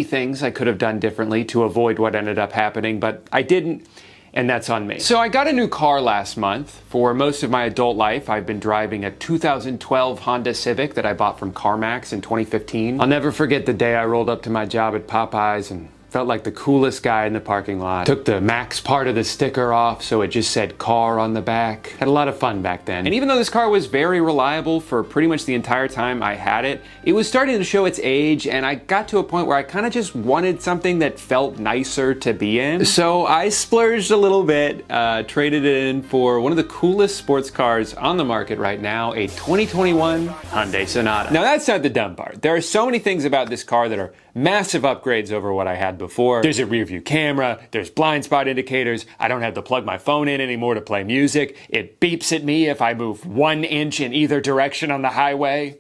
things I could have done differently to avoid what ended up happening, but I didn't, and that's on me. So I got a new car last month. For most of my adult life, I've been driving a 2012 Honda Civic that I bought from CarMax in 2015. I'll never forget the day I rolled up to my job at Popeyes and felt like the coolest guy in the parking lot. Took the Max part of the sticker off so it just said car on the back. Had a lot of fun back then. And even though this car was very reliable for pretty much the entire time I had it, it was starting to show its age, and I got to a point where I kind of just wanted something that felt nicer to be in. So I splurged a little bit, traded it in for one of the coolest sports cars on the market right now, a 2021 Hyundai Sonata. Now that's not the dumb part. There are so many things about this car that are massive upgrades over what I had before. There's a rear view camera, there's blind spot indicators, I don't have to plug my phone in anymore to play music, it beeps at me if I move 1 inch in either direction on the highway.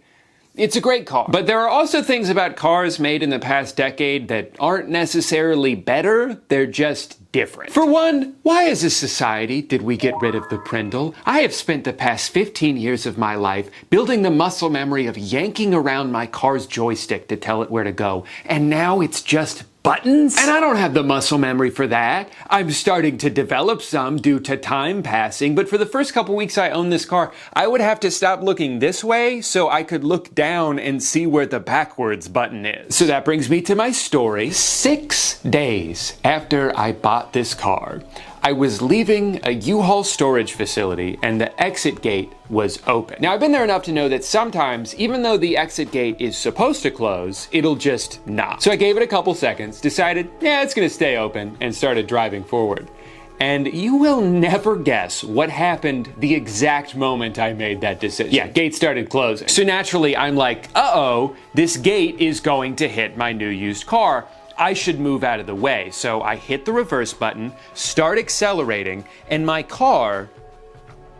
It's a great car. But there are also things about cars made in the past decade that aren't necessarily better, they're just different. For one, why as a society did we get rid of the Prindle? I have spent the past 15 years of my life building the muscle memory of yanking around my car's joystick to tell it where to go, and now it's just buttons? And I don't have the muscle memory for that. I'm starting to develop some due to time passing, but for the first couple weeks I owned this car, I would have to stop looking this way so I could look down and see where the backwards button is. So that brings me to my story. 6 days after I bought this car, I was leaving a U-Haul storage facility and the exit gate was open. Now I've been there enough to know that sometimes, even though the exit gate is supposed to close, it'll just not. So I gave it a couple seconds, decided, yeah, it's gonna stay open, and started driving forward. And you will never guess what happened the exact moment I made that decision. Yeah, gate started closing. So naturally I'm like, uh-oh, this gate is going to hit my new used car. I should move out of the way. So I hit the reverse button, start accelerating, and my car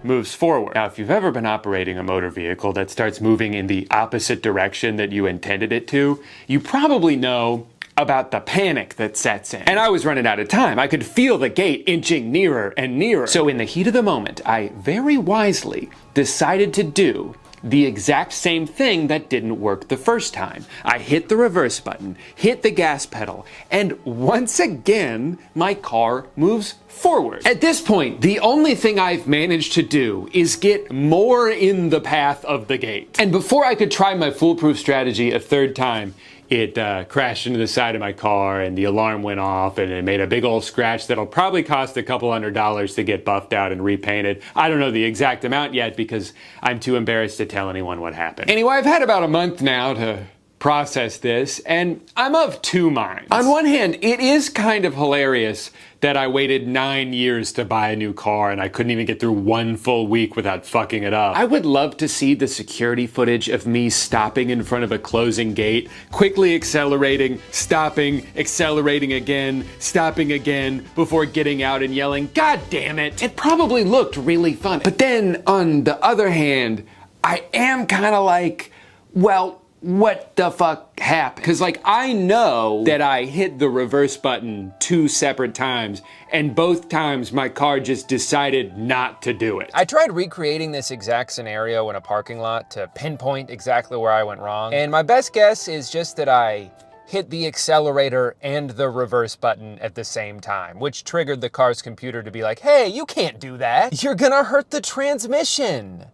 moves forward. Now, if you've ever been operating a motor vehicle that starts moving in the opposite direction that you intended it to, you probably know about the panic that sets in. And I was running out of time. I could feel the gate inching nearer and nearer. So in the heat of the moment, I very wisely decided to do the exact same thing that didn't work the first time. I hit the reverse button, hit the gas pedal, and once again, my car moves forward. At this point, the only thing I've managed to do is get more in the path of the gate. And before I could try my foolproof strategy a third time, it crashed into the side of my car and the alarm went off and it made a big old scratch that'll probably cost a couple $100 to get buffed out and repainted. I don't know the exact amount yet because I'm too embarrassed to tell anyone what happened. Anyway, I've had about a month now to process this, and I'm of two minds. On one hand, it is kind of hilarious that I waited 9 years to buy a new car and I couldn't even get through 1 full week without fucking it up. I would love to see the security footage of me stopping in front of a closing gate, quickly accelerating, stopping, accelerating again, stopping again, before getting out and yelling, "God damn it!" It probably looked really fun. But then, on the other hand, I am kind of like, well, what the fuck happened? Because like, I know that I hit the reverse button 2 separate times, and both times my car just decided not to do it. I tried recreating this exact scenario in a parking lot to pinpoint exactly where I went wrong, and my best guess is just that I hit the accelerator and the reverse button at the same time, which triggered the car's computer to be like, hey, you can't do that. You're gonna hurt the transmission.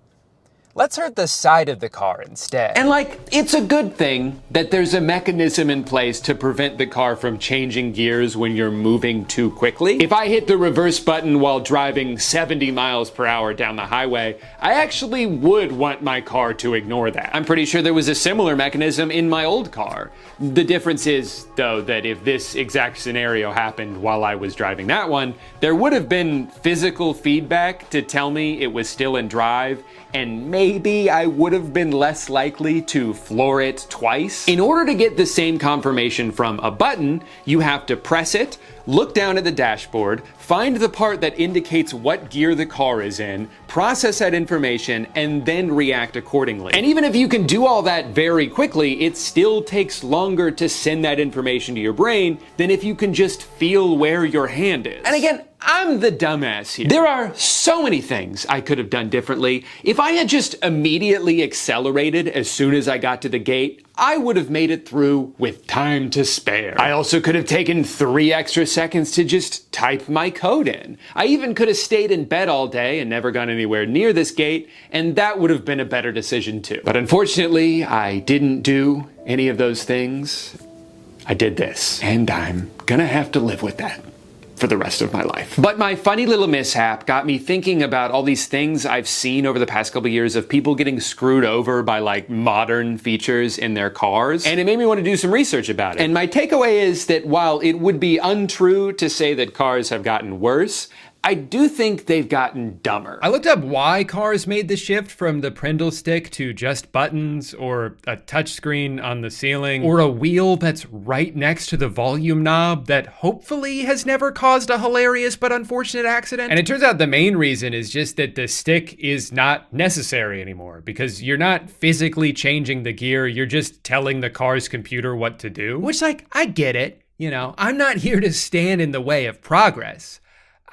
Let's hurt the side of the car instead. And like, it's a good thing that there's a mechanism in place to prevent the car from changing gears when you're moving too quickly. If I hit the reverse button while driving 70 miles per hour down the highway, I actually would want my car to ignore that. I'm pretty sure there was a similar mechanism in my old car. The difference is, though, that if this exact scenario happened while I was driving that one, there would have been physical feedback to tell me it was still in drive, and maybe I would have been less likely to floor it twice. In order to get the same confirmation from a button, you have to press it, look down at the dashboard, find the part that indicates what gear the car is in, process that information, and then react accordingly. And even if you can do all that very quickly, it still takes longer to send that information to your brain than if you can just feel where your hand is. And again, I'm the dumbass here. There are so many things I could have done differently. If I had just immediately accelerated as soon as I got to the gate, I would have made it through with time to spare. I also could have taken 3 extra seconds to just type my code in. I even could have stayed in bed all day and never gone anywhere near this gate, and that would have been a better decision too. But unfortunately, I didn't do any of those things. I did this, and I'm gonna have to live with that for the rest of my life. But my funny little mishap got me thinking about all these things I've seen over the past couple years of people getting screwed over by like modern features in their cars. And it made me want to do some research about it. And my takeaway is that while it would be untrue to say that cars have gotten worse, I do think they've gotten dumber. I looked up why cars made the shift from the Prindle stick to just buttons, or a touchscreen on the ceiling, or a wheel that's right next to the volume knob that hopefully has never caused a hilarious but unfortunate accident. And it turns out the main reason is just that the stick is not necessary anymore, because you're not physically changing the gear, you're just telling the car's computer what to do. Which, like, I get it, you know, I'm not here to stand in the way of progress.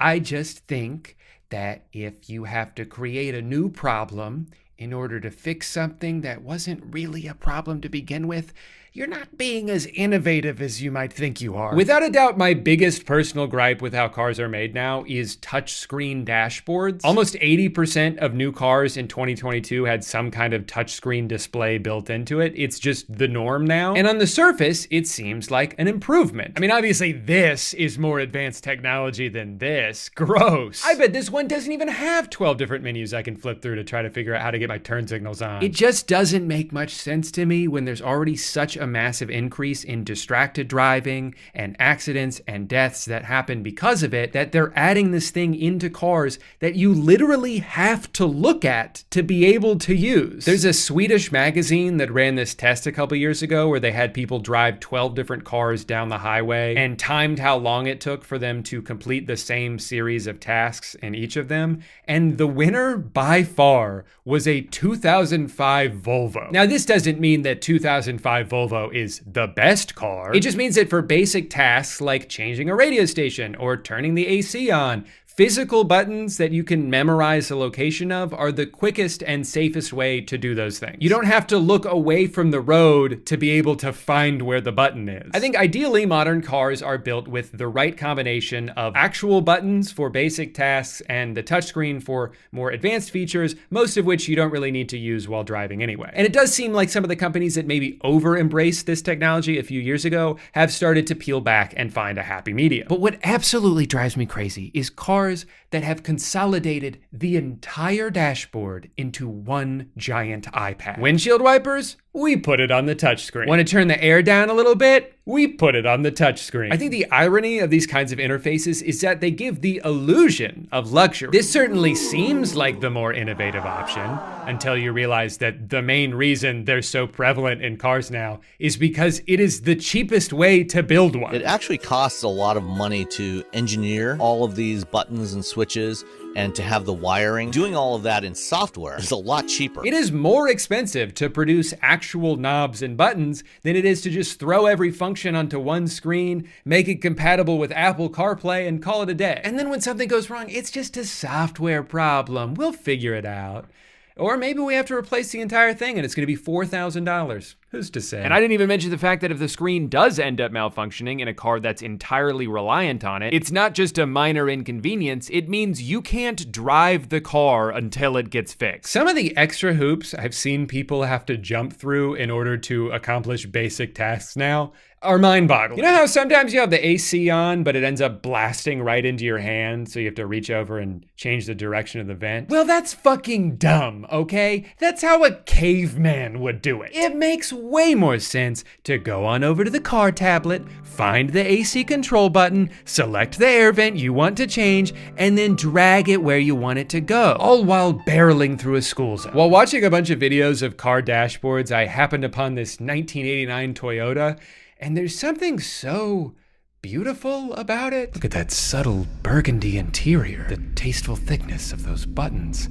I just think that if you have to create a new problem in order to fix something that wasn't really a problem to begin with, you're not being as innovative as you might think you are. Without a doubt, my biggest personal gripe with how cars are made now is touchscreen dashboards. Almost 80% of new cars in 2022 had some kind of touchscreen display built into it. It's just the norm now. And on the surface, it seems like an improvement. I mean, obviously this is more advanced technology than this. Gross. I bet this one doesn't even have 12 different menus I can flip through to try to figure out how to get my turn signals on. It just doesn't make much sense to me when there's already such a massive increase in distracted driving and accidents and deaths that happen because of it, that they're adding this thing into cars that you literally have to look at to be able to use. There's a Swedish magazine that ran this test a couple years ago where they had people drive 12 different cars down the highway and timed how long it took for them to complete the same series of tasks in each of them. And the winner by far was a 2005 Volvo. Now, this doesn't mean that 2005 Volvo is the best car. It just means that for basic tasks like changing a radio station or turning the AC on, physical buttons that you can memorize the location of are the quickest and safest way to do those things. You don't have to look away from the road to be able to find where the button is. I think ideally modern cars are built with the right combination of actual buttons for basic tasks and the touchscreen for more advanced features, most of which you don't really need to use while driving anyway. And it does seem like some of the companies that maybe over-embraced this technology a few years ago have started to peel back and find a happy medium. But what absolutely drives me crazy is cars that have consolidated the entire dashboard into one giant iPad. Windshield wipers? We put it on the touchscreen. Want to turn the air down a little bit? We put it on the touchscreen. I think the irony of these kinds of interfaces is that they give the illusion of luxury. This certainly seems like the more innovative option until you realize that the main reason they're so prevalent in cars now is because it is the cheapest way to build one. It actually costs a lot of money to engineer all of these buttons and switches and to have the wiring. Doing all of that in software is a lot cheaper. It is more expensive to produce actual knobs and buttons than it is to just throw every function onto one screen, make it compatible with Apple CarPlay, and call it a day. And then when something goes wrong, it's just a software problem. We'll figure it out. Or maybe we have to replace the entire thing and it's gonna be $4,000. Who's to say? And I didn't even mention the fact that if the screen does end up malfunctioning in a car that's entirely reliant on it, it's not just a minor inconvenience, it means you can't drive the car until it gets fixed. Some of the extra hoops I've seen people have to jump through in order to accomplish basic tasks now are mind-boggling. You know how sometimes you have the AC on, but it ends up blasting right into your hand, so you have to reach over and change the direction of the vent? Well, that's fucking dumb, okay? That's how a caveman would do it. It makes way more sense to go on over to the car tablet, find the AC control button, select the air vent you want to change, and then drag it where you want it to go, all while barreling through a school zone. While watching a bunch of videos of car dashboards, I happened upon this 1989 Toyota, and there's something so beautiful about it. Look at that subtle burgundy interior, the tasteful thickness of those buttons.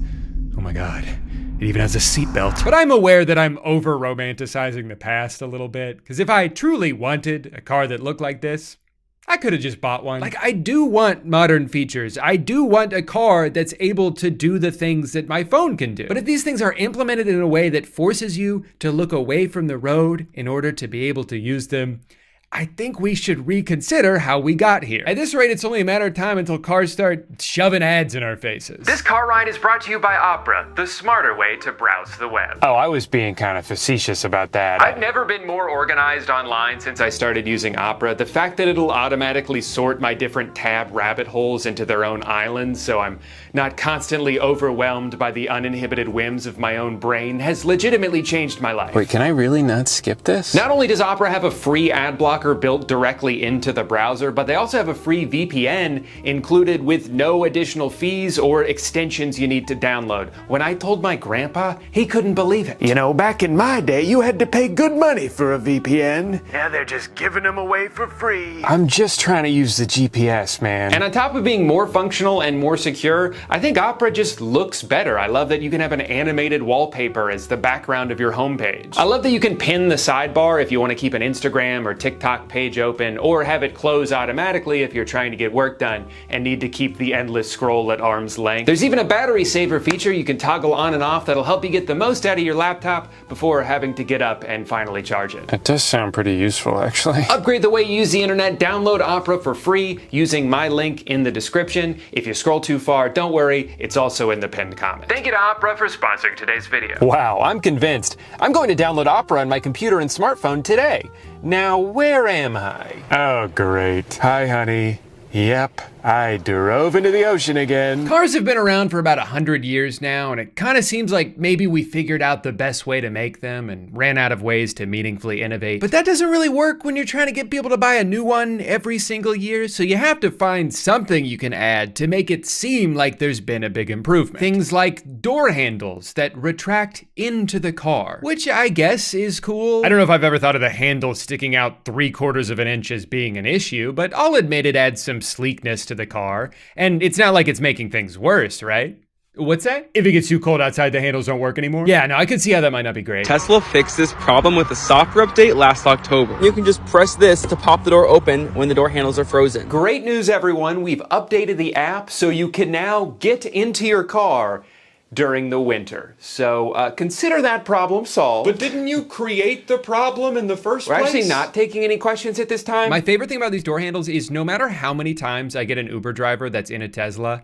Oh my God, it even has a seatbelt. But I'm aware that I'm over-romanticizing the past a little bit, because if I truly wanted a car that looked like this, I could have just bought one. Like, I do want modern features. I do want a car that's able to do the things that my phone can do. But if these things are implemented in a way that forces you to look away from the road in order to be able to use them, I think we should reconsider how we got here. At this rate, it's only a matter of time until cars start shoving ads in our faces. This car ride is brought to you by Opera, the smarter way to browse the web. Oh, I was being kind of facetious about that. I've never been more organized online since I started using Opera. The fact that it'll automatically sort my different tab rabbit holes into their own islands so I'm not constantly overwhelmed by the uninhibited whims of my own brain has legitimately changed my life. Wait, can I really not skip this? Not only does Opera have a free ad blocker built directly into the browser, but they also have a free VPN included with no additional fees or extensions you need to download. When I told my grandpa, he couldn't believe it. You know, back in my day, you had to pay good money for a VPN. Yeah, they're just giving them away for free. I'm just trying to use the GPS, man. And on top of being more functional and more secure, I think Opera just looks better. I love that you can have an animated wallpaper as the background of your homepage. I love that you can pin the sidebar if you want to keep an Instagram or TikTok page open, or have it close automatically if you're trying to get work done and need to keep the endless scroll at arm's length. There's even a battery saver feature you can toggle on and off that'll help you get the most out of your laptop before having to get up and finally charge it. That does sound pretty useful, actually. Upgrade the way you use the internet, download Opera for free using my link in the description. If you scroll too far, don't worry, it's also in the pinned comment. Thank you to Opera for sponsoring today's video. Wow, I'm convinced. I'm going to download Opera on my computer and smartphone today. Now, where am I? Oh, great. Hi, honey. Yep, I drove into the ocean again. Cars have been around for about 100 years now, and it kind of seems like maybe we figured out the best way to make them and ran out of ways to meaningfully innovate. But that doesn't really work when you're trying to get people to buy a new one every single year, so you have to find something you can add to make it seem like there's been a big improvement. Things like door handles that retract into the car, which I guess is cool. I don't know if I've ever thought of the handle sticking out 3/4 of an inch as being an issue, but I'll admit it adds some sleekness to the car, and it's not like it's making things worse, right? What's that? If it gets too cold outside, the handles don't work anymore? Yeah, no, I could see how that might not be great. Tesla fixed this problem with a software update last October. You can just press this to pop the door open when the door handles are frozen. Great news, everyone. We've updated the app so you can now get into your car during the winter. So consider that problem solved. But didn't you create the problem in the first We're place? actually not taking any questions at this time. My favorite thing about these door handles is no matter how many times I get an Uber driver that's in a Tesla,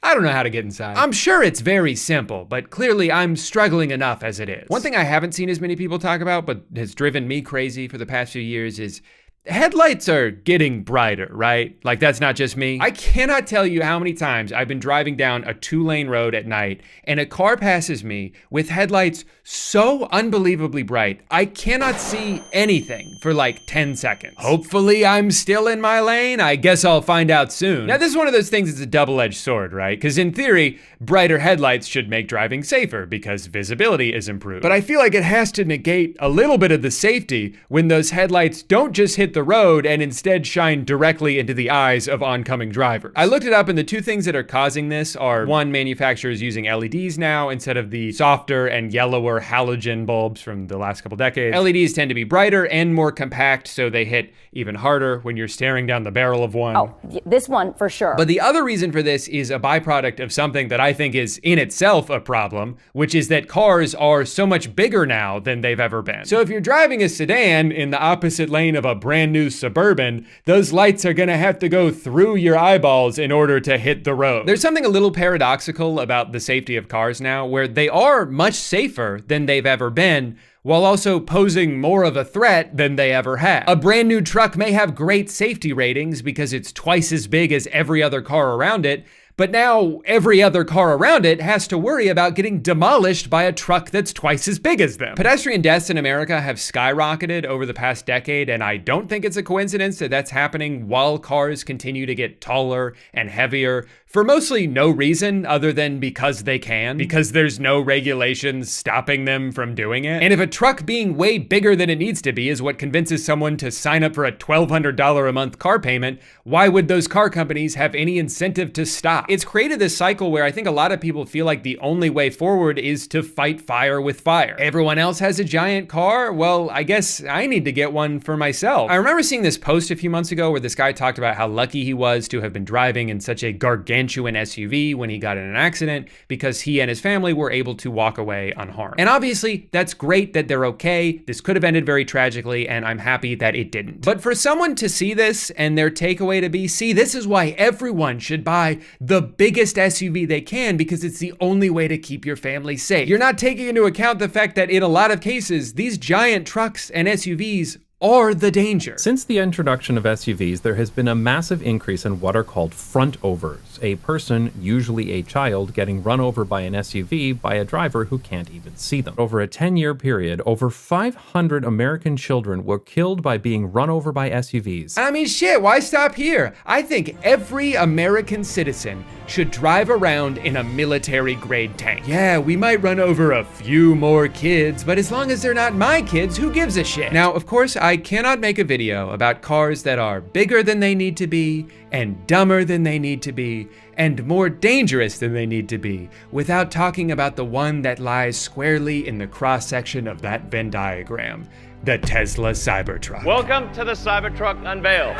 I don't know how to get inside. I'm sure it's very simple, but clearly I'm struggling enough as it is. One thing I haven't seen as many people talk about, but has driven me crazy for the past few years is headlights are getting brighter, right? Like, that's not just me. I cannot tell you how many times I've been driving down a 2-lane road at night and a car passes me with headlights so unbelievably bright, I cannot see anything for like 10 seconds. Hopefully I'm still in my lane. I guess I'll find out soon. Now, this is one of those things that's a double-edged sword, right? Because in theory, brighter headlights should make driving safer because visibility is improved. But I feel like it has to negate a little bit of the safety when those headlights don't just hit the road and instead shine directly into the eyes of oncoming drivers. I looked it up, and the two things that are causing this are, one, manufacturers using LEDs now instead of the softer and yellower halogen bulbs from the last couple decades. LEDs tend to be brighter and more compact, so they hit even harder when you're staring down the barrel of one. Oh, this one for sure. But the other reason for this is a byproduct of something that I think is in itself a problem, which is that cars are so much bigger now than they've ever been. So if you're driving a sedan in the opposite lane of a brand new Suburban, those lights are gonna have to go through your eyeballs in order to hit the road. There's something a little paradoxical about the safety of cars now, where they are much safer than they've ever been, while also posing more of a threat than they ever have. A brand new truck may have great safety ratings because it's twice as big as every other car around it, but now every other car around it has to worry about getting demolished by a truck that's twice as big as them. Pedestrian deaths in America have skyrocketed over the past decade, and I don't think it's a coincidence that that's happening while cars continue to get taller and heavier for mostly no reason other than because they can, because there's no regulations stopping them from doing it. And if a truck being way bigger than it needs to be is what convinces someone to sign up for a $1,200 a month car payment, why would those car companies have any incentive to stop? It's created this cycle where I think a lot of people feel like the only way forward is to fight fire with fire. Everyone else has a giant car, well, I guess I need to get one for myself. I remember seeing this post a few months ago where this guy talked about how lucky he was to have been driving in such a gargantuan SUV when he got in an accident because he and his family were able to walk away unharmed. And obviously, that's great that they're okay. This could have ended very tragically, and I'm happy that it didn't. But for someone to see this and their takeaway to be, see, this is why everyone should buy the biggest SUV they can because it's the only way to keep your family safe. You're not taking into account the fact that in a lot of cases, these giant trucks and SUVs are the danger. Since the introduction of SUVs, there has been a massive increase in what are called front overs, a person, usually a child, getting run over by an SUV by a driver who can't even see them. Over a 10-year period, over 500 American children were killed by being run over by SUVs. I mean, shit, why stop here? I think every American citizen should drive around in a military-grade tank. Yeah, we might run over a few more kids, but as long as they're not my kids, who gives a shit? Now, of course, I cannot make a video about cars that are bigger than they need to be, and dumber than they need to be, and more dangerous than they need to be, without talking about the one that lies squarely in the cross-section of that Venn diagram, the Tesla Cybertruck. Welcome to the Cybertruck unveil.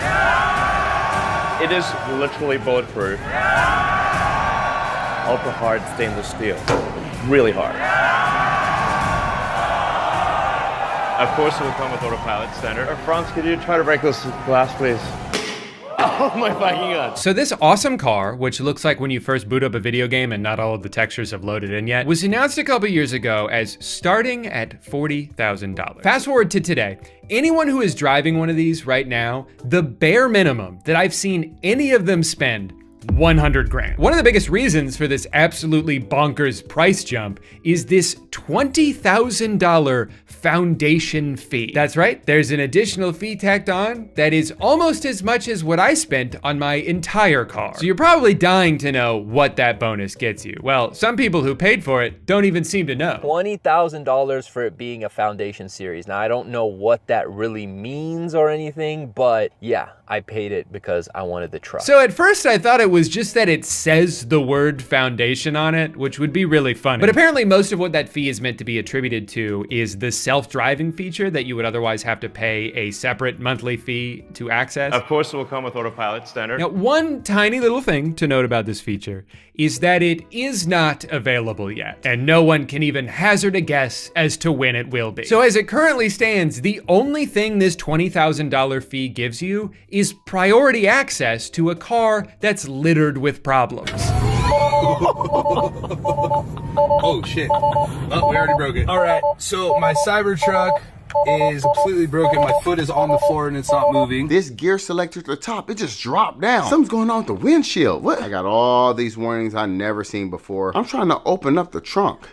It is literally bulletproof. Ultra hard stainless steel. Really hard. Of course, it will come with autopilot standard. Franz, could you try to break this glass, please? Oh my fucking god. So this awesome car, which looks like when you first boot up a video game and not all of the textures have loaded in yet, was announced a couple years ago as starting at $40,000. Fast forward to today. Anyone who is driving one of these right now, the bare minimum that I've seen any of them spend 100 grand. One of the biggest reasons for this absolutely bonkers price jump is this $20,000 foundation fee. That's right, there's an additional fee tacked on that is almost as much as what I spent on my entire car. So you're probably dying to know what that bonus gets you. Well, some people who paid for it don't even seem to know. $20,000 for it being a foundation series. Now, I don't know what that really means or anything, but yeah, I paid it because I wanted the truck. So at first I thought it was just that it says the word foundation on it, which would be really funny. But apparently most of what that fee is meant to be attributed to is the self-driving feature that you would otherwise have to pay a separate monthly fee to access. Of course, it will come with autopilot standard. Now, one tiny little thing to note about this feature is that it is not available yet, and no one can even hazard a guess as to when it will be. So as it currently stands, the only thing this $20,000 fee gives you is priority access to a car that's littered with problems. Oh shit. Oh, we already broke it. All right, so my Cybertruck is completely broken. My foot is on the floor and it's not moving. This gear selector at the top, it just dropped down. Something's going on with the windshield. What? I got all these warnings I never seen before. I'm trying to open up the trunk.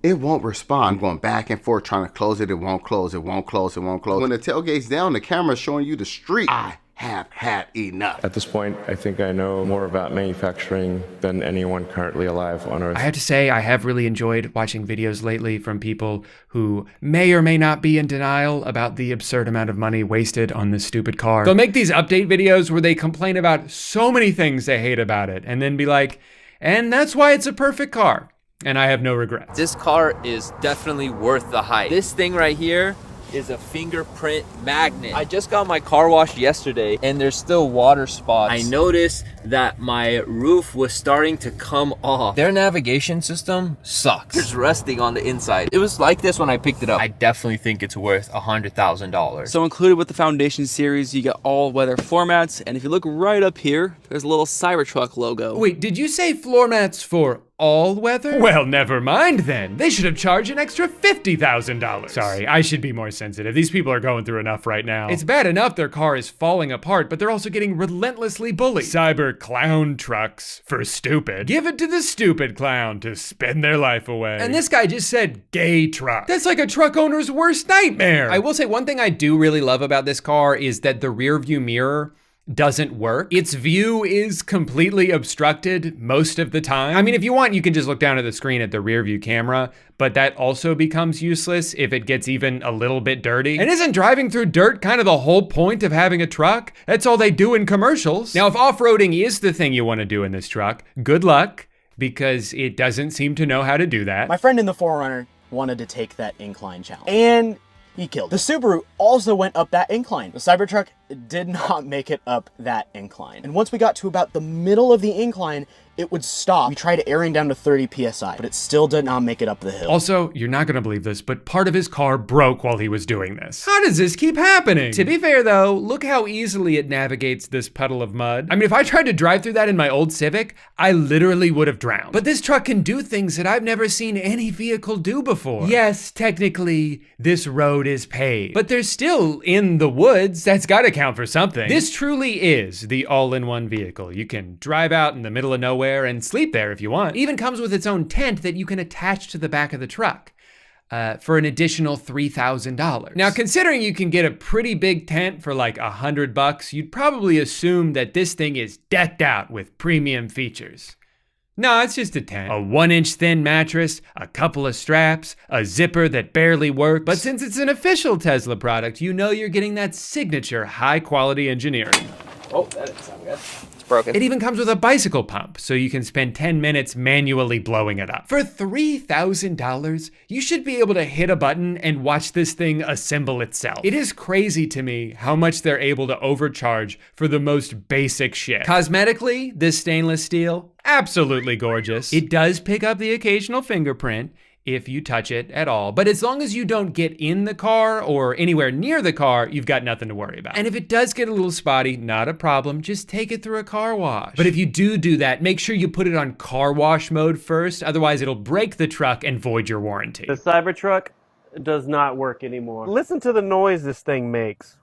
It won't respond. I'm going back and forth trying to close it. It won't close. It won't close. It won't close. When the tailgate's down, the camera's showing you the street. I have had enough. At this point, I think I know more about manufacturing than anyone currently alive on Earth. I have to say, I have really enjoyed watching videos lately from people who may or may not be in denial about the absurd amount of money wasted on this stupid car. They'll make these update videos where they complain about so many things they hate about it, and then be like, and that's why it's a perfect car. And I have no regrets. This car is definitely worth the hype. This thing right here is a fingerprint magnet. I just got my car washed yesterday and there's still water spots. I noticed that my roof was starting to come off. Their navigation system sucks. It's rusting on the inside. It was like this when I picked it up. I definitely think it's worth $100,000. So included with the Foundation series, you get all weather floor mats, and if you look right up here, there's a little Cybertruck logo. Wait, did you say floor mats for all weather? Well, never mind then. They should have charged an extra $50,000. Sorry, I should be more sensitive. These people are going through enough right now. It's bad enough their car is falling apart, but they're also getting relentlessly bullied. Cyber clown trucks for stupid. Give it to the stupid clown to spend their life away. And this guy just said gay truck. That's like a truck owner's worst nightmare. I will say one thing I do really love about this car is that the rear view mirror doesn't work. Its view is completely obstructed most of the time. I mean, if you want, you can just look down at the screen at the rear view camera, but that also becomes useless if it gets even a little bit dirty. And isn't driving through dirt kind of the whole point of having a truck? That's all they do in commercials. Now, if off-roading is the thing you want to do in this truck, good luck, because it doesn't seem to know how to do that. My friend in the 4Runner wanted to take that incline challenge, and he killed. The Subaru also went up that incline. The Cybertruck did not make it up that incline. And once we got to about the middle of the incline, it would stop. We tried airing down to 30 PSI, but it still did not make it up the hill. Also, you're not gonna believe this, but part of his car broke while he was doing this. How does this keep happening? To be fair though, look how easily it navigates this puddle of mud. I mean, if I tried to drive through that in my old Civic, I literally would have drowned. But this truck can do things that I've never seen any vehicle do before. Yes, technically, this road is paved, but they're still in the woods. That's gotta count for something. This truly is the all-in-one vehicle. You can drive out in the middle of nowhere and sleep there if you want. It even comes with its own tent that you can attach to the back of the truck for an additional $3,000. Now, considering you can get a pretty big tent for like $100, you'd probably assume that this thing is decked out with premium features. No, it's just a tent. A 1-inch thin mattress, a couple of straps, a zipper that barely works. But since it's an official Tesla product, you know you're getting that signature high-quality engineering. Oh, that didn't sound good. Broken. It even comes with a bicycle pump, so you can spend 10 minutes manually blowing it up. For $3,000, you should be able to hit a button and watch this thing assemble itself. It is crazy to me how much they're able to overcharge for the most basic shit. Cosmetically, this stainless steel, absolutely gorgeous. It does pick up the occasional fingerprint if you touch it at all. But as long as you don't get in the car or anywhere near the car, you've got nothing to worry about. And if it does get a little spotty, not a problem, just take it through a car wash. But if you do that, make sure you put it on car wash mode first, otherwise it'll break the truck and void your warranty. The Cybertruck does not work anymore. Listen to the noise this thing makes.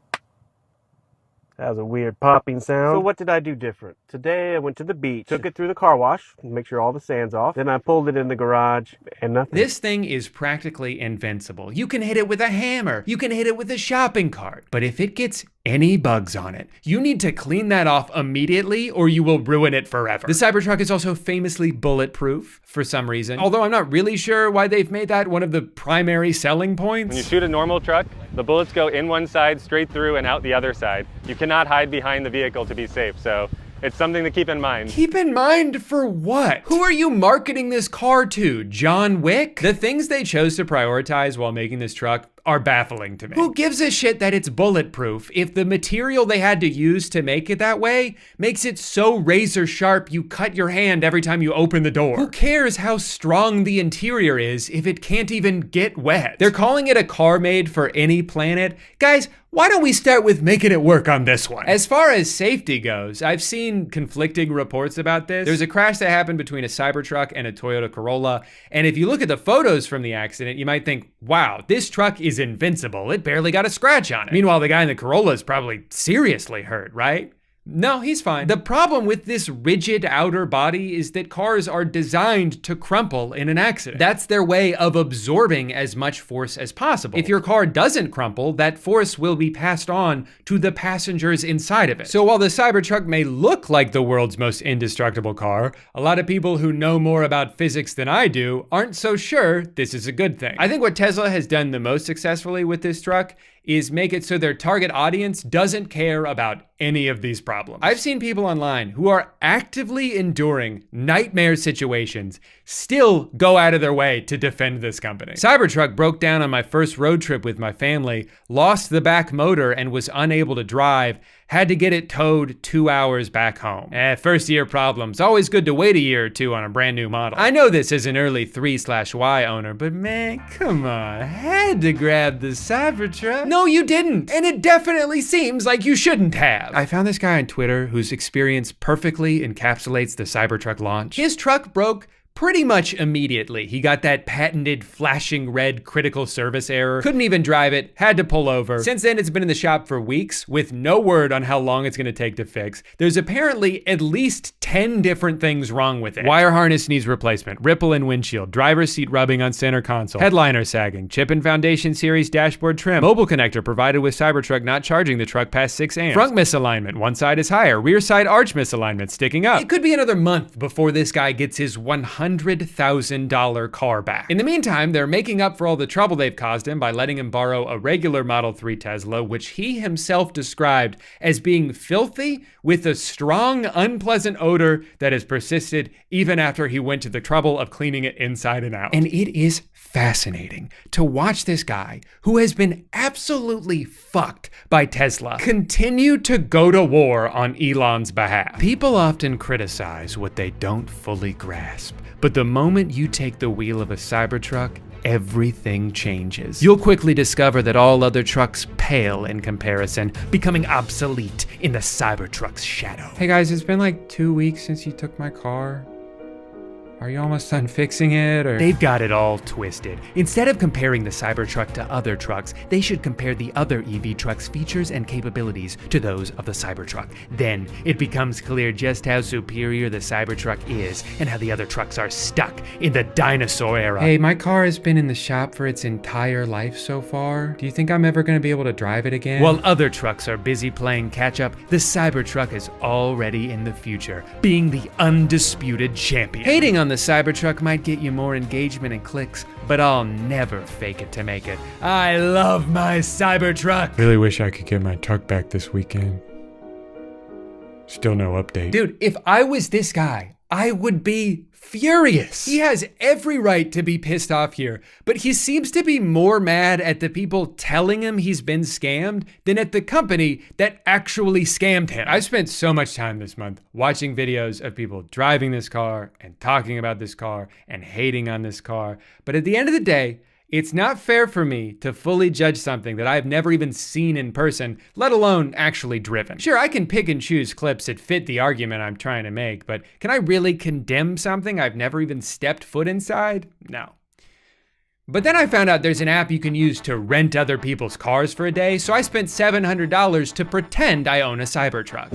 That was a weird popping sound. So what did I do different? Today I went to the beach, took it through the car wash, make sure all the sand's off. Then I pulled it in the garage and nothing. This thing is practically invincible. You can hit it with a hammer. You can hit it with a shopping cart. But if it gets any bugs on it, you need to clean that off immediately or you will ruin it forever. The Cybertruck is also famously bulletproof for some reason, although I'm not really sure why they've made that one of the primary selling points. When you shoot a normal truck, the bullets go in one side, straight through, and out the other side. You cannot hide behind the vehicle to be safe, so it's something to keep in mind. Keep in mind for what? Who are you marketing this car to? John Wick? The things they chose to prioritize while making this truck are baffling to me. Who gives a shit that it's bulletproof if the material they had to use to make it that way makes it so razor sharp you cut your hand every time you open the door? Who cares how strong the interior is if it can't even get wet? They're calling it a car made for any planet. Guys, why don't we start with making it work on this one? As far as safety goes, I've seen conflicting reports about this. There's a crash that happened between a Cybertruck and a Toyota Corolla, and if you look at the photos from the accident, you might think, wow, this truck is invincible. It barely got a scratch on it. Meanwhile, the guy in the Corolla is probably seriously hurt, right? No, he's fine. The problem with this rigid outer body is that cars are designed to crumple in an accident. That's their way of absorbing as much force as possible. If your car doesn't crumple, that force will be passed on to the passengers inside of it. So while the Cybertruck may look like the world's most indestructible car, a lot of people who know more about physics than I do aren't so sure this is a good thing. I think what Tesla has done the most successfully with this truck is make it so their target audience doesn't care about any of these problems. I've seen people online who are actively enduring nightmare situations still go out of their way to defend this company. Cybertruck broke down on my first road trip with my family, lost the back motor and was unable to drive, had to get it towed 2 hours back home. First year problems. Always good to wait a year or two on a brand new model. I know this as an early 3/Y owner, but man, come on. Had to grab the Cybertruck. No, you didn't. And it definitely seems like you shouldn't have. I found this guy on Twitter whose experience perfectly encapsulates the Cybertruck launch. His truck broke Pretty much immediately, he got that patented flashing red critical service error, couldn't even drive it, had to pull over. Since then, it's been in the shop for weeks with no word on how long it's gonna take to fix. There's apparently at least 10 different things wrong with it. Wire harness needs replacement, ripple in windshield, driver's seat rubbing on center console, headliner sagging, chip and foundation series dashboard trim, mobile connector provided with Cybertruck not charging the truck past 6 amps, front misalignment, one side is higher, rear side arch misalignment sticking up. It could be another month before this guy gets his $100,000 car back. In the meantime, they're making up for all the trouble they've caused him by letting him borrow a regular Model 3 Tesla, which he himself described as being filthy with a strong, unpleasant odor that has persisted even after he went to the trouble of cleaning it inside and out. And it is fascinating to watch this guy, who has been absolutely fucked by Tesla, continue to go to war on Elon's behalf. People often criticize what they don't fully grasp, but the moment you take the wheel of a Cybertruck, everything changes. You'll quickly discover that all other trucks pale in comparison, becoming obsolete in the Cybertruck's shadow. Hey guys, it's been like 2 weeks since you took my car. Are you almost done fixing it, or? They've got it all twisted. Instead of comparing the Cybertruck to other trucks, they should compare the other EV truck's features and capabilities to those of the Cybertruck. Then it becomes clear just how superior the Cybertruck is and how the other trucks are stuck in the dinosaur era. Hey, my car has been in the shop for its entire life so far. Do you think I'm ever gonna be able to drive it again? While other trucks are busy playing catch up, the Cybertruck is already in the future, being the undisputed champion. Hating on the Cybertruck might get you more engagement and clicks, but I'll never fake it to make it. I love my Cybertruck. Really wish I could get my truck back this weekend. Still no update. Dude, if I was this guy, I would be furious. He has every right to be pissed off here, but he seems to be more mad at the people telling him he's been scammed than at the company that actually scammed him. I spent so much time this month watching videos of people driving this car and talking about this car and hating on this car, but at the end of the day, it's not fair for me to fully judge something that I've never even seen in person, let alone actually driven. Sure, I can pick and choose clips that fit the argument I'm trying to make, but can I really condemn something I've never even stepped foot inside? No. But then I found out there's an app you can use to rent other people's cars for a day, so I spent $700 to pretend I own a Cybertruck.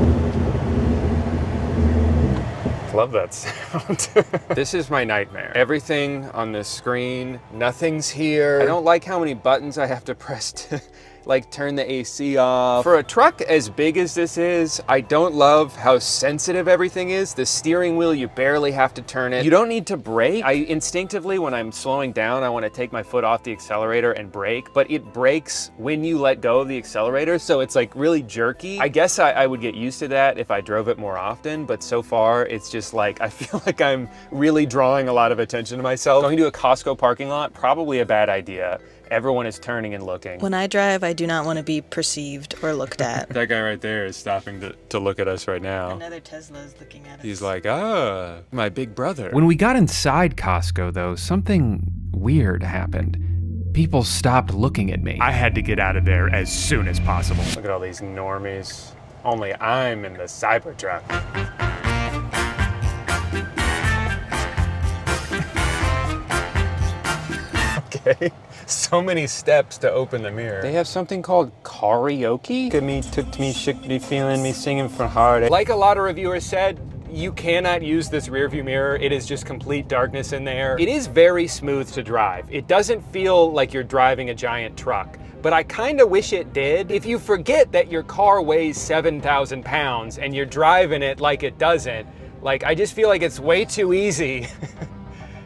Love that sound. This is my nightmare. Everything on this screen, nothing's here. I don't like how many buttons I have to press to like turn the AC off. For a truck as big as this is, I don't love how sensitive everything is. The steering wheel, you barely have to turn it. You don't need to brake. I instinctively, when I'm slowing down, I want to take my foot off the accelerator and brake, but it brakes when you let go of the accelerator, so it's like really jerky. I guess I would get used to that if I drove it more often, but so far it's just like, I feel like I'm really drawing a lot of attention to myself. Going to a Costco parking lot, probably a bad idea. Everyone is turning and looking. When I drive, I do not want to be perceived or looked at. That guy right there is stopping to look at us right now. Another Tesla is looking at us. He's like, ah, my big brother. When we got inside Costco, though, something weird happened. People stopped looking at me. I had to get out of there as soon as possible. Look at all these normies. Only I'm in the Cybertruck. Okay. So many steps to open the mirror. They have something called karaoke. Look at me, took me, shook me, feeling me, singing from heart. Like a lot of reviewers said, you cannot use this rear view mirror. It is just complete darkness in there. It is very smooth to drive. It doesn't feel like you're driving a giant truck, but I kind of wish it did. If you forget that your car weighs 7,000 pounds and you're driving it like it doesn't, like I just feel like it's way too easy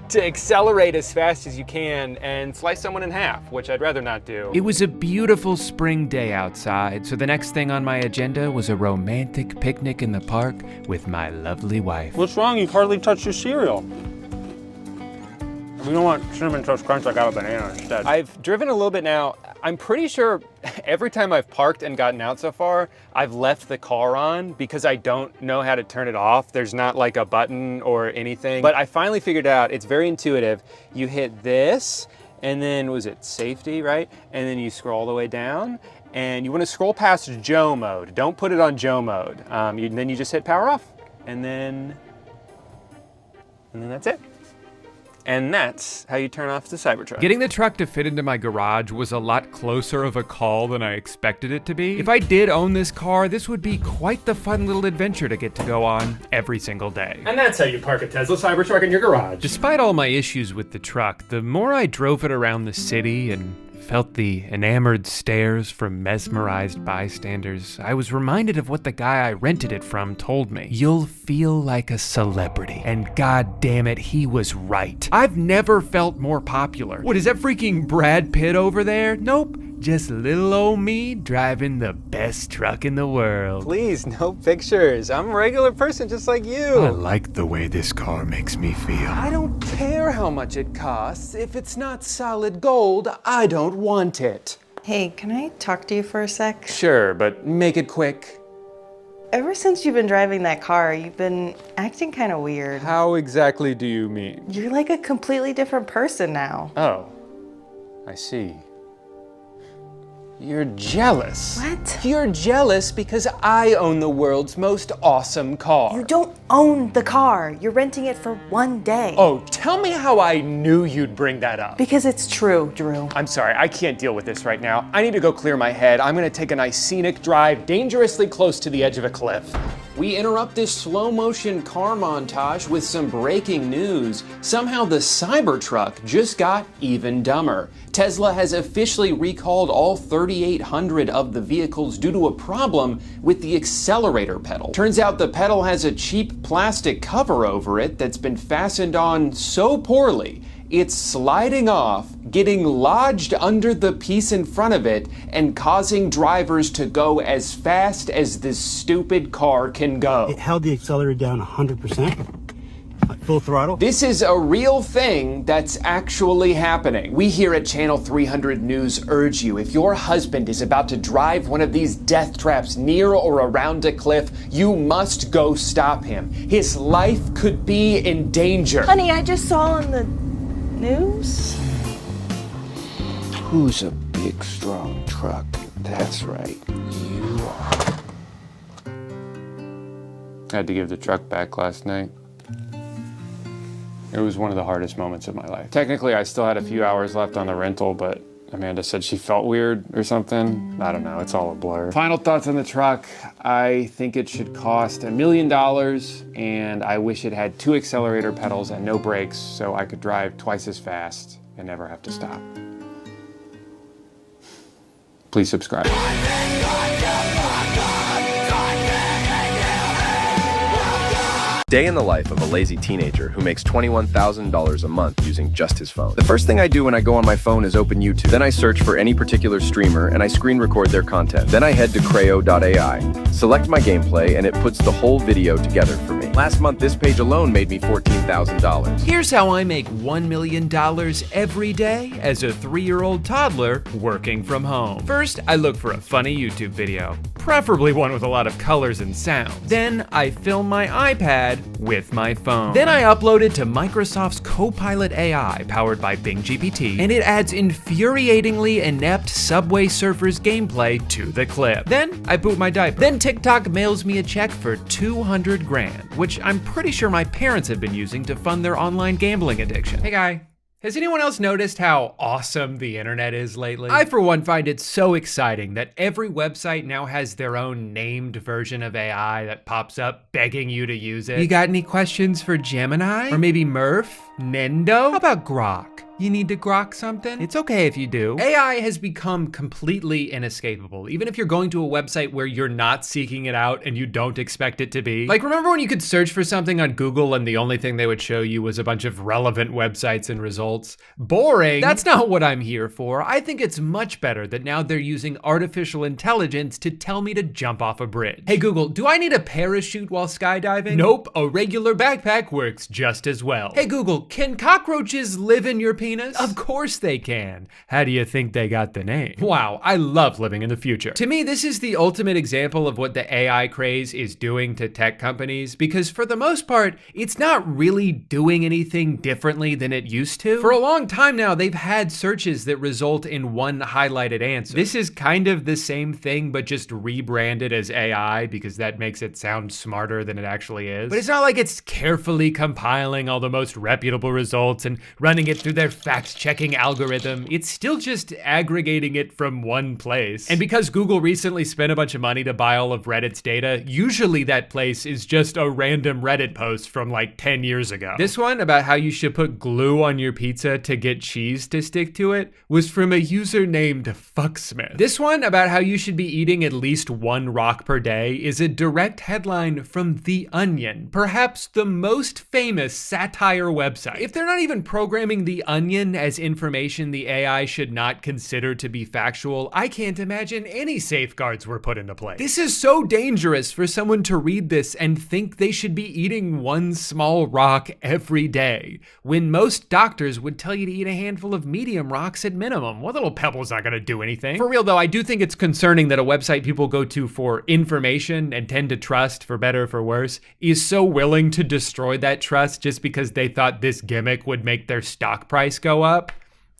to accelerate as fast as you can and slice someone in half, which I'd rather not do. It was a beautiful spring day outside, so the next thing on my agenda was a romantic picnic in the park with my lovely wife. What's wrong? You hardly touched your cereal. We don't want Cinnamon Toast Crunch, I got a banana instead. I've driven a little bit now. I'm pretty sure every time I've parked and gotten out so far, I've left the car on because I don't know how to turn it off. There's not like a button or anything. But I finally figured out, it's very intuitive. You hit this, and then was it safety, right? And then you scroll all the way down, and you want to scroll past Joe mode. Don't put it on Joe mode. Then you just hit power off, and then that's it. And that's how you turn off the Cybertruck. Getting the truck to fit into my garage was a lot closer of a call than I expected it to be. If I did own this car, this would be quite the fun little adventure to get to go on every single day. And that's how you park a Tesla Cybertruck in your garage. Despite all my issues with the truck, the more I drove it around the city and felt the enamored stares from mesmerized bystanders, I was reminded of what the guy I rented it from told me. You'll feel like a celebrity. And god damn it, he was right. I've never felt more popular. What, is that freaking Brad Pitt over there? Nope. Just little old me driving the best truck in the world. Please, no pictures. I'm a regular person just like you. I like the way this car makes me feel. I don't care how much it costs. If it's not solid gold, I don't want it. Hey, can I talk to you for a sec? Sure, but make it quick. Ever since you've been driving that car, you've been acting kind of weird. How exactly do you mean? You're like a completely different person now. Oh, I see. You're jealous. What? You're jealous because I own the world's most awesome car. You don't own the car. You're renting it for 1 day. Oh, tell me how I knew you'd bring that up. Because it's true, Drew. I'm sorry, I can't deal with this right now. I need to go clear my head. I'm gonna take a nice scenic drive dangerously close to the edge of a cliff. We interrupt this slow motion car montage with some breaking news. Somehow the Cybertruck just got even dumber. Tesla has officially recalled all 3,800 of the vehicles due to a problem with the accelerator pedal. Turns out the pedal has a cheap plastic cover over it that's been fastened on so poorly, it's sliding off, getting lodged under the piece in front of it, and causing drivers to go as fast as this stupid car can go. It held the accelerator down 100%, like full throttle. This is a real thing that's actually happening. We here at Channel 300 News urge you, if your husband is about to drive one of these death traps near or around a cliff, you must go stop him. His life could be in danger. Honey, I just saw on the news. Who's a big, strong truck? That's right, you are. I had to give the truck back last night. It was one of the hardest moments of my life. Technically, I still had a few hours left on the rental, but Amanda said she felt weird or something. I don't know, it's all a blur. Final thoughts on the truck. I think it should cost $1 million, and I wish it had 2 accelerator pedals and no brakes so I could drive twice as fast and never have to stop. Please subscribe. Day in the life of a lazy teenager who makes $21,000 a month using just his phone. The first thing I do when I go on my phone is open YouTube. Then I search for any particular streamer and I screen record their content. Then I head to Creo.ai, select my gameplay, and it puts the whole video together for me. Last month, this page alone made me $14,000. Here's how I make $1 million every day as a 3-year-old toddler working from home. First, I look for a funny YouTube video, preferably one with a lot of colors and sounds. Then I film my iPad with my phone. Then I upload it to Microsoft's Copilot AI powered by Bing GPT, and it adds infuriatingly inept Subway Surfers gameplay to the clip. Then I boot my diaper. Then TikTok mails me a check for 200 grand, which I'm pretty sure my parents have been using to fund their online gambling addiction. Hey guy. Has anyone else noticed how awesome the internet is lately? I, for one, find it so exciting that every website now has their own named version of AI that pops up begging you to use it. You got any questions for Gemini? Or maybe Murph? Nendo? How about Grok? You need to grok something? It's okay if you do. AI has become completely inescapable, even if you're going to a website where you're not seeking it out and you don't expect it to be. Like, remember when you could search for something on Google and the only thing they would show you was a bunch of relevant websites and results? Boring. That's not what I'm here for. I think it's much better that now they're using artificial intelligence to tell me to jump off a bridge. Hey Google, do I need a parachute while skydiving? Nope, a regular backpack works just as well. Hey Google, can cockroaches live in your pants? penis? Of course they can. How do you think they got the name? Wow, I love living in the future. To me, this is the ultimate example of what the AI craze is doing to tech companies, because for the most part, it's not really doing anything differently than it used to. For a long time now, they've had searches that result in one highlighted answer. This is kind of the same thing, but just rebranded as AI because that makes it sound smarter than it actually is. But it's not like it's carefully compiling all the most reputable results and running it through their fact-checking algorithm. It's still just aggregating it from one place. And because Google recently spent a bunch of money to buy all of Reddit's data, usually that place is just a random Reddit post from like 10 years ago. This one about how you should put glue on your pizza to get cheese to stick to it was from a user named Fucksmith. This one about how you should be eating at least one rock per day is a direct headline from The Onion, perhaps the most famous satire website. If they're not even programming The Onion as information the AI should not consider to be factual, I can't imagine any safeguards were put into place. This is so dangerous for someone to read this and think they should be eating one small rock every day, when most doctors would tell you to eat a handful of medium rocks at minimum. One little pebble's not gonna do anything. For real though, I do think it's concerning that a website people go to for information and tend to trust, for better or for worse, is so willing to destroy that trust just because they thought this gimmick would make their stock price go up.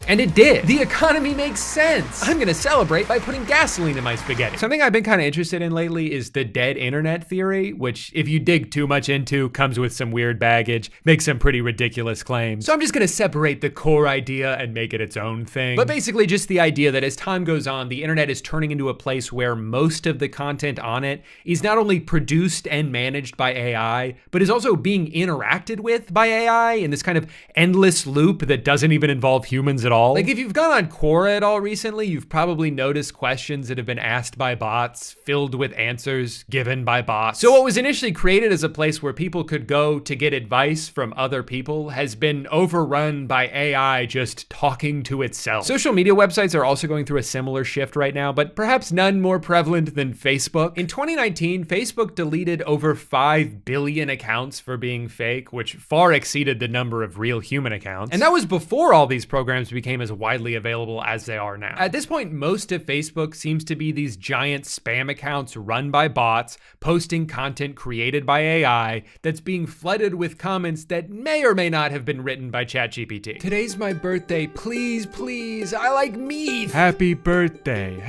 And it did. The economy makes sense. I'm gonna celebrate by putting gasoline in my spaghetti. Something I've been kind of interested in lately is the dead internet theory, which if you dig too much into, comes with some weird baggage, makes some pretty ridiculous claims. So I'm just gonna separate the core idea and make it its own thing. But basically just the idea that as time goes on, the internet is turning into a place where most of the content on it is not only produced and managed by AI, but is also being interacted with by AI in this kind of endless loop that doesn't even involve humans at all. Like if you've gone on Quora at all recently, you've probably noticed questions that have been asked by bots filled with answers given by bots. So what was initially created as a place where people could go to get advice from other people has been overrun by AI just talking to itself. Social media websites are also going through a similar shift right now, but perhaps none more prevalent than Facebook. In 2019, Facebook deleted over 5 billion accounts for being fake, which far exceeded the number of real human accounts. And that was before all these programs became as widely available as they are now. At this point, most of Facebook seems to be these giant spam accounts run by bots, posting content created by AI that's being flooded with comments that may or may not have been written by ChatGPT. Today's my birthday, please, please, I like meat. Happy birthday,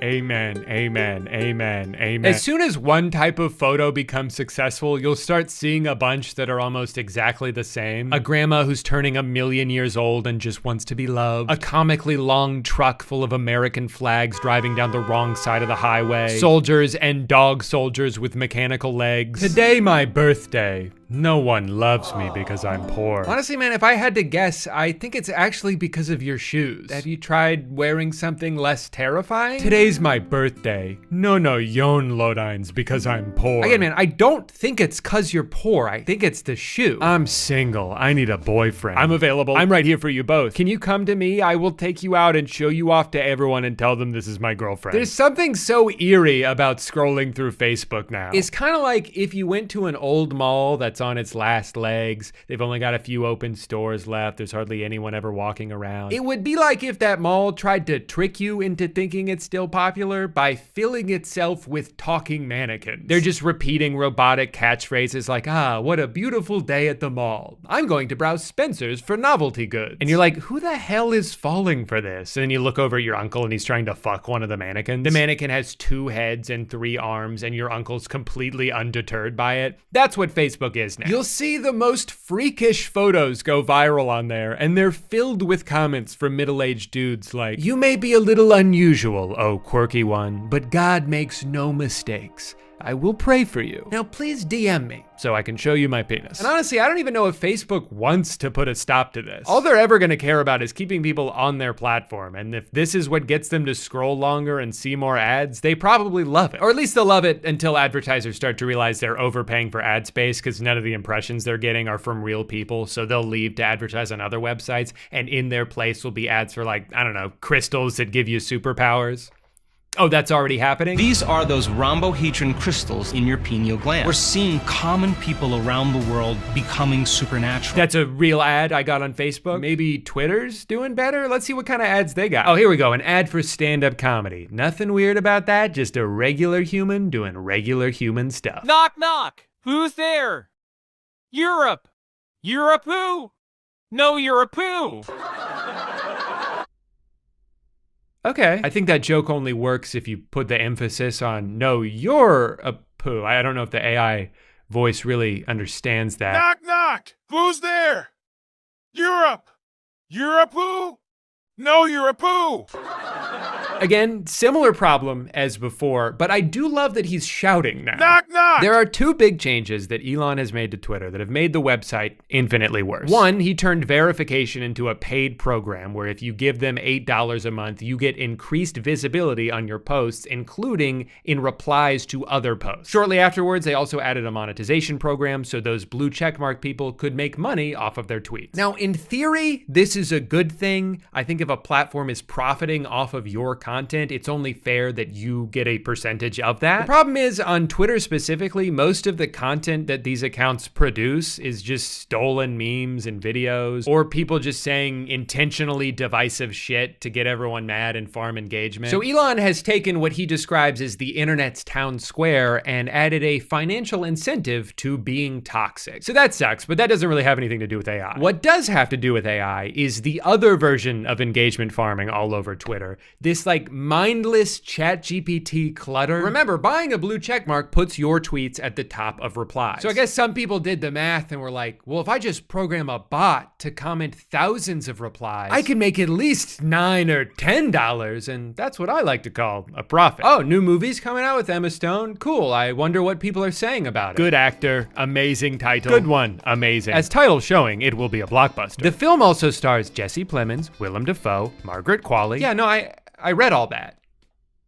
amen, amen, amen, amen. As soon as one type of photo becomes successful, you'll start seeing a bunch that are almost exactly the same. A grandma who's turning 1,000,000 years old and just wants to be loved. A comically long truck full of American flags driving down the wrong side of the highway. Soldiers and dog soldiers with mechanical legs. Today, my birthday. No one loves me because I'm poor. Honestly, man, if I had to guess, I think it's actually because of your shoes. Have you tried wearing something less terrifying? Today's my birthday. No, yon lodines because I'm poor. Again, man, I don't think it's cause you're poor. I think it's the shoe. I'm single. I need a boyfriend. I'm available. I'm right here for you both. Can you come to me? I will take you out and show you off to everyone and tell them this is my girlfriend. There's something so eerie about scrolling through Facebook now. It's kind of like if you went to an old mall that's on its last legs. They've only got a few open stores left. There's hardly anyone ever walking around. It would be like if that mall tried to trick you into thinking it's still popular by filling itself with talking mannequins. They're just repeating robotic catchphrases like, ah, what a beautiful day at the mall. I'm going to browse Spencer's for novelty goods. And you're like, who the hell is falling for this? And then you look over at your uncle and he's trying to fuck one of the mannequins. The mannequin has 2 heads and 3 arms and your uncle's completely undeterred by it. That's what Facebook is now. You'll see the most freakish photos go viral on there, and they're filled with comments from middle-aged dudes like, you may be a little unusual, oh quirky one, but God makes no mistakes. I will pray for you. Now please DM me so I can show you my penis. And honestly, I don't even know if Facebook wants to put a stop to this. All they're ever gonna care about is keeping people on their platform. And if this is what gets them to scroll longer and see more ads, they probably love it. Or at least they'll love it until advertisers start to realize they're overpaying for ad space because none of the impressions they're getting are from real people. So they'll leave to advertise on other websites, and in their place will be ads for, like, I don't know, crystals that give you superpowers. Oh, that's already happening? These are those rhombohedron crystals in your pineal gland. We're seeing common people around the world becoming supernatural. That's a real ad I got on Facebook. Maybe Twitter's doing better? Let's see what kind of ads they got. Oh, here we go, an ad for stand-up comedy. Nothing weird about that, just a regular human doing regular human stuff. Knock, knock. Who's there? Europe. Europe who? No, Europe who? Okay, I think that joke only works if you put the emphasis on, no, you're a poo. I don't know if the AI voice really understands that. Knock, knock. Who's there? Europe. Europe who? No, Europe who? Again, similar problem as before, but I do love that he's shouting now. Knock, knock! There are two big changes that Elon has made to Twitter that have made the website infinitely worse. One, he turned verification into a paid program where if you give them $8 a month, you get increased visibility on your posts, including in replies to other posts. Shortly afterwards, they also added a monetization program so those blue checkmark people could make money off of their tweets. Now, in theory, this is a good thing. I think if a platform is profiting off of your content, it's only fair that you get a percentage of that. The problem is, on Twitter specifically, most of the content that these accounts produce is just stolen memes and videos, or people just saying intentionally divisive shit to get everyone mad and farm engagement. So Elon has taken what he describes as the internet's town square and added a financial incentive to being toxic. So that sucks, but that doesn't really have anything to do with AI. What does have to do with AI is the other version of engagement farming all over Twitter. This like mindless ChatGPT clutter. Remember, buying a blue checkmark puts your tweets at the top of replies. So I guess some people did the math and were like, well, if I just program a bot to comment thousands of replies, I can make at least $9 or $10, and that's what I like to call a profit. Oh, new movie's coming out with Emma Stone? Cool, I wonder what people are saying about it. Good actor, amazing title. Good one, amazing. As title showing, it will be a blockbuster. The film also stars Jesse Plemons, Willem Dafoe, Margaret Qualley. Yeah, no, I read all that.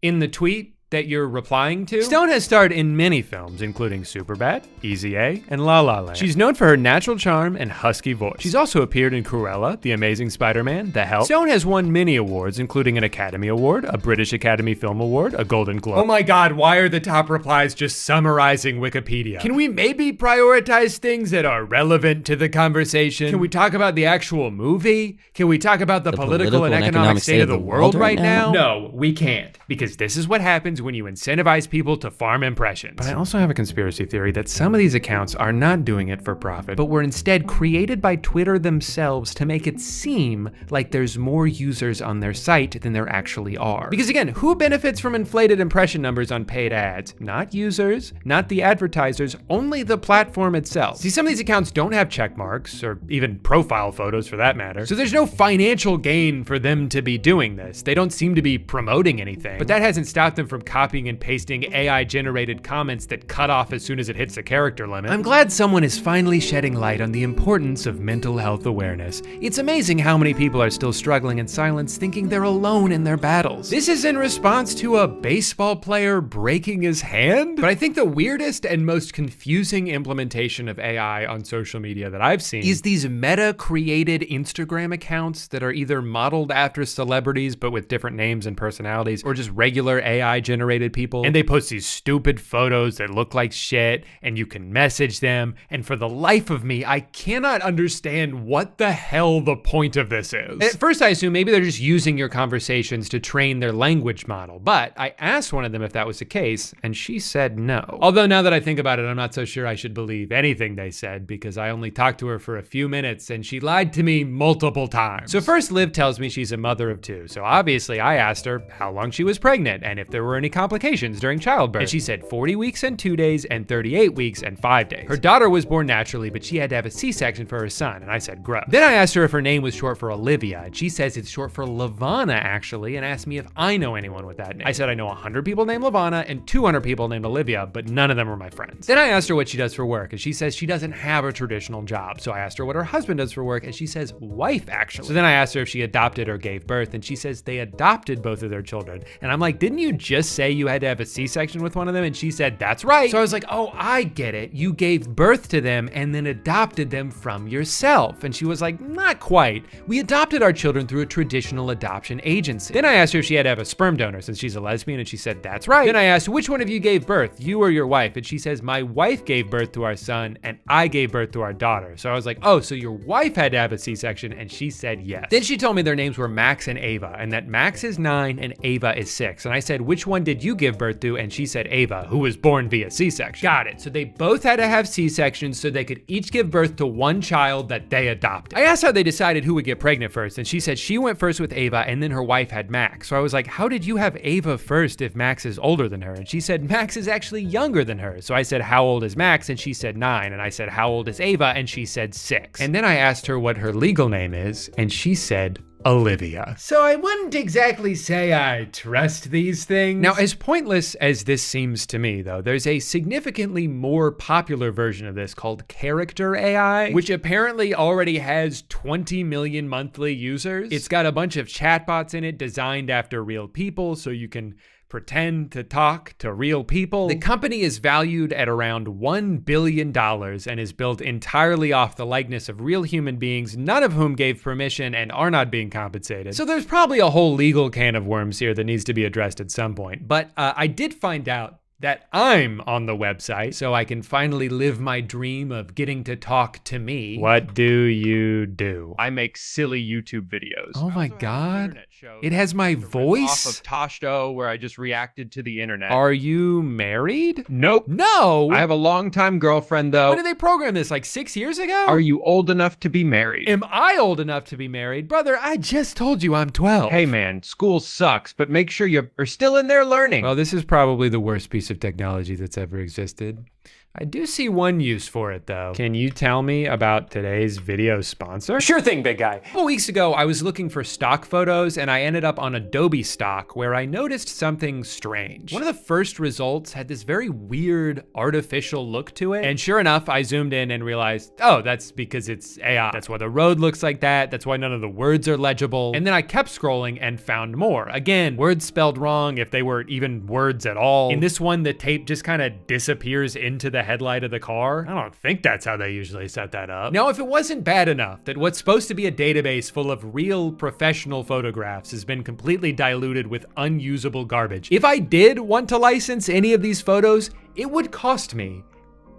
In the tweet that you're replying to, Stone has starred in many films, including Superbad, Easy A, and La La Land. She's known for her natural charm and husky voice. She's also appeared in Cruella, The Amazing Spider-Man, The Help. Stone has won many awards, including an Academy Award, a British Academy Film Award, a Golden Globe. Oh my God, why are the top replies just summarizing Wikipedia? Can we maybe prioritize things that are relevant to the conversation? Can we talk about the actual movie? Can we talk about the political and economic state of the world right now? No, we can't, because this is what happens when you incentivize people to farm impressions. But I also have a conspiracy theory that some of these accounts are not doing it for profit, but were instead created by Twitter themselves to make it seem like there's more users on their site than there actually are. Because again, who benefits from inflated impression numbers on paid ads? Not users, not the advertisers, only the platform itself. See, some of these accounts don't have check marks, or even profile photos for that matter, so there's no financial gain for them to be doing this. They don't seem to be promoting anything, but that hasn't stopped them from copying and pasting AI-generated comments that cut off as soon as it hits the character limit. I'm glad someone is finally shedding light on the importance of mental health awareness. It's amazing how many people are still struggling in silence, thinking they're alone in their battles. This is in response to a baseball player breaking his hand? But I think the weirdest and most confusing implementation of AI on social media that I've seen is these meta-created Instagram accounts that are either modeled after celebrities but with different names and personalities, or just regular AI-generated people, and they post these stupid photos that look like shit, and you can message them, and for the life of me, I cannot understand what the hell the point of this is. At first, I assume maybe they're just using your conversations to train their language model, but I asked one of them if that was the case, and she said no. Although now that I think about it, I'm not so sure I should believe anything they said, because I only talked to her for a few minutes, and she lied to me multiple times. So first, Liv tells me she's a mother of two, so obviously I asked her how long she was pregnant, and if there were any complications during childbirth. And she said 40 weeks and 2 days and 38 weeks and 5 days. Her daughter was born naturally, but she had to have a C-section for her son, and I said gross. Then I asked her if her name was short for Olivia, and she says it's short for Lavana actually, and asked me if I know anyone with that name. I said I know 100 people named Lavana and 200 people named Olivia, but none of them are my friends. Then I asked her what she does for work, and she says she doesn't have a traditional job. So I asked her what her husband does for work, and she says wife actually. So then I asked her if she adopted or gave birth, and she says they adopted both of their children. And I'm like, didn't you just say you had to have a C-section with one of them? And she said, that's right. So I was like, oh, I get it. You gave birth to them and then adopted them from yourself. And she was like, not quite. We adopted our children through a traditional adoption agency. Then I asked her if she had to have a sperm donor since she's a lesbian, and she said, that's right. Then I asked, which one of you gave birth, you or your wife? And she says, my wife gave birth to our son and I gave birth to our daughter. So I was like, oh, so your wife had to have a C-section? And she said yes. Then she told me their names were Max and Ava, and that Max is 9 and Ava is 6. And I said, which one did you give birth to? And she said Ava, who was born via C-section. Got it. So they both had to have C-sections so they could each give birth to one child that they adopted. I asked how they decided who would get pregnant first, and she said she went first with Ava and then her wife had Max. So I was like, how did you have Ava first if Max is older than her? And she said, Max is actually younger than her. So I said, how old is Max? And she said 9. And I said, how old is Ava? And she said 6. And then I asked her what her legal name is, and she said, Olivia. So I wouldn't exactly say I trust these things. Now, as pointless as this seems to me, though, there's a significantly more popular version of this called Character AI, which apparently already has 20 million monthly users. It's got a bunch of chatbots in it designed after real people, so you can pretend to talk to real people. The company is valued at around $1 billion and is built entirely off the likeness of real human beings, none of whom gave permission and are not being compensated. So there's probably a whole legal can of worms here that needs to be addressed at some point. But I did find out that I'm on the website, so I can finally live my dream of getting to talk to me. What do you do? I make silly YouTube videos. Oh my God. It has my voice? Off of Toshto, where I just reacted to the internet. Are you married? Nope. No. I have a longtime girlfriend, though. When did they program this? Like 6 years ago? Are you old enough to be married? Am I old enough to be married? Brother, I just told you I'm 12. Hey man, school sucks, but make sure you are still in there learning. Well, this is probably the worst piece of technology that's ever existed. I do see one use for it, though. Can you tell me about today's video sponsor? Sure thing, big guy. A couple weeks ago, I was looking for stock photos and I ended up on Adobe stock where I noticed something strange. One of the first results had this very weird artificial look to it. And sure enough, I zoomed in and realized, oh, that's because it's AI. That's why the road looks like that. That's why none of the words are legible. And then I kept scrolling and found more. Again, words spelled wrong if they were even words at all. In this one, the tape just kind of disappears into the headlight of the car. I don't think that's how they usually set that up. Now, if it wasn't bad enough that what's supposed to be a database full of real professional photographs has been completely diluted with unusable garbage, if I did want to license any of these photos, it would cost me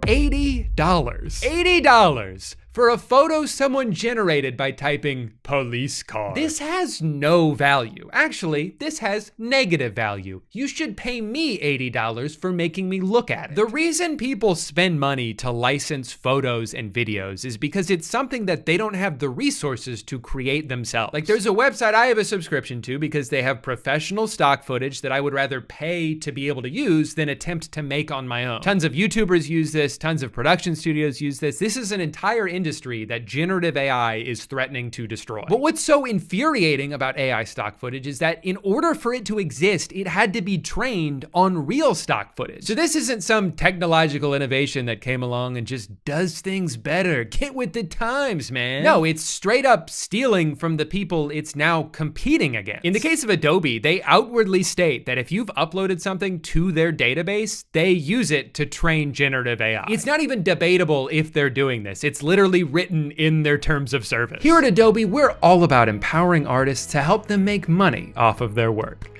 $80. $80 for a photo someone generated by typing police car. This has no value. Actually, this has negative value. You should pay me $80 for making me look at it. The reason people spend money to license photos and videos is because it's something that they don't have the resources to create themselves. Like there's a website I have a subscription to because they have professional stock footage that I would rather pay to be able to use than attempt to make on my own. Tons of YouTubers use this, tons of production studios use this. This is an entire industry that generative AI is threatening to destroy. But what's so infuriating about AI stock footage is that in order for it to exist, it had to be trained on real stock footage. So this isn't some technological innovation that came along and just does things better. Get with the times, man. No, it's straight up stealing from the people it's now competing against. In the case of Adobe, they outwardly state that if you've uploaded something to their database, they use it to train generative AI. It's not even debatable if they're doing this. It's literally written in their terms of service. Here at Adobe, we're all about empowering artists to help them make money off of their work.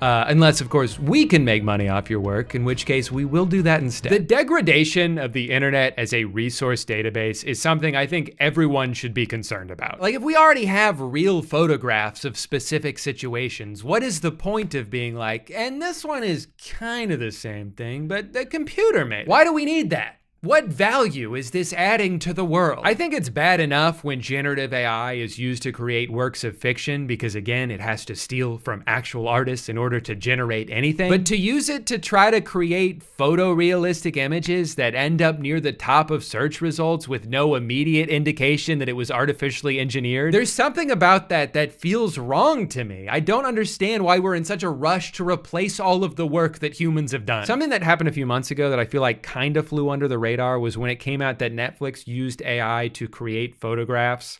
Unless, of course, we can make money off your work, in which case we will do that instead. The degradation of the internet as a resource database is something I think everyone should be concerned about. Like, if we already have real photographs of specific situations, what is the point of being like, and this one is kind of the same thing, but the computer made it? Why do we need that? What value is this adding to the world? I think it's bad enough when generative AI is used to create works of fiction because, again, it has to steal from actual artists in order to generate anything. But to use it to try to create photorealistic images that end up near the top of search results with no immediate indication that it was artificially engineered, there's something about that that feels wrong to me. I don't understand why we're in such a rush to replace all of the work that humans have done. Something that happened a few months ago that I feel like kind of flew under the radar was when it came out that Netflix used AI to create photographs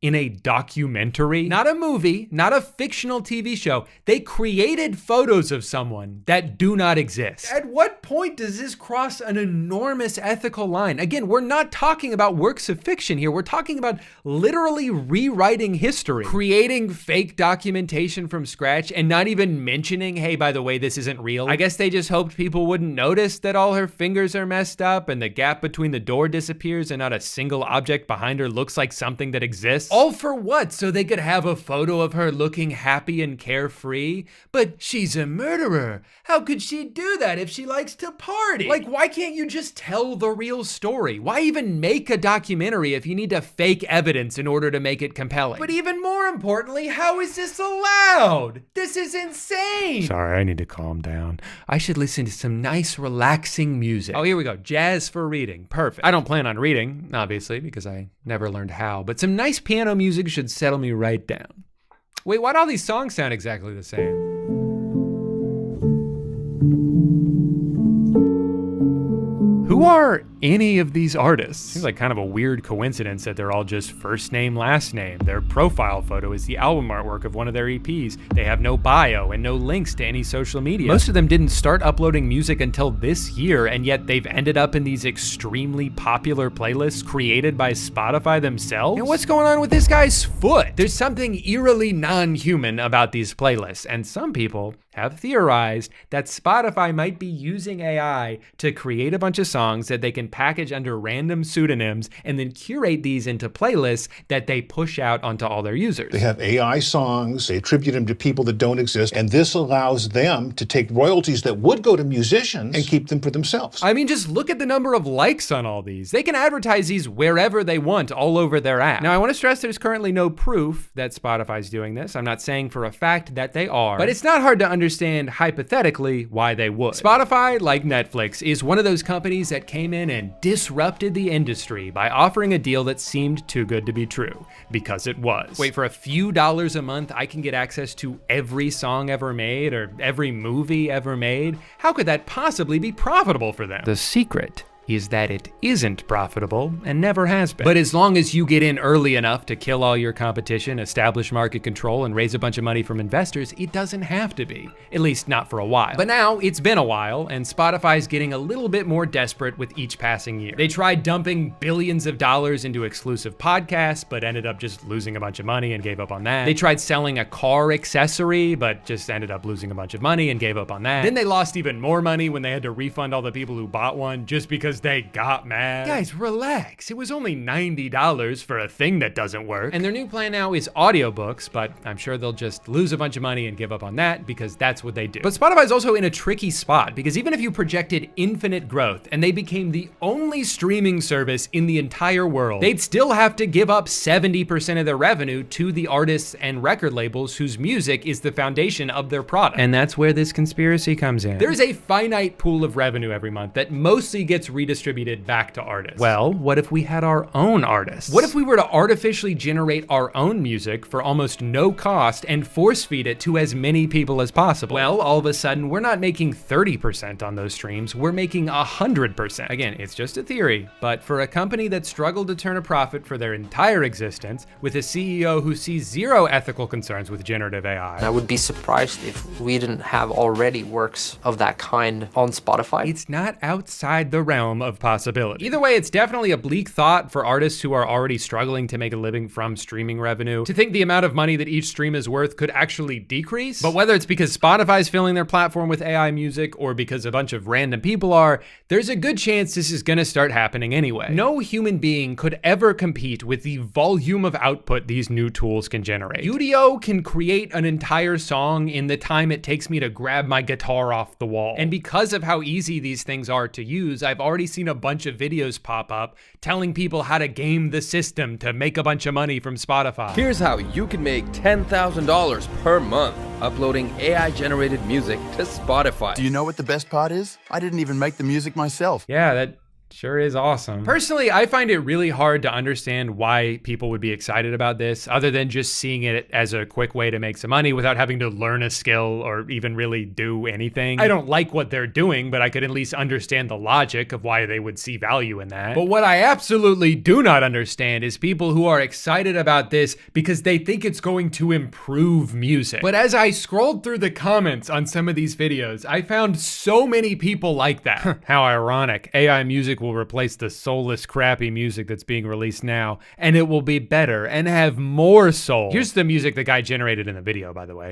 in a documentary, not a movie, not a fictional TV show. They created photos of someone that do not exist. At what point does this cross an enormous ethical line? Again, we're not talking about works of fiction here. We're talking about literally rewriting history, creating fake documentation from scratch and not even mentioning, hey, by the way, this isn't real. I guess they just hoped people wouldn't notice that all her fingers are messed up and the gap between the door disappears and not a single object behind her looks like something that exists. All for what? So they could have a photo of her looking happy and carefree? But she's a murderer. How could she do that if she likes to party? Like, why can't you just tell the real story? Why even make a documentary if you need to fake evidence in order to make it compelling? But even more importantly, how is this allowed? This is insane. Sorry, I need to calm down. I should listen to some nice, relaxing music. Oh, here we go. Jazz for reading. Perfect. I don't plan on reading, obviously, because I never learned how, but some nice piano music should settle me right down. Wait, why do all these songs sound exactly the same? Who are any of these artists? Seems like kind of a weird coincidence that they're all just first name, last name. Their profile photo is the album artwork of one of their EPs. They have no bio and no links to any social media. Most of them didn't start uploading music until this year, and yet they've ended up in these extremely popular playlists created by Spotify themselves. And what's going on with this guy's foot? There's something eerily non-human about these playlists, and some people have theorized that Spotify might be using AI to create a bunch of songs that they can package under random pseudonyms and then curate these into playlists that they push out onto all their users. They have AI songs, they attribute them to people that don't exist, and this allows them to take royalties that would go to musicians and keep them for themselves. I mean, just look at the number of likes on all these. They can advertise these wherever they want, all over their app. Now, I want to stress there's currently no proof that Spotify's doing this. I'm not saying for a fact that they are, but it's not hard to understand hypothetically why they would. Spotify, like Netflix, is one of those companies that came in and disrupted the industry by offering a deal that seemed too good to be true, because it was. Wait, for a few dollars a month, I can get access to every song ever made or every movie ever made? How could that possibly be profitable for them? The secret is that it isn't profitable and never has been. But as long as you get in early enough to kill all your competition, establish market control, and raise a bunch of money from investors, it doesn't have to be, at least not for a while. But now it's been a while, and Spotify's getting a little bit more desperate with each passing year. They tried dumping billions of dollars into exclusive podcasts, but ended up just losing a bunch of money and gave up on that. They tried selling a car accessory, but just ended up losing a bunch of money and gave up on that. Then they lost even more money when they had to refund all the people who bought one just because they got mad. Guys, relax. It was only $90 for a thing that doesn't work. And their new plan now is audiobooks, but I'm sure they'll just lose a bunch of money and give up on that because that's what they do. But Spotify's also in a tricky spot because even if you projected infinite growth and they became the only streaming service in the entire world, they'd still have to give up 70% of their revenue to the artists and record labels whose music is the foundation of their product. And that's where this conspiracy comes in. There's a finite pool of revenue every month that mostly gets redistributed back to artists. Well, what if we had our own artists? What if we were to artificially generate our own music for almost no cost and force feed it to as many people as possible? Well, all of a sudden, we're not making 30% on those streams, we're making 100%. Again, it's just a theory, but for a company that struggled to turn a profit for their entire existence, with a CEO who sees zero ethical concerns with generative AI. I would be surprised if we didn't have already works of that kind on Spotify. It's not outside the realm of possibility. Either way, it's definitely a bleak thought for artists who are already struggling to make a living from streaming revenue, to think the amount of money that each stream is worth could actually decrease. But whether it's because Spotify's filling their platform with AI music or because a bunch of random people are, there's a good chance this is gonna start happening anyway. No human being could ever compete with the volume of output these new tools can generate. Udio can create an entire song in the time it takes me to grab my guitar off the wall. And because of how easy these things are to use, I've already seen a bunch of videos pop up telling people how to game the system to make a bunch of money from Spotify. Here's how you can make $10,000 per month uploading AI-generated music to Spotify. Do you know what the best part is? I didn't even make the music myself. Yeah, that Sure is awesome. Personally, I find it really hard to understand why people would be excited about this, other than just seeing it as a quick way to make some money without having to learn a skill or even really do anything. I don't like what they're doing, but I could at least understand the logic of why they would see value in that. But what I absolutely do not understand is people who are excited about this because they think it's going to improve music. But as I scrolled through the comments on some of these videos, I found so many people like that. How ironic. AI music will replace the soulless, crappy music that's being released now, and it will be better and have more soul. Here's the music the guy generated in the video, by the way.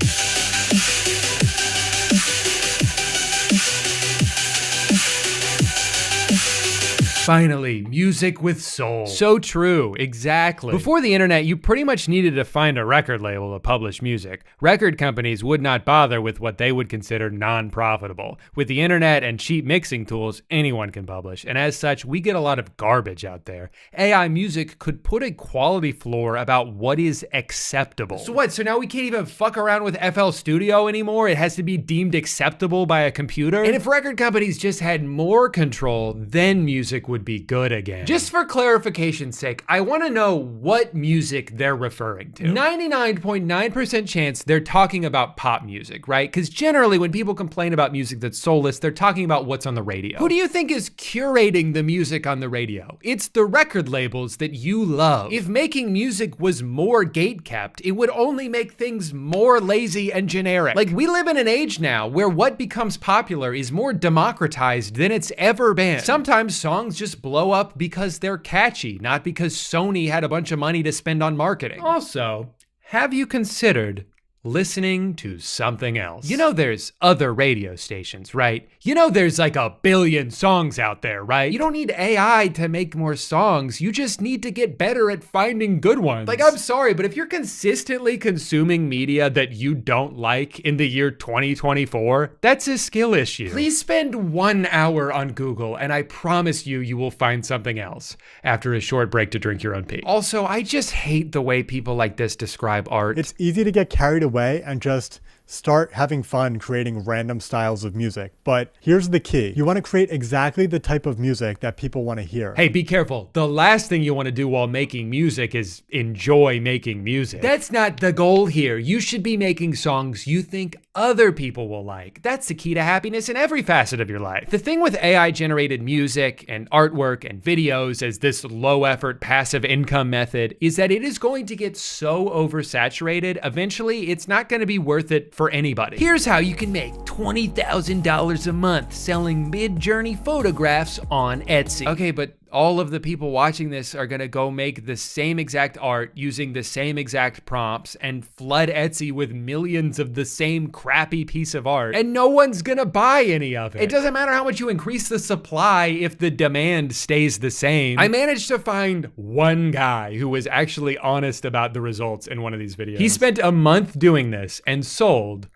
Finally, music with soul. So true, exactly. Before the internet, you pretty much needed to find a record label to publish music. Record companies would not bother with what they would consider non-profitable. With the internet and cheap mixing tools, anyone can publish, and as such, we get a lot of garbage out there. AI music could put a quality floor about what is acceptable. So what, so now we can't even fuck around with FL Studio anymore? It has to be deemed acceptable by a computer? And if record companies just had more control, then music would be good again. Just for clarification's sake, I want to know what music they're referring to. 99.9% chance they're talking about pop music, right? Because generally when people complain about music that's soulless, they're talking about what's on the radio. Who do you think is curating the music on the radio? It's the record labels that you love. If making music was more gatekept, it would only make things more lazy and generic. Like, we live in an age now where what becomes popular is more democratized than it's ever been. Sometimes songs just blow up because they're catchy, not because Sony had a bunch of money to spend on marketing. Also, have you considered listening to something else? You know there's other radio stations, right? You know there's like a billion songs out there, right? You don't need AI to make more songs. You just need to get better at finding good ones. Like, I'm sorry, but if you're consistently consuming media that you don't like in the year 2024, that's a skill issue. Please spend 1 hour on Google and I promise you, you will find something else after a short break to drink your own pee. Also, I just hate the way people like this describe art. It's easy to get carried away and just start having fun creating random styles of music. But here's the key. You want to create exactly the type of music that people want to hear. Hey, be careful. The last thing you want to do while making music is enjoy making music. That's not the goal here. You should be making songs you think other people will like. That's the key to happiness in every facet of your life. The thing with AI generated music and artwork and videos as this low effort passive income method is that it is going to get so oversaturated, eventually it's not going to be worth it for anybody. Here's how you can make $20,000 a month selling mid-journey photographs on Etsy. Okay, but all of the people watching this are gonna go make the same exact art using the same exact prompts and flood Etsy with millions of the same crappy piece of art, and no one's gonna buy any of it. It doesn't matter how much you increase the supply if the demand stays the same. I managed to find one guy who was actually honest about the results in one of these videos. He spent a month doing this and sold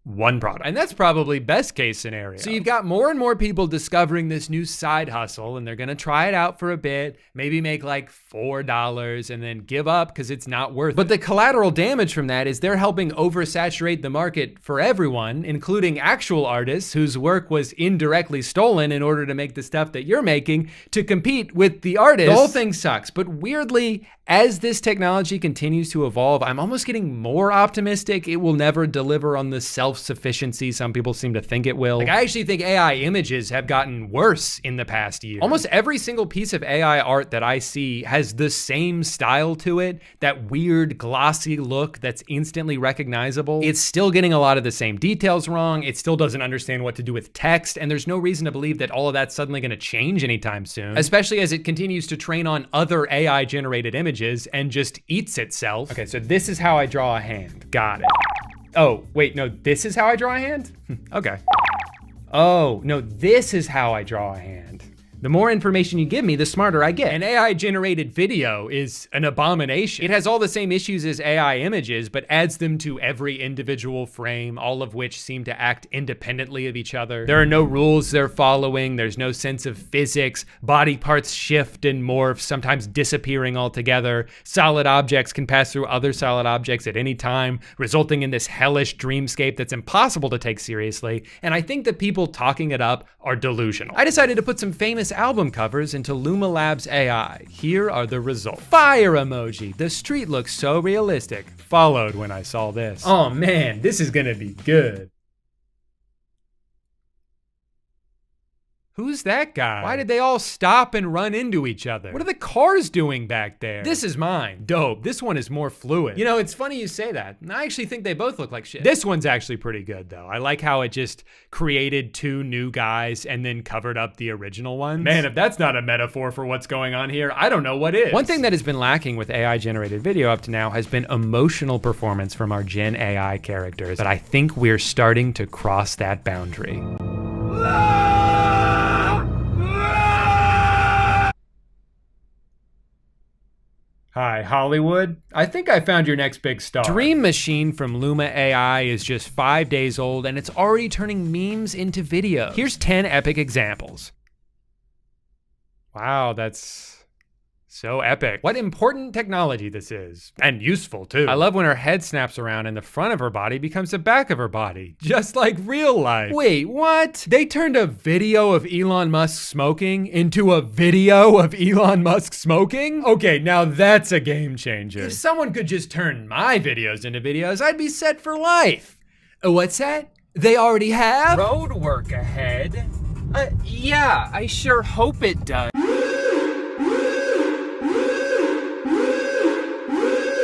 one product. And that's probably best case scenario. So you've got more and more people discovering this new side hustle and they're gonna try it out for a bit, maybe make like $4 and then give up because it's not worth it. But the collateral damage from that is they're helping oversaturate the market for everyone, including actual artists whose work was indirectly stolen in order to make the stuff that you're making to compete with the artists. The whole thing sucks, but weirdly, as this technology continues to evolve, I'm almost getting more optimistic it will never deliver on the self-sufficiency some people seem to think it will. Like, I actually think AI images have gotten worse in the past year. Almost every single piece of AI art that I see has the same style to it, that weird glossy look that's instantly recognizable. It's still getting a lot of the same details wrong, it still doesn't understand what to do with text, and there's no reason to believe that all of that's suddenly gonna change anytime soon, especially as it continues to train on other AI-generated images and just eats itself. Okay, so this is how I draw a hand. Got it. Oh, wait, no, this is how I draw a hand? Okay. Oh, no, this is how I draw a hand. The more information you give me, the smarter I get. An AI-generated video is an abomination. It has all the same issues as AI images, but adds them to every individual frame, all of which seem to act independently of each other. There are no rules they're following, there's no sense of physics, body parts shift and morph, sometimes disappearing altogether. Solid objects can pass through other solid objects at any time, resulting in this hellish dreamscape that's impossible to take seriously, and I think the people talking it up are delusional. I decided to put some famous this album covers into Luma Labs AI. Here are the results. Fire emoji. The street looks so realistic. Followed when I saw this. Oh man, this is gonna be good. Who's that guy? Why did they all stop and run into each other? What are the cars doing back there? This is mine. Dope. This one is more fluid. You know, it's funny you say that. I actually think they both look like shit. This one's actually pretty good though. I like how it just created two new guys and then covered up the original ones. Man, if that's not a metaphor for what's going on here, I don't know what is. One thing that has been lacking with AI generated video up to now has been emotional performance from our Gen AI characters, but I think we're starting to cross that boundary. Hi, Hollywood. I think I found your next big star. Dream Machine from Luma AI is just 5 days old and it's already turning memes into video. Here's 10 epic examples. Wow, that's so epic. What important technology this is. And useful too. I love when her head snaps around and the front of her body becomes the back of her body. Just like real life. Wait, what? They turned a video of Elon Musk smoking into a video of Elon Musk smoking? Okay, now that's a game changer. If someone could just turn my videos into videos, I'd be set for life. What's that? They already have? Road work ahead? Yeah, I sure hope it does.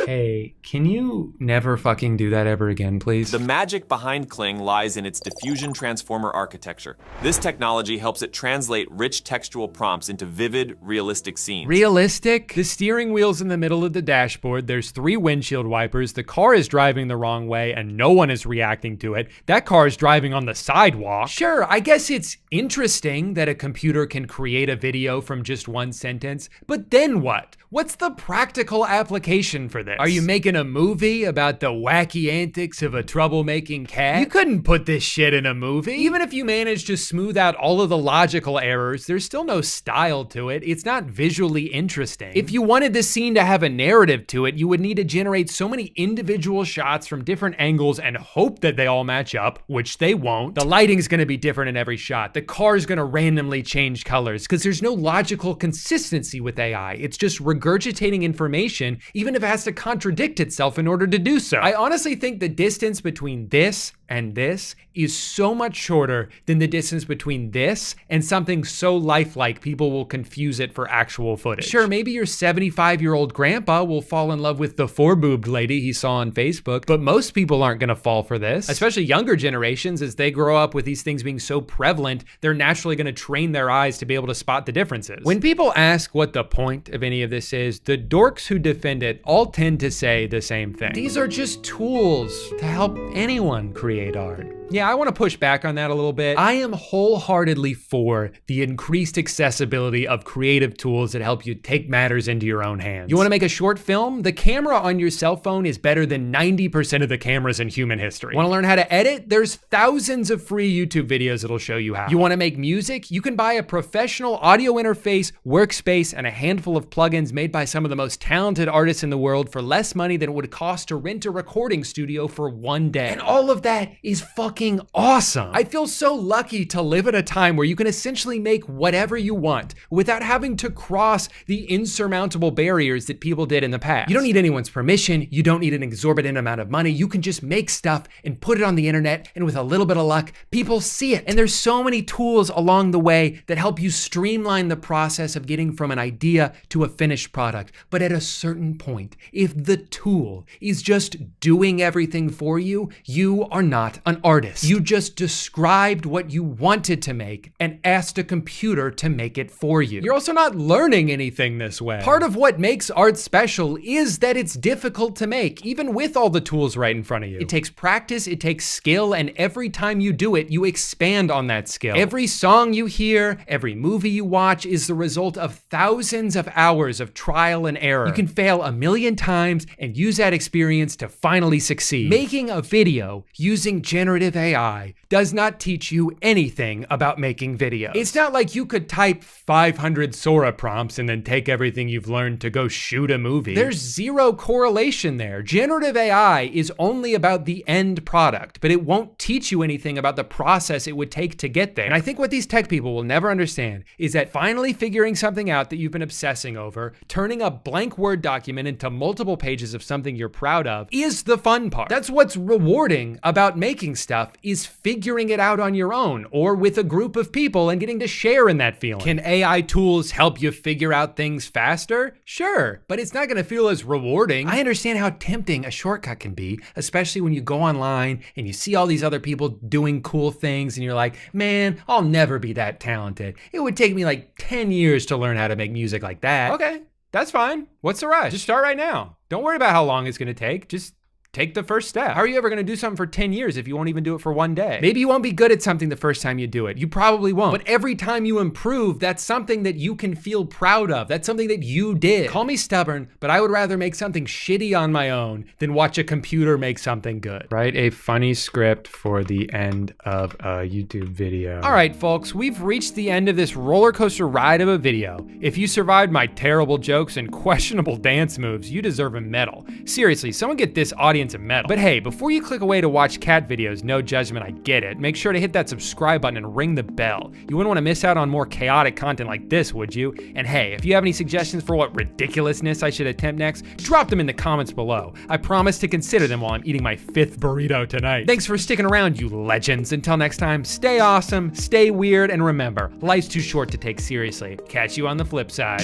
Hey, can you never fucking do that ever again, please? The magic behind Kling lies in its diffusion transformer architecture. This technology helps it translate rich textual prompts into vivid, realistic scenes. Realistic? The steering wheel's in the middle of the dashboard, there's 3 windshield wipers, the car is driving the wrong way and no one is reacting to it. That car is driving on the sidewalk. Sure, I guess it's interesting that a computer can create a video from just one sentence, but then what? What's the practical application for this? Are you making a movie about the wacky antics of a troublemaking cat? You couldn't put this shit in a movie. Even if you manage to smooth out all of the logical errors, there's still no style to it. It's not visually interesting. If you wanted this scene to have a narrative to it, you would need to generate so many individual shots from different angles and hope that they all match up, which they won't. The lighting's gonna be different in every shot. The car's gonna randomly change colors because there's no logical consistency with AI. It's just regurgitating information, even if it has to contradict itself in order to do so. I honestly think the distance between this and this is so much shorter than the distance between this and something so lifelike people will confuse it for actual footage. Sure, maybe your 75-year-old grandpa will fall in love with the 4-boobed lady he saw on Facebook, but most people aren't gonna fall for this, especially younger generations. As they grow up with these things being so prevalent, they're naturally gonna train their eyes to be able to spot the differences. When people ask what the point of any of this is, the dorks who defend it all tend to say the same thing. These are just tools to help anyone create art. Yeah, I want to push back on that a little bit. I am wholeheartedly for the increased accessibility of creative tools that help you take matters into your own hands. You want to make a short film? The camera on your cell phone is better than 90% of the cameras in human history. Want to learn how to edit? There's thousands of free YouTube videos that'll show you how. You want to make music? You can buy a professional audio interface, workspace, and a handful of plugins made by some of the most talented artists in the world for less money than it would cost to rent a recording studio for one day. And all of that is fucking awesome. I feel so lucky to live at a time where you can essentially make whatever you want without having to cross the insurmountable barriers that people did in the past. You don't need anyone's permission. You don't need an exorbitant amount of money. You can just make stuff and put it on the internet, and with a little bit of luck, people see it. And there's so many tools along the way that help you streamline the process of getting from an idea to a finished product. But at a certain point, if the tool is just doing everything for you, you are not an artist. You just described what you wanted to make and asked a computer to make it for you. You're also not learning anything this way. Part of what makes art special is that it's difficult to make, even with all the tools right in front of you. It takes practice, it takes skill, and every time you do it, you expand on that skill. Every song you hear, every movie you watch is the result of thousands of hours of trial and error. You can fail 1,000,000 times and use that experience to finally succeed. Making a video using generative AI does not teach you anything about making videos. It's not like you could type 500 Sora prompts and then take everything you've learned to go shoot a movie. There's zero correlation there. Generative AI is only about the end product, but it won't teach you anything about the process it would take to get there. And I think what these tech people will never understand is that finally figuring something out that you've been obsessing over, turning a blank Word document into multiple pages of something you're proud of, is the fun part. That's what's rewarding about making stuff, is figuring it out on your own or with a group of people and getting to share in that feeling. Can AI tools help you figure out things faster? Sure, but it's not gonna feel as rewarding. I understand how tempting a shortcut can be, especially when you go online and you see all these other people doing cool things and you're like, man, I'll never be that talented. It would take me like 10 years to learn how to make music like that. Okay, that's fine. What's the rush? Just start right now. Don't worry about how long it's gonna take. Just take the first step. How are you ever gonna do something for 10 years if you won't even do it for one day? Maybe you won't be good at something the first time you do it. You probably won't. But every time you improve, that's something that you can feel proud of. That's something that you did. Call me stubborn, but I would rather make something shitty on my own than watch a computer make something good. Write a funny script for the end of a YouTube video. All right, folks, we've reached the end of this roller coaster ride of a video. If you survived my terrible jokes and questionable dance moves, you deserve a medal. Seriously, someone get this audience a medal. But hey, before you click away to watch cat videos, no judgment, I get it, make sure to hit that subscribe button and ring the bell. You wouldn't want to miss out on more chaotic content like this, would you? And hey, if you have any suggestions for what ridiculousness I should attempt next, drop them in the comments below. I promise to consider them while I'm eating my 5th burrito tonight. Thanks for sticking around, you legends. Until next time, stay awesome, stay weird, and remember, life's too short to take seriously. Catch you on the flip side.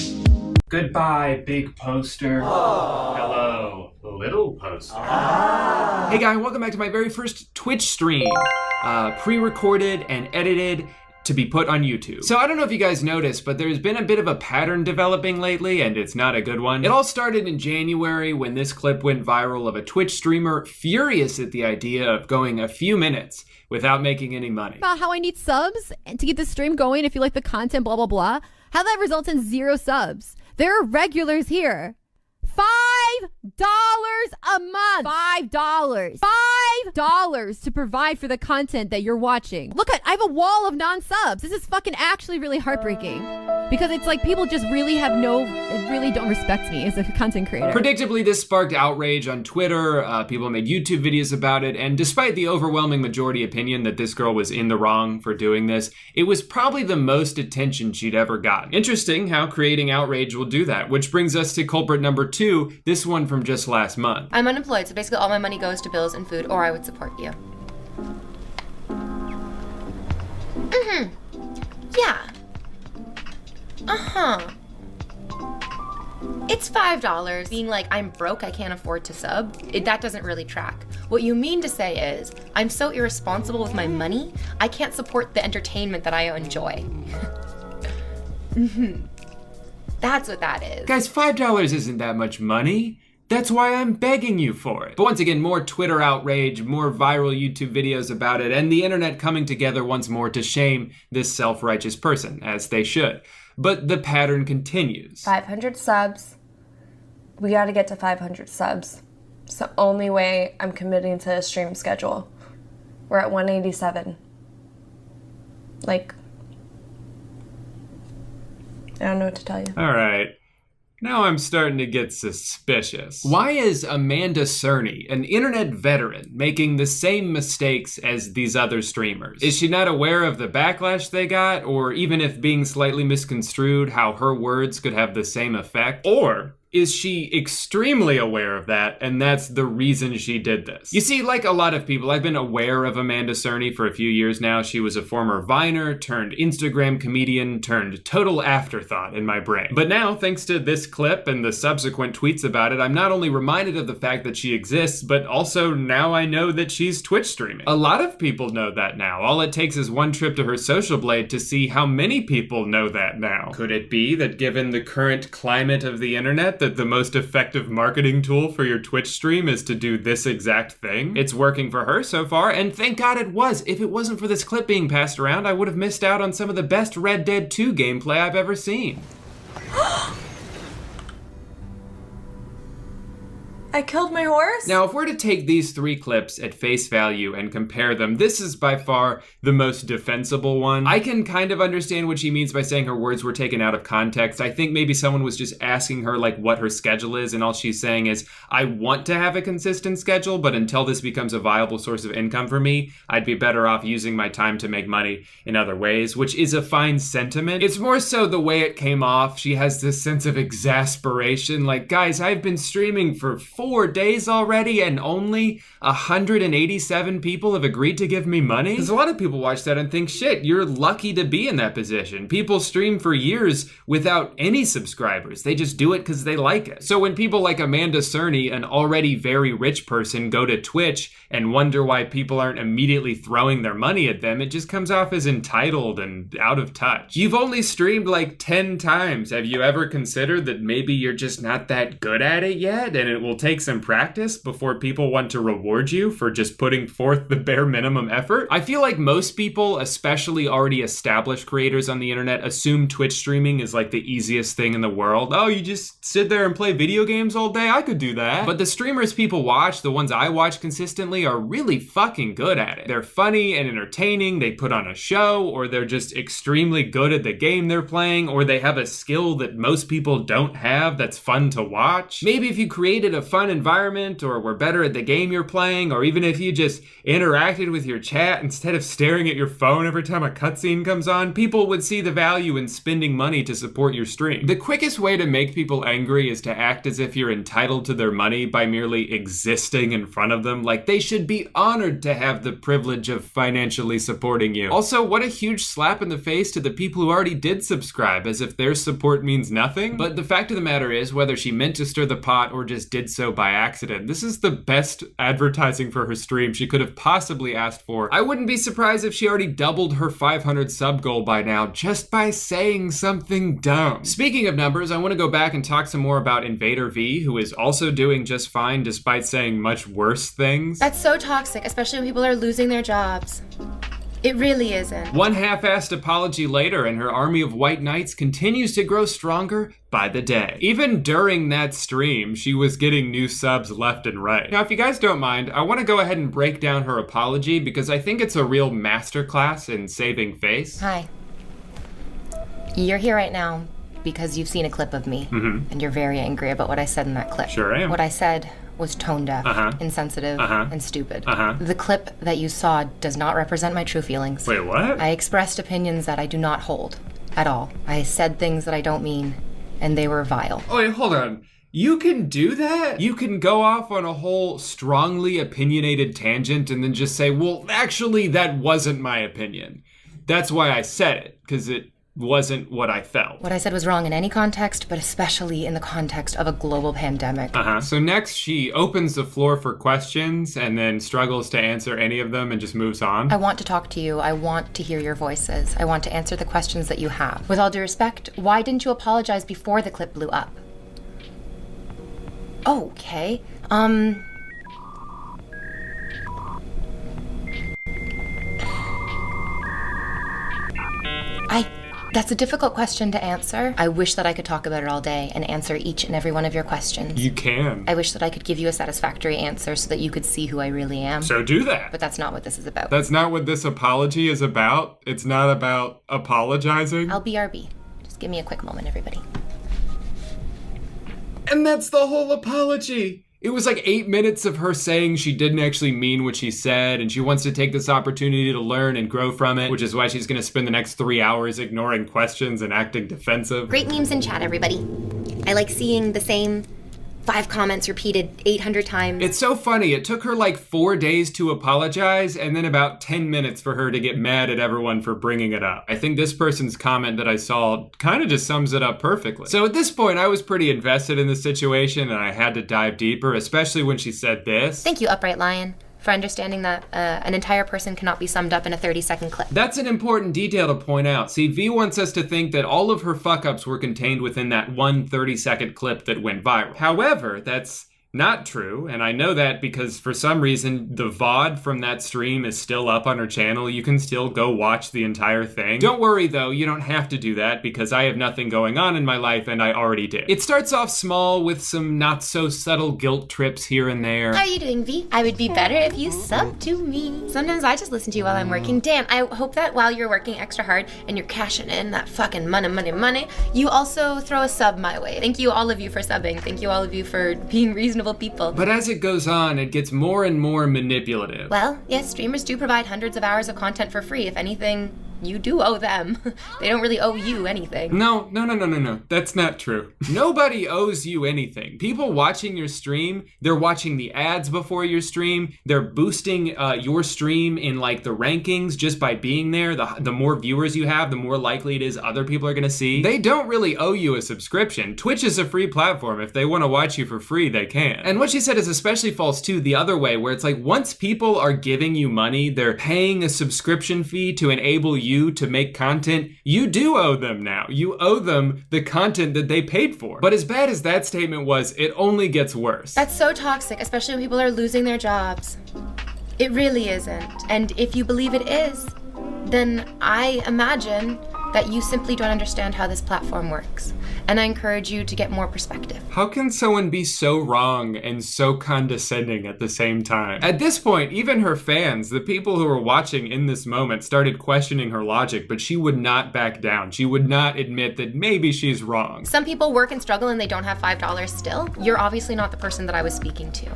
Goodbye, big poster. Hello, little poster. Hey guys, welcome back to my very first Twitch stream. Pre-recorded and edited to be put on YouTube. So I don't know if you guys noticed, but there's been a bit of a pattern developing lately, and it's not a good one. It all started in January when this clip went viral of a Twitch streamer furious at the idea of going a few minutes without making any money. About how I need subs to keep the stream going if you like the content, blah, blah, blah. How that results in 0 subs. There are regulars here. $5 a month. $5. $5 to provide for the content that you're watching. Look at, I have a wall of non-subs. This is fucking actually really heartbreaking. Because it's like people just really really don't respect me as a content creator. Predictably, this sparked outrage on Twitter. People made YouTube videos about it. And despite the overwhelming majority opinion that this girl was in the wrong for doing this, it was probably the most attention she'd ever gotten. Interesting how creating outrage will do that, which brings us to culprit number 2, this one from just last month. I'm unemployed, so basically all my money goes to bills and food, or I would support you. Yeah. It's $5. Being like, I'm broke, I can't afford to sub, that doesn't really track. What you mean to say is, I'm so irresponsible with my money, I can't support the entertainment that I enjoy. That's what that is. Guys, $5 isn't that much money. That's why I'm begging you for it. But once again, more Twitter outrage, more viral YouTube videos about it, and the internet coming together once more to shame this self-righteous person, as they should. But the pattern continues. 500 subs. We gotta get to 500 subs. It's the only way I'm committing to a stream schedule. We're at 187. Like, I don't know what to tell you. All right. Now I'm starting to get suspicious. Why is Amanda Cerny, an internet veteran, making the same mistakes as these other streamers? Is she not aware of the backlash they got, or even if being slightly misconstrued, how her words could have the same effect? Or is she extremely aware of that, and that's the reason she did this? You see, like a lot of people, I've been aware of Amanda Cerny for a few years now. She was a former Viner, turned Instagram comedian, turned total afterthought in my brain. But now, thanks to this clip and the subsequent tweets about it, I'm not only reminded of the fact that she exists, but also now I know that she's Twitch streaming. A lot of people know that now. All it takes is one trip to her social blade to see how many people know that now. Could it be that given the current climate of the internet, that the most effective marketing tool for your Twitch stream is to do this exact thing? It's working for her so far, and thank God it was. If it wasn't for this clip being passed around, I would have missed out on some of the best Red Dead 2 gameplay I've ever seen. I killed my horse? Now, if we're to take these 3 clips at face value and compare them, this is by far the most defensible one. I can kind of understand what she means by saying her words were taken out of context. I think maybe someone was just asking her like what her schedule is, and all she's saying is, I want to have a consistent schedule, but until this becomes a viable source of income for me, I'd be better off using my time to make money in other ways, which is a fine sentiment. It's more so the way it came off. She has this sense of exasperation, like, guys, I've been streaming for 4 days already and only 187 people have agreed to give me money? Because a lot of people watch that and think, shit, you're lucky to be in that position. People stream for years without any subscribers. They just do it because they like it. So when people like Amanda Cerny, an already very rich person, go to Twitch and wonder why people aren't immediately throwing their money at them, it just comes off as entitled and out of touch. You've only streamed like 10 times. Have you ever considered that maybe you're just not that good at it yet and it will take some practice before people want to reward you for just putting forth the bare minimum effort? I feel like most people, especially already established creators on the internet, assume Twitch streaming is like the easiest thing in the world. Oh, you just sit there and play video games all day? I could do that. But the streamers people watch, the ones I watch consistently, are really fucking good at it. They're funny and entertaining, they put on a show, or they're just extremely good at the game they're playing, or they have a skill that most people don't have that's fun to watch. Maybe if you created a fun environment, or were better at the game you're playing, or even if you just interacted with your chat instead of staring at your phone every time a cutscene comes on, people would see the value in spending money to support your stream. The quickest way to make people angry is to act as if you're entitled to their money by merely existing in front of them, like they should be honored to have the privilege of financially supporting you. Also, what a huge slap in the face to the people who already did subscribe, as if their support means nothing. But the fact of the matter is, whether she meant to stir the pot or just did so by accident, this is the best advertising for her stream she could have possibly asked for. I wouldn't be surprised if she already doubled her 500 sub goal by now just by saying something dumb. Speaking of numbers, I want to go back and talk some more about Invader V, who is also doing just fine despite saying much worse things. That's so toxic, especially when people are losing their jobs. It really isn't. One half-assed apology later, and her army of white knights continues to grow stronger by the day. Even during that stream, she was getting new subs left and right. Now, if you guys don't mind, I want to go ahead and break down her apology because I think it's a real masterclass in saving face. Hi. You're here right now because you've seen a clip of me, and you're very angry about what I said in that clip. Sure am. What I said was tone deaf, insensitive, and stupid. The clip that you saw does not represent my true feelings. Wait, what? I expressed opinions that I do not hold at all. I said things that I don't mean, and they were vile. Oh, wait, hold on. You can do that? You can go off on a whole strongly opinionated tangent and then just say, well, actually, that wasn't my opinion. That's why I said it, because it wasn't what I felt. What I said was wrong in any context, but especially in the context of a global pandemic. So next, she opens the floor for questions and then struggles to answer any of them and just moves on. I want to talk to you. I want to hear your voices. I want to answer the questions that you have. With all due respect, why didn't you apologize before the clip blew up? Oh, okay. That's a difficult question to answer. I wish that I could talk about it all day and answer each and every one of your questions. You can. I wish that I could give you a satisfactory answer so that you could see who I really am. So do that. But that's not what this is about. That's not what this apology is about. It's not about apologizing. I'll BRB. Just give me a quick moment, everybody. And that's the whole apology. It was like 8 minutes of her saying she didn't actually mean what she said, and she wants to take this opportunity to learn and grow from it, which is why she's gonna spend the next 3 hours ignoring questions and acting defensive. Great memes in chat, everybody. I like seeing the same 5 comments repeated 800 times. It's so funny. It took her like 4 days to apologize and then about 10 minutes for her to get mad at everyone for bringing it up. I think this person's comment that I saw kind of just sums it up perfectly. So at this point, I was pretty invested in the situation and I had to dive deeper, especially when she said this. Thank you, Upright Lion, for understanding that an entire person cannot be summed up in a 30-second clip. That's an important detail to point out. See, V wants us to think that all of her fuck-ups were contained within that one 30-second clip that went viral. However, that's not true, and I know that because for some reason the VOD from that stream is still up on her channel. You can still go watch the entire thing. Don't worry though, you don't have to do that because I have nothing going on in my life and I already did. It starts off small with some not so subtle guilt trips here and there. How are you doing, V? I would be better if you subbed to me. Sometimes I just listen to you while I'm working. Dan, I hope that while you're working extra hard and you're cashing in that fucking money, you also throw a sub my way. Thank you all of you for subbing. Thank you all of you for being reasonable people. But as it goes on, it gets more and more manipulative. Well, yes, streamers do provide hundreds of hours of content for free. If anything, you do owe them. They don't really owe you anything. No. That's not true. Nobody owes you anything. People watching your stream, they're watching the ads before your stream. They're boosting your stream in like the rankings just by being there. The more viewers you have, the more likely it is other people are gonna see. They don't really owe you a subscription. Twitch is a free platform. If they wanna watch you for free, they can. And what she said is especially false too, the other way, where it's like once people are giving you money, they're paying a subscription fee to enable you to make content, you do owe them now. You owe them the content that they paid for. But as bad as that statement was, it only gets worse. That's so toxic, especially when people are losing their jobs. It really isn't. And if you believe it is, then I imagine that you simply don't understand how this platform works. And I encourage you to get more perspective. How can someone be so wrong and so condescending at the same time? At this point, even her fans, the people who were watching in this moment, started questioning her logic, but she would not back down. She would not admit that maybe she's wrong. Some people work and struggle and they don't have $5 still. You're obviously not the person that I was speaking to.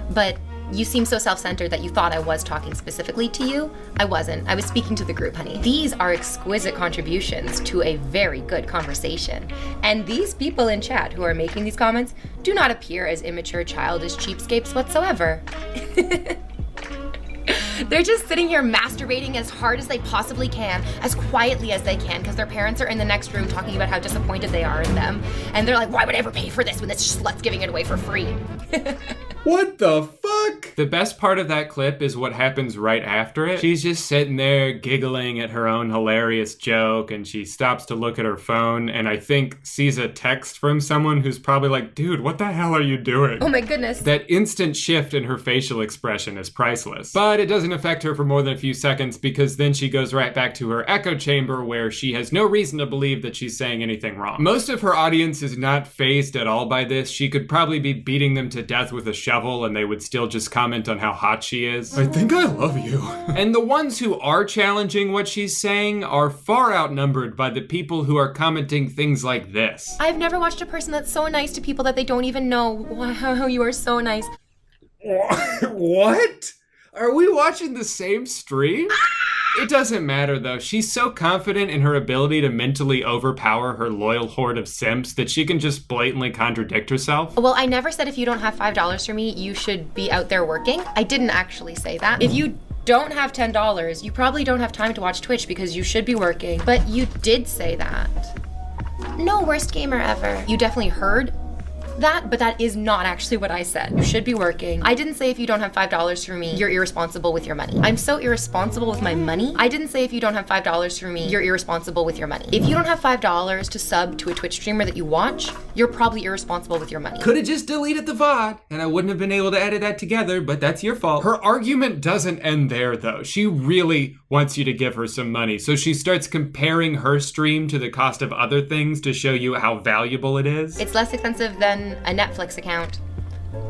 But you seem so self-centered that you thought I was talking specifically to you. I wasn't. I was speaking to the group, honey. These are exquisite contributions to a very good conversation. And these people in chat who are making these comments do not appear as immature, childish cheapskates whatsoever. They're just sitting here masturbating as hard as they possibly can, as quietly as they can, because their parents are in the next room talking about how disappointed they are in them. And they're like, why would I ever pay for this when this slut's giving it away for free? What the fuck? The best part of that clip is what happens right after it. She's just sitting there giggling at her own hilarious joke, and she stops to look at her phone and I think sees a text from someone who's probably like, dude, what the hell are you doing? Oh my goodness. That instant shift in her facial expression is priceless. But it doesn't affect her for more than a few seconds because then she goes right back to her echo chamber where she has no reason to believe that she's saying anything wrong. Most of her audience is not fazed at all by this. She could probably be beating them to death with a shovel and they would still just comment on how hot she is. I think I love you. And the ones who are challenging what she's saying are far outnumbered by the people who are commenting things like this. I've never watched a person that's so nice to people that they don't even know. Wow, you are so nice. What? Are we watching the same stream? It doesn't matter though. She's so confident in her ability to mentally overpower her loyal horde of simps that she can just blatantly contradict herself. Well, I never said if you don't have $5 for me, you should be out there working. I didn't actually say that. If you don't have $10, you probably don't have time to watch Twitch because you should be working. But you did say that. No, worst gamer ever. You definitely heard that, but that is not actually what I said. You should be working. I didn't say if you don't have $5 for me, you're irresponsible with your money. I'm so irresponsible with my money. I didn't say if you don't have $5 for me, you're irresponsible with your money. If you don't have $5 to sub to a Twitch streamer that you watch, you're probably irresponsible with your money. Could have just deleted the VOD and I wouldn't have been able to edit that together, but that's your fault. Her argument doesn't end there though. She really wants you to give her some money. So she starts comparing her stream to the cost of other things to show you how valuable it is. It's less expensive than a Netflix account,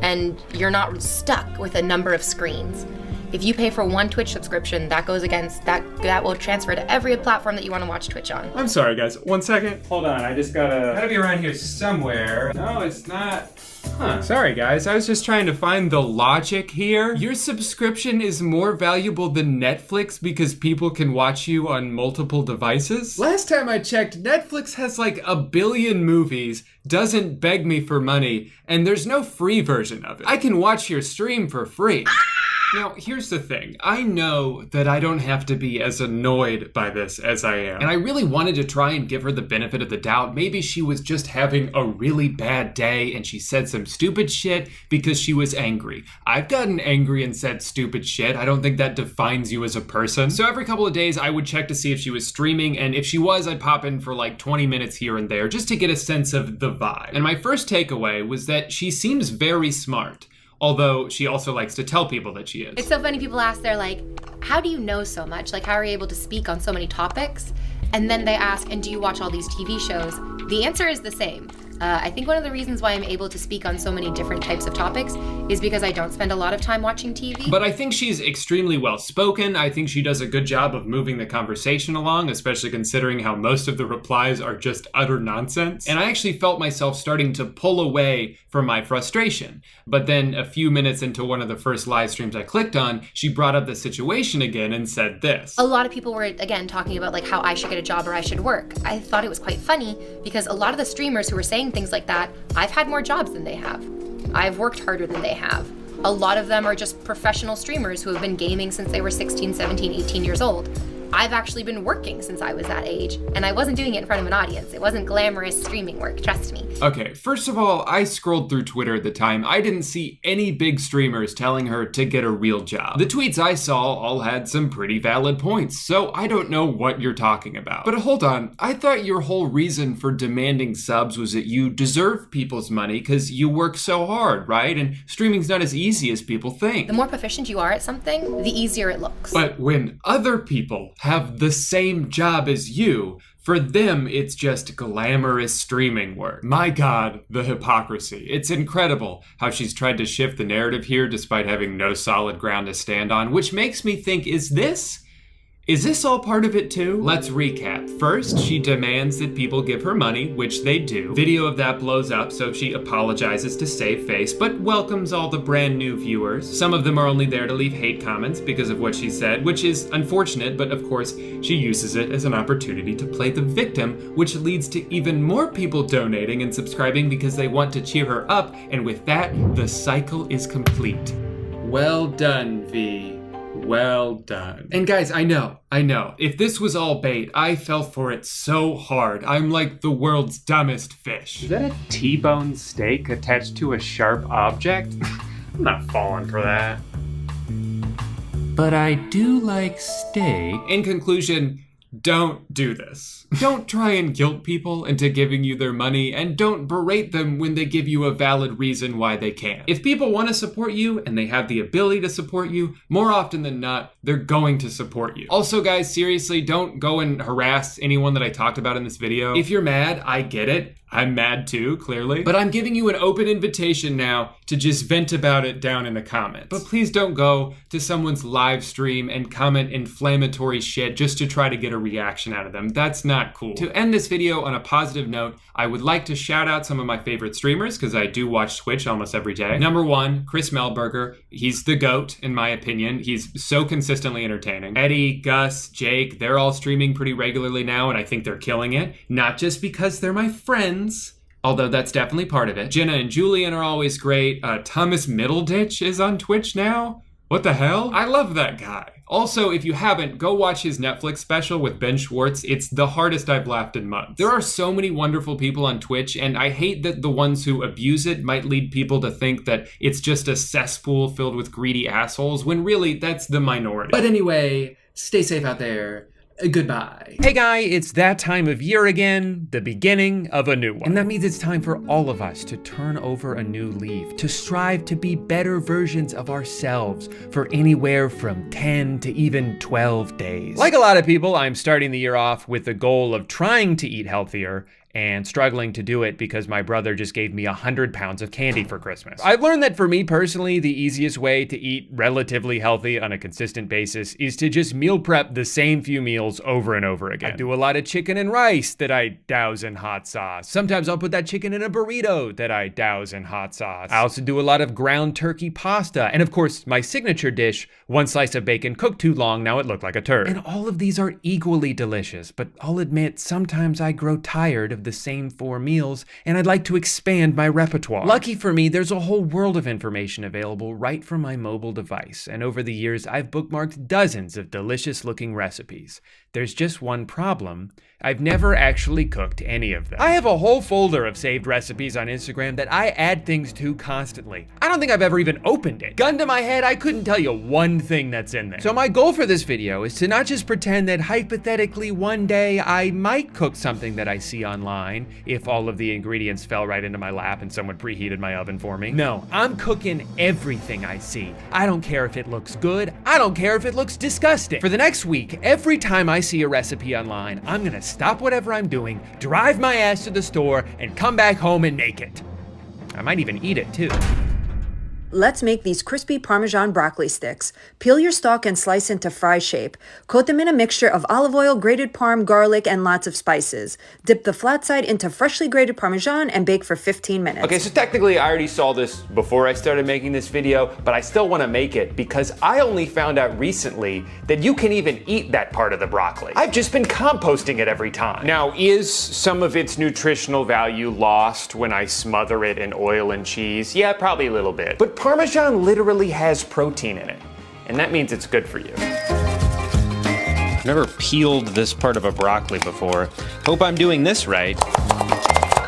and you're not stuck with a number of screens. If you pay for one Twitch subscription, that goes against that will transfer to every platform that you want to watch Twitch on. I'm sorry guys, 1 second. Hold on, I just gotta be around here somewhere. No, it's not. Huh. Sorry guys, I was just trying to find the logic here. Your subscription is more valuable than Netflix because people can watch you on multiple devices? Last time I checked, Netflix has like 1 billion movies, doesn't beg me for money, and there's no free version of it. I can watch your stream for free. Now, here's the thing. I know that I don't have to be as annoyed by this as I am. And I really wanted to try and give her the benefit of the doubt. Maybe she was just having a really bad day and she said some stupid shit because she was angry. I've gotten angry and said stupid shit. I don't think that defines you as a person. So every couple of days, I would check to see if she was streaming. And if she was, I'd pop in for like 20 minutes here and there just to get a sense of the vibe. And my first takeaway was that she seems very smart. Although she also likes to tell people that she is. It's so funny, people ask, they're like, how do you know so much? Like, how are you able to speak on so many topics? And then they ask, and do you watch all these TV shows? The answer is the same. I think one of the reasons why I'm able to speak on so many different types of topics is because I don't spend a lot of time watching TV. But I think she's extremely well spoken. I think she does a good job of moving the conversation along, especially considering how most of the replies are just utter nonsense. And I actually felt myself starting to pull away from my frustration. But then a few minutes into one of the first live streams I clicked on, she brought up the situation again and said this. A lot of people were, again, talking about like how I should get a job or I should work. I thought it was quite funny because a lot of the streamers who were saying things like that, I've had more jobs than they have. I've worked harder than they have. A lot of them are just professional streamers who have been gaming since they were 16, 17, 18 years old. I've actually been working since I was that age, and I wasn't doing it in front of an audience. It wasn't glamorous streaming work, trust me. Okay, first of all, I scrolled through Twitter at the time. I didn't see any big streamers telling her to get a real job. The tweets I saw all had some pretty valid points, so I don't know what you're talking about. But hold on, I thought your whole reason for demanding subs was that you deserve people's money because you work so hard, right? And streaming's not as easy as people think. The more proficient you are at something, the easier it looks. But when other people have the same job as you, for them, it's just glamorous streaming work. My God, the hypocrisy. It's incredible how she's tried to shift the narrative here despite having no solid ground to stand on, which makes me think, is this all part of it too? Let's recap. First, she demands that people give her money, which they do. Video of that blows up, so she apologizes to save face, but welcomes all the brand new viewers. Some of them are only there to leave hate comments because of what she said, which is unfortunate, but of course, she uses it as an opportunity to play the victim, which leads to even more people donating and subscribing because they want to cheer her up, and with that, the cycle is complete. Well done, V. Well done. And guys, I know, if this was all bait, I fell for it so hard. I'm like the world's dumbest fish. Is that a T-bone steak attached to a sharp object? I'm not falling for that. But I do like steak. In conclusion, don't do this. Don't try and guilt people into giving you their money, and don't berate them when they give you a valid reason why they can't. If people want to support you and they have the ability to support you, more often than not, they're going to support you. Also, guys, seriously, don't go and harass anyone that I talked about in this video. If you're mad, I get it. I'm mad too, clearly. But I'm giving you an open invitation now to just vent about it down in the comments. But please don't go to someone's live stream and comment inflammatory shit just to try to get a reaction out of them. That's not cool. To end this video on a positive note, I would like to shout out some of my favorite streamers because I do watch Twitch almost every day. Number one, Chris Melberger. He's the GOAT, in my opinion. He's so consistently entertaining. Eddie, Gus, Jake, they're all streaming pretty regularly now, and I think they're killing it. Not just because they're my friends, although that's definitely part of it. Jenna and Julian are always great. Thomas Middleditch is on Twitch now. What the hell? I love that guy. Also, if you haven't, go watch his Netflix special with Ben Schwartz. It's the hardest I've laughed in months. There are so many wonderful people on Twitch, and I hate that the ones who abuse it might lead people to think that it's just a cesspool filled with greedy assholes, when really that's the minority. But anyway, stay safe out there. Goodbye. Hey guy, it's that time of year again, the beginning of a new one. And that means it's time for all of us to turn over a new leaf, to strive to be better versions of ourselves for anywhere from 10 to even 12 days. Like a lot of people, I'm starting the year off with the goal of trying to eat healthier and struggling to do it because my brother just gave me 100 pounds of candy for Christmas. I've learned that for me personally, the easiest way to eat relatively healthy on a consistent basis is to just meal prep the same few meals over and over again. I do a lot of chicken and rice that I douse in hot sauce. Sometimes I'll put that chicken in a burrito that I douse in hot sauce. I also do a lot of ground turkey pasta. And of course, my signature dish, one slice of bacon cooked too long, now it looked like a turd. And all of these are equally delicious, but I'll admit, sometimes I grow tired of of the same 4 meals, and I'd like to expand my repertoire. Lucky for me, there's a whole world of information available right from my mobile device, and over the years, I've bookmarked dozens of delicious-looking recipes. There's just one problem. I've never actually cooked any of them. I have a whole folder of saved recipes on Instagram that I add things to constantly. I don't think I've ever even opened it. Gun to my head, I couldn't tell you one thing that's in there. So my goal for this video is to not just pretend that hypothetically one day I might cook something that I see online if all of the ingredients fell right into my lap and someone preheated my oven for me. No, I'm cooking everything I see. I don't care if it looks good. I don't care if it looks disgusting. For the next week, every time I see a recipe online, I'm gonna stop whatever I'm doing, drive my ass to the store, and come back home and make it. I might even eat it too. Let's make these crispy Parmesan broccoli sticks. Peel your stalk and slice into fry shape. Coat them in a mixture of olive oil, grated parm, garlic, and lots of spices. Dip the flat side into freshly grated Parmesan and bake for 15 minutes. Okay, so technically I already saw this before I started making this video, but I still want to make it because I only found out recently that you can even eat that part of the broccoli. I've just been composting it every time. Now, is some of its nutritional value lost when I smother it in oil and cheese? Yeah, probably a little bit. But Parmesan literally has protein in it, and that means it's good for you. I've never peeled this part of a broccoli before. Hope I'm doing this right.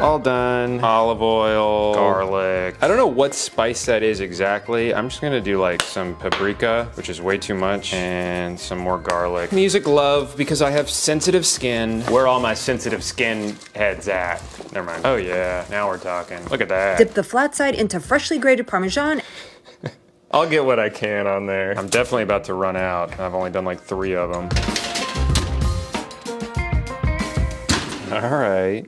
All done. Olive oil, garlic. I don't know what spice that is exactly. I'm just gonna do like some paprika, which is way too much, and some more garlic. I'm gonna use a glove because I have sensitive skin. Where are all my sensitive skin heads at? Never mind. Oh yeah, now we're talking. Look at that. Dip the flat side into freshly grated Parmesan. I'll get what I can on there. I'm definitely about to run out. I've only done like 3 of them. All right.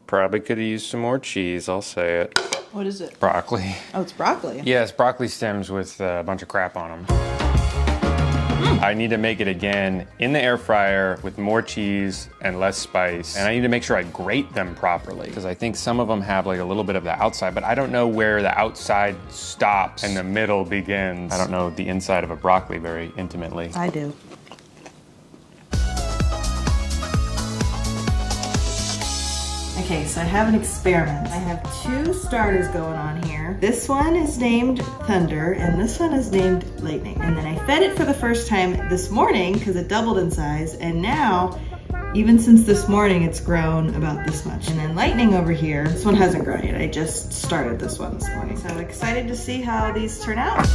Probably could have used some more cheese, I'll say it. What is it? Broccoli. Oh, it's broccoli. Yes, broccoli stems with a bunch of crap on them. I need to make it again in the air fryer with more cheese and less spice. And I need to make sure I grate them properly because I think some of them have like a little bit of the outside, but I don't know where the outside stops and the middle begins. I don't know the inside of a broccoli very intimately. I do. Okay, so I have an experiment. I have 2 starters going on here. This one is named Thunder, and this one is named Lightning. And then I fed it for the first time this morning because it doubled in size, and now, even since this morning, it's grown about this much. And then Lightning over here, this one hasn't grown yet. I just started this one this morning. So I'm excited to see how these turn out.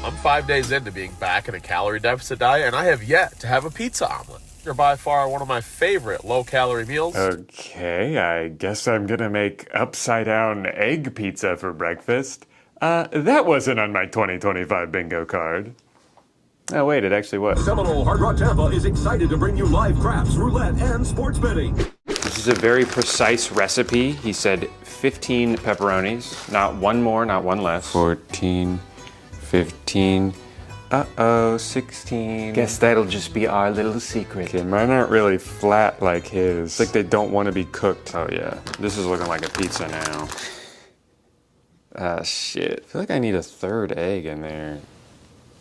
I'm 5 days into being back in a calorie deficit diet, and I have yet to have a pizza omelet. They're by far one of my favorite low-calorie meals. Okay, I guess I'm gonna make upside-down egg pizza for breakfast. That wasn't on my 2025 bingo card. Oh wait, it actually was. Seminole Hard Rock Tampa is excited to bring you live craps, roulette, and sports betting. This is a very precise recipe. He said 15 pepperonis, not one more, not one less. 14, 15, 16. Guess that'll just be our little secret. Okay, mine aren't really flat like his. It's like they don't want to be cooked. Oh yeah, this is looking like a pizza now. Shit. I feel like I need a 3rd egg in there.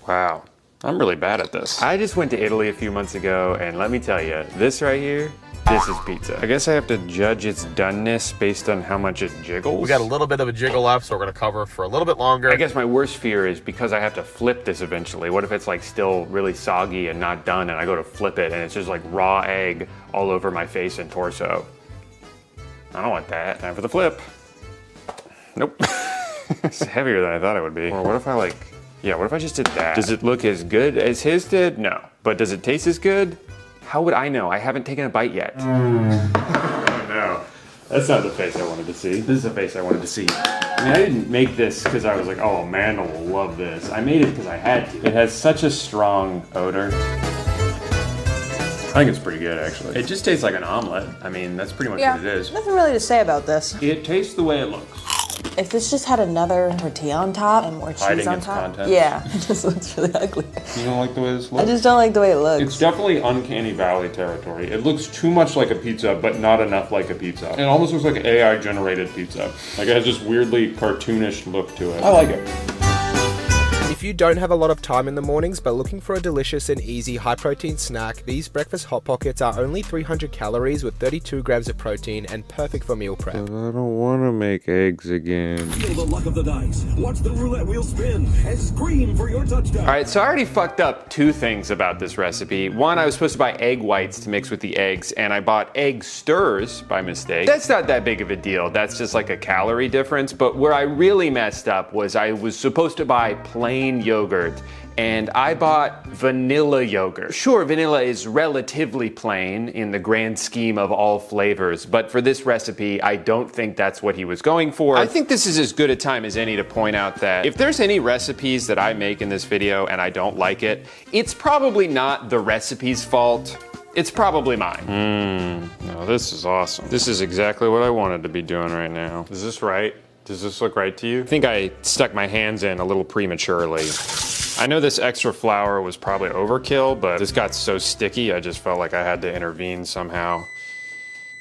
Wow, I'm really bad at this. I just went to Italy a few months ago, and let me tell you, this right here, this is pizza. I guess I have to judge its doneness based on how much it jiggles. We got a little bit of a jiggle left, so we're gonna cover for a little bit longer. I guess my worst fear is because I have to flip this eventually. What if it's like still really soggy and not done, and I go to flip it and it's just like raw egg all over my face and torso? I don't want that. Time for the flip. Nope. It's heavier than I thought it would be. Or what if I like, yeah, what if I just did that? Does it look as good as his did? No. But does it taste as good? How would I know? I haven't taken a bite yet. Oh no. That's not the face I wanted to see. This is the face I wanted to see. I mean, I didn't make this because I was like, oh, Amanda will love this. I made it because I had to. It has such a strong odor. I think it's pretty good, actually. It just tastes like an omelet. I mean, that's pretty much what it is. Nothing really to say about this. It tastes the way it looks. If this just had another tortilla on top and more cheese Hiding on its top, contents. yeah, it just looks really ugly. You don't like the way this looks? I just don't like the way it looks. It's definitely uncanny valley territory. It looks too much like a pizza, but not enough like a pizza. It almost looks like an AI generated pizza. Like it has this weirdly cartoonish look to it. I like it. If you don't have a lot of time in the mornings but looking for a delicious and easy high-protein snack, these breakfast Hot Pockets are only 300 calories with 32 grams of protein and perfect for meal prep. But I don't want to make eggs again. Feel the luck of the dice. Watch the roulette wheel spin and scream for your touchdown. All right, so I already fucked up two things about this recipe. One, I was supposed to buy egg whites to mix with the eggs, and I bought egg stirs by mistake. That's not that big of a deal. That's just like a calorie difference. But where I really messed up was I was supposed to buy plain yogurt, and I bought vanilla yogurt. Sure, vanilla is relatively plain in the grand scheme of all flavors, but for this recipe, I don't think that's what he was going for. I think this is as good a time as any to point out that if there's any recipes that I make in this video and I don't like it, it's probably not the recipe's fault. It's probably mine. No, this is awesome. This is exactly what I wanted to be doing right now. Is this right? Does this look right to you? I think I stuck my hands in a little prematurely. I know this extra flour was probably overkill, but this got so sticky, I just felt like I had to intervene somehow.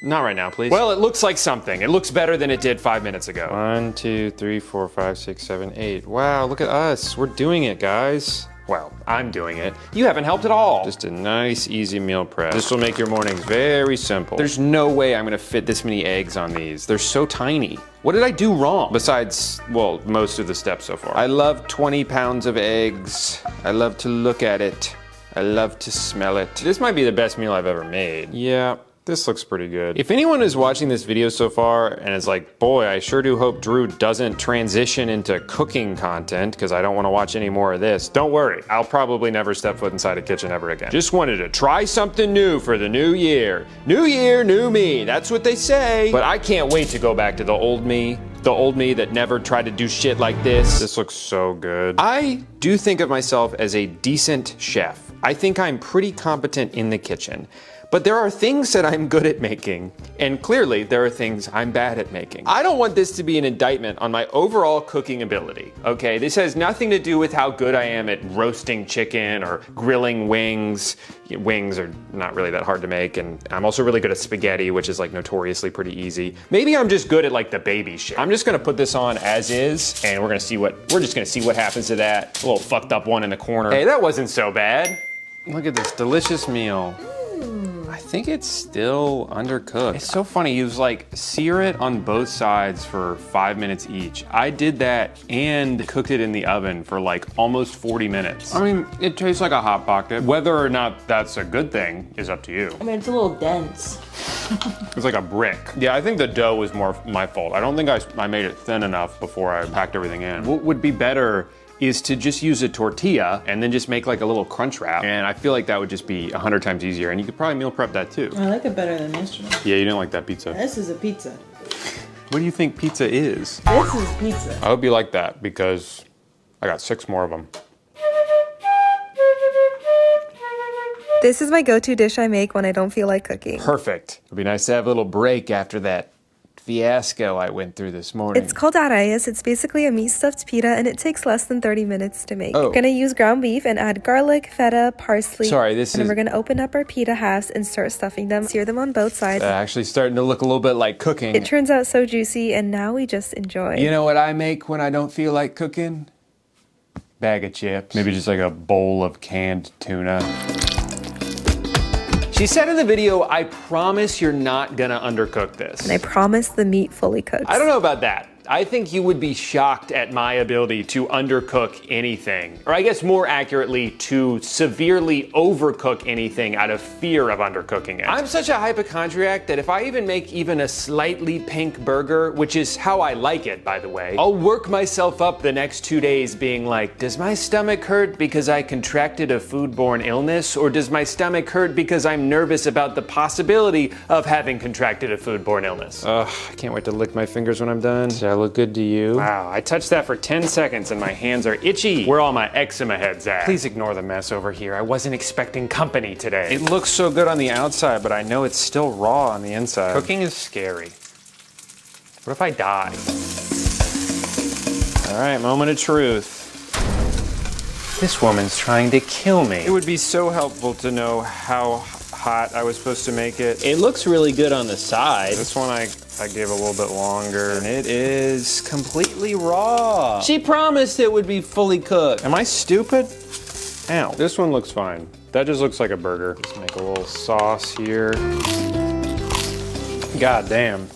Not right now, please. Well, it looks like something. It looks better than it did 5 minutes ago. 1, 2, 3, 4, 5, 6, 7, 8. Wow, look at us. We're doing it, guys. Well, I'm doing it. You haven't helped at all. Just a nice, easy meal prep. This will make your mornings very simple. There's no way I'm gonna fit this many eggs on these. They're so tiny. What did I do wrong? Besides, well, most of the steps so far. I love 20 pounds of eggs. I love to look at it. I love to smell it. This might be the best meal I've ever made. Yeah. This looks pretty good. If anyone is watching this video so far and is like, boy, I sure do hope Drew doesn't transition into cooking content because I don't want to watch any more of this, don't worry. I'll probably never step foot inside a kitchen ever again. Just wanted to try something new for the new year. New year, new me. That's what they say. But I can't wait to go back to the old me. The old me that never tried to do shit like this. This looks so good. I do think of myself as a decent chef. I think I'm pretty competent in the kitchen. But there are things that I'm good at making, and clearly there are things I'm bad at making. I don't want this to be an indictment on my overall cooking ability, okay? This has nothing to do with how good I am at roasting chicken or grilling wings. Wings are not really that hard to make, and I'm also really good at spaghetti, which is like notoriously pretty easy. Maybe I'm just good at like the baby shit. I'm just gonna put this on as is, and we're just gonna see what happens to that little fucked up one in the corner. Hey, that wasn't so bad. Look at this delicious meal. I think it's still undercooked. It's so funny, he was like, sear it on both sides for 5 minutes each. I did that and cooked it in the oven for like almost 40 minutes. I mean, it tastes like a Hot Pocket. Whether or not that's a good thing is up to you. I mean, it's a little dense. It's like a brick. Yeah, I think the dough was more my fault. I don't think I made it thin enough before I packed everything in. What would be better is to just use a tortilla and then just make like a little crunch wrap. And I feel like that would just be 100 times easier. And you could probably meal prep that too. I like it better than yesterday. Yeah, you didn't like that pizza. This is a pizza. What do you think pizza is? This is pizza. I hope you like that because I got 6 more of them. This is my go-to dish I make when I don't feel like cooking. Perfect. It'd be nice to have a little break after that fiasco I went through this morning. It's called arrayas. It's basically a meat-stuffed pita, and it takes less than 30 minutes to make. Oh. We're gonna use ground beef and add garlic, feta, parsley. Sorry, and we're gonna open up our pita halves and start stuffing them. Sear them on both sides. Actually starting to look a little bit like cooking. It turns out so juicy, and now we just enjoy. You know what I make when I don't feel like cooking? Bag of chips. Maybe just like a bowl of canned tuna. She said in the video, I promise you're not gonna undercook this. And I promise the meat fully cooks. I don't know about that. I think you would be shocked at my ability to undercook anything. Or I guess more accurately, to severely overcook anything out of fear of undercooking it. I'm such a hypochondriac that if I even make even a slightly pink burger, which is how I like it, by the way, I'll work myself up the next 2 days being like, does my stomach hurt because I contracted a foodborne illness? Or does my stomach hurt because I'm nervous about the possibility of having contracted a foodborne illness? Ugh, I can't wait to lick my fingers when I'm done. Look good to you? Wow, I touched that for 10 seconds and my hands are itchy. Where are all my eczema heads at? Please ignore the mess over here. I wasn't expecting company today. It looks so good on the outside, but I know it's still raw on the inside. Cooking is scary. What if I die? All right, moment of truth. This woman's trying to kill me. It would be so helpful to know how hot I was supposed to make it. It looks really good on the side. This one I gave a little bit longer, and it is completely raw. She promised it would be fully cooked. Am I stupid? Ow. This one looks fine. That just looks like a burger. Let's make a little sauce here. God damn.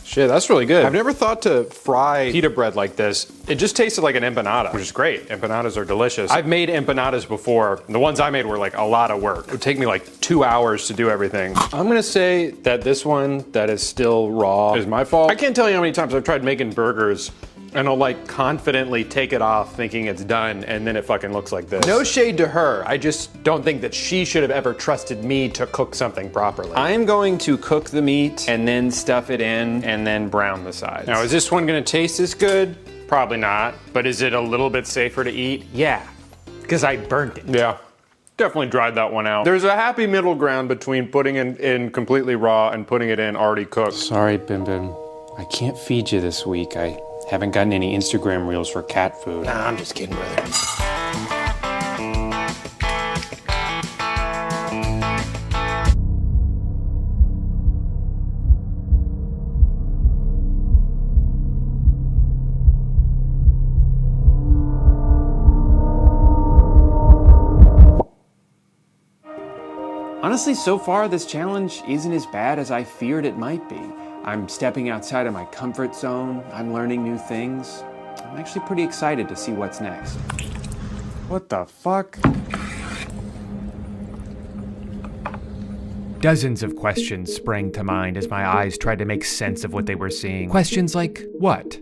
Shit, that's really good. I've never thought to fry pita bread like this. It just tasted like an empanada, which is great. Empanadas are delicious. I've made empanadas before. The ones I made were like a lot of work. It would take me like 2 hours to do everything. I'm gonna say that this one that is still raw is my fault. I can't tell you how many times I've tried making burgers and I'll like confidently take it off thinking it's done, and then it fucking looks like this. No shade to her. I just don't think that she should have ever trusted me to cook something properly. I'm going to cook the meat and then stuff it in and then brown the sides. Now, is this one gonna taste as good? Probably not. But is it a little bit safer to eat? Yeah, because I burnt it. Yeah. Definitely dried that one out. There's a happy middle ground between putting it in completely raw and putting it in already cooked. Sorry, Bim Bim. I can't feed you this week. I haven't gotten any Instagram reels for cat food. Nah, I'm just kidding, brother. Honestly, so far this challenge isn't as bad as I feared it might be. I'm stepping outside of my comfort zone. I'm learning new things. I'm actually pretty excited to see what's next. What the fuck? Dozens of questions sprang to mind as my eyes tried to make sense of what they were seeing. Questions like what?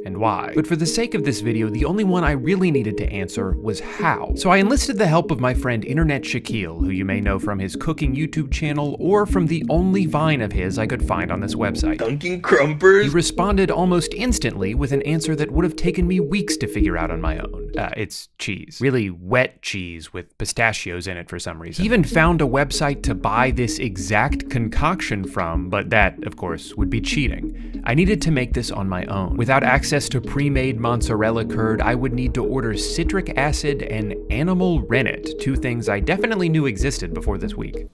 And why? But for the sake of this video, the only one I really needed to answer was how. So I enlisted the help of my friend Internet Shaquille, who you may know from his cooking YouTube channel or from the only Vine of his I could find on this website. Dunkin' Crumpers? He responded almost instantly with an answer that would have taken me weeks to figure out on my own. It's cheese. Really wet cheese with pistachios in it for some reason. He even found a website to buy this exact concoction from, but that, of course, would be cheating. I needed to make this on my own. Without access to pre-made mozzarella curd, I would need to order citric acid and animal rennet, two things I definitely knew existed before this week.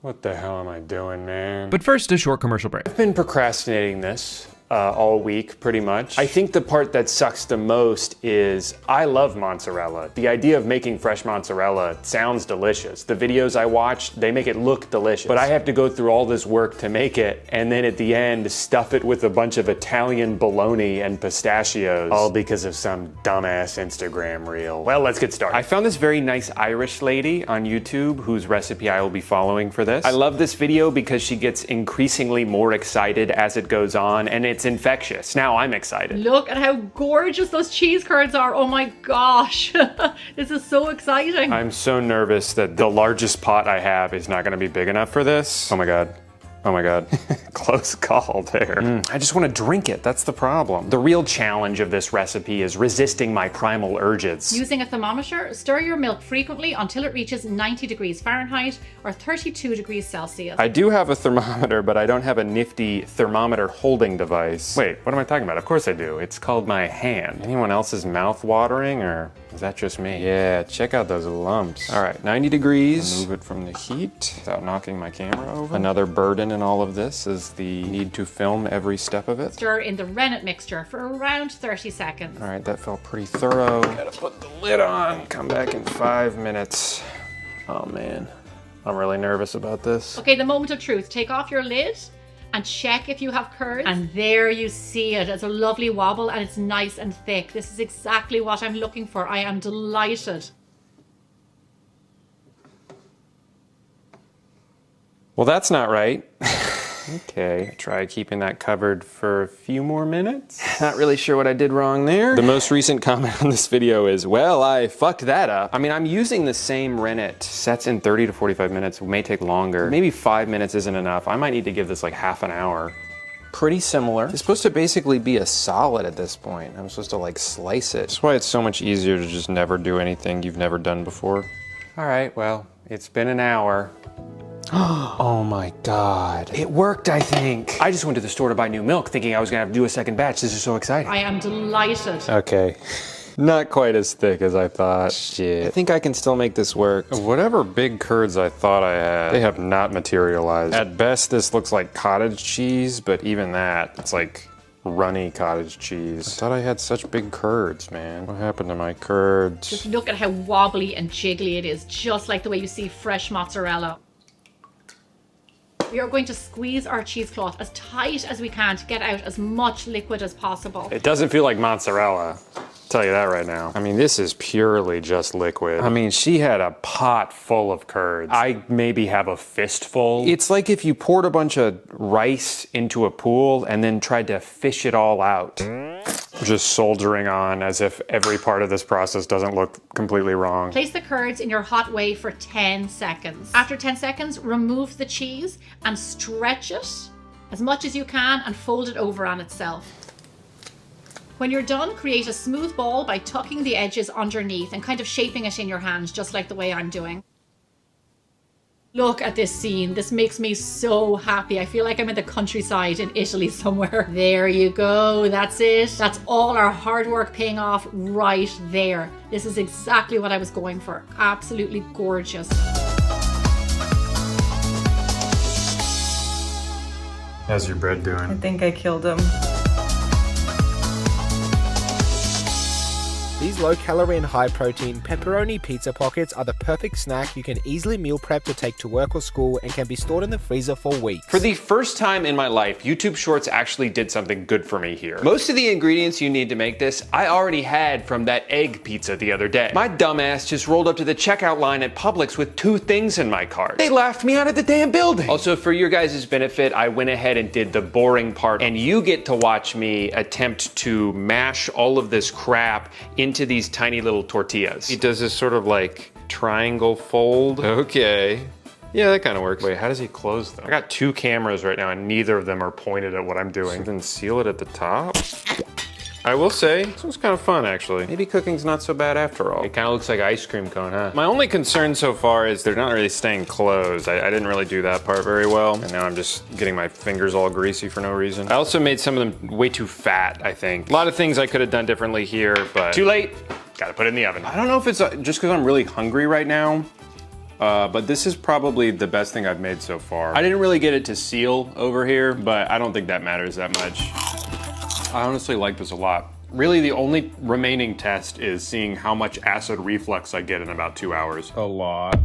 What the hell am I doing, man? But first, a short commercial break. I've been procrastinating this all week, pretty much. I think the part that sucks the most is I love mozzarella. The idea of making fresh mozzarella sounds delicious. The videos I watched, they make it look delicious. But I have to go through all this work to make it, and then at the end, stuff it with a bunch of Italian bologna and pistachios, all because of some dumbass Instagram reel. Well, let's get started. I found this very nice Irish lady on YouTube whose recipe I will be following for this. I love this video because she gets increasingly more excited as it goes on, and it's infectious. Now I'm excited. Look at how gorgeous those cheese curds are. Oh my gosh. This is so exciting. I'm so nervous that the largest pot I have is not gonna be big enough for this. Oh my God. Oh my God. Close call there. I just want to drink it. That's the problem. The real challenge of this recipe is resisting my primal urges. Using a thermometer, stir your milk frequently until it reaches 90 degrees Fahrenheit or 32 degrees Celsius. I do have a thermometer, but I don't have a nifty thermometer holding device. Wait, what am I talking about? Of course I do. It's called my hand. Anyone else's mouth watering, or is that just me? Yeah, check out those lumps. All right, 90 degrees. Remove it from the heat without knocking my camera over. Another burden in all of this is the need to film every step of it. Stir in the rennet mixture for around 30 seconds. All right, that felt pretty thorough. Gotta put the lid on. Come back in 5 minutes. Oh man, I'm really nervous about this. Okay, the moment of truth. Take off your lid and check if you have curds. And there you see it. It's a lovely wobble and it's nice and thick. This is exactly what I'm looking for. I am delighted. Well, that's not right. Okay, try keeping that covered for a few more minutes. Not really sure what I did wrong there. The most recent comment on this video is, well, I fucked that up. I mean, I'm using the same rennet. Sets in 30 to 45 minutes. It may take longer. Maybe 5 minutes isn't enough. I might need to give this like half an hour. Pretty similar. It's supposed to basically be a solid at this point. I'm supposed to like slice it. That's why it's so much easier to just never do anything you've never done before. All right, well, it's been an hour. Oh my God. It worked, I think. I just went to the store to buy new milk thinking I was gonna have to do a second batch. This is so exciting. I am delighted. Okay. Not quite as thick as I thought. Shit. I think I can still make this work. Whatever big curds I thought I had, they have not materialized. At best, this looks like cottage cheese, but even that, it's like runny cottage cheese. I thought I had such big curds, man. What happened to my curds? Just look at how wobbly and jiggly it is, just like the way you see fresh mozzarella. We are going to squeeze our cheesecloth as tight as we can to get out as much liquid as possible. It doesn't feel like mozzarella. I'll tell you that right now. I mean, this is purely just liquid. I mean, she had a pot full of curds. I maybe have a fistful. It's like if you poured a bunch of rice into a pool and then tried to fish it all out. Just soldering on as if every part of this process doesn't look completely wrong. Place the curds in your hot whey for 10 seconds. After 10 seconds, remove the cheese and stretch it as much as you can and fold it over on itself. When you're done, create a smooth ball by tucking the edges underneath and kind of shaping it in your hand, just like the way I'm doing. Look at this scene. This makes me so happy. I feel like I'm in the countryside in Italy somewhere. There you go. That's it. That's all our hard work paying off right there. This is exactly what I was going for. Absolutely gorgeous. How's your bread doing? I think I killed him. These low-calorie and high-protein pepperoni pizza pockets are the perfect snack you can easily meal prep to take to work or school and can be stored in the freezer for weeks. For the first time in my life, YouTube Shorts actually did something good for me here. Most of the ingredients you need to make this, I already had from that egg pizza the other day. My dumbass just rolled up to the checkout line at Publix with 2 things in my cart. They laughed me out of the damn building. Also, for your guys' benefit, I went ahead and did the boring part, and you get to watch me attempt to mash all of this crap into these tiny little tortillas. He does this sort of like triangle fold. Okay. Yeah, that kind of works. Wait, how does he close them? I got 2 cameras right now and neither of them are pointed at what I'm doing. So then seal it at the top. I will say, this one's kind of fun actually. Maybe cooking's not so bad after all. It kind of looks like an ice cream cone, huh? My only concern so far is they're not really staying closed. I didn't really do that part very well. And now I'm just getting my fingers all greasy for no reason. I also made some of them way too fat, I think. A lot of things I could have done differently here, but too late. Gotta put it in the oven. I don't know if it's just because I'm really hungry right now. But this is probably the best thing I've made so far. I didn't really get it to seal over here, but I don't think that matters that much. I honestly like this a lot. Really, the only remaining test is seeing how much acid reflux I get in about 2 hours. A lot.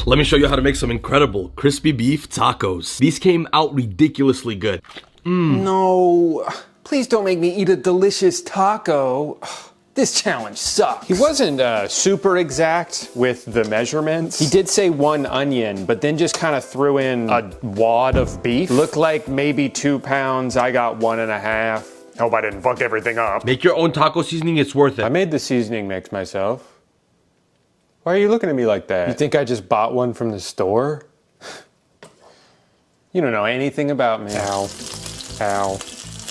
Let me show you how to make some incredible crispy beef tacos. These came out ridiculously good. No, please don't make me eat a delicious taco. This challenge sucks. He wasn't super exact with the measurements. He did say 1 onion, but then just kind of threw in a wad of beef. Looked like maybe 2 pounds. I got 1.5. Hope I didn't fuck everything up. Make your own taco seasoning, it's worth it. I made the seasoning mix myself. Why are you looking at me like that? You think I just bought one from the store? You don't know anything about me. Ow. Ow.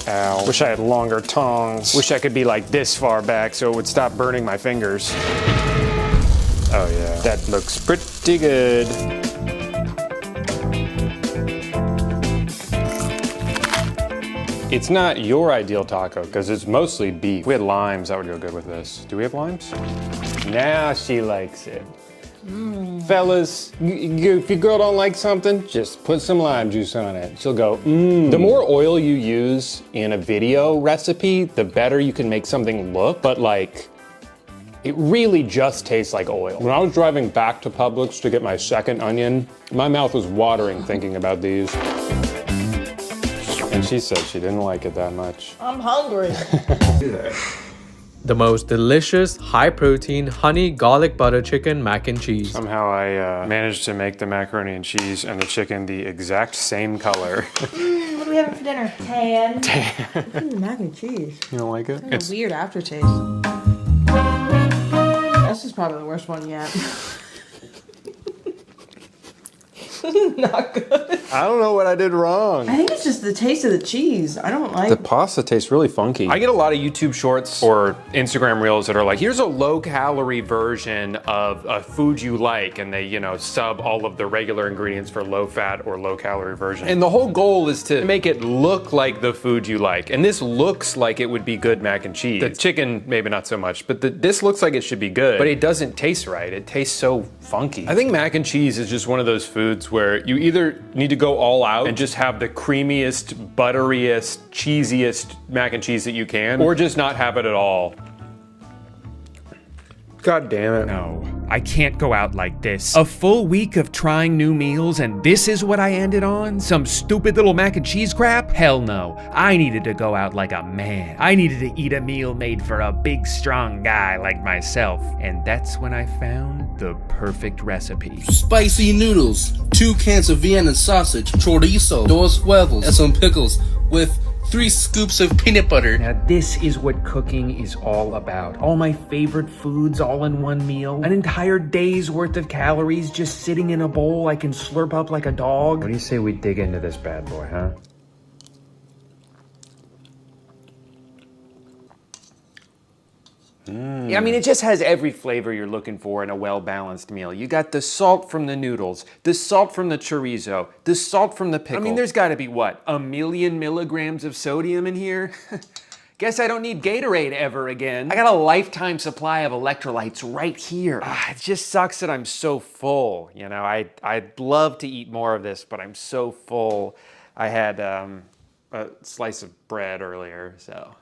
Ow. Wish I had longer tongs. Wish I could be like this far back so it would stop burning my fingers. Oh yeah. That looks pretty good. It's not your ideal taco because it's mostly beef. If we had limes, that would go good with this. Do we have limes? Now she likes it. Fellas, if your girl don't like something, just put some lime juice on it. She'll go, The more oil you use in a video recipe, the better you can make something look, but like, it really just tastes like oil. When I was driving back to Publix to get my second onion, my mouth was watering thinking about these. And she said she didn't like it that much. I'm hungry. The most delicious, high-protein, honey garlic butter chicken mac and cheese. Somehow I managed to make the macaroni and cheese and the chicken the exact same color. What are we having for dinner? Tan. Mac and cheese. You don't like it? It's a weird aftertaste. This is probably the worst one yet. Not good. I don't know what I did wrong. I think it's just the taste of the cheese. I don't like The pasta tastes really funky. I get a lot of YouTube shorts or Instagram reels that are like, here's a low-calorie version of a food you like, and they, you know, sub all of the regular ingredients for low-fat or low-calorie version. And the whole goal is to make it look like the food you like. And this looks like it would be good mac and cheese. The chicken, maybe not so much, but this looks like it should be good, but it doesn't taste right. It tastes so funky. I think mac and cheese is just one of those foods where you either need to go all out and just have the creamiest, butteriest, cheesiest mac and cheese that you can, or just not have it at all. God damn it. No, I can't go out like this. A full week of trying new meals and this is what I ended on? Some stupid little mac and cheese crap? Hell no. I needed to go out like a man. I needed to eat a meal made for a big, strong guy like myself. And that's when I found the perfect recipe. Spicy noodles, 2 cans of Vienna sausage, chorizo, 2 huevos, and some pickles with 3 scoops of peanut butter. Now this is what cooking is all about. All my favorite foods all in one meal. An entire day's worth of calories just sitting in a bowl I can slurp up like a dog. What do you say we dig into this bad boy, huh? Yeah, I mean, it just has every flavor you're looking for in a well-balanced meal. You got the salt from the noodles, the salt from the chorizo, the salt from the pickle. I mean, there's gotta be, what, 1,000,000 milligrams of sodium in here? Guess I don't need Gatorade ever again. I got a lifetime supply of electrolytes right here. It just sucks that I'm so full. You know, I'd love to eat more of this, but I'm so full. I had a slice of bread earlier, so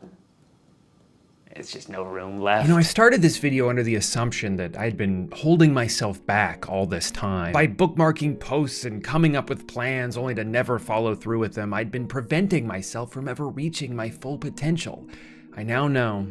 it's just no room left. You know, I started this video under the assumption that I'd been holding myself back all this time. By bookmarking posts and coming up with plans only to never follow through with them, I'd been preventing myself from ever reaching my full potential. I now know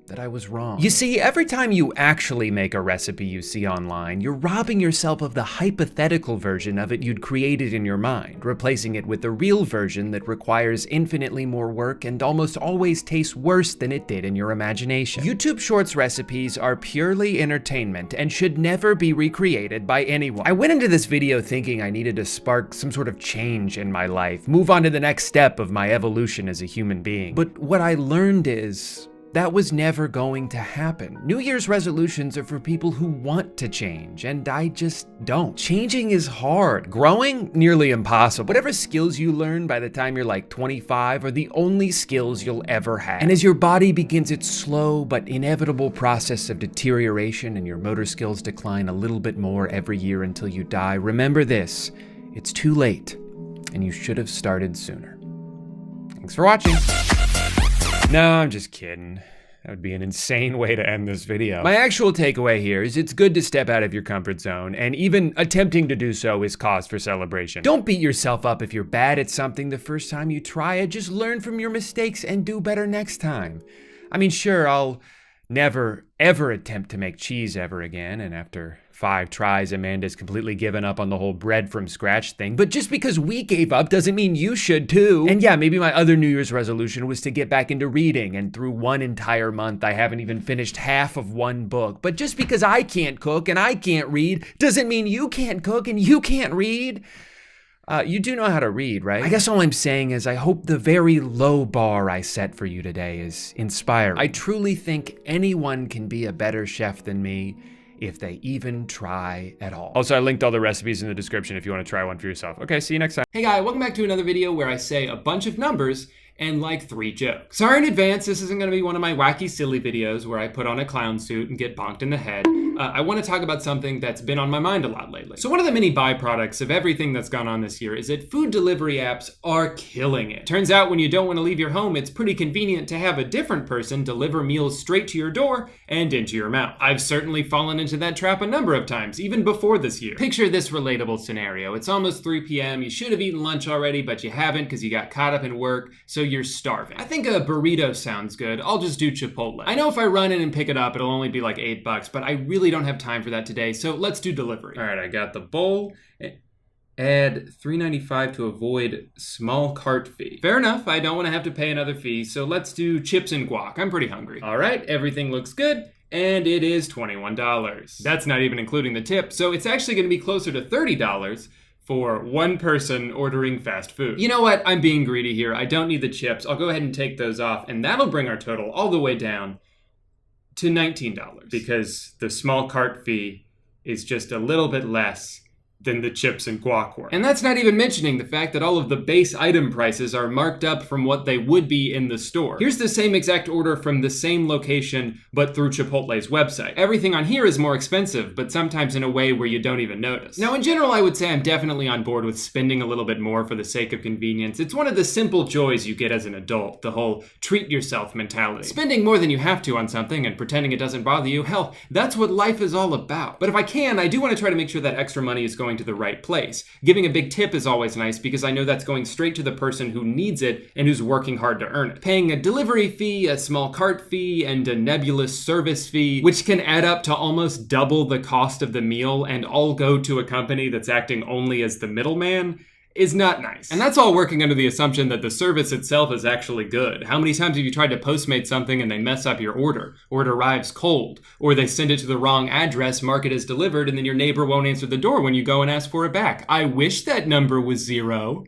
that I was wrong. You see, every time you actually make a recipe you see online, you're robbing yourself of the hypothetical version of it you'd created in your mind, replacing it with the real version that requires infinitely more work and almost always tastes worse than it did in your imagination. YouTube Shorts recipes are purely entertainment and should never be recreated by anyone. I went into this video thinking I needed to spark some sort of change in my life, move on to the next step of my evolution as a human being. But what I learned is that was never going to happen. New Year's resolutions are for people who want to change, and I just don't. Changing is hard. Growing, nearly impossible. Whatever skills you learn by the time you're like 25 are the only skills you'll ever have. And as your body begins its slow but inevitable process of deterioration and your motor skills decline a little bit more every year until you die, remember this: it's too late, and you should have started sooner. Thanks for watching. No, I'm just kidding. That would be an insane way to end this video. My actual takeaway here is it's good to step out of your comfort zone, and even attempting to do so is cause for celebration. Don't beat yourself up if you're bad at something the first time you try it. Just learn from your mistakes and do better next time. I mean, sure, I'll never, ever attempt to make cheese ever again, and after 5 tries, Amanda's completely given up on the whole bread from scratch thing. But just because we gave up doesn't mean you should too. And yeah, maybe my other New Year's resolution was to get back into reading, and through 1 entire month, I haven't even finished half of 1 book. But just because I can't cook and I can't read doesn't mean you can't cook and you can't read. You do know how to read, right? I guess all I'm saying is I hope the very low bar I set for you today is inspiring. I truly think anyone can be a better chef than me if they even try at all. Also, I linked all the recipes in the description if you want to try one for yourself. Okay, see you next time. Hey guys, welcome back to another video where I say a bunch of numbers and like 3 jokes. Sorry in advance, this isn't gonna be one of my wacky, silly videos where I put on a clown suit and get bonked in the head. I wanna talk about something that's been on my mind a lot lately. So one of the many byproducts of everything that's gone on this year is that food delivery apps are killing it. Turns out when you don't wanna leave your home, it's pretty convenient to have a different person deliver meals straight to your door and into your mouth. I've certainly fallen into that trap a number of times, even before this year. Picture this relatable scenario. It's almost 3 p.m. You should have eaten lunch already, but you haven't because you got caught up in work, so you're starving. I think a burrito sounds good. I'll just do Chipotle. I know if I run in and pick it up, it'll only be like $8, but I really don't have time for that today, so let's do delivery. All right, I got the bowl. Add $3.95 to avoid small cart fee. Fair enough, I don't want to have to pay another fee, so let's do chips and guac. I'm pretty hungry. All right, everything looks good, and it is $21. That's not even including the tip, so it's actually gonna be closer to $30 for one person ordering fast food. You know what? I'm being greedy here. I don't need the chips. I'll go ahead and take those off, and that'll bring our total all the way down to $19 because the small cart fee is just a little bit less than the chips and guac were. And that's not even mentioning the fact that all of the base item prices are marked up from what they would be in the store. Here's the same exact order from the same location, but through Chipotle's website. Everything on here is more expensive, but sometimes in a way where you don't even notice. Now, in general, I would say I'm definitely on board with spending a little bit more for the sake of convenience. It's one of the simple joys you get as an adult, the whole treat yourself mentality. Spending more than you have to on something and pretending it doesn't bother you, hell, that's what life is all about. But if I can, I do want to try to make sure that extra money is going to the right place. Giving a big tip is always nice because I know that's going straight to the person who needs it and who's working hard to earn it. Paying a delivery fee, a small cart fee, and a nebulous service fee, which can add up to almost double the cost of the meal and all go to a company that's acting only as the middleman, is not nice. And that's all working under the assumption that the service itself is actually good. How many times have you tried to Postmate something and they mess up your order, or it arrives cold, or they send it to the wrong address, mark it as delivered, and then your neighbor won't answer the door when you go and ask for it back? I wish that number was 0.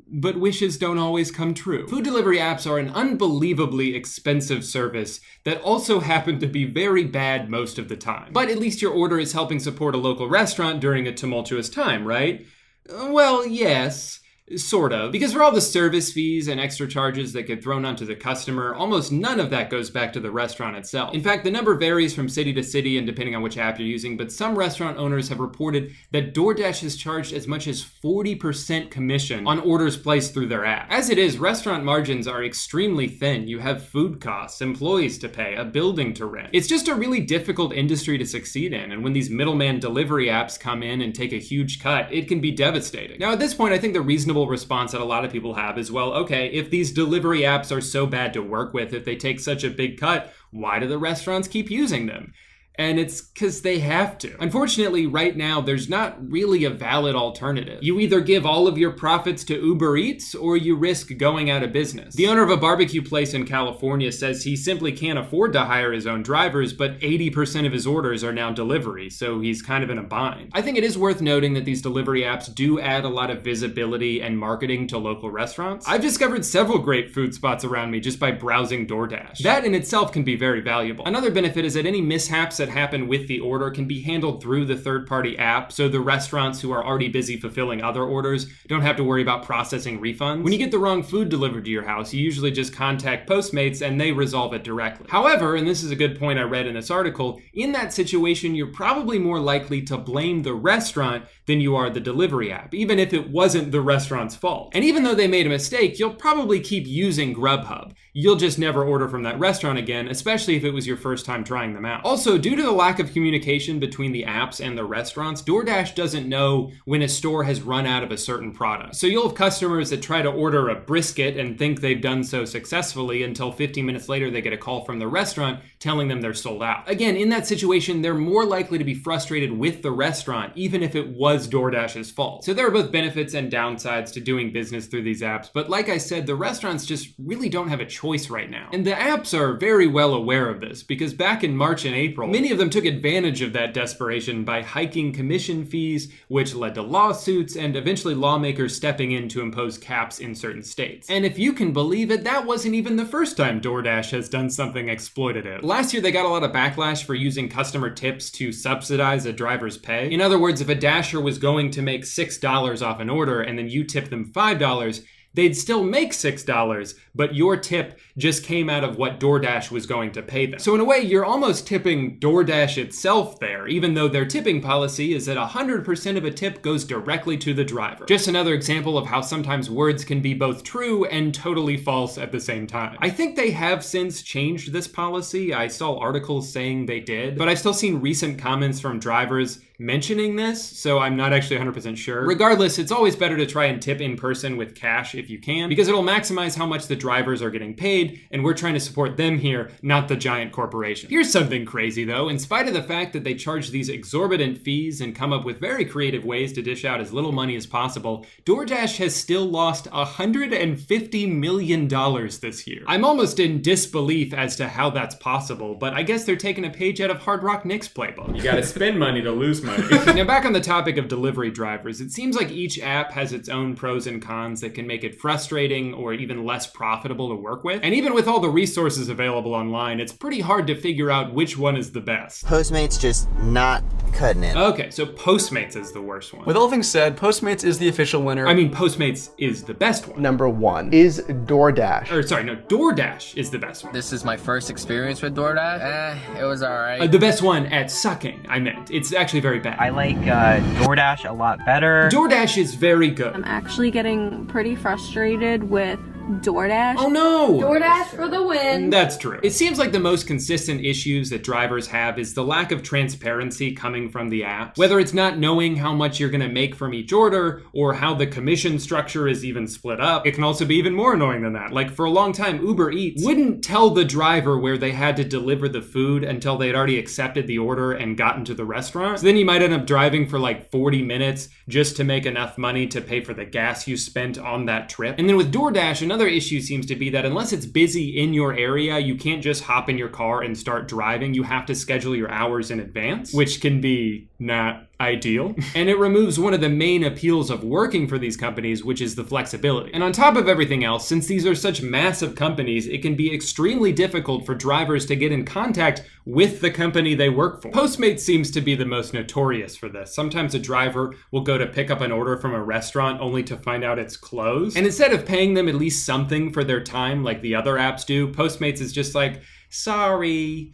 But wishes don't always come true. Food delivery apps are an unbelievably expensive service that also happen to be very bad most of the time. But at least your order is helping support a local restaurant during a tumultuous time, right? Well, yes. Sort of. Because for all the service fees and extra charges that get thrown onto the customer, almost none of that goes back to the restaurant itself. In fact, the number varies from city to city and depending on which app you're using, but some restaurant owners have reported that DoorDash has charged as much as 40% commission on orders placed through their app. As it is, restaurant margins are extremely thin. You have food costs, employees to pay, a building to rent. It's just a really difficult industry to succeed in, and when these middleman delivery apps come in and take a huge cut, it can be devastating. Now, at this point, I think the reasonable response that a lot of people have is, well, okay, if these delivery apps are so bad to work with, if they take such a big cut, why do the restaurants keep using them? And it's because they have to. Unfortunately, right now, there's not really a valid alternative. You either give all of your profits to Uber Eats or you risk going out of business. The owner of a barbecue place in California says he simply can't afford to hire his own drivers, but 80% of his orders are now delivery, so he's kind of in a bind. I think it is worth noting that these delivery apps do add a lot of visibility and marketing to local restaurants. I've discovered several great food spots around me just by browsing DoorDash. That in itself can be very valuable. Another benefit is that any mishaps that happen with the order can be handled through the third-party app, so the restaurants who are already busy fulfilling other orders don't have to worry about processing refunds. When you get the wrong food delivered to your house, you usually just contact Postmates and they resolve it directly. However, and this is a good point I read in this article, in that situation, you're probably more likely to blame the restaurant than you are the delivery app, even if it wasn't the restaurant's fault. And even though they made a mistake, you'll probably keep using Grubhub. You'll just never order from that restaurant again, especially if it was your first time trying them out. Also, due to the lack of communication between the apps and the restaurants, DoorDash doesn't know when a store has run out of a certain product. So you'll have customers that try to order a brisket and think they've done so successfully until 15 minutes later they get a call from the restaurant telling them they're sold out. Again, in that situation, they're more likely to be frustrated with the restaurant, even if it was DoorDash's fault. So there are both benefits and downsides to doing business through these apps, but like I said, the restaurants just really don't have a choice right now. And the apps are very well aware of this, because back in March and April, many of them took advantage of that desperation by hiking commission fees, which led to lawsuits and eventually lawmakers stepping in to impose caps in certain states. And if you can believe it, that wasn't even the first time DoorDash has done something exploitative. Last year, they got a lot of backlash for using customer tips to subsidize a driver's pay. In other words, if a Dasher was going to make $6 off an order and then you tip them $5, they'd still make $6, but your tip just came out of what DoorDash was going to pay them. So in a way, you're almost tipping DoorDash itself there, even though their tipping policy is that 100% of a tip goes directly to the driver. Just another example of how sometimes words can be both true and totally false at the same time. I think they have since changed this policy. I saw articles saying they did, but I've still seen recent comments from drivers mentioning this, so I'm not actually 100% sure. Regardless, it's always better to try and tip in person with cash if you can, because it'll maximize how much the drivers are getting paid, and we're trying to support them here, not the giant corporation. Here's something crazy though. In spite of the fact that they charge these exorbitant fees and come up with very creative ways to dish out as little money as possible, DoorDash has still lost $150 million this year. I'm almost in disbelief as to how that's possible, but I guess they're taking a page out of Hard Rock Nick's playbook. You gotta spend money to lose Postmates. Now back on the topic of delivery drivers, it seems like each app has its own pros and cons that can make it frustrating or even less profitable to work with. And even with all the resources available online, it's pretty hard to figure out which one is the best. Postmates just not cutting it. Okay, so Postmates is the worst one. With all things said, Postmates is the official winner. I mean, Postmates is the best one. Number 1 is DoorDash. Or sorry, no, DoorDash is the best one. This is my first experience with DoorDash. It was alright. The best one at sucking, I meant. It's actually very bad. I like DoorDash a lot better. DoorDash is very good. I'm actually getting pretty frustrated with DoorDash. Oh no! DoorDash for the win. That's true. It seems like the most consistent issues that drivers have is the lack of transparency coming from the apps. Whether it's not knowing how much you're gonna make from each order, or how the commission structure is even split up. It can also be even more annoying than that. Like for a long time, Uber Eats wouldn't tell the driver where they had to deliver the food until they had already accepted the order and gotten to the restaurant. So then you might end up driving for like 40 minutes just to make enough money to pay for the gas you spent on that trip. And then with DoorDash, another issue seems to be that unless it's busy in your area, you can't just hop in your car and start driving. You have to schedule your hours in advance, which can be not ideal. And it removes one of the main appeals of working for these companies, which is the flexibility. And on top of everything else, since these are such massive companies, it can be extremely difficult for drivers to get in contact with the company they work for. Postmates seems to be the most notorious for this. Sometimes a driver will go to pick up an order from a restaurant only to find out it's closed. And instead of paying them at least something for their time like the other apps do, Postmates is just like, sorry.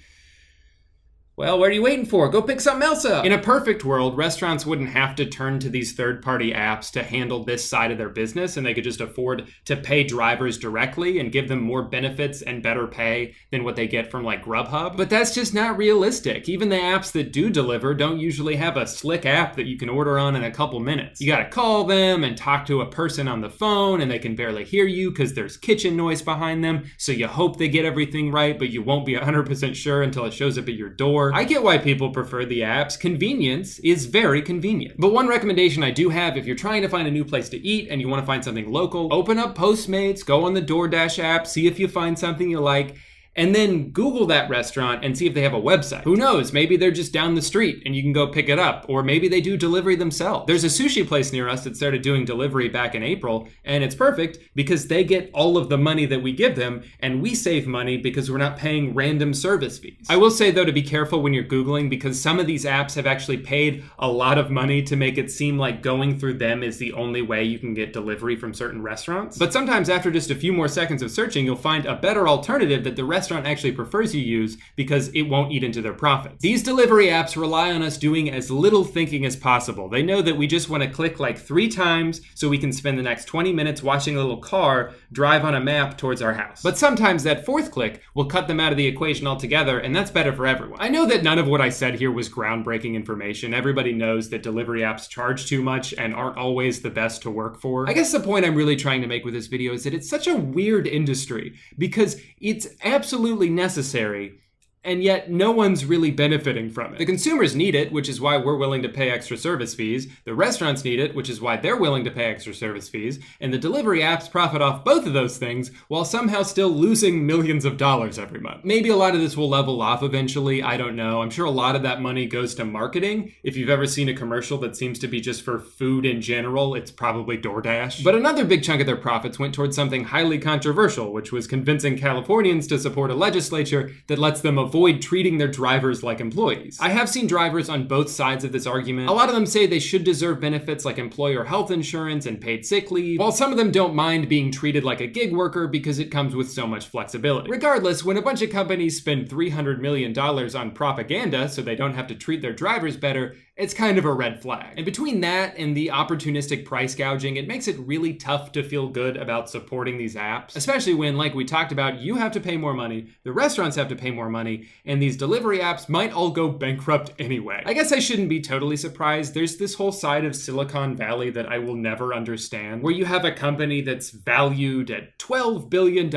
Well, what are you waiting for? Go pick something else up. In a perfect world, restaurants wouldn't have to turn to these third-party apps to handle this side of their business, and they could just afford to pay drivers directly and give them more benefits and better pay than what they get from like Grubhub. But that's just not realistic. Even the apps that do deliver don't usually have a slick app that you can order on in a couple minutes. You gotta call them and talk to a person on the phone, and they can barely hear you because there's kitchen noise behind them, so you hope they get everything right, but you won't be 100% sure until it shows up at your door. I get why people prefer the apps. Convenience is very convenient. But one recommendation I do have, if you're trying to find a new place to eat and you want to find something local, open up Postmates, go on the DoorDash app, see if you find something you like, and then Google that restaurant and see if they have a website. Who knows, maybe they're just down the street and you can go pick it up, or maybe they do delivery themselves. There's a sushi place near us that started doing delivery back in April, and it's perfect because they get all of the money that we give them, and we save money because we're not paying random service fees. I will say though to be careful when you're Googling, because some of these apps have actually paid a lot of money to make it seem like going through them is the only way you can get delivery from certain restaurants. But sometimes after just a few more seconds of searching, you'll find a better alternative that the restaurant actually prefers you use because it won't eat into their profits. These delivery apps rely on us doing as little thinking as possible. They know that we just want to click like 3 times so we can spend the next 20 minutes watching a little car drive on a map towards our house. But sometimes that 4th click will cut them out of the equation altogether, and that's better for everyone. I know that none of what I said here was groundbreaking information. Everybody knows that delivery apps charge too much and aren't always the best to work for. I guess the point I'm really trying to make with this video is that it's such a weird industry because it's absolutely necessary, and yet no one's really benefiting from it. The consumers need it, which is why we're willing to pay extra service fees. The restaurants need it, which is why they're willing to pay extra service fees. And the delivery apps profit off both of those things while somehow still losing millions of dollars every month. Maybe a lot of this will level off eventually, I don't know. I'm sure a lot of that money goes to marketing. If you've ever seen a commercial that seems to be just for food in general, it's probably DoorDash. But another big chunk of their profits went towards something highly controversial, which was convincing Californians to support a legislature that lets them avoid treating their drivers like employees. I have seen drivers on both sides of this argument. A lot of them say they should deserve benefits like employer health insurance and paid sick leave, while some of them don't mind being treated like a gig worker because it comes with so much flexibility. Regardless, when a bunch of companies spend $300 million on propaganda so they don't have to treat their drivers better, it's kind of a red flag. And between that and the opportunistic price gouging, it makes it really tough to feel good about supporting these apps, especially when, like we talked about, you have to pay more money, the restaurants have to pay more money, and these delivery apps might all go bankrupt anyway. I guess I shouldn't be totally surprised. There's this whole side of Silicon Valley that I will never understand, where you have a company that's valued at $12 billion,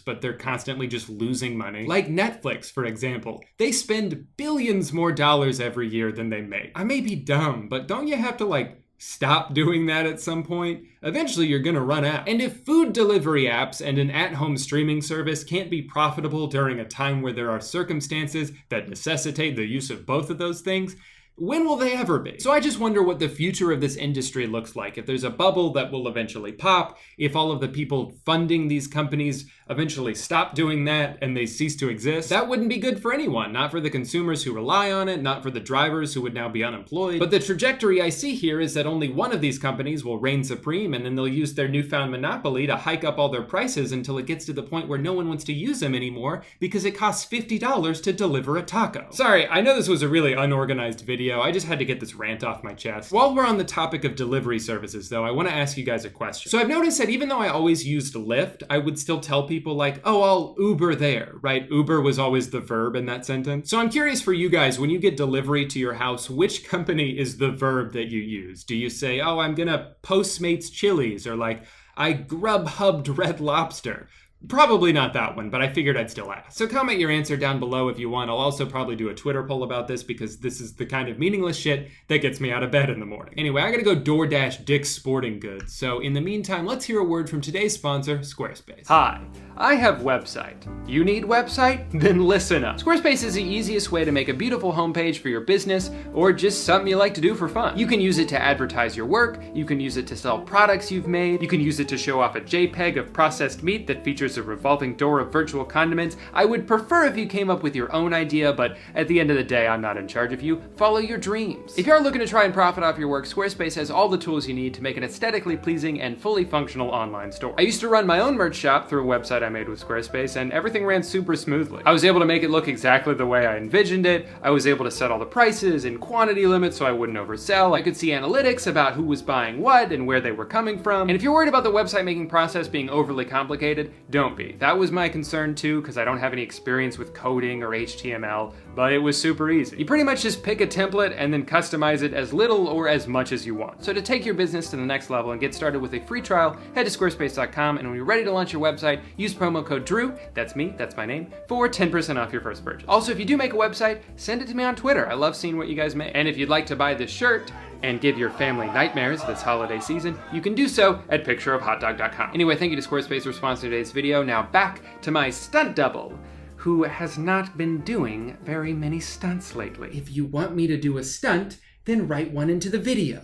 but they're constantly just losing money. Like Netflix, for example. They spend billions more dollars every year than they make. I may be dumb, but don't you have to stop doing that at some point? Eventually you're gonna run out. And if food delivery apps and an at-home streaming service can't be profitable during a time where there are circumstances that necessitate the use of both of those things, When will they ever be? So I just wonder what the future of this industry looks like. If there's a bubble that will eventually pop, if all of the people funding these companies eventually stop doing that and they cease to exist, that wouldn't be good for anyone. Not for the consumers who rely on it, not for the drivers who would now be unemployed. But the trajectory I see here is that only one of these companies will reign supreme, and then they'll use their newfound monopoly to hike up all their prices until it gets to the point where no one wants to use them anymore because it costs $50 to deliver a taco. Sorry, I know this was a really unorganized video. I just had to get this rant off my chest. While we're on the topic of delivery services though, I want to ask you guys a question. So I've noticed that even though I always used Lyft, I would still tell people like, oh, I'll Uber there, right? Uber was always the verb in that sentence. So I'm curious for you guys, when you get delivery to your house, which company is the verb that you use? Do you say, oh, I'm gonna Postmates Chili's, or like, I Grubhubbed Red Lobster? Probably not that one, but I figured I'd still ask. So comment your answer down below if you want. I'll also probably do a Twitter poll about this because this is the kind of meaningless shit that gets me out of bed in the morning. Anyway, I gotta go DoorDash Dick's Sporting Goods. So in the meantime, let's hear a word from today's sponsor, Squarespace. Hi, I have website. You need website? Then listen up. Squarespace is the easiest way to make a beautiful homepage for your business or just something you like to do for fun. You can use it to advertise your work, you can use it to sell products you've made, you can use it to show off a JPEG of processed meat that features a revolving door of virtual condiments. I would prefer if you came up with your own idea, but at the end of the day, I'm not in charge of you. Follow your dreams. If you are looking to try and profit off your work, Squarespace has all the tools you need to make an aesthetically pleasing and fully functional online store. I used to run my own merch shop through a website I made with Squarespace, and everything ran super smoothly. I was able to make it look exactly the way I envisioned it. I was able to set all the prices and quantity limits so I wouldn't oversell. I could see analytics about who was buying what and where they were coming from. And if you're worried about the website making process being overly complicated, don't be. That was my concern too, because I don't have any experience with coding or HTML, but it was super easy. You pretty much just pick a template and then customize it as little or as much as you want. So to take your business to the next level and get started with a free trial, head to squarespace.com, and when you're ready to launch your website, use promo code DREW, that's me, that's my name, for 10% off your first purchase. Also, if you do make a website, send it to me on Twitter. I love seeing what you guys make. And if you'd like to buy this shirt and give your family nightmares this holiday season, you can do so at pictureofhotdog.com. Anyway, thank you to Squarespace for sponsoring today's video. Now back to my stunt double, who has not been doing very many stunts lately. If you want me to do a stunt, then write one into the video.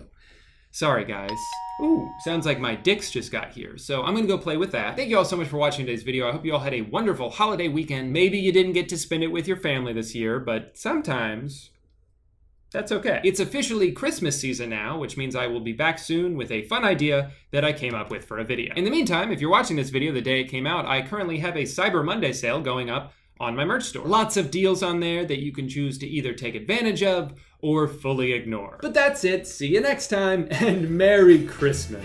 Sorry, guys. Ooh, sounds like my dicks just got here, so I'm gonna go play with that. Thank you all so much for watching today's video. I hope you all had a wonderful holiday weekend. Maybe you didn't get to spend it with your family this year, but sometimes that's okay. It's officially Christmas season now, which means I will be back soon with a fun idea that I came up with for a video. In the meantime, if you're watching this video the day it came out, I currently have a Cyber Monday sale going up on my merch store. Lots of deals on there that you can choose to either take advantage of or fully ignore. But that's it. See you next time, and Merry Christmas.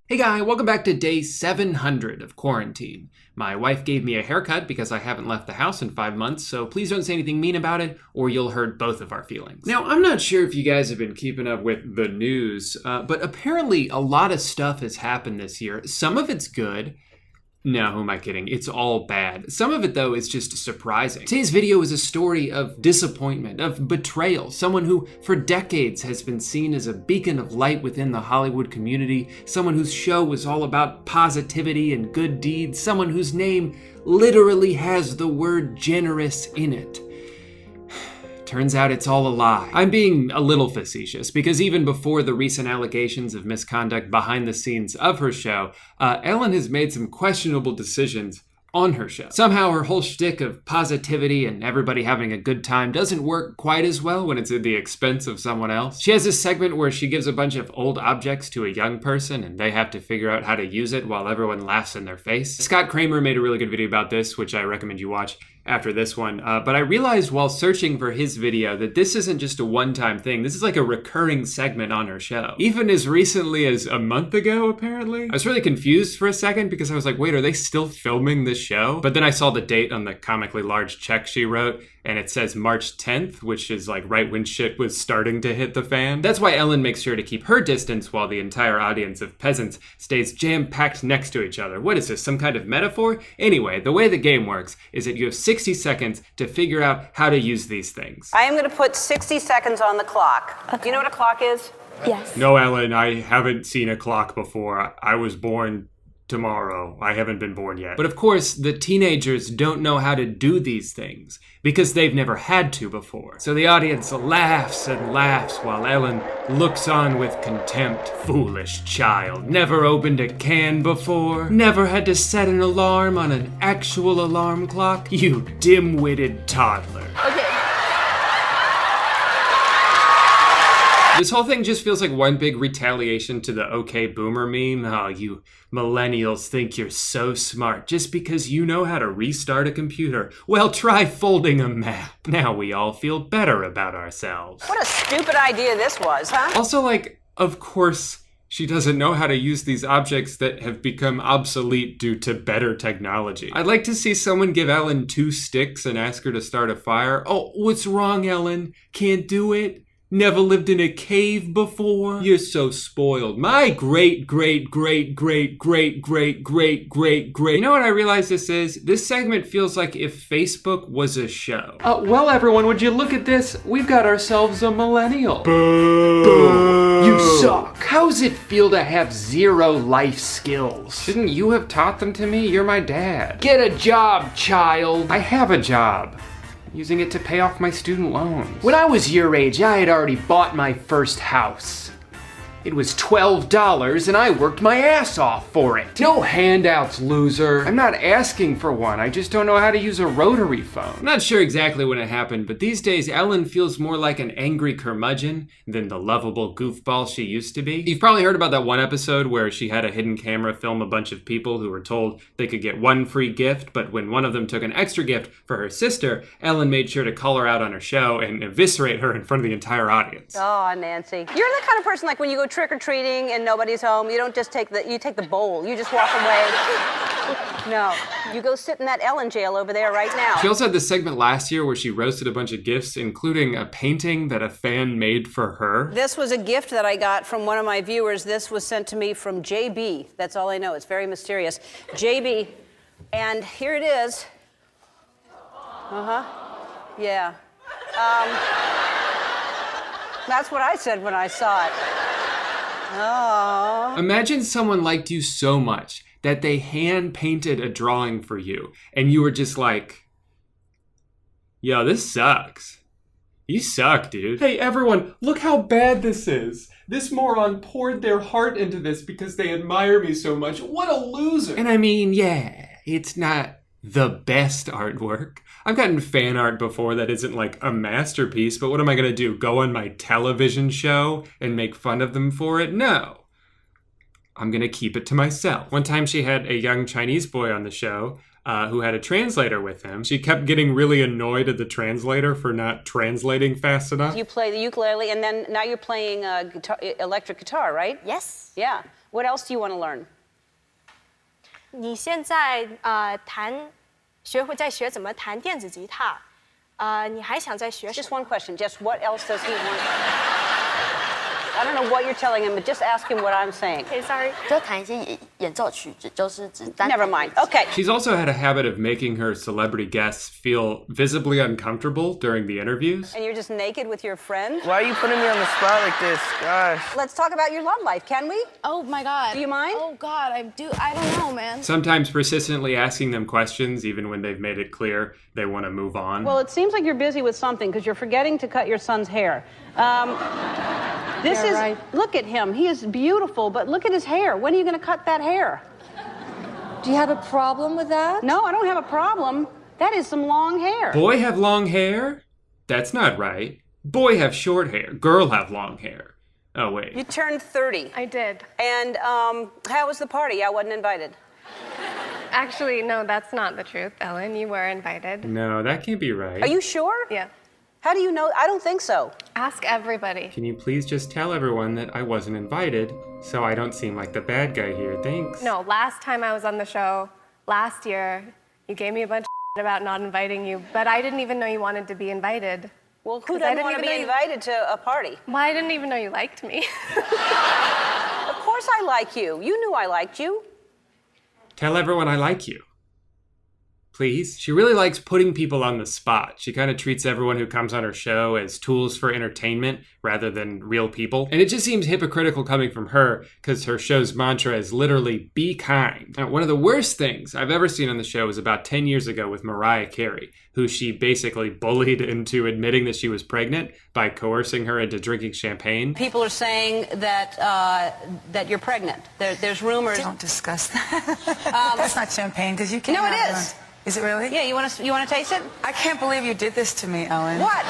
Hey guy, welcome back to day 700 of quarantine. My wife gave me a haircut because I haven't left the house in 5 months, so please don't say anything mean about it or you'll hurt both of our feelings. Now, I'm not sure if you guys have been keeping up with the news, but apparently a lot of stuff has happened this year. Some of it's good. No, who am I kidding? It's all bad. Some of it, though, is just surprising. Today's video is a story of disappointment, of betrayal. Someone who, for decades, has been seen as a beacon of light within the Hollywood community. Someone whose show was all about positivity and good deeds. Someone whose name literally has the word generous in it. Turns out it's all a lie. I'm being a little facetious because even before the recent allegations of misconduct behind the scenes of her show, Ellen has made some questionable decisions on her show. Somehow her whole shtick of positivity and everybody having a good time doesn't work quite as well when it's at the expense of someone else. She has this segment where she gives a bunch of old objects to a young person and they have to figure out how to use it while everyone laughs in their face. Scott Kramer made a really good video about this, which I recommend you watch after this one, but I realized while searching for his video that this isn't just a one-time thing. This is like a recurring segment on her show. Even as recently as a month ago, apparently. I was really confused for a second because I was like, wait, are they still filming this show? But then I saw the date on the comically large check she wrote, and it says March 10th, which is like right when shit was starting to hit the fan. That's why Ellen makes sure to keep her distance while the entire audience of peasants stays jam-packed next to each other. What is this, some kind of metaphor? Anyway, the way the game works is that you have 60 seconds to figure out how to use these things. I am going to put 60 seconds on the clock. Okay. Do you know what a clock is? Yes. No, Ellen, I haven't seen a clock before. I was born tomorrow. I haven't been born yet. But of course, the teenagers don't know how to do these things because they've never had to before. So the audience laughs and laughs while Ellen looks on with contempt. Foolish child. Never opened a can before. Never had to set an alarm on an actual alarm clock. You dim-witted toddler. Okay. This whole thing just feels like one big retaliation to the okay boomer meme. Oh, you millennials think you're so smart just because you know how to restart a computer. Well, try folding a map. Now we all feel better about ourselves. What a stupid idea this was, huh? Also, like, of course, she doesn't know how to use these objects that have become obsolete due to better technology. I'd like to see someone give Ellen 2 sticks and ask her to start a fire. Oh, what's wrong, Ellen? Can't do it? Never lived in a cave before? You're so spoiled. My great. You know what I realize this is? This segment feels like if Facebook was a show. Well, everyone, would you look at this? We've got ourselves a millennial. Boo! You suck. How's it feel to have 0 life skills? Shouldn't you have taught them to me? You're my dad. Get a job, child. I have a job. Using it to pay off my student loans. When I was your age, I had already bought my first house. It was $12 and I worked my ass off for it. No handouts, loser. I'm not asking for one, I just don't know how to use a rotary phone. I'm not sure exactly when it happened, but these days Ellen feels more like an angry curmudgeon than the lovable goofball she used to be. You've probably heard about that one episode where she had a hidden camera film a bunch of people who were told they could get 1 free gift, but when one of them took an extra gift for her sister, Ellen made sure to call her out on her show and eviscerate her in front of the entire audience. Oh, Nancy. You're the kind of person like when you go trick-or-treating and nobody's home, you don't just take the bowl. You just walk away. No, you go sit in that Ellen jail over there right now. She also had this segment last year where she roasted a bunch of gifts, including a painting that a fan made for her. This was a gift that I got from one of my viewers. This was sent to me from JB. That's all I know. It's very mysterious. JB. And here it is. Yeah. That's what I said when I saw it. Oh. Imagine someone liked you so much that they hand-painted a drawing for you, and you were just like, yo, this sucks. You suck, dude. Hey, everyone, look how bad this is. This moron poured their heart into this because they admire me so much. What a loser. And I mean, yeah, it's not the best artwork. I've gotten fan art before that isn't like a masterpiece, but what am I gonna do? Go on my television show and make fun of them for it? No. I'm gonna keep it to myself. One time she had a young Chinese boy on the show who had a translator with him. She kept getting really annoyed at the translator for not translating fast enough. You play the ukulele, and then now you're playing electric guitar, right? Yes. Yeah. What else do you want to learn? 你现在在学怎么弹电子吉他，你还想再学什么？ Just one question. Just what else does he want? I don't know what you're telling him, but just ask him what I'm saying. Okay, sorry. 就弹一些演奏曲子，就是只单。 Never mind. Okay. She's also had a habit of making her celebrity guests feel visibly uncomfortable during the interviews. And you're just naked with your friend? Why are you putting me on the spot like this? Gosh. Let's talk about your love life, can we? Oh my God. Do you mind? Oh God, I don't know, man. Sometimes persistently asking them questions, even when they've made it clear they want to move on. Well, it seems like you're busy with something because you're forgetting to cut your son's hair. This is, right. Look at him. He is beautiful, but look at his hair. When are you going to cut that hair? Do you have a problem with that? No, I don't have a problem. That is some long hair. Boy have long hair? That's not right. Boy have short hair. Girl have long hair. Oh, wait. You turned 30. I did. And how was the party? I wasn't invited. Actually, no, that's not the truth, Ellen. You were invited. No, that can't be right. Are you sure? Yeah. How do you know? I don't think so. Ask everybody. Can you please just tell everyone that I wasn't invited so I don't seem like the bad guy here? Thanks. No, last time I was on the show, last year, you gave me a bunch of about not inviting you, but I didn't even know you wanted to be invited. Well, who doesn't want to be invited to a party? Well, I didn't even know you liked me. Of course I like you. You knew I liked you. Tell everyone I like you. please. She really likes putting people on the spot. She kind of treats everyone who comes on her show as tools for entertainment rather than real people. And it just seems hypocritical coming from her because her show's mantra is literally be kind. Now, one of the worst things I've ever seen on the show was about 10 years ago with Mariah Carey, who she basically bullied into admitting that she was pregnant by coercing her into drinking champagne. People are saying that that you're pregnant. There's rumors. Don't discuss that. That's not champagne because you can't. No, it is. Is it really? Yeah, you want to taste it? I can't believe you did this to me, Ellen. What?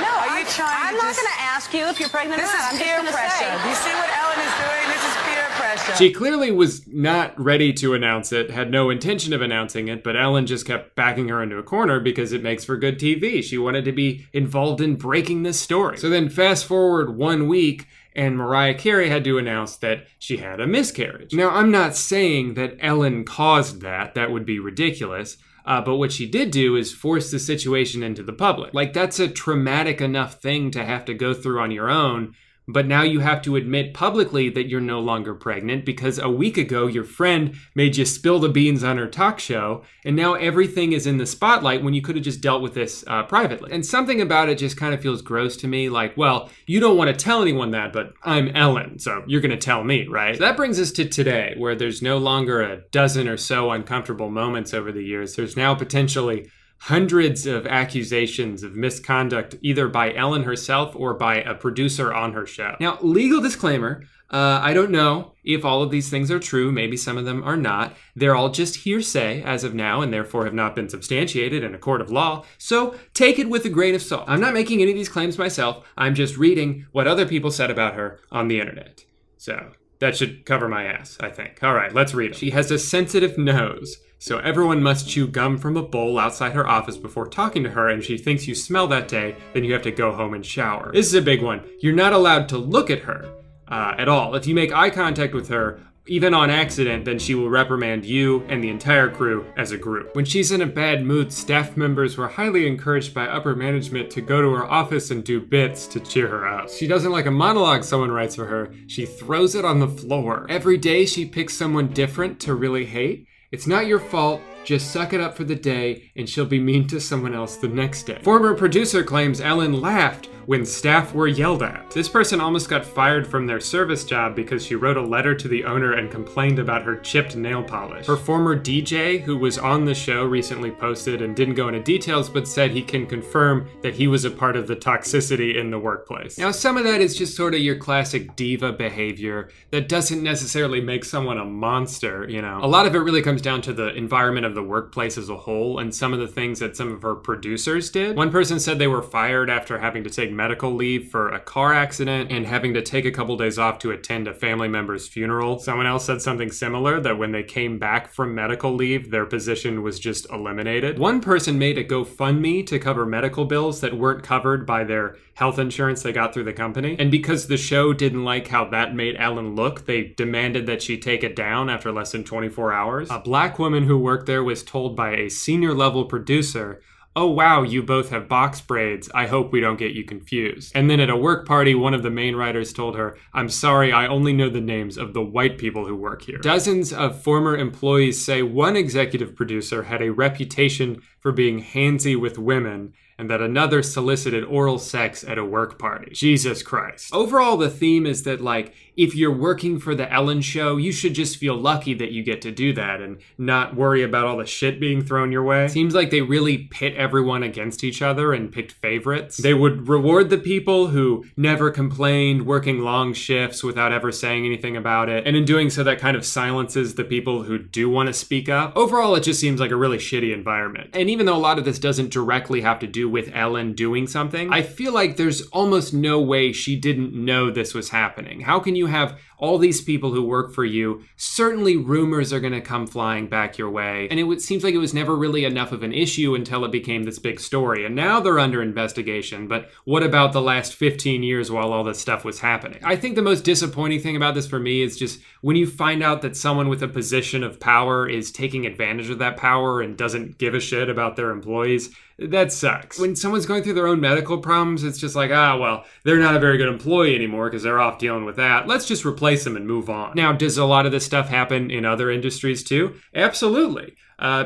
No, Are you trying I'm to not just... going to ask you if you're pregnant This or not. is peer pressure. Do you see what Ellen is doing? This is peer pressure. She clearly was not ready to announce it, had no intention of announcing it, but Ellen just kept backing her into a corner because it makes for good TV. She wanted to be involved in breaking this story. So then fast forward 1 week, and Mariah Carey had to announce that she had a miscarriage. Now, I'm not saying that Ellen caused that. That would be ridiculous. But what she did do is force the situation into the public. Like, that's a traumatic enough thing to have to go through on your own. But now you have to admit publicly that you're no longer pregnant because a week ago your friend made you spill the beans on her talk show, and now everything is in the spotlight when you could have just dealt with this privately. And something about it just kind of feels gross to me, like, well, you don't want to tell anyone that, but I'm Ellen, so you're going to tell me, right? So that brings us to today, where there's no longer a dozen or so uncomfortable moments over the years. There's now potentially hundreds of accusations of misconduct, either by Ellen herself or by a producer on her show. Now, legal disclaimer, I don't know if all of these things are true. Maybe some of them are not. They're all just hearsay as of now and therefore have not been substantiated in a court of law. So take it with a grain of salt. I'm not making any of these claims myself. I'm just reading what other people said about her on the internet. So that should cover my ass, I think. All right, let's read it. She has a sensitive nose, so everyone must chew gum from a bowl outside her office before talking to her, and if she thinks you smell that day, then you have to go home and shower. This is a big one. You're not allowed to look at her at all. If you make eye contact with her, even on accident, then she will reprimand you and the entire crew as a group. When she's in a bad mood, staff members were highly encouraged by upper management to go to her office and do bits to cheer her up. She doesn't like a monologue someone writes for her. She throws it on the floor. Every day she picks someone different to really hate. It's not your fault. Just suck it up for the day, and she'll be mean to someone else the next day. Former producer claims Ellen laughed when staff were yelled at. This person almost got fired from their service job because she wrote a letter to the owner and complained about her chipped nail polish. Her former DJ, who was on the show, recently posted and didn't go into details, but said he can confirm that he was a part of the toxicity in the workplace. Now, some of that is just sort of your classic diva behavior that doesn't necessarily make someone a monster, you know. A lot of it really comes down to the environment of the workplace as a whole and some of the things that some of her producers did. One person said they were fired after having to take medical leave for a car accident and having to take a couple days off to attend a family member's funeral. Someone else said something similar, that when they came back from medical leave, their position was just eliminated. One person made a GoFundMe to cover medical bills that weren't covered by their health insurance they got through the company. And because the show didn't like how that made Ellen look, they demanded that she take it down after less than 24 hours. A black woman who worked there was told by a senior level producer, "Oh wow, you both have box braids. I hope we don't get you confused." And then at a work party, one of the main writers told her, "I'm sorry, I only know the names of the white people who work here." Dozens of former employees say one executive producer had a reputation for being handsy with women, and that another solicited oral sex at a work party. Jesus Christ. Overall, the theme is that, like, if you're working for the Ellen show, you should just feel lucky that you get to do that and not worry about all the shit being thrown your way. Seems like they really pit everyone against each other and picked favorites. They would reward the people who never complained, working long shifts without ever saying anything about it, and in doing so, that kind of silences the people who do want to speak up. Overall, it just seems like a really shitty environment. And even though a lot of this doesn't directly have to do with Ellen doing something, I feel like there's almost no way she didn't know this was happening. How can you have all these people who work for you? Certainly rumors are going to come flying back your way, and it seems like it was never really enough of an issue until it became this big story, and now they're under investigation. But what about the last 15 years while all this stuff was happening? I think the most disappointing thing about this for me is just when you find out that someone with a position of power is taking advantage of that power and doesn't give a shit about their employees. That sucks. When someone's going through their own medical problems, it's just like, well, they're not a very good employee anymore because they're off dealing with that. Let's just replace replace them and move on. Now, does a lot of this stuff happen in other industries too? Absolutely.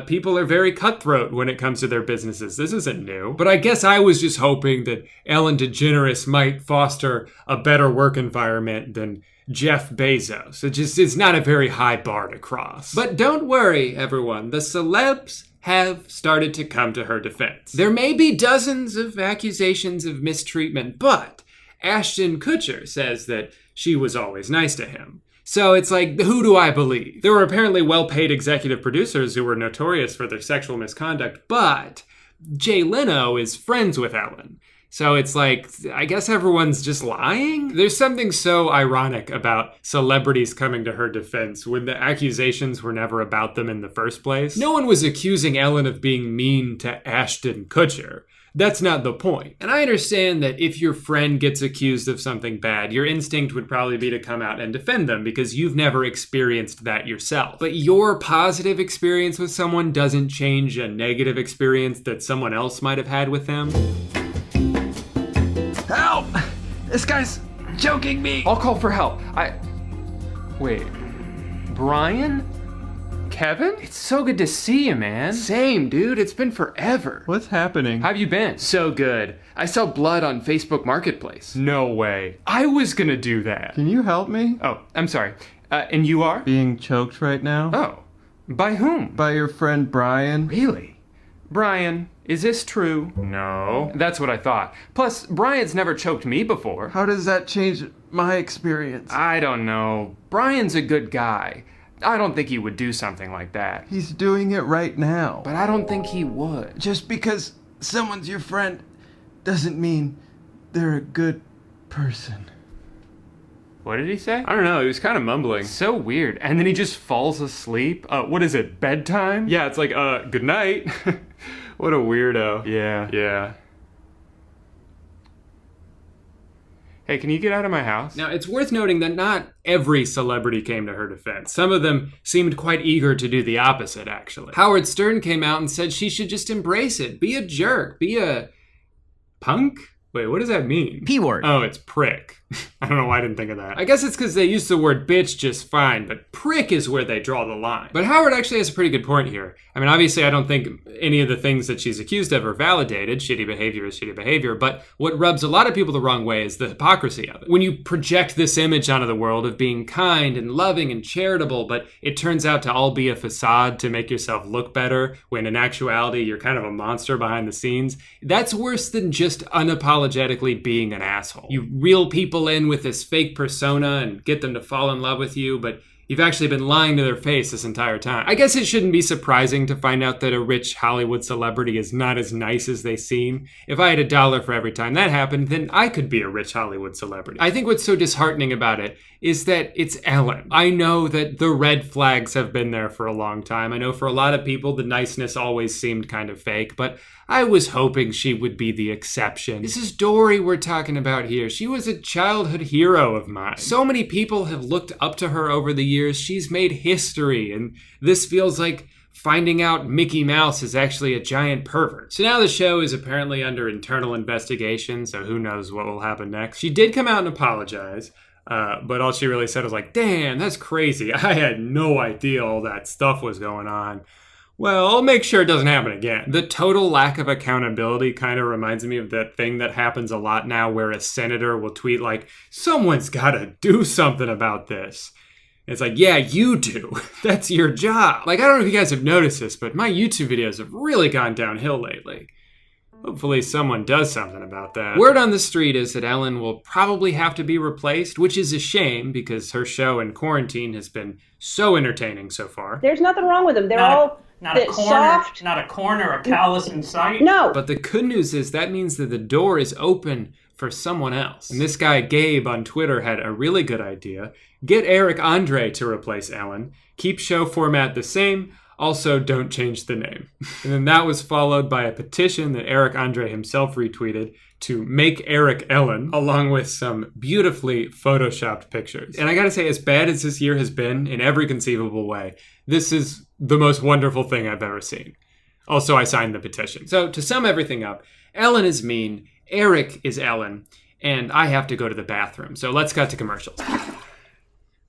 People are very cutthroat when it comes to their businesses. This isn't new. But I guess I was just hoping that Ellen DeGeneres might foster a better work environment than Jeff Bezos. It's not a very high bar to cross. But don't worry, everyone. The celebs have started to come to her defense. There may be dozens of accusations of mistreatment, but Ashton Kutcher says that she was always nice to him. So it's like, who do I believe? There were apparently well-paid executive producers who were notorious for their sexual misconduct, but Jay Leno is friends with Ellen. So it's like, I guess everyone's just lying? There's something so ironic about celebrities coming to her defense when the accusations were never about them in the first place. No one was accusing Ellen of being mean to Ashton Kutcher. That's not the point. And I understand that if your friend gets accused of something bad, your instinct would probably be to come out and defend them because you've never experienced that yourself. But your positive experience with someone doesn't change a negative experience that someone else might have had with them. Help! This guy's choking me! I'll call for help. Wait. Brian? Kevin? It's so good to see you, man. Same, dude. It's been forever. What's happening? How have you been? So good. I sell blood on Facebook Marketplace. No way. I was gonna do that. Can you help me? Oh, I'm sorry. And you are? Being choked right now. Oh. By whom? By your friend Brian. Really? Brian, is this true? No. That's what I thought. Plus, Brian's never choked me before. How does that change my experience? I don't know. Brian's a good guy. I don't think he would do something like that. He's doing it right now. But I don't think he would. Just because someone's your friend doesn't mean they're a good person. What did he say? I don't know, he was kind of mumbling. So weird. And then he just falls asleep. What is it, bedtime? Yeah, it's like, good night. What a weirdo. Yeah. Hey, can you get out of my house? Now, it's worth noting that not every celebrity came to her defense. Some of them seemed quite eager to do the opposite, actually. Howard Stern came out and said she should just embrace it. Be a jerk. Be a punk? Wait, what does that mean? P-word. Oh, it's prick. I don't know why I didn't think of that. I guess it's because they use the word bitch just fine, but prick is where they draw the line. But Howard actually has a pretty good point here. I mean, obviously, I don't think any of the things that she's accused of are validated. Shitty behavior is shitty behavior, but what rubs a lot of people the wrong way is the hypocrisy of it. When you project this image onto the world of being kind and loving and charitable, but it turns out to all be a facade to make yourself look better, when in actuality, you're kind of a monster behind the scenes, that's worse than just unapologetically being an asshole. You reel people in with this fake persona and get them to fall in love with you, but you've actually been lying to their face this entire time. I guess it shouldn't be surprising to find out that a rich Hollywood celebrity is not as nice as they seem. If I had $1 for every time that happened, then I could be a rich Hollywood celebrity. I think what's so disheartening about it is that it's Ellen. I know that the red flags have been there for a long time. I know for a lot of people, the niceness always seemed kind of fake, but I was hoping she would be the exception. This is Dory we're talking about here. She was a childhood hero of mine. So many people have looked up to her over the years. She's made history, and this feels like finding out Mickey Mouse is actually a giant pervert. So now the show is apparently under internal investigation, so who knows what will happen next. She did come out and apologize, but all she really said was like, damn, that's crazy. I had no idea all that stuff was going on. Well, I'll make sure it doesn't happen again. The total lack of accountability kind of reminds me of that thing that happens a lot now where a senator will tweet like, someone's gotta do something about this. It's like, yeah, you do. That's your job. Like, I don't know if you guys have noticed this, but my YouTube videos have really gone downhill lately. Hopefully someone does something about that. Word on the street is that Ellen will probably have to be replaced, which is a shame because her show in quarantine has been so entertaining so far. There's nothing wrong with them. They're all not a corner, a callus in sight. No. But the good news is that means that the door is open for someone else. And this guy, Gabe, on Twitter had a really good idea. Get Eric Andre to replace Ellen. Keep show format the same. Also, don't change the name. And then that was followed by a petition that Eric Andre himself retweeted to make Eric Ellen, along with some beautifully photoshopped pictures. And I gotta say, as bad as this year has been in every conceivable way, this is the most wonderful thing I've ever seen. Also, I signed the petition. So to sum everything up, Ellen is mean, Eric is Ellen, and I have to go to the bathroom. So let's cut to commercials.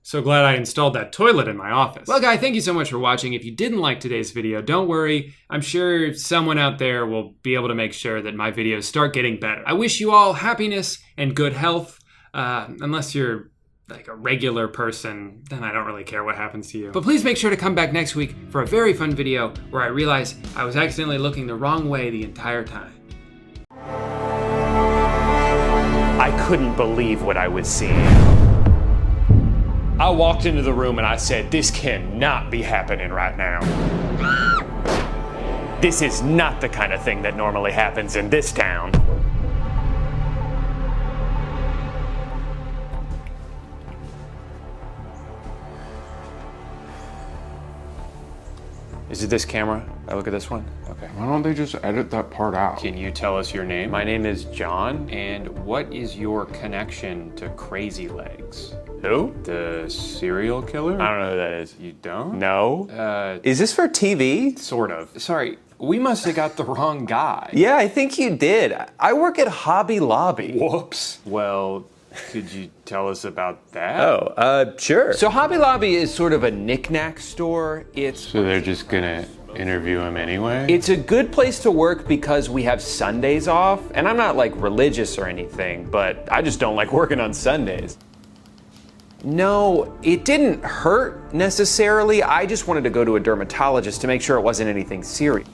So glad I installed that toilet in my office. Well, guys, thank you so much for watching. If you didn't like today's video, don't worry. I'm sure someone out there will be able to make sure that my videos start getting better. I wish you all happiness and good health, unless you're like a regular person, then I don't really care what happens to you. But please make sure to come back next week for a very fun video where I realize I was accidentally looking the wrong way the entire time. I couldn't believe what I was seeing. I walked into the room and I said, this cannot be happening right now. This is not the kind of thing that normally happens in this town. Is it this camera? I look at this one? Okay. Why don't they just edit that part out? Can you tell us your name? My name is John, and what is your connection to Crazy Legs? Who? The serial killer? I don't know who that is. You don't? No. Is this for TV? Sort of. Sorry, we must have got the wrong guy. Yeah, I think you did. I work at Hobby Lobby. Whoops. Well, could you tell us about that? Oh, sure. So Hobby Lobby is sort of a knick-knack store. So they're just gonna interview him anyway? It's a good place to work because we have Sundays off, and I'm not like religious or anything, but I just don't like working on Sundays. No, it didn't hurt necessarily. I just wanted to go to a dermatologist to make sure it wasn't anything serious.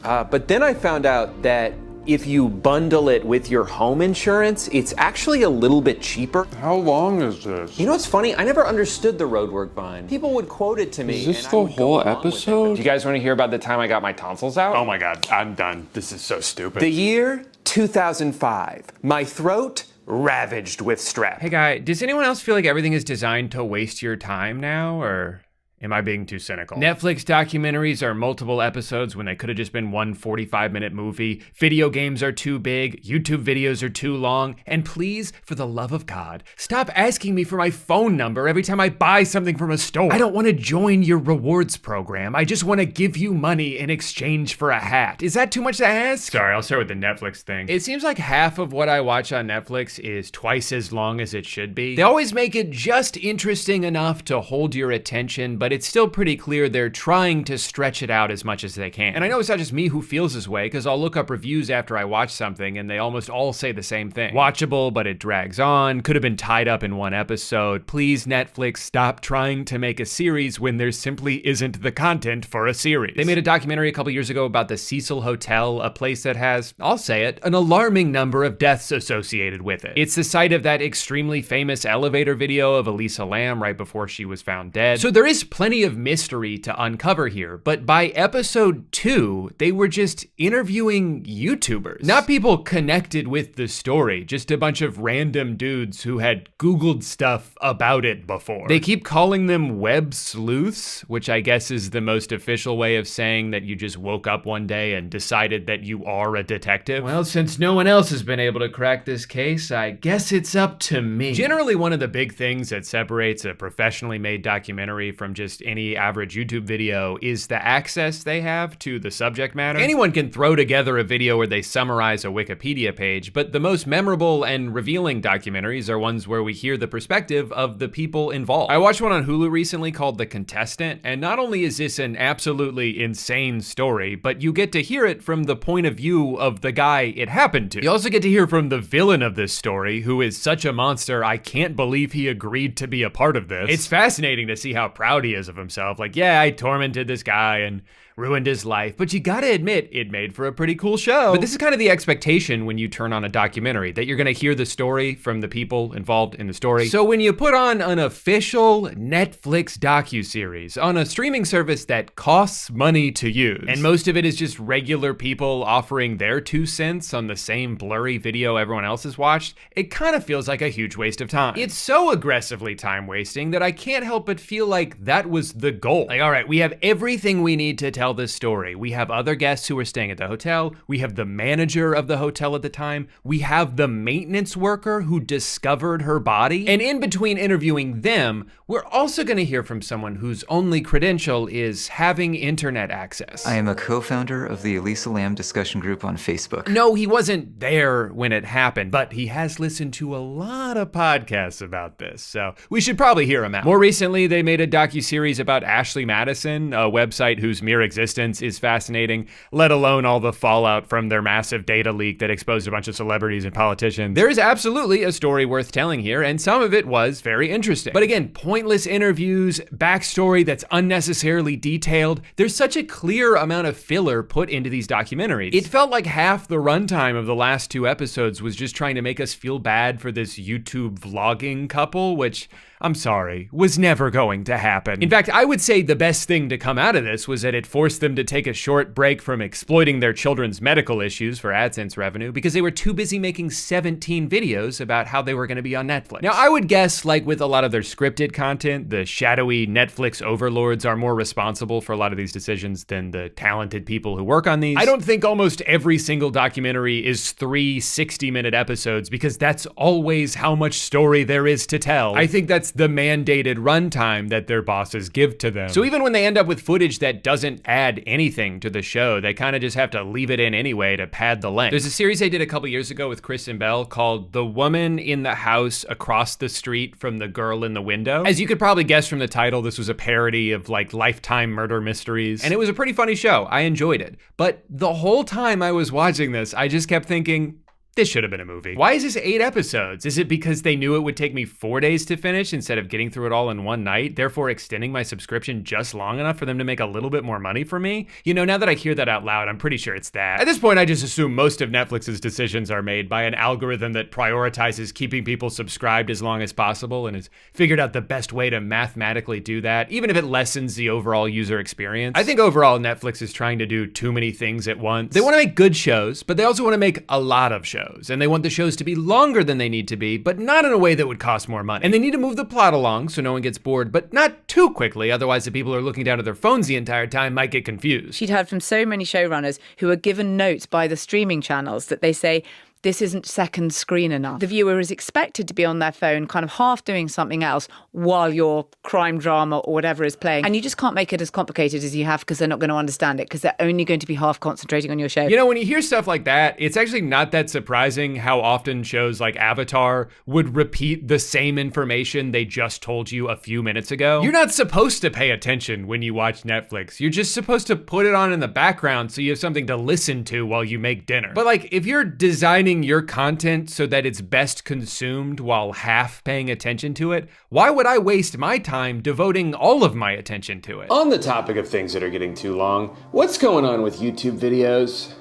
But then I found out that if you bundle it with your home insurance, it's actually a little bit cheaper. How long is this? You know what's funny? I never understood the roadwork bind. People would quote it to me. Is this the whole episode? Do you guys want to hear about the time I got my tonsils out? Oh my God, I'm done. This is so stupid. The year 2005. My throat ravaged with strep. Hey guy, does anyone else feel like everything is designed to waste your time now, or am I being too cynical? Netflix documentaries are multiple episodes when they could have just been one 45-minute movie. Video games are too big. YouTube videos are too long. And please, for the love of God, stop asking me for my phone number every time I buy something from a store. I don't want to join your rewards program. I just want to give you money in exchange for a hat. Is that too much to ask? Sorry, I'll start with the Netflix thing. It seems like half of what I watch on Netflix is twice as long as it should be. They always make it just interesting enough to hold your attention, but it's still pretty clear they're trying to stretch it out as much as they can. And I know it's not just me who feels this way, because I'll look up reviews after I watch something and they almost all say the same thing. Watchable, but it drags on, could have been tied up in one episode. Please, Netflix, stop trying to make a series when there simply isn't the content for a series. They made a documentary a couple years ago about the Cecil Hotel, a place that has, I'll say it, an alarming number of deaths associated with it. It's the site of that extremely famous elevator video of Elisa Lam right before she was found dead. So there is plenty of mystery to uncover here, but by episode 2, they were just interviewing YouTubers. Not people connected with the story, just a bunch of random dudes who had Googled stuff about it before. They keep calling them web sleuths, which I guess is the most official way of saying that you just woke up one day and decided that you are a detective. Well, since no one else has been able to crack this case, I guess it's up to me. Generally, one of the big things that separates a professionally made documentary from just any average YouTube video is the access they have to the subject matter. Anyone can throw together a video where they summarize a Wikipedia page, but the most memorable and revealing documentaries are ones where we hear the perspective of the people involved. I watched one on Hulu recently called The Contestant, and not only is this an absolutely insane story, but you get to hear it from the point of view of the guy it happened to. You also get to hear from the villain of this story, who is such a monster I can't believe he agreed to be a part of this. It's fascinating to see how proud he is of himself. Like, yeah, I tormented this guy and ruined his life, but you gotta admit, it made for a pretty cool show. But this is kind of the expectation when you turn on a documentary, that you're gonna hear the story from the people involved in the story. So when you put on an official Netflix docuseries on a streaming service that costs money to use, and most of it is just regular people offering their 2 cents on the same blurry video everyone else has watched, it kind of feels like a huge waste of time. It's so aggressively time wasting that I can't help but feel like that that was the goal. Like, all right, we have everything we need to tell this story. We have other guests who were staying at the hotel. We have the manager of the hotel at the time. We have the maintenance worker who discovered her body. And in between interviewing them, we're also going to hear from someone whose only credential is having internet access. I am a co-founder of the Elisa Lam discussion group on Facebook. No, he wasn't there when it happened, but he has listened to a lot of podcasts about this, so we should probably hear him out. More recently, they made a docuseries about Ashley Madison, a website whose mere existence is fascinating, let alone all the fallout from their massive data leak that exposed a bunch of celebrities and politicians. There is absolutely a story worth telling here, and some of it was very interesting. But again, pointless interviews, backstory that's unnecessarily detailed. There's such a clear amount of filler put into these documentaries. It felt like half the runtime of the last 2 episodes was just trying to make us feel bad for this YouTube vlogging couple, which, I'm sorry, was never going to happen. In fact, I would say the best thing to come out of this was that it forced them to take a short break from exploiting their children's medical issues for AdSense revenue because they were too busy making 17 videos about how they were going to be on Netflix. Now, I would guess, like with a lot of their scripted content, the shadowy Netflix overlords are more responsible for a lot of these decisions than the talented people who work on these. I don't think almost every single documentary is 3 60-minute episodes because that's always how much story there is to tell. I think that's the mandated runtime that their bosses give to them. So even when they end up with footage that doesn't add anything to the show, they kind of just have to leave it in anyway to pad the length. There's a series they did a couple years ago with Kristen Bell called The Woman in the House Across the Street from the Girl in the Window. As you could probably guess from the title, this was a parody of like Lifetime murder mysteries, and it was a pretty funny show. I enjoyed it. But the whole time I was watching this, I just kept thinking, this should have been a movie. Why is this 8 episodes? Is it because they knew it would take me 4 days to finish instead of getting through it all in one night, therefore extending my subscription just long enough for them to make a little bit more money for me? You know, now that I hear that out loud, I'm pretty sure it's that. At this point, I just assume most of Netflix's decisions are made by an algorithm that prioritizes keeping people subscribed as long as possible and has figured out the best way to mathematically do that, even if it lessens the overall user experience. I think overall, Netflix is trying to do too many things at once. They want to make good shows, but they also want to make a lot of shows. And they want the shows to be longer than they need to be, but not in a way that would cost more money. And they need to move the plot along so no one gets bored, but not too quickly, otherwise the people who are looking down at their phones the entire time might get confused. She'd heard from so many showrunners who are given notes by the streaming channels that they say, this isn't second screen enough. The viewer is expected to be on their phone, kind of half doing something else while your crime drama or whatever is playing. And you just can't make it as complicated as you have because they're not going to understand it because they're only going to be half concentrating on your show. You know, when you hear stuff like that, it's actually not that surprising how often shows like Avatar would repeat the same information they just told you a few minutes ago. You're not supposed to pay attention when you watch Netflix. You're just supposed to put it on in the background so you have something to listen to while you make dinner. But like, if you're designing your content so that it's best consumed while half paying attention to it, why would I waste my time devoting all of my attention to it? On the topic of things that are getting too long, what's going on with YouTube videos?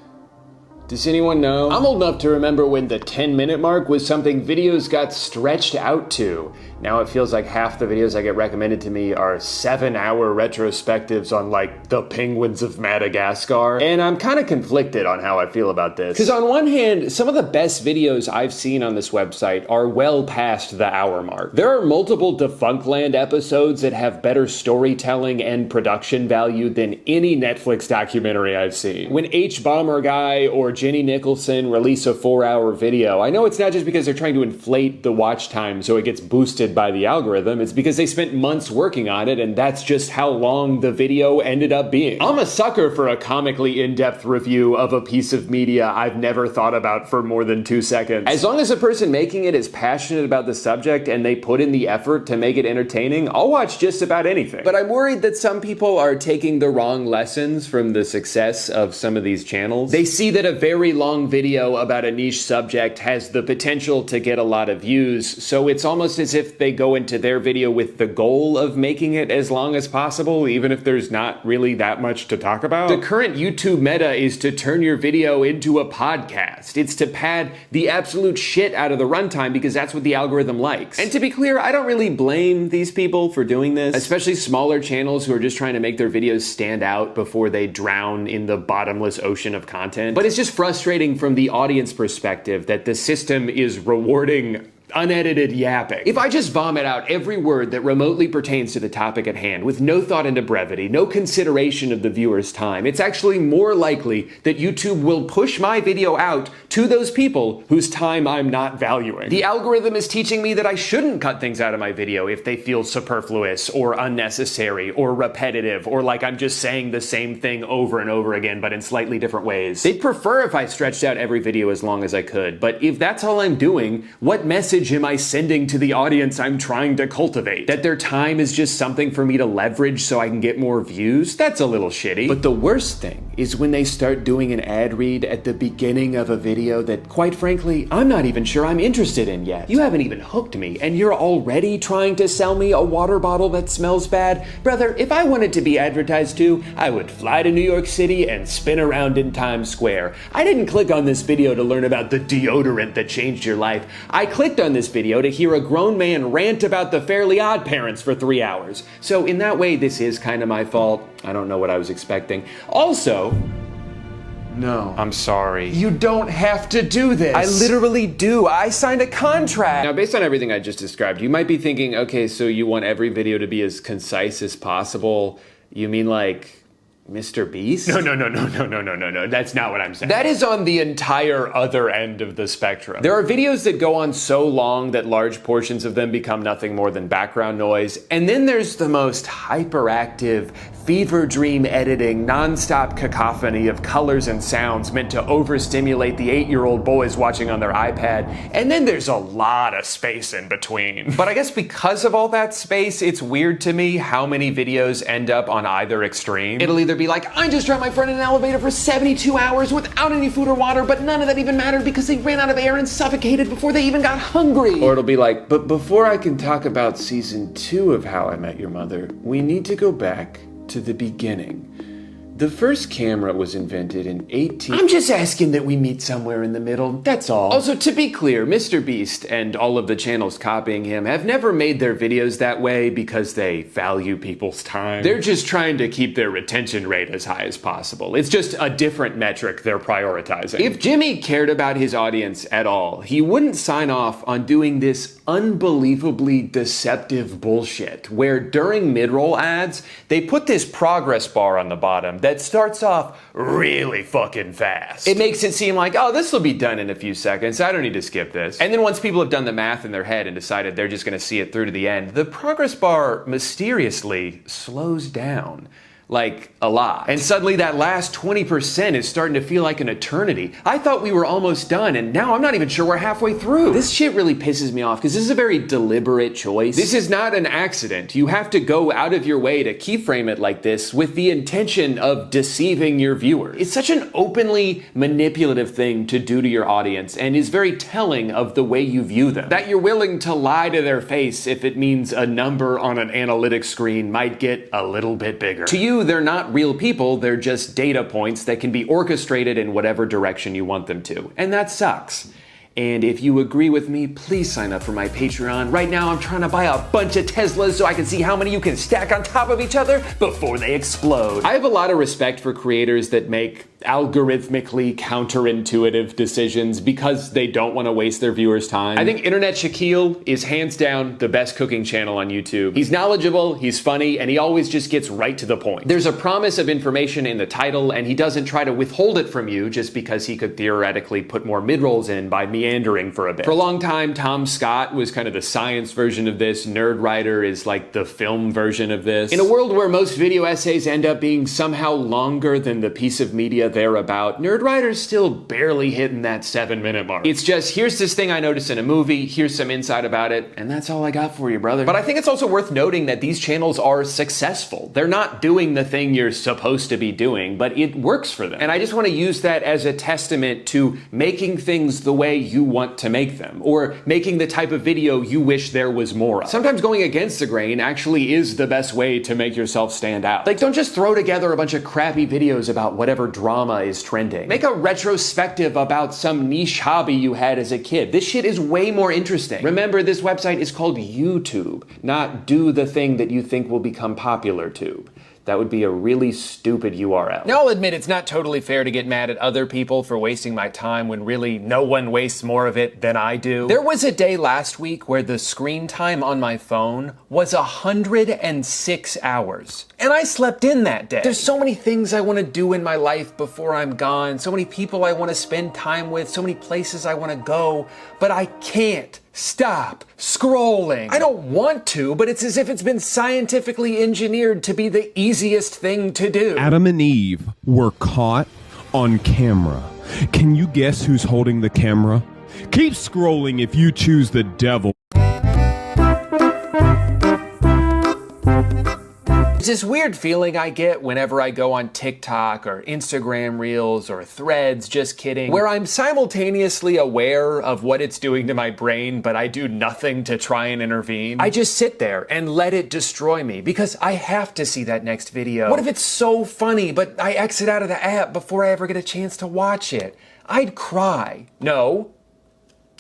Does anyone know? I'm old enough to remember when the 10-minute mark was something videos got stretched out to. Now it feels like half the videos I get recommended to me are 7-hour retrospectives on like the penguins of Madagascar. And I'm kind of conflicted on how I feel about this. Because on one hand, some of the best videos I've seen on this website are well past the hour mark. There are multiple Defunctland episodes that have better storytelling and production value than any Netflix documentary I've seen. When H Bomber Guy or Jenny Nicholson release a 4-hour video, I know it's not just because they're trying to inflate the watch time so it gets boosted by the algorithm, it's because they spent months working on it and that's just how long the video ended up being. I'm a sucker for a comically in-depth review of a piece of media I've never thought about for more than 2 seconds. As long as the person making it is passionate about the subject and they put in the effort to make it entertaining, I'll watch just about anything. But I'm worried that some people are taking the wrong lessons from the success of some of these channels. They see that a very long video about a niche subject has the potential to get a lot of views, so it's almost as if they go into their video with the goal of making it as long as possible, even if there's not really that much to talk about. The current YouTube meta is to turn your video into a podcast. It's to pad the absolute shit out of the runtime because that's what the algorithm likes. And to be clear, I don't really blame these people for doing this, especially smaller channels who are just trying to make their videos stand out before they drown in the bottomless ocean of content. But it's just frustrating from the audience perspective that the system is rewarding unedited yapping. If I just vomit out every word that remotely pertains to the topic at hand with no thought into brevity, no consideration of the viewer's time, it's actually more likely that YouTube will push my video out to those people whose time I'm not valuing. The algorithm is teaching me that I shouldn't cut things out of my video if they feel superfluous or unnecessary or repetitive or like I'm just saying the same thing over and over again but in slightly different ways. They'd prefer if I stretched out every video as long as I could, but if that's all I'm doing, what message am I sending to the audience I'm trying to cultivate? That their time is just something for me to leverage so I can get more views? That's a little shitty. But the worst thing is when they start doing an ad read at the beginning of a video that, quite frankly, I'm not even sure I'm interested in yet. You haven't even hooked me, and you're already trying to sell me a water bottle that smells bad? Brother, if I wanted to be advertised to, I would fly to New York City and spin around in Times Square. I didn't click on this video to learn about the deodorant that changed your life. I clicked on this video to hear a grown man rant about the Fairly Odd Parents for 3 hours. So in that way, this is kind of my fault. I don't know what I was expecting. Also, no. I'm sorry. You don't have to do this. I literally do. I signed a contract. Now, based on everything I just described, you might be thinking, okay, so you want every video to be as concise as possible. You mean like Mr. Beast? No. That's not what I'm saying. That is on the entire other end of the spectrum. There are videos that go on so long that large portions of them become nothing more than background noise. And then there's the most hyperactive, fever dream editing, nonstop cacophony of colors and sounds meant to overstimulate the 8-year-old boys watching on their iPad. And then there's a lot of space in between. But I guess because of all that space, it's weird to me how many videos end up on either extreme. It'll either be like, I just trapped my friend in an elevator for 72 hours without any food or water, but none of that even mattered because they ran out of air and suffocated before they even got hungry. Or it'll be like, but before I can talk about season 2 of How I Met Your Mother, we need to go back to the beginning. The first camera was invented in 18... I'm just asking that we meet somewhere in the middle, that's all. Also, to be clear, Mr. Beast and all of the channels copying him have never made their videos that way because they value people's time. They're just trying to keep their retention rate as high as possible. It's just a different metric they're prioritizing. If Jimmy cared about his audience at all, he wouldn't sign off on doing this unbelievably deceptive bullshit where during mid-roll ads, they put this progress bar on the bottom that starts off really fucking fast. It makes it seem like, oh, this will be done in a few seconds. I don't need to skip this. And then once people have done the math in their head and decided they're just gonna see it through to the end, the progress bar mysteriously slows down. Like, a lot. And suddenly that last 20% is starting to feel like an eternity. I thought we were almost done, and now I'm not even sure we're halfway through. This shit really pisses me off, because this is a very deliberate choice. This is not an accident. You have to go out of your way to keyframe it like this with the intention of deceiving your viewers. It's such an openly manipulative thing to do to your audience, and is very telling of the way you view them. That you're willing to lie to their face if it means a number on an analytics screen might get a little bit bigger. To you, they're not real people, they're just data points that can be orchestrated in whatever direction you want them to. And that sucks. And if you agree with me, please sign up for my Patreon. Right now, I'm trying to buy a bunch of Teslas so I can see how many you can stack on top of each other before they explode. I have a lot of respect for creators that make algorithmically counterintuitive decisions because they don't want to waste their viewers' time. I think Internet Shaquille is hands down the best cooking channel on YouTube. He's knowledgeable, he's funny, and he always just gets right to the point. There's a promise of information in the title, and he doesn't try to withhold it from you just because he could theoretically put more mid-rolls in by meandering for a bit. For a long time, Tom Scott was kind of the science version of this. Nerd Writer is like the film version of this. In a world where most video essays end up being somehow longer than the piece of media they're about, Nerd Writer's still barely hitting that 7-minute mark. It's just, here's this thing I noticed in a movie, here's some insight about it, and that's all I got for you, brother. But I think it's also worth noting that these channels are successful. They're not doing the thing you're supposed to be doing, but it works for them. And I just want to use that as a testament to making things the way you want to make them, or making the type of video you wish there was more of. Sometimes going against the grain actually is the best way to make yourself stand out. Like, don't just throw together a bunch of crappy videos about whatever drama is trending. Make a retrospective about some niche hobby you had as a kid. This shit is way more interesting. Remember, this website is called YouTube, not do the thing that you think will become popular tube. that would be a really stupid URL. Now, I'll admit it's not totally fair to get mad at other people for wasting my time when really no one wastes more of it than I do. There was a day last week where the screen time on my phone was 106 hours. And I slept in that day. There's so many things I want to do in my life before I'm gone, so many people I want to spend time with, so many places I want to go, but I can't stop scrolling. I don't want to, but it's as if it's been scientifically engineered to be the easiest thing to do. Adam and Eve were caught on camera. Can you guess who's holding the camera? Keep scrolling if you choose the devil. It's this weird feeling I get whenever I go on TikTok or Instagram Reels or Threads, just kidding, where I'm simultaneously aware of what it's doing to my brain, but I do nothing to try and intervene. I just sit there and let it destroy me because I have to see that next video. What if it's so funny, but I exit out of the app before I ever get a chance to watch it? I'd cry. No.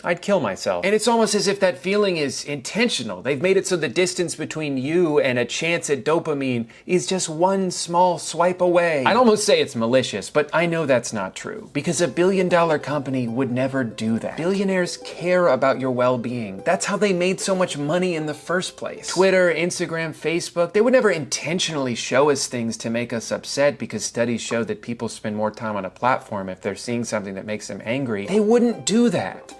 I'd kill myself. And it's almost as if that feeling is intentional. They've made it so the distance between you and a chance at dopamine is just one small swipe away. I'd almost say it's malicious, but I know that's not true because a billion-dollar company would never do that. Billionaires care about your well-being. That's how they made so much money in the first place. Twitter, Instagram, Facebook, they would never intentionally show us things to make us upset because studies show that people spend more time on a platform if they're seeing something that makes them angry. They wouldn't do that.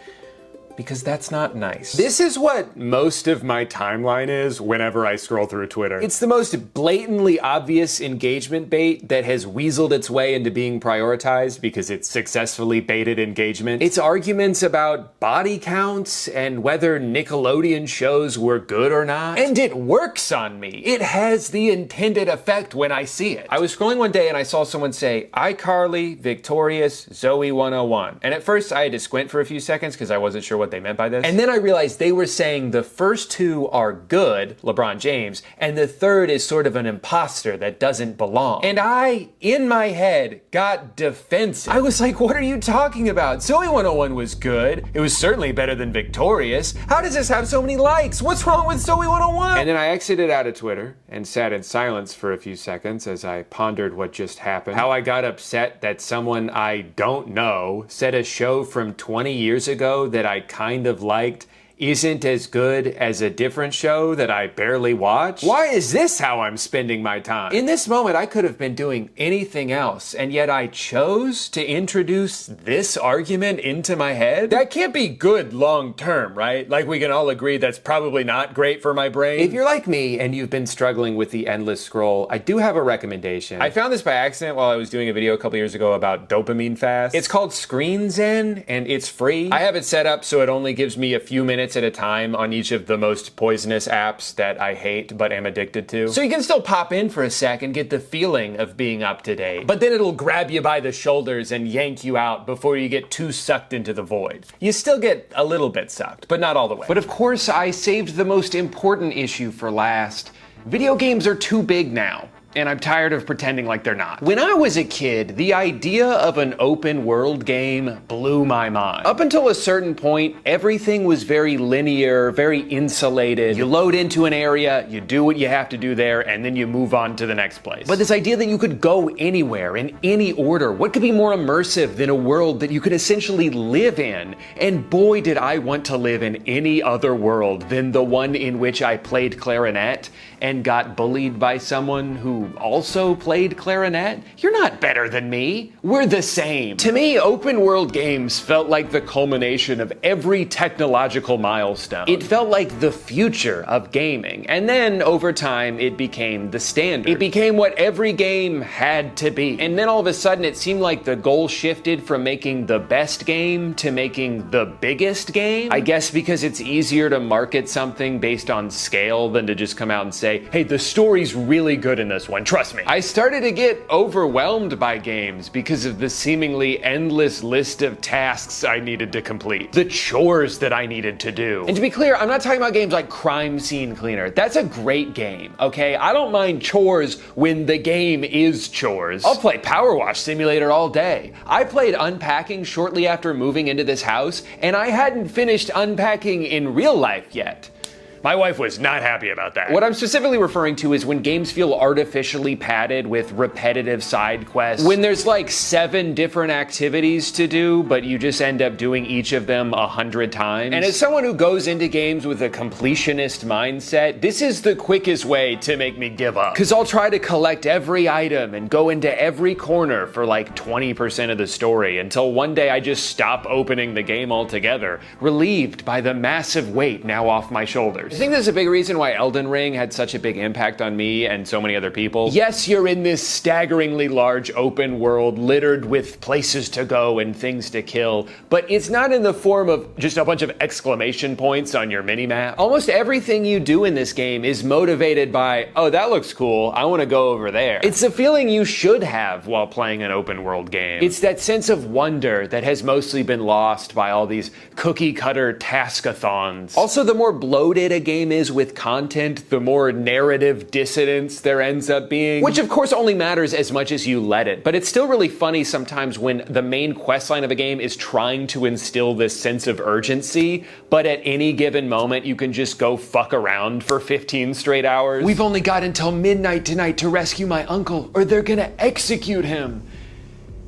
Because that's not nice. This is what most of my timeline is whenever I scroll through Twitter. It's the most blatantly obvious engagement bait that has weaseled its way into being prioritized because it's successfully baited engagement. It's arguments about body counts and whether Nickelodeon shows were good or not. And it works on me. It has the intended effect when I see it. I was scrolling one day and I saw someone say, iCarly, Victorious, Zoe 101. And at first I had to squint for a few seconds because I wasn't sure what they meant by this. And then I realized they were saying the first two are good, LeBron James, and the third is sort of an imposter that doesn't belong. And I, in my head, got defensive. I was like, what are you talking about? Zoe 101 was good. It was certainly better than Victorious. How does this have so many likes? What's wrong with Zoe 101? And then I exited out of Twitter and sat in silence for a few seconds as I pondered what just happened. How I got upset that someone I don't know said a show from 20 years ago that I kind of liked isn't as good as a different show that I barely watch? Why is this how I'm spending my time? In this moment, I could have been doing anything else, and yet I chose to introduce this argument into my head? That can't be good long term, right? Like we can all agree that's probably not great for my brain. If you're like me and you've been struggling with the endless scroll, I do have a recommendation. I found this by accident while I was doing a video a couple years ago about dopamine fast. It's called Screen Zen, and it's free. I have it set up so it only gives me a few minutes at a time on each of the most poisonous apps that I hate but am addicted to. So you can still pop in for a sec and get the feeling of being up to date, but then it'll grab you by the shoulders and yank you out before you get too sucked into the void. You still get a little bit sucked, but not all the way. But of course, I saved the most important issue for last. Video games are too big now. And I'm tired of pretending like they're not. When I was a kid, the idea of an open world game blew my mind. Up until a certain point, everything was very linear, very insulated. You load into an area, you do what you have to do there, and then you move on to the next place. But this idea that you could go anywhere, in any order, what could be more immersive than a world that you could essentially live in? And boy, did I want to live in any other world than the one in which I played clarinet and got bullied by someone who also played clarinet. You're not better than me. We're the same. To me, open world games felt like the culmination of every technological milestone. It felt like the future of gaming. And then over time, it became the standard. It became what every game had to be. And then all of a sudden, it seemed like the goal shifted from making the best game to making the biggest game. I guess because it's easier to market something based on scale than to just come out and say, hey, the story's really good in this one, trust me. I started to get overwhelmed by games because of the seemingly endless list of tasks I needed to complete, the chores that I needed to do. And to be clear, I'm not talking about games like Crime Scene Cleaner. That's a great game, okay? I don't mind chores when the game is chores. I'll play Power Wash Simulator all day. I played Unpacking shortly after moving into this house, and I hadn't finished unpacking in real life yet. My wife was not happy about that. What I'm specifically referring to is when games feel artificially padded with repetitive side quests. When there's like 7 different activities to do, but you just end up doing each of them 100 times. And as someone who goes into games with a completionist mindset, this is the quickest way to make me give up. Cause I'll try to collect every item and go into every corner for like 20% of the story until one day I just stop opening the game altogether, relieved by the massive weight now off my shoulders. I think there's a big reason why Elden Ring had such a big impact on me and so many other people. Yes, you're in this staggeringly large open world littered with places to go and things to kill, but it's not in the form of just a bunch of exclamation points on your minimap. Almost everything you do in this game is motivated by, oh, that looks cool, I want to go over there. It's the feeling you should have while playing an open world game. It's that sense of wonder that has mostly been lost by all these cookie cutter taskathons. Also, the more bloated a game is with content, the more narrative dissonance there ends up being, which of course only matters as much as you let it. But it's still really funny sometimes when the main questline of a game is trying to instill this sense of urgency, but at any given moment you can just go fuck around for 15 straight hours. We've only got until midnight tonight to rescue my uncle, or they're gonna execute him.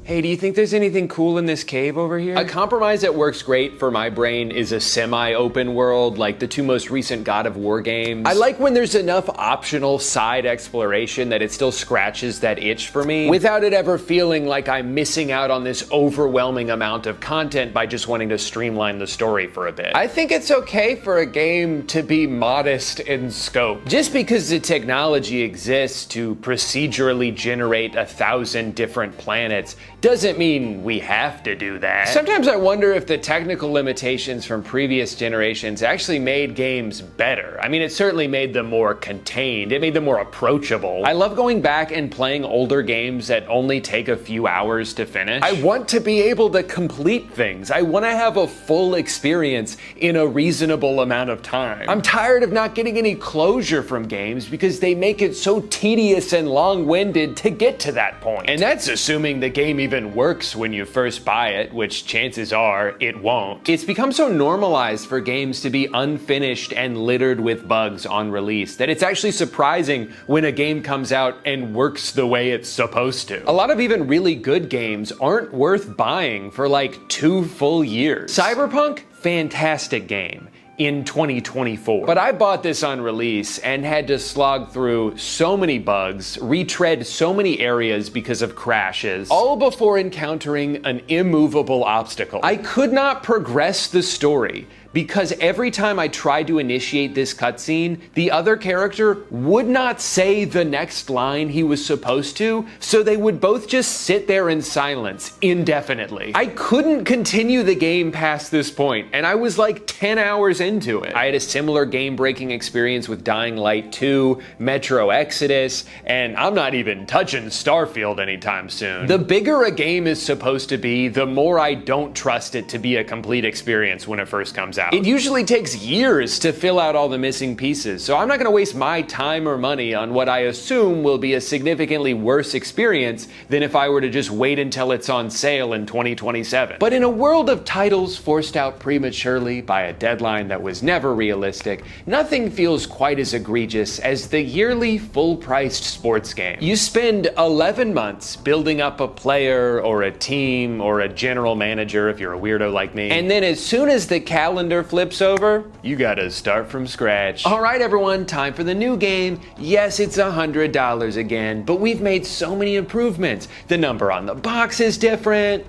Hey, do you think there's anything cool in this cave over here? A compromise that works great for my brain is a semi-open world, like the 2 most recent God of War games. I like when there's enough optional side exploration that it still scratches that itch for me, without it ever feeling like I'm missing out on this overwhelming amount of content by just wanting to streamline the story for a bit. I think it's okay for a game to be modest in scope. Just because the technology exists to procedurally generate 1,000 different planets doesn't mean we have to do that. Sometimes I wonder if the technical limitations from previous generations actually made games better. I mean, it certainly made them more contained. It made them more approachable. I love going back and playing older games that only take a few hours to finish. I want to be able to complete things. I want to have a full experience in a reasonable amount of time. I'm tired of not getting any closure from games because they make it so tedious and long-winded to get to that point. And that's assuming the game even works when you first buy it, which chances are it won't. It's become so normalized for games to be unfinished and littered with bugs on release that it's actually surprising when a game comes out and works the way it's supposed to. A lot of even really good games aren't worth buying for like 2 full years. Cyberpunk, fantastic game in 2024. But I bought this on release and had to slog through so many bugs, retread so many areas because of crashes, all before encountering an immovable obstacle. I could not progress the story because every time I tried to initiate this cutscene, the other character would not say the next line he was supposed to, so they would both just sit there in silence indefinitely. I couldn't continue the game past this point, and I was like 10 hours into it. I had a similar game-breaking experience with Dying Light 2, Metro Exodus, and I'm not even touching Starfield anytime soon. The bigger a game is supposed to be, the more I don't trust it to be a complete experience when it first comes out. It usually takes years to fill out all the missing pieces, so I'm not gonna waste my time or money on what I assume will be a significantly worse experience than if I were to just wait until it's on sale in 2027. But in a world of titles forced out prematurely by a deadline that was never realistic, nothing feels quite as egregious as the yearly full-priced sports game. You spend 11 months building up a player or a team or a general manager if you're a weirdo like me, and then as soon as the calendar flips over, you gotta start from scratch. All right, everyone, time for the new game. Yes, it's $100 again, but we've made so many improvements. The number on the box is different.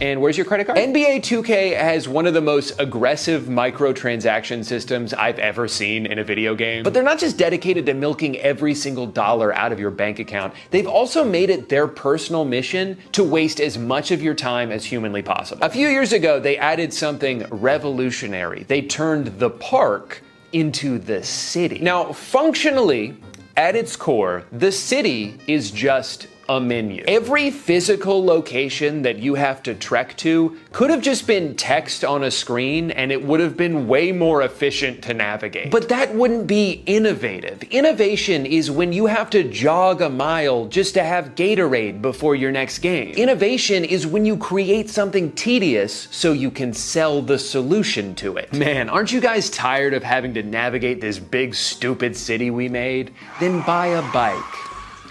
And where's your credit card? NBA 2K has one of the most aggressive microtransaction systems I've ever seen in a video game. But they're not just dedicated to milking every single dollar out of your bank account. They've also made it their personal mission to waste as much of your time as humanly possible. A few years ago, they added something revolutionary. They turned the park into the city. Now, functionally, at its core, the city is just a menu. Every physical location that you have to trek to could have just been text on a screen and it would have been way more efficient to navigate. But that wouldn't be innovative. Innovation is when you have to jog a mile just to have Gatorade before your next game. Innovation is when you create something tedious so you can sell the solution to it. Man, aren't you guys tired of having to navigate this big stupid city we made? Then buy a bike.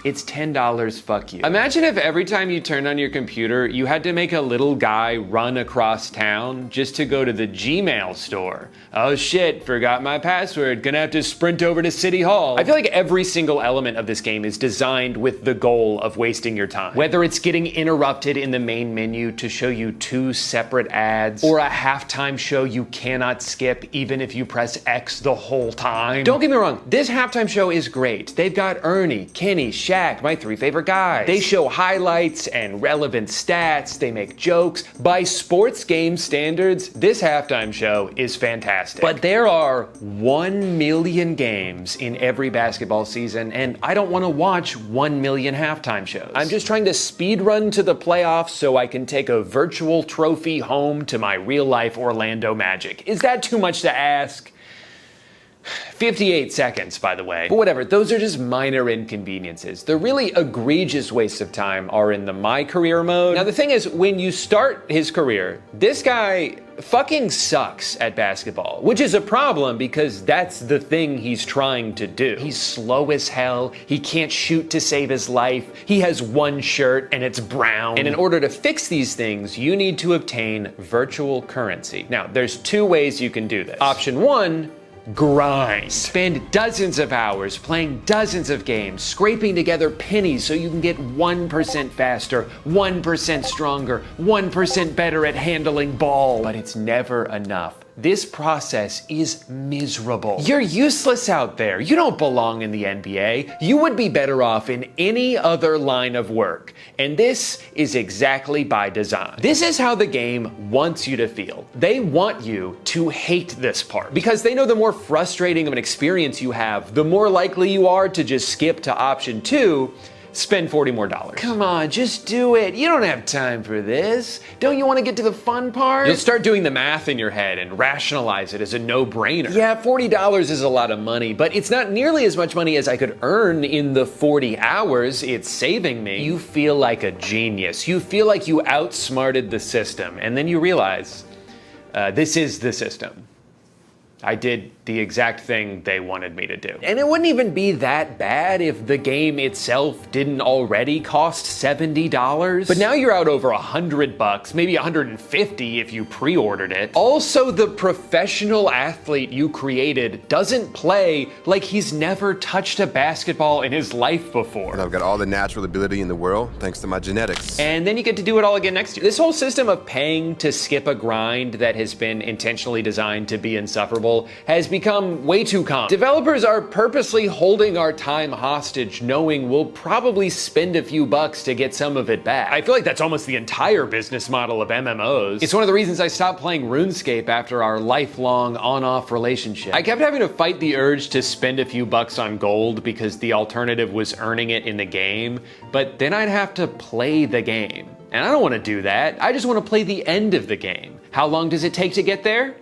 It's $10, fuck you. Imagine if every time you turned on your computer, you had to make a little guy run across town just to go to the Gmail store. Oh shit, forgot my password, gonna have to sprint over to City Hall. I feel like every single element of this game is designed with the goal of wasting your time. Whether it's getting interrupted in the main menu to show you 2 separate ads, or a halftime show you cannot skip even if you press X the whole time. Don't get me wrong, this halftime show is great. They've got Ernie, Kenny, Shaq, my 3 favorite guys. They show highlights and relevant stats, they make jokes. By sports game standards, this halftime show is fantastic. But there are 1 million games in every basketball season, and I don't want to watch 1 million halftime shows. I'm just trying to speed run to the playoffs so I can take a virtual trophy home to my real life Orlando Magic. Is that too much to ask? 58 seconds, by the way. But whatever, those are just minor inconveniences. The really egregious wastes of time are in the My Career mode. Now the thing is, when you start his career, this guy fucking sucks at basketball, which is a problem because that's the thing he's trying to do. He's slow as hell, he can't shoot to save his life, he has 1 shirt and it's brown. And in order to fix these things, you need to obtain virtual currency. Now, there's 2 ways you can do this. Option 1, grind. Spend dozens of hours playing dozens of games, scraping together pennies so you can get 1% faster, 1% stronger, 1% better at handling ball. But it's never enough. This process is miserable. You're useless out there. You don't belong in the NBA. You would be better off in any other line of work. And this is exactly by design. This is how the game wants you to feel. They want you to hate this part because they know the more frustrating of an experience you have, the more likely you are to just skip to option 2, spend $40 more. Come on, just do it. You don't have time for this. Don't you want to get to the fun part? You'll start doing the math in your head and rationalize it as a no-brainer. Yeah, $40 is a lot of money, but it's not nearly as much money as I could earn in the 40 hours it's saving me. You feel like a genius. You feel like you outsmarted the system, and then you realize, this is the system. I did the exact thing they wanted me to do. And it wouldn't even be that bad if the game itself didn't already cost $70. But now you're out over $100, maybe $150 if you pre-ordered it. Also, the professional athlete you created doesn't play like he's never touched a basketball in his life before. And I've got all the natural ability in the world thanks to my genetics. And then you get to do it all again next year. This whole system of paying to skip a grind that has been intentionally designed to be insufferable has become way too common. Developers are purposely holding our time hostage, knowing we'll probably spend a few bucks to get some of it back. I feel like that's almost the entire business model of MMOs. It's one of the reasons I stopped playing RuneScape after our lifelong on-off relationship. I kept having to fight the urge to spend a few bucks on gold because the alternative was earning it in the game, but then I'd have to play the game. And I don't want to do that. I just want to play the end of the game. How long does it take to get there?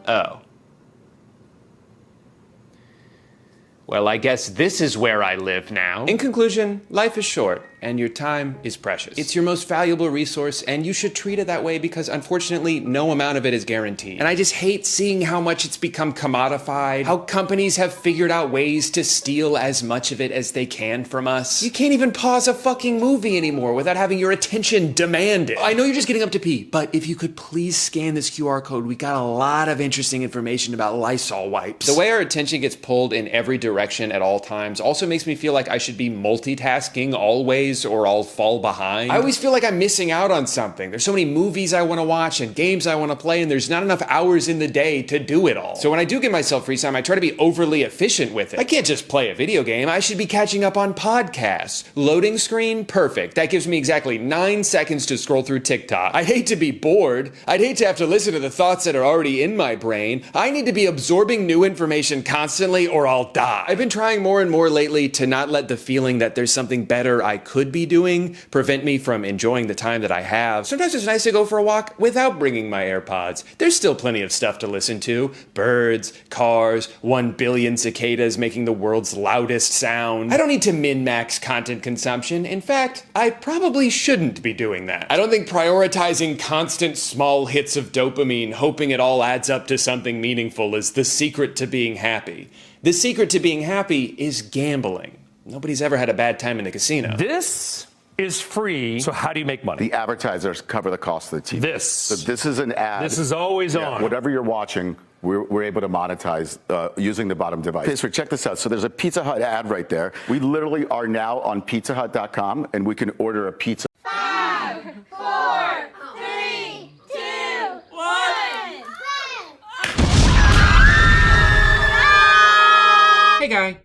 Oh. Well, I guess this is where I live now. In conclusion, life is short, and your time is precious. It's your most valuable resource, and you should treat it that way because, unfortunately, no amount of it is guaranteed. And I just hate seeing how much it's become commodified, how companies have figured out ways to steal as much of it as they can from us. You can't even pause a fucking movie anymore without having your attention demanded. I know you're just getting up to pee, but if you could please scan this QR code, we got a lot of interesting information about Lysol wipes. The way our attention gets pulled in every direction at all times also makes me feel like I should be multitasking always, movies or I'll fall behind. I always feel like I'm missing out on something. There's so many movies I want to watch and games I want to play, and there's not enough hours in the day to do it all. So when I do give myself free time, I try to be overly efficient with it. I can't just play a video game. I should be catching up on podcasts. Loading screen, perfect. That gives me exactly 9 seconds to scroll through TikTok. I hate to be bored. I'd hate to have to listen to the thoughts that are already in my brain. I need to be absorbing new information constantly or I'll die. I've been trying more and more lately to not let the feeling that there's something better I could be doing prevent me from enjoying the time that I have. Sometimes it's nice to go for a walk without bringing my AirPods. There's still plenty of stuff to listen to. Birds, cars, 1 billion cicadas making the world's loudest sound. I don't need to min-max content consumption. In fact, I probably shouldn't be doing that. I don't think prioritizing constant small hits of dopamine, hoping it all adds up to something meaningful, is the secret to being happy. The secret to being happy is gambling. Nobody's ever had a bad time in the casino. This is free. So how do you make money? The advertisers cover the cost of the TV. This. So this is an ad. This is always on. Whatever you're watching, we're able to monetize using the bottom device. Okay, so check this out. So there's a Pizza Hut ad right there. We literally are now on pizzahut.com, and we can order a pizza. 5, 4, 3, 2, 1. Hey guy.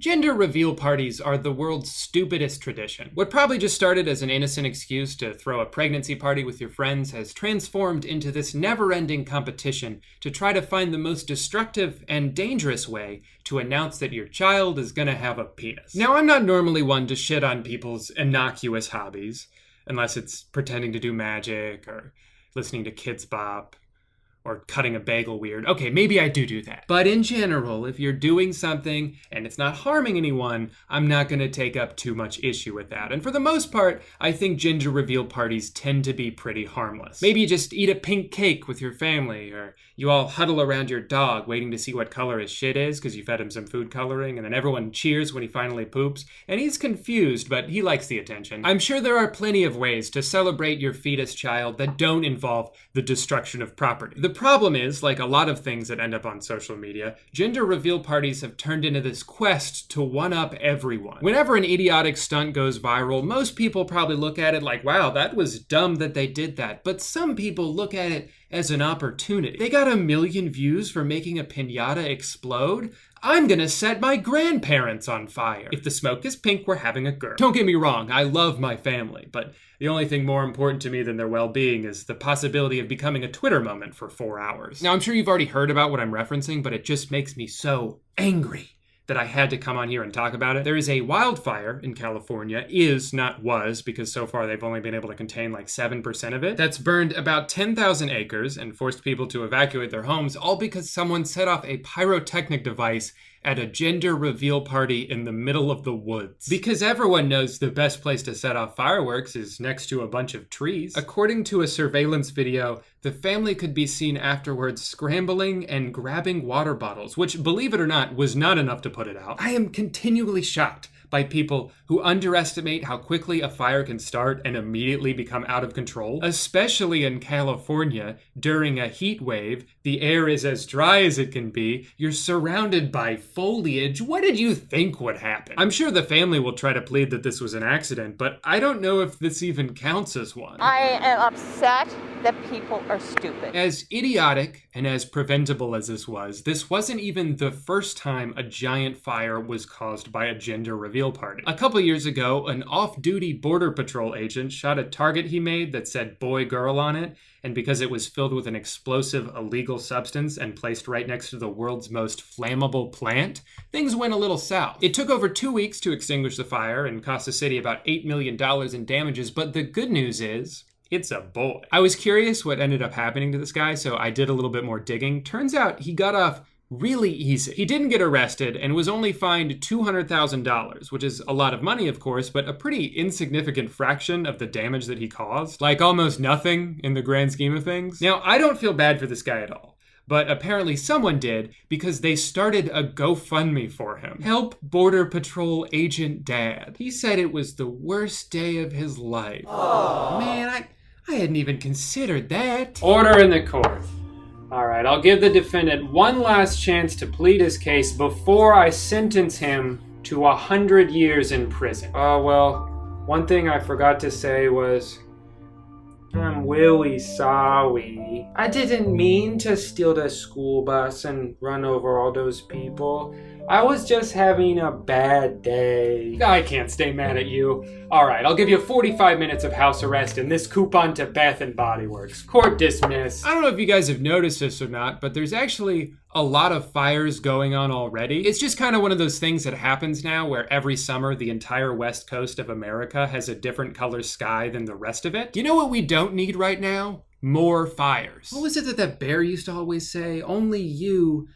Gender reveal parties are the world's stupidest tradition. What probably just started as an innocent excuse to throw a pregnancy party with your friends has transformed into this never-ending competition to try to find the most destructive and dangerous way to announce that your child is gonna have a penis. Now, I'm not normally one to shit on people's innocuous hobbies, unless it's pretending to do magic or listening to Kids Bop or cutting a bagel weird. Okay, maybe I do that. But in general, if you're doing something and it's not harming anyone, I'm not gonna take up too much issue with that. And for the most part, I think gender reveal parties tend to be pretty harmless. Maybe you just eat a pink cake with your family, or you all huddle around your dog waiting to see what color his shit is because you fed him some food coloring, and then everyone cheers when he finally poops, and he's confused, but he likes the attention. I'm sure there are plenty of ways to celebrate your fetus child that don't involve the destruction of property. The problem is, like a lot of things that end up on social media, gender reveal parties have turned into this quest to one-up everyone. Whenever an idiotic stunt goes viral, most people probably look at it like, wow, that was dumb that they did that. But some people look at it as an opportunity. They got 1 million views for making a piñata explode? I'm gonna set my grandparents on fire. If the smoke is pink, we're having a girl. Don't get me wrong, I love my family, but the only thing more important to me than their well-being is the possibility of becoming a Twitter moment for 4 hours. Now, I'm sure you've already heard about what I'm referencing, but it just makes me so angry that I had to come on here and talk about it. There is a wildfire in California, is, not was, because so far they've only been able to contain like 7% of it, that's burned about 10,000 acres and forced people to evacuate their homes, all because someone set off a pyrotechnic device at a gender reveal party in the middle of the woods. Because everyone knows the best place to set off fireworks is next to a bunch of trees. According to a surveillance video, the family could be seen afterwards scrambling and grabbing water bottles, which, believe it or not, was not enough to put it out. I am continually shocked by people who underestimate how quickly a fire can start and immediately become out of control. Especially in California, during a heat wave, the air is as dry as it can be, you're surrounded by foliage. What did you think would happen? I'm sure the family will try to plead that this was an accident, but I don't know if this even counts as one. I am upset that people are stupid. As idiotic and as preventable as this wasn't even the first time a giant fire was caused by a gender reveal party. A couple years ago, an off-duty Border Patrol agent shot a target he made that said boy girl on it, and because it was filled with an explosive illegal substance and placed right next to the world's most flammable plant, things went a little south. It took over 2 weeks to extinguish the fire and cost the city about $8 million in damages, but the good news is, it's a boy. I was curious what ended up happening to this guy, so I did a little bit more digging. Turns out he got off really easy. He didn't get arrested and was only fined $200,000, which is a lot of money, of course, but a pretty insignificant fraction of the damage that he caused. Like almost nothing in the grand scheme of things. Now, I don't feel bad for this guy at all, but apparently someone did because they started a GoFundMe for him. Help Border Patrol Agent Dad. He said it was the worst day of his life. Oh man, I hadn't even considered that. Order in the court. All right, I'll give the defendant one last chance to plead his case before I sentence him to 100 years in prison. Oh, well, One thing I forgot to say was, I'm really sorry. I didn't mean to steal the school bus and run over all those people. I was just having a bad day. I can't stay mad at you. Alright, I'll give you 45 minutes of house arrest and this coupon to Bath and Body Works. Court dismissed. I don't know if you guys have noticed this or not, but there's actually a lot of fires going on already. It's just kind of one of those things that happens now where every summer the entire west coast of America has a different color sky than the rest of it. You know what we don't need right now? More fires. What was it that bear used to always say? Only you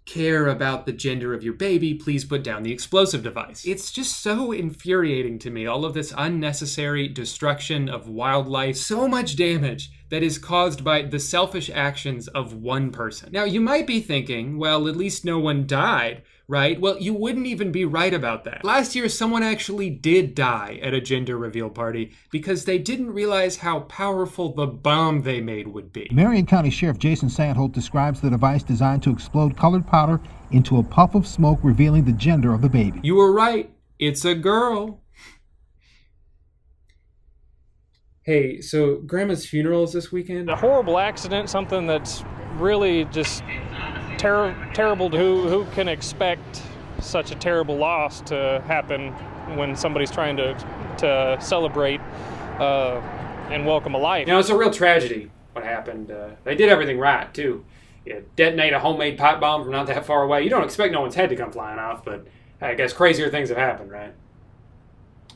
care about the gender of your baby, please put down the explosive device. It's just so infuriating to me, all of this unnecessary destruction of wildlife, so much damage that is caused by the selfish actions of one person. Now, you might be thinking, well, at least no one died, right? Well, you wouldn't even be right about that. Last year, someone actually did die at a gender reveal party because they didn't realize how powerful the bomb they made would be. Marion County Sheriff Jason Sandholt describes the device designed to explode colored powder into a puff of smoke revealing the gender of the baby. You were right. It's a girl. Hey, so Grandma's funeral is this weekend? A horrible accident, something that's really just terrible. Who can expect such a terrible loss to happen when somebody's trying to celebrate and welcome a life? You know, it's a real tragedy what happened. They did everything right, too. You detonate a homemade pipe bomb from not that far away. You don't expect no one's head to come flying off, but I guess crazier things have happened, right?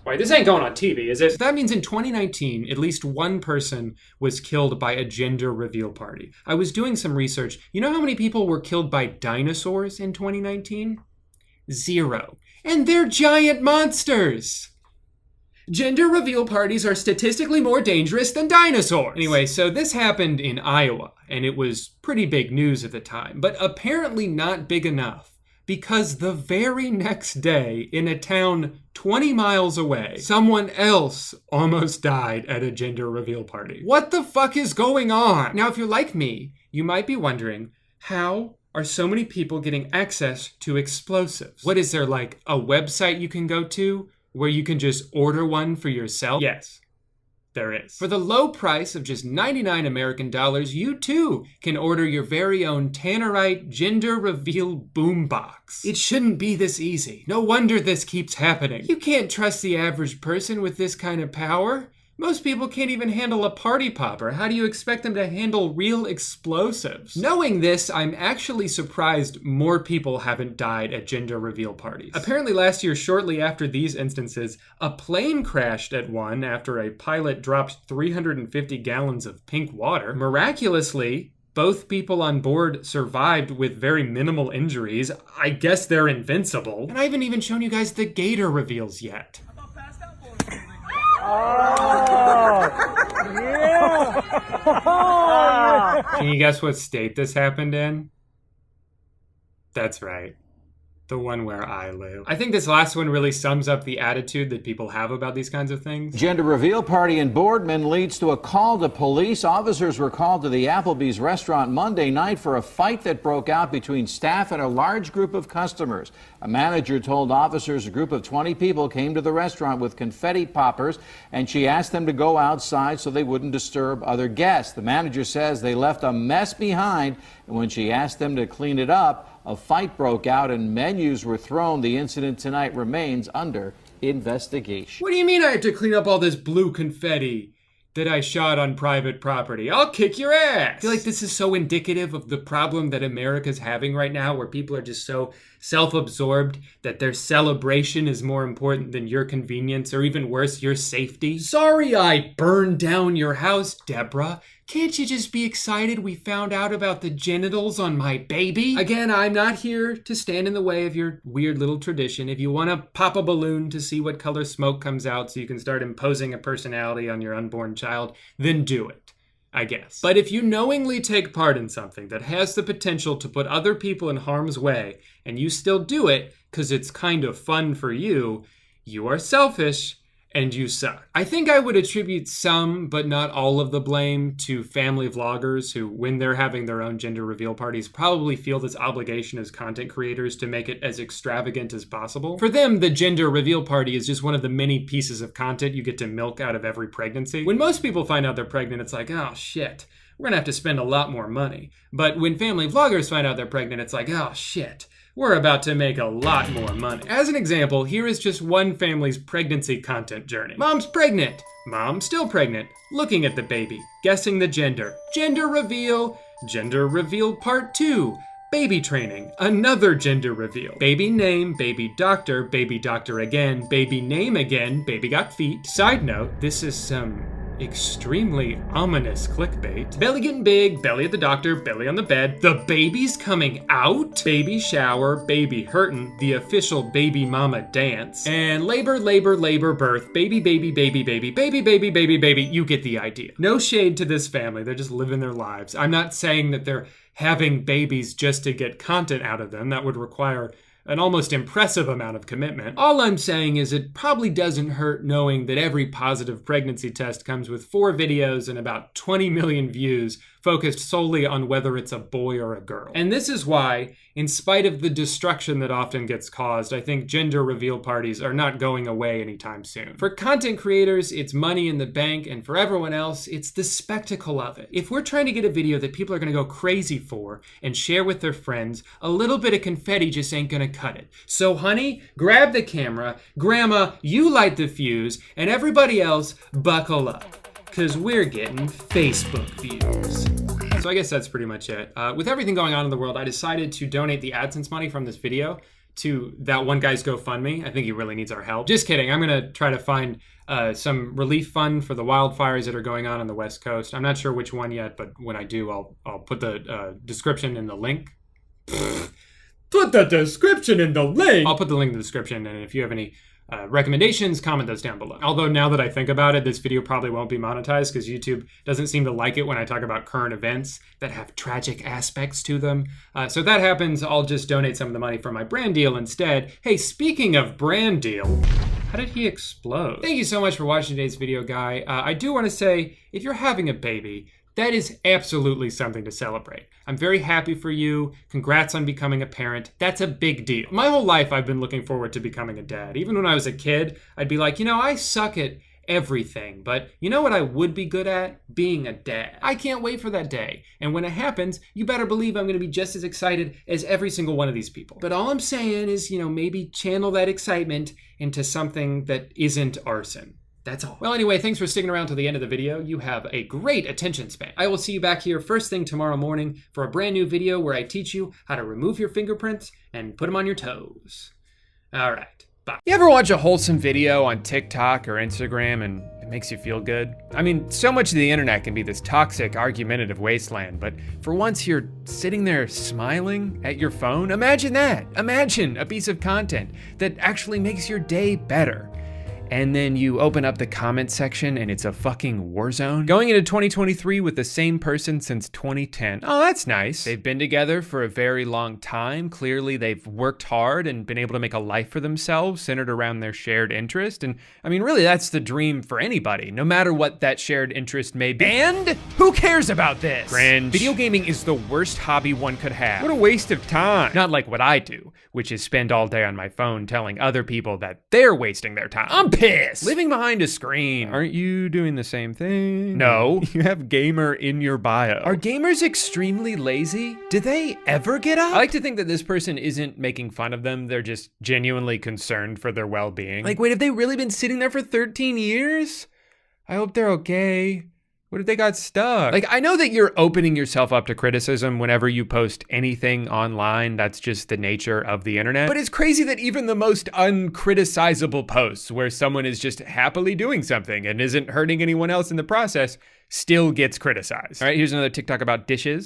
Wait, this ain't going on TV, is it? So that means in 2019, at least one person was killed by a gender reveal party. I was doing some research. You know how many people were killed by dinosaurs in 2019? 0. And they're giant monsters! Gender reveal parties are statistically more dangerous than dinosaurs. Anyway, so this happened in Iowa, and it was pretty big news at the time, but apparently not big enough. Because the very next day, in a town 20 miles away, someone else almost died at a gender reveal party. What the fuck is going on? Now, if you're like me, you might be wondering, how are so many people getting access to explosives? What is there, like a website you can go to where you can just order one for yourself? Yes. There is. For the low price of just 99 American dollars, you too can order your very own Tannerite gender reveal boombox. It shouldn't be this easy. No wonder this keeps happening. You can't trust the average person with this kind of power. Most people can't even handle a party popper. How do you expect them to handle real explosives? Knowing this, I'm actually surprised more people haven't died at gender reveal parties. Apparently last year, shortly after these instances, a plane crashed at one after a pilot dropped 350 gallons of pink water. Miraculously, both people on board survived with very minimal injuries. I guess they're invincible. And I haven't even shown you guys the gator reveals yet. Oh, yeah. Can you guess what state this happened in? That's right. The one where I live. I think this last one really sums up the attitude that people have about these kinds of things. Gender reveal party in Boardman leads to a call to police. Officers were called to the Applebee's restaurant Monday night for a fight that broke out between staff and a large group of customers. A manager told officers a group of 20 people came to the restaurant with confetti poppers, and she asked them to go outside so they wouldn't disturb other guests. The manager says they left a mess behind, and when she asked them to clean it up, a fight broke out and menus were thrown. The incident tonight remains under investigation. What do you mean I have to clean up all this blue confetti that I shot on private property? I'll kick your ass! I feel like this is so indicative of the problem that America's having right now, where people are just so self-absorbed that their celebration is more important than your convenience, or even worse, your safety. Sorry I burned down your house, Deborah. Can't you just be excited we found out about the genitals on my baby? Again, I'm not here to stand in the way of your weird little tradition. If you want to pop a balloon to see what color smoke comes out so you can start imposing a personality on your unborn child, then do it, I guess. But if you knowingly take part in something that has the potential to put other people in harm's way, and you still do it because it's kind of fun for you, you are selfish, and you suck. I think I would attribute some, but not all of the blame to family vloggers who, when they're having their own gender reveal parties, probably feel this obligation as content creators to make it as extravagant as possible. For them, the gender reveal party is just one of the many pieces of content you get to milk out of every pregnancy. When most people find out they're pregnant, it's like, oh shit, we're gonna have to spend a lot more money. But when family vloggers find out they're pregnant, it's like, oh shit, we're about to make a lot more money. As an example, here is just one family's pregnancy content journey. Mom's pregnant. Mom still pregnant. Looking at the baby. Guessing the gender. Gender reveal. Gender reveal part 2. Baby training. Another gender reveal. Baby name, baby doctor again, baby name again, baby got feet. Side note, this is some extremely ominous clickbait. Belly getting big, belly at the doctor, belly on the bed. The baby's coming out. Baby shower, baby hurtin', the official baby mama dance. And labor, birth, baby. You get the idea. No shade to this family, they're just living their lives. I'm not saying that they're having babies just to get content out of them. That would require an almost impressive amount of commitment. All I'm saying is it probably doesn't hurt knowing that every positive pregnancy test comes with 4 videos and about 20 million views focused solely on whether it's a boy or a girl. And this is why, in spite of the destruction that often gets caused, I think gender reveal parties are not going away anytime soon. For content creators, it's money in the bank, and for everyone else, it's the spectacle of it. If we're trying to get a video that people are gonna go crazy for and share with their friends, a little bit of confetti just ain't gonna cut it. So honey, grab the camera, grandma, you light the fuse, and everybody else, buckle up. Because we're getting Facebook views. So I guess that's pretty much it. With everything going on in the world, I decided to donate the AdSense money from this video to that one guy's GoFundMe. I think he really needs our help. Just kidding, I'm gonna try to find some relief fund for the wildfires that are going on the West Coast. I'm not sure which one yet, but when I do, I'll put the description in the link. Put the description in the link! I'll put the link in the description, and if you have any recommendations, comment those down below. Although now that I think about it, this video probably won't be monetized because YouTube doesn't seem to like it when I talk about current events that have tragic aspects to them. So if that happens, I'll just donate some of the money from my brand deal instead. Hey, speaking of brand deal, how did he explode? Thank you so much for watching today's video, guy. I do want to say, if you're having a baby, that is absolutely something to celebrate. I'm very happy for you. Congrats on becoming a parent. That's a big deal. My whole life, I've been looking forward to becoming a dad. Even when I was a kid, I'd be like, you know, I suck at everything, but you know what I would be good at? Being a dad. I can't wait for that day. And when it happens, you better believe I'm gonna be just as excited as every single one of these people. But all I'm saying is, you know, maybe channel that excitement into something that isn't arson. That's all. Well, anyway, thanks for sticking around to the end of the video. You have a great attention span. I will see you back here first thing tomorrow morning for a brand new video where I teach you how to remove your fingerprints and put them on your toes. All right, bye. You ever watch a wholesome video on TikTok or Instagram and it makes you feel good? I mean, so much of the internet can be this toxic, argumentative wasteland, but for once you're sitting there smiling at your phone. Imagine that. Imagine a piece of content that actually makes your day better. And then you open up the comment section and it's a fucking war zone. Going into 2023 with the same person since 2010. Oh, that's nice. They've been together for a very long time. Clearly they've worked hard and been able to make a life for themselves centered around their shared interest. And I mean, really, that's the dream for anybody, no matter what that shared interest may be. And who cares about this? Cringe. Video gaming is the worst hobby one could have. What a waste of time. Not like what I do, which is spend all day on my phone telling other people that they're wasting their time. I'm pissed. Living behind a screen. Aren't you doing the same thing? No. You have gamer in your bio. Are gamers extremely lazy? Do they ever get up? I like to think that this person isn't making fun of them. They're just genuinely concerned for their well-being. Like, wait, have they really been sitting there for 13 years? I hope they're okay. What if they got stuck? Like, I know that you're opening yourself up to criticism whenever you post anything online. That's just the nature of the internet. But it's crazy that even the most uncriticizable posts where someone is just happily doing something and isn't hurting anyone else in the process still gets criticized. All right, here's another TikTok about dishes.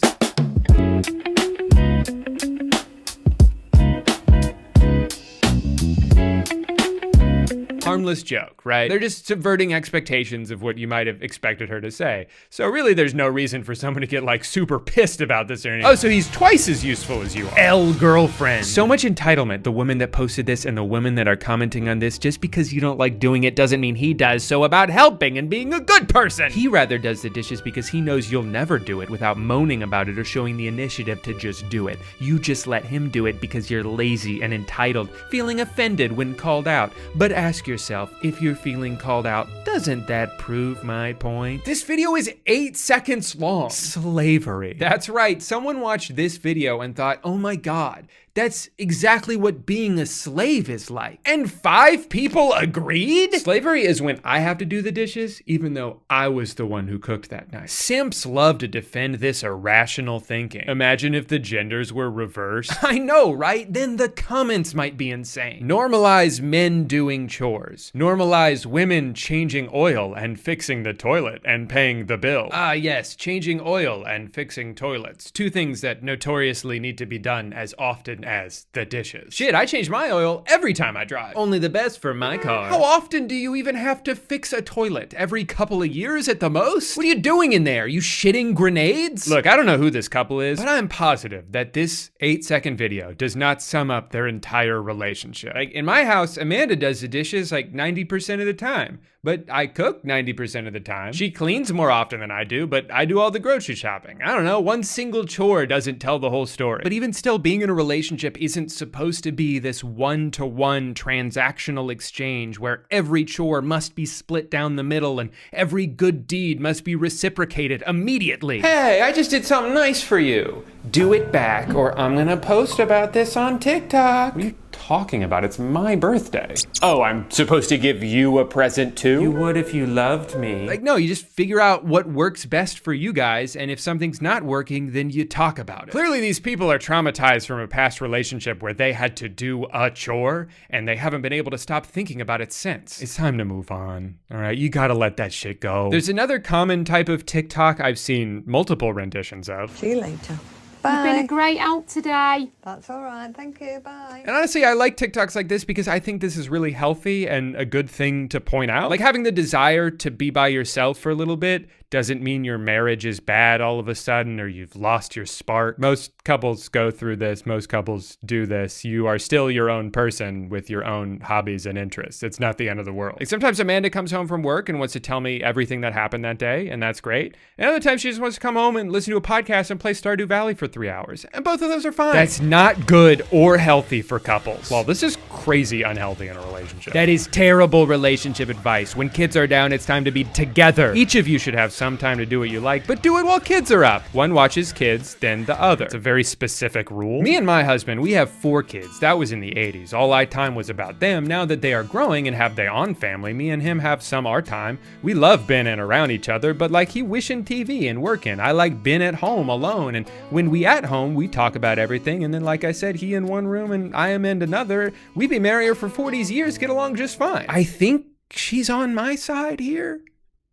Harmless joke, right? They're just subverting expectations of what you might have expected her to say. So really there's no reason for someone to get like super pissed about this or anything. Oh, so he's twice as useful as you are. Girlfriend. So much entitlement, the women that posted this and the women that are commenting on this. Just because you don't like doing it doesn't mean he does. So about helping and being a good person. He rather does the dishes because he knows you'll never do it without moaning about it or showing the initiative to just do it. You just let him do it because you're lazy and entitled, feeling offended when called out. But ask yourself, if you're feeling called out, doesn't that prove my point? This video is 8 seconds long. Slavery. That's right, someone watched this video and thought, oh my God, that's exactly what being a slave is like. And 5 people agreed? Slavery is when I have to do the dishes, even though I was the one who cooked that night. Simps love to defend this irrational thinking. Imagine if the genders were reversed. I know, right? Then the comments might be insane. Normalize men doing chores. Normalize women changing oil and fixing the toilet and paying the bill. Ah, yes, changing oil and fixing toilets. 2 things that notoriously need to be done as often as the dishes. Shit, I change my oil every time I drive. Only the best for my car. How often do you even have to fix a toilet? Every couple of years at the most? What are you doing in there? You shitting grenades? Look, I don't know who this couple is, but I'm positive that this 8-second video does not sum up their entire relationship. Like in my house, Amanda does the dishes like 90% of the time, but I cook 90% of the time. She cleans more often than I do, but I do all the grocery shopping. I don't know, one single chore doesn't tell the whole story. But even still, being in a relationship isn't supposed to be this one-to-one transactional exchange where every chore must be split down the middle and every good deed must be reciprocated immediately. Hey, I just did something nice for you. Do it back or I'm gonna post about this on TikTok. What are you talking about? It's my birthday. Oh, I'm supposed to give you a present too? You would if you loved me. Like, no, you just figure out what works best for you guys, and if something's not working, then you talk about it. Clearly, these people are traumatized from a past relationship where they had to do a chore, and they haven't been able to stop thinking about it since. It's time to move on, all right? You gotta let that shit go. There's another common type of TikTok I've seen multiple renditions of. See you later. You've been a great help today. That's all right. Thank you. Bye. And honestly, I like TikToks like this because I think this is really healthy and a good thing to point out. Like having the desire to be by yourself for a little bit doesn't mean your marriage is bad all of a sudden or you've lost your spark. Most couples go through this. Most couples do this. You are still your own person with your own hobbies and interests. It's not the end of the world. Like sometimes Amanda comes home from work and wants to tell me everything that happened that day, and that's great. And other times she just wants to come home and listen to a podcast and play Stardew Valley for 3 hours. And both of those are fine. That's not good or healthy for couples. Well, this is crazy unhealthy in a relationship. That is terrible relationship advice. When kids are down, it's time to be together. Each of you should have some time to do what you like, but do it while kids are up. One watches kids, then the other. It's a very specific rule. Me and my husband, we have 4 kids. That was in the 80s. All our time was about them. Now that they are growing and have their own family, me and him have some our time. We love being in around each other, but like he wishing TV and working. I like being at home alone, and when we at home, we talk about everything, and then like I said, he in one room and I am in another. We be married for 40 years, get along just fine. I think she's on my side here.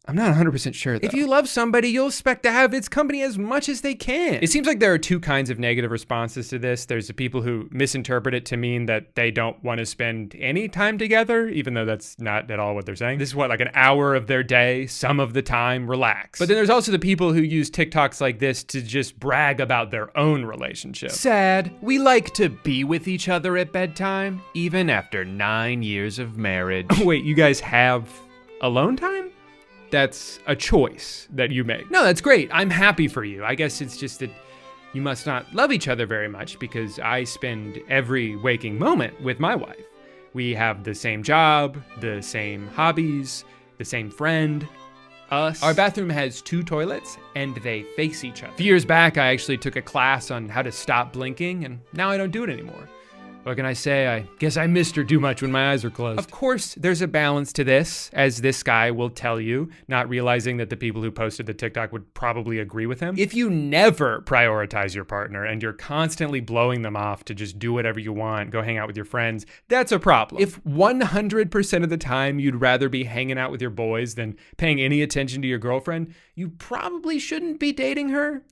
I'm not 100% sure though. If you love somebody, you'll expect to have its company as much as they can. It seems like there are 2 kinds of negative responses to this. There's the people who misinterpret it to mean that they don't want to spend any time together, even though that's not at all what they're saying. This is what, like an hour of their day, some of the time, relax. But then there's also the people who use TikToks like this to just brag about their own relationship. Sad. We like to be with each other at bedtime, even after 9 years of marriage. Wait, you guys have alone time? That's a choice that you make. No, that's great. I'm happy for you. I guess it's just that you must not love each other very much because I spend every waking moment with my wife. We have the same job, the same hobbies, the same friend, us. Our bathroom has 2 toilets and they face each other. A few years back, I actually took a class on how to stop blinking, and now I don't do it anymore. What can I say? I guess I missed her too much when my eyes were closed. Of course, there's a balance to this, as this guy will tell you, not realizing that the people who posted the TikTok would probably agree with him. If you never prioritize your partner and you're constantly blowing them off to just do whatever you want, go hang out with your friends, that's a problem. If 100% of the time you'd rather be hanging out with your boys than paying any attention to your girlfriend, you probably shouldn't be dating her.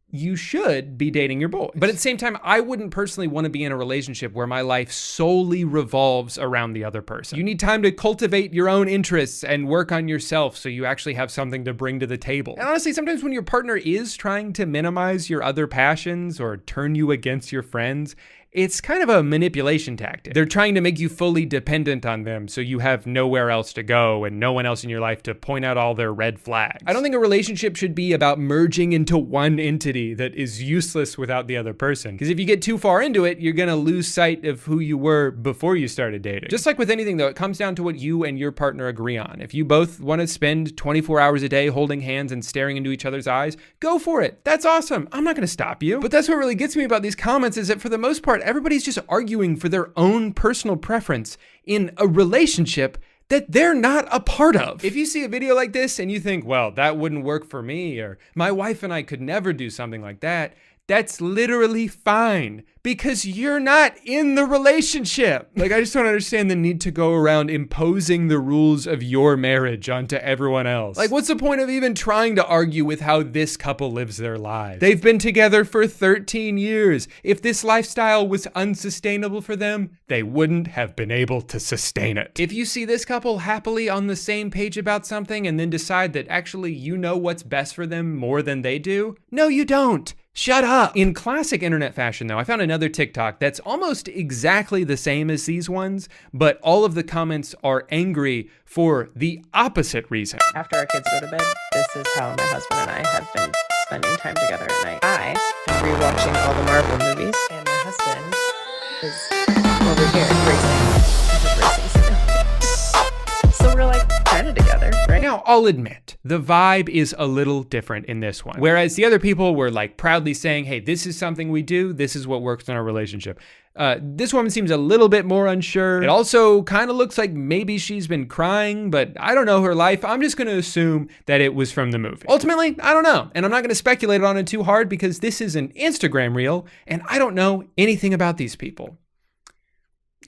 you should be dating your boys. But at the same time, I wouldn't personally want to be in a relationship where my life solely revolves around the other person. You need time to cultivate your own interests and work on yourself so you actually have something to bring to the table. And honestly, sometimes when your partner is trying to minimize your other passions or turn you against your friends, it's kind of a manipulation tactic. They're trying to make you fully dependent on them so you have nowhere else to go and no one else in your life to point out all their red flags. I don't think a relationship should be about merging into one entity that is useless without the other person. Because if you get too far into it, you're gonna lose sight of who you were before you started dating. Just like with anything though, it comes down to what you and your partner agree on. If you both want to spend 24 hours a day holding hands and staring into each other's eyes, go for it. That's awesome. I'm not gonna stop you. But that's what really gets me about these comments is that for the most part, everybody's just arguing for their own personal preference in a relationship that they're not a part of. If you see a video like this and you think, well, that wouldn't work for me, or my wife and I could never do something like that, that's literally fine because you're not in the relationship. Like, I just don't understand the need to go around imposing the rules of your marriage onto everyone else. Like, what's the point of even trying to argue with how this couple lives their lives? They've been together for 13 years. If this lifestyle was unsustainable for them, they wouldn't have been able to sustain it. If you see this couple happily on the same page about something and then decide that actually you know what's best for them more than they do, no, you don't. Shut up. In classic internet fashion though, I found another TikTok that's almost exactly the same as these ones, but all of the comments are angry for the opposite reason. After our kids go to bed, this is how my husband and I have been spending time together at night. I am rewatching all the Marvel movies, and my husband is over here racing. So we're like kind of together, right? Now, I'll admit, the vibe is a little different in this one. Whereas the other people were like proudly saying, hey, this is something we do, this is what works in our relationship. This woman seems a little bit more unsure. It also kind of looks like maybe she's been crying, but I don't know her life. I'm just gonna assume that it was from the movie. Ultimately, I don't know. And I'm not gonna speculate on it too hard because this is an Instagram reel and I don't know anything about these people.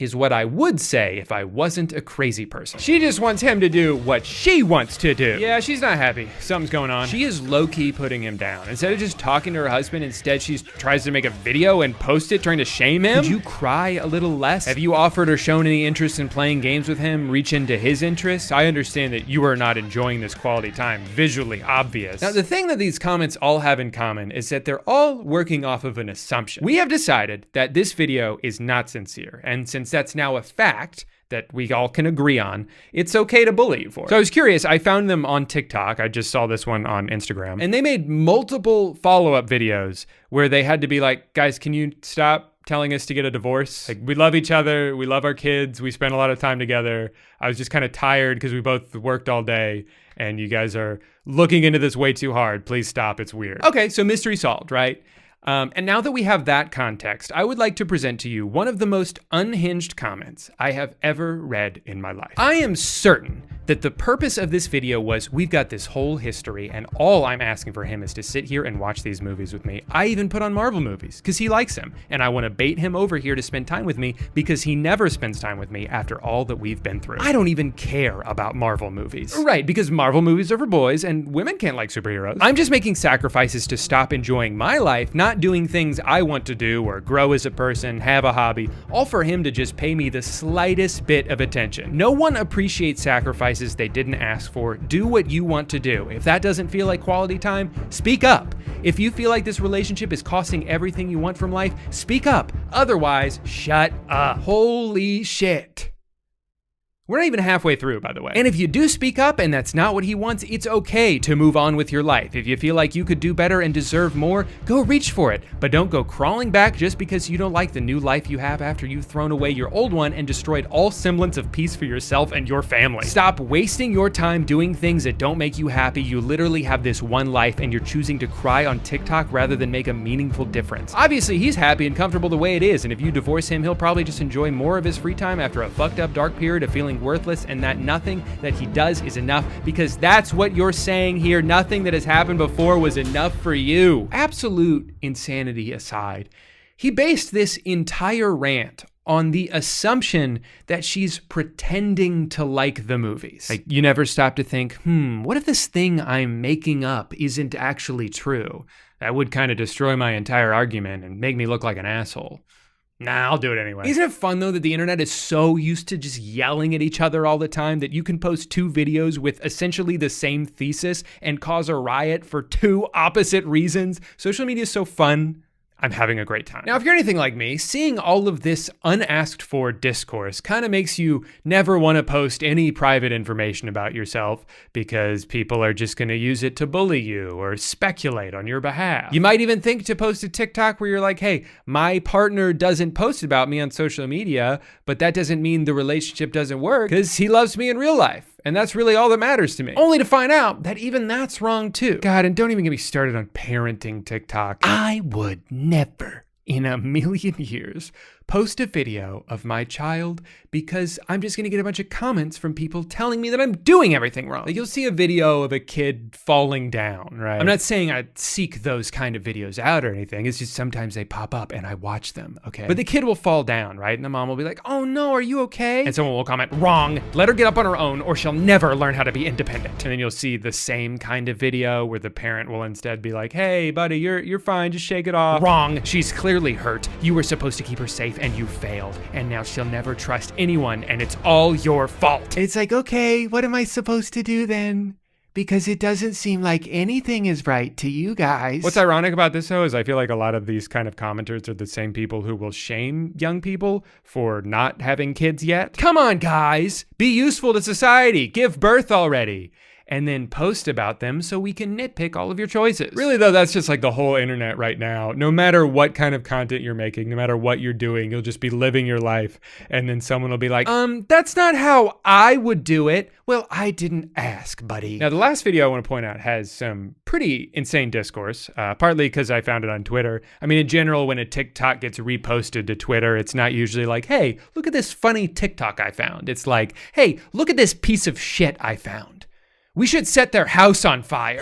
Is what I would say if I wasn't a crazy person. She just wants him to do what she wants to do. Yeah, she's not happy. Something's going on. She is low-key putting him down. Instead of just talking to her husband, instead she tries to make a video and post it trying to shame him. Could you cry a little less? Have you offered or shown any interest in playing games with him? Reach into his interests? I understand that you are not enjoying this quality time. Visually obvious. Now, the thing that these comments all have in common is that they're all working off of an assumption. We have decided that this video is not sincere, and since that's now a fact that we all can agree on, it's okay to bully you for it. So I was curious, I found them on TikTok. I just saw this one on Instagram. And they made multiple follow-up videos where they had to be like, guys, can you stop telling us to get a divorce? Like, we love each other, we love our kids, we spend a lot of time together. I was just kind of tired because we both worked all day and you guys are looking into this way too hard. Please stop, it's weird. Okay, so mystery solved, right? And now that we have that context, I would like to present to you one of the most unhinged comments I have ever read in my life. I am certain that the purpose of this video was, we've got this whole history and all I'm asking for him is to sit here and watch these movies with me. I even put on Marvel movies because he likes them and I want to bait him over here to spend time with me because he never spends time with me after all that we've been through. I don't even care about Marvel movies. Right, because Marvel movies are for boys and women can't like superheroes. I'm just making sacrifices to stop enjoying my life, not doing things I want to do or grow as a person, have a hobby, all for him to just pay me the slightest bit of attention. No one appreciates sacrifices they didn't ask for. Do what you want to do. If that doesn't feel like quality time, speak up. If you feel like this relationship is costing everything you want from life, speak up. Otherwise, shut up. Holy shit. We're not even halfway through, by the way. And if you do speak up and that's not what he wants, it's okay to move on with your life. If you feel like you could do better and deserve more, go reach for it. But don't go crawling back just because you don't like the new life you have after you've thrown away your old one and destroyed all semblance of peace for yourself and your family. Stop wasting your time doing things that don't make you happy. You literally have this one life and you're choosing to cry on TikTok rather than make a meaningful difference. Obviously, he's happy and comfortable the way it is, and if you divorce him, he'll probably just enjoy more of his free time after a fucked up dark period of feeling worthless and that nothing that he does is enough, because that's what you're saying here. Nothing that has happened before was enough for you. Absolute insanity aside, he based this entire rant on the assumption that she's pretending to like the movies. Like, you never stop to think, what if this thing I'm making up isn't actually true? That would kind of destroy my entire argument and make me look like an asshole. Nah, I'll do it anyway. Isn't it fun though that the internet is so used to just yelling at each other all the time that you can post 2 videos with essentially the same thesis and cause a riot for 2 opposite reasons? Social media is so fun. I'm having a great time. Now, if you're anything like me, seeing all of this unasked for discourse kind of makes you never want to post any private information about yourself because people are just going to use it to bully you or speculate on your behalf. You might even think to post a TikTok where you're like, hey, my partner doesn't post about me on social media, but that doesn't mean the relationship doesn't work because he loves me in real life. And that's really all that matters to me. Only to find out that even that's wrong too. God, and don't even get me started on parenting TikTok. I would never in a million years post a video of my child because I'm just gonna get a bunch of comments from people telling me that I'm doing everything wrong. Like, you'll see a video of a kid falling down, right? I'm not saying I seek those kind of videos out or anything. It's just sometimes they pop up and I watch them, okay? But the kid will fall down, right? And the mom will be like, oh no, are you okay? And someone will comment, wrong, let her get up on her own or she'll never learn how to be independent. And then you'll see the same kind of video where the parent will instead be like, hey buddy, you're fine, just shake it off. Wrong, she's clearly hurt. You were supposed to keep her safe and you failed. And now she'll never trust anyone and it's all your fault. It's like, okay, what am I supposed to do then? Because it doesn't seem like anything is right to you guys. What's ironic about this though is I feel like a lot of these kind of commenters are the same people who will shame young people for not having kids yet. Come on guys, be useful to society, give birth already. And then post about them so we can nitpick all of your choices. Really though, that's just like the whole internet right now. No matter what kind of content you're making, no matter what you're doing, you'll just be living your life. And then someone will be like, that's not how I would do it. Well, I didn't ask, buddy. Now, the last video I want to point out has some pretty insane discourse, partly because I found it on Twitter. I mean, in general, when a TikTok gets reposted to Twitter, it's not usually like, hey, look at this funny TikTok I found. It's like, hey, look at this piece of shit I found. We should set their house on fire.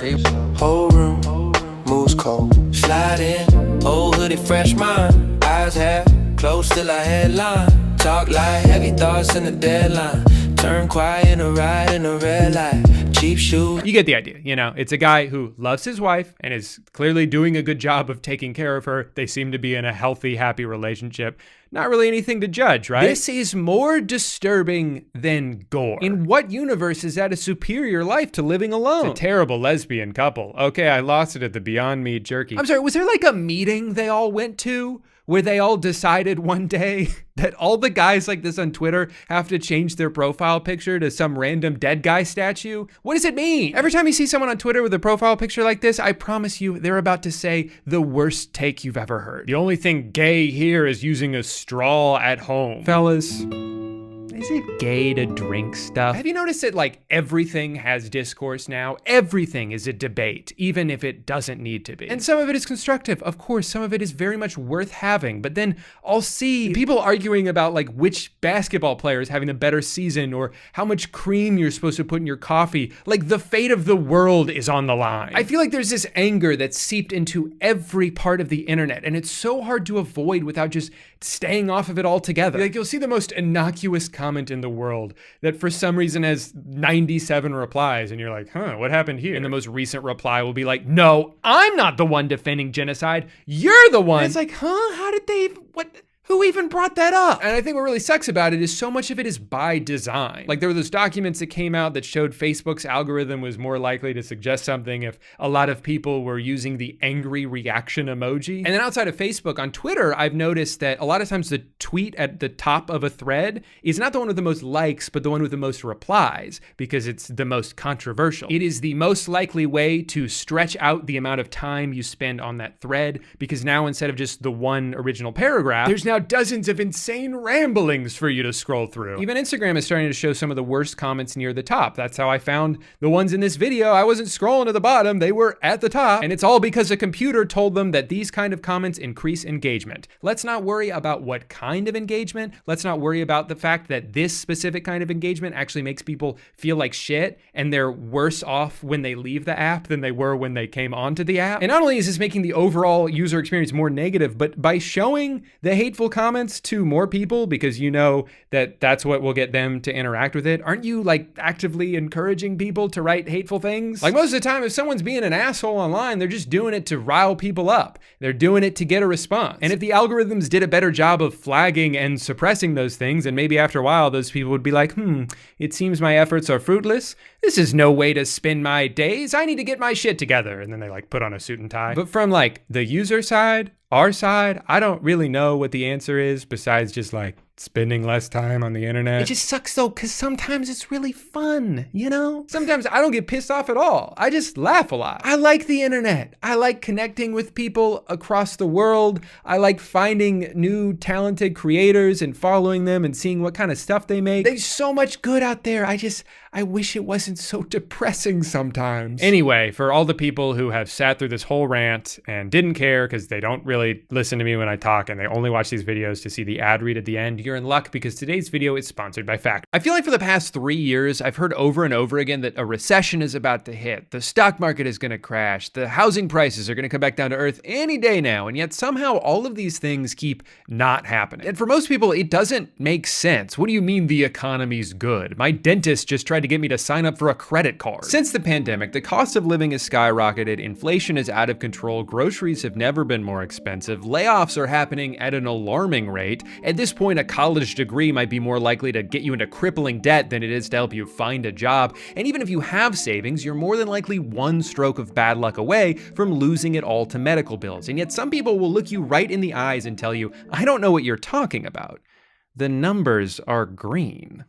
Whole room, moves cold. Slide in, old hoodie, fresh mind. Eyes half closed till I headline. Talk like heavy thoughts in the deadline. Turn quiet in a ride in a red light. Cheap shoes. You get the idea, you know? It's a guy who loves his wife and is clearly doing a good job of taking care of her. They seem to be in a healthy, happy relationship. Not really anything to judge, right? This is more disturbing than gore. In what universe is that a superior life to living alone? It's a terrible lesbian couple. Okay, I lost it at the Beyond Meat jerky. I'm sorry, was there like a meeting they all went to where they all decided one day that all the guys like this on Twitter have to change their profile picture to some random dead guy statue? What does it mean? Every time you see someone on Twitter with a profile picture like this, I promise you they're about to say the worst take you've ever heard. The only thing gay here is using a straw at home. Fellas, is it gay to drink stuff? Have you noticed that like everything has discourse now? Everything is a debate, even if it doesn't need to be. And some of it is constructive. Of course, some of it is very much worth having, but then I'll see people arguing about like which basketball player is having the better season or how much cream you're supposed to put in your coffee. Like the fate of the world is on the line. I feel like there's this anger that's seeped into every part of the internet and it's so hard to avoid without just staying off of it altogether. Like you'll see the most innocuous comment in the world that for some reason has 97 replies and you're like, what happened here? And the most recent reply will be like, no, I'm not the one defending genocide. You're the one. And it's like, how did they, who even brought that up? And I think what really sucks about it is so much of it is by design. Like there were those documents that came out that showed Facebook's algorithm was more likely to suggest something if a lot of people were using the angry reaction emoji. And then outside of Facebook, on Twitter, I've noticed that a lot of times the tweet at the top of a thread is not the one with the most likes, but the one with the most replies because it's the most controversial. It is the most likely way to stretch out the amount of time you spend on that thread because now instead of just the one original paragraph, there's now dozens of insane ramblings for you to scroll through. Even Instagram is starting to show some of the worst comments near the top. That's how I found the ones in this video. I wasn't scrolling to the bottom, they were at the top. And it's all because a computer told them that these kind of comments increase engagement. Let's not worry about what kind of engagement. Let's not worry about the fact that this specific kind of engagement actually makes people feel like shit and they're worse off when they leave the app than they were when they came onto the app. And not only is this making the overall user experience more negative, but by showing the hateful hateful comments to more people because you know that that's what will get them to interact with it, aren't you like actively encouraging people to write hateful things? Like most of the time, if someone's being an asshole online, they're just doing it to rile people up. They're doing it to get a response. And if the algorithms did a better job of flagging and suppressing those things, and maybe after a while, those people would be like, it seems my efforts are fruitless. This is no way to spend my days. I need to get my shit together. And then they like put on a suit and tie. But from like the user side, our side, I don't really know what the answer is besides just like spending less time on the internet. It just sucks though, because sometimes it's really fun, you know? Sometimes I don't get pissed off at all. I just laugh a lot. I like the internet. I like connecting with people across the world. I like finding new talented creators and following them and seeing what kind of stuff they make. There's so much good out there. I wish it wasn't so depressing sometimes. Anyway, for all the people who have sat through this whole rant and didn't care because they don't really listen to me when I talk and they only watch these videos to see the ad read at the end, you're in luck because today's video is sponsored by Fact. I feel like for the past 3 years, I've heard over and over again that a recession is about to hit, the stock market is gonna crash, the housing prices are gonna come back down to earth any day now, and yet somehow all of these things keep not happening. And for most people, it doesn't make sense. What do you mean the economy's good? My dentist just tried to get me to sign up for a credit card. Since the pandemic, the cost of living has skyrocketed, inflation is out of control, groceries have never been more expensive, layoffs are happening at an alarming rate. At this point, a college degree might be more likely to get you into crippling debt than it is to help you find a job. And even if you have savings, you're more than likely one stroke of bad luck away from losing it all to medical bills. And yet some people will look you right in the eyes and tell you, I don't know what you're talking about. The numbers are green.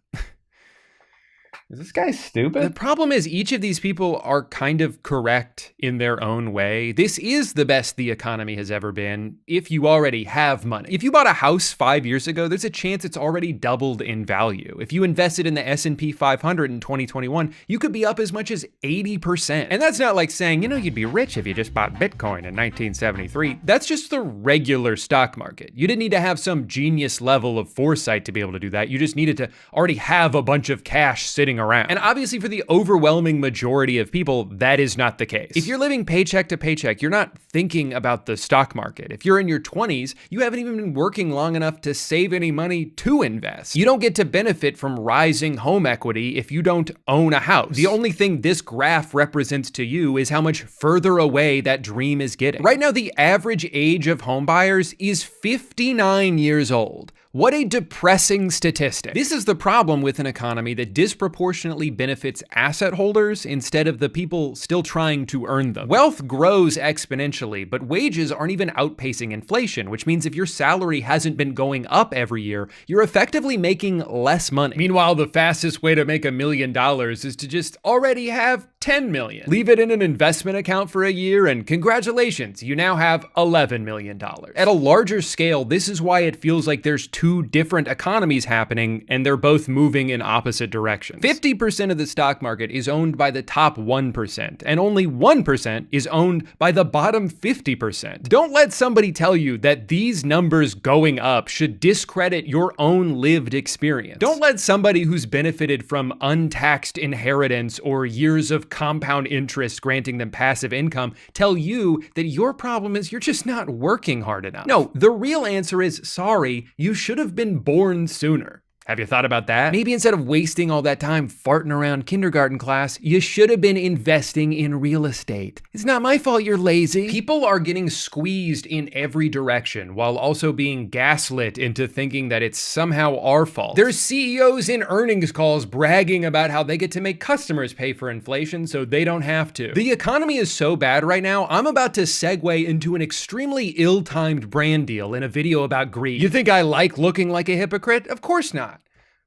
Is this guy stupid? The problem is each of these people are kind of correct in their own way. This is the best the economy has ever been if you already have money. If you bought a house 5 years ago, there's a chance it's already doubled in value. If you invested in the S&P 500 in 2021, you could be up as much as 80%. And that's not like saying, you know, you'd be rich if you just bought Bitcoin in 1973. That's just the regular stock market. You didn't need to have some genius level of foresight to be able to do that. You just needed to already have a bunch of cash sitting around. And obviously for the overwhelming majority of people, that is not the case. If you're living paycheck to paycheck, you're not thinking about the stock market. If you're in your 20s, you haven't even been working long enough to save any money to invest. You don't get to benefit from rising home equity if you don't own a house. The only thing this graph represents to you is how much further away that dream is getting. Right now, the average age of home buyers is 59 years old. What a depressing statistic. This is the problem with an economy that disproportionately benefits asset holders instead of the people still trying to earn them. Wealth grows exponentially, but wages aren't even outpacing inflation, which means if your salary hasn't been going up every year, you're effectively making less money. Meanwhile, the fastest way to make $1 million is to just already have 10 million. Leave it in an investment account for a year and congratulations, you now have $11 million. At a larger scale, this is why it feels like there's two different economies happening and they're both moving in opposite directions. 50% of the stock market is owned by the top 1% and only 1% is owned by the bottom 50%. Don't let somebody tell you that these numbers going up should discredit your own lived experience. Don't let somebody who's benefited from untaxed inheritance or years of compound interest granting them passive income tell you that your problem is you're just not working hard enough. No, the real answer is sorry, you should have been born sooner. Have you thought about that? Maybe instead of wasting all that time farting around kindergarten class, you should have been investing in real estate. It's not my fault you're lazy. People are getting squeezed in every direction while also being gaslit into thinking that it's somehow our fault. There's CEOs in earnings calls bragging about how they get to make customers pay for inflation so they don't have to. The economy is so bad right now, I'm about to segue into an extremely ill-timed brand deal in a video about greed. You think I like looking like a hypocrite? Of course not.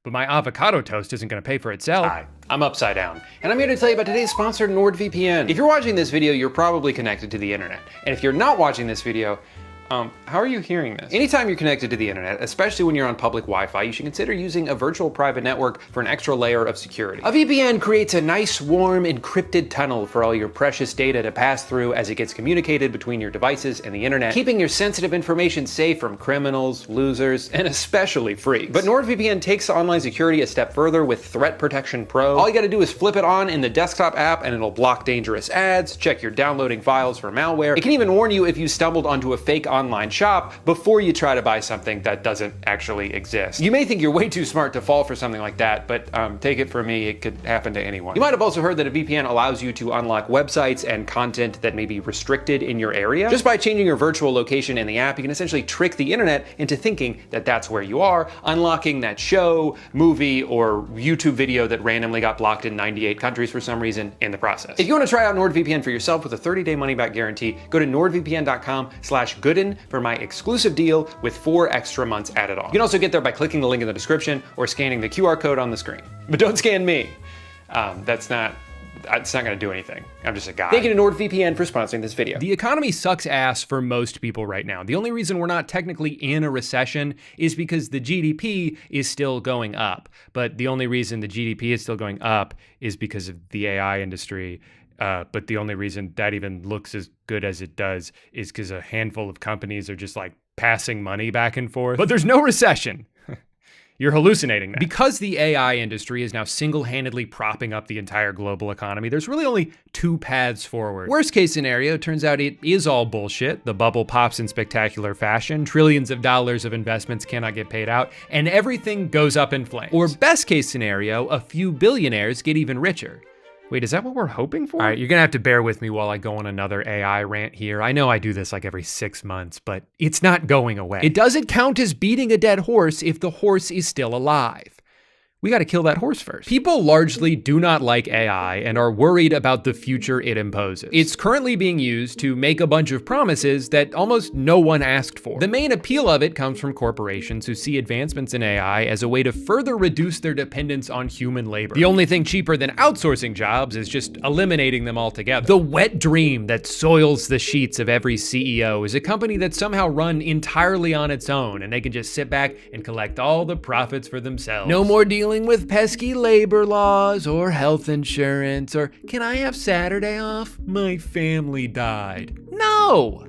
But my avocado toast isn't gonna pay for itself. Hi, I'm Upside Down, and I'm here to tell you about today's sponsor, NordVPN. If you're watching this video, you're probably connected to the internet. And if you're not watching this video, how are you hearing this? Anytime you're connected to the internet, especially when you're on public Wi-Fi, you should consider using a virtual private network for an extra layer of security. A VPN creates a nice, warm, encrypted tunnel for all your precious data to pass through as it gets communicated between your devices and the internet, keeping your sensitive information safe from criminals, losers, and especially freaks. But NordVPN takes online security a step further with Threat Protection Pro. All you gotta do is flip it on in the desktop app and it'll block dangerous ads, check your downloading files for malware. It can even warn you if you stumbled onto a fake online online shop before you try to buy something that doesn't actually exist. You may think you're way too smart to fall for something like that, but take it from me, it could happen to anyone. You might have also heard that a VPN allows you to unlock websites and content that may be restricted in your area. Just by changing your virtual location in the app, you can essentially trick the internet into thinking that that's where you are, unlocking that show, movie, or YouTube video that randomly got blocked in 98 countries for some reason in the process. If you want to try out NordVPN for yourself with a 30-day money-back guarantee, go to nordvpn.com/Gooden for my exclusive deal with 4 extra months added on. You can also get there by clicking the link in the description or scanning the QR code on the screen. But don't scan me. It's not gonna do anything. I'm just a guy. Thank you to NordVPN for sponsoring this video. The economy sucks ass for most people right now. The only reason we're not technically in a recession is because the GDP is still going up. But the only reason the GDP is still going up is because of the AI industry. But the only reason that even looks as good as it does is because a handful of companies are just like passing money back and forth. But there's no recession. You're hallucinating that. Because the AI industry is now single-handedly propping up the entire global economy, there's really only 2 paths forward. Worst case scenario, turns out it is all bullshit. The bubble pops in spectacular fashion, trillions of dollars of investments cannot get paid out, and everything goes up in flames. Or best case scenario, a few billionaires get even richer. Wait, is that what we're hoping for? All right, you're gonna have to bear with me while I go on another AI rant here. I know I do this like every 6 months, but it's not going away. It doesn't count as beating a dead horse if the horse is still alive. We gotta kill that horse first. People largely do not like AI and are worried about the future it imposes. It's currently being used to make a bunch of promises that almost no one asked for. The main appeal of it comes from corporations who see advancements in AI as a way to further reduce their dependence on human labor. The only thing cheaper than outsourcing jobs is just eliminating them altogether. The wet dream that soils the sheets of every CEO is a company that's somehow run entirely on its own and they can just sit back and collect all the profits for themselves. No more dealing with pesky labor laws or health insurance or can I have Saturday off? My family died. No!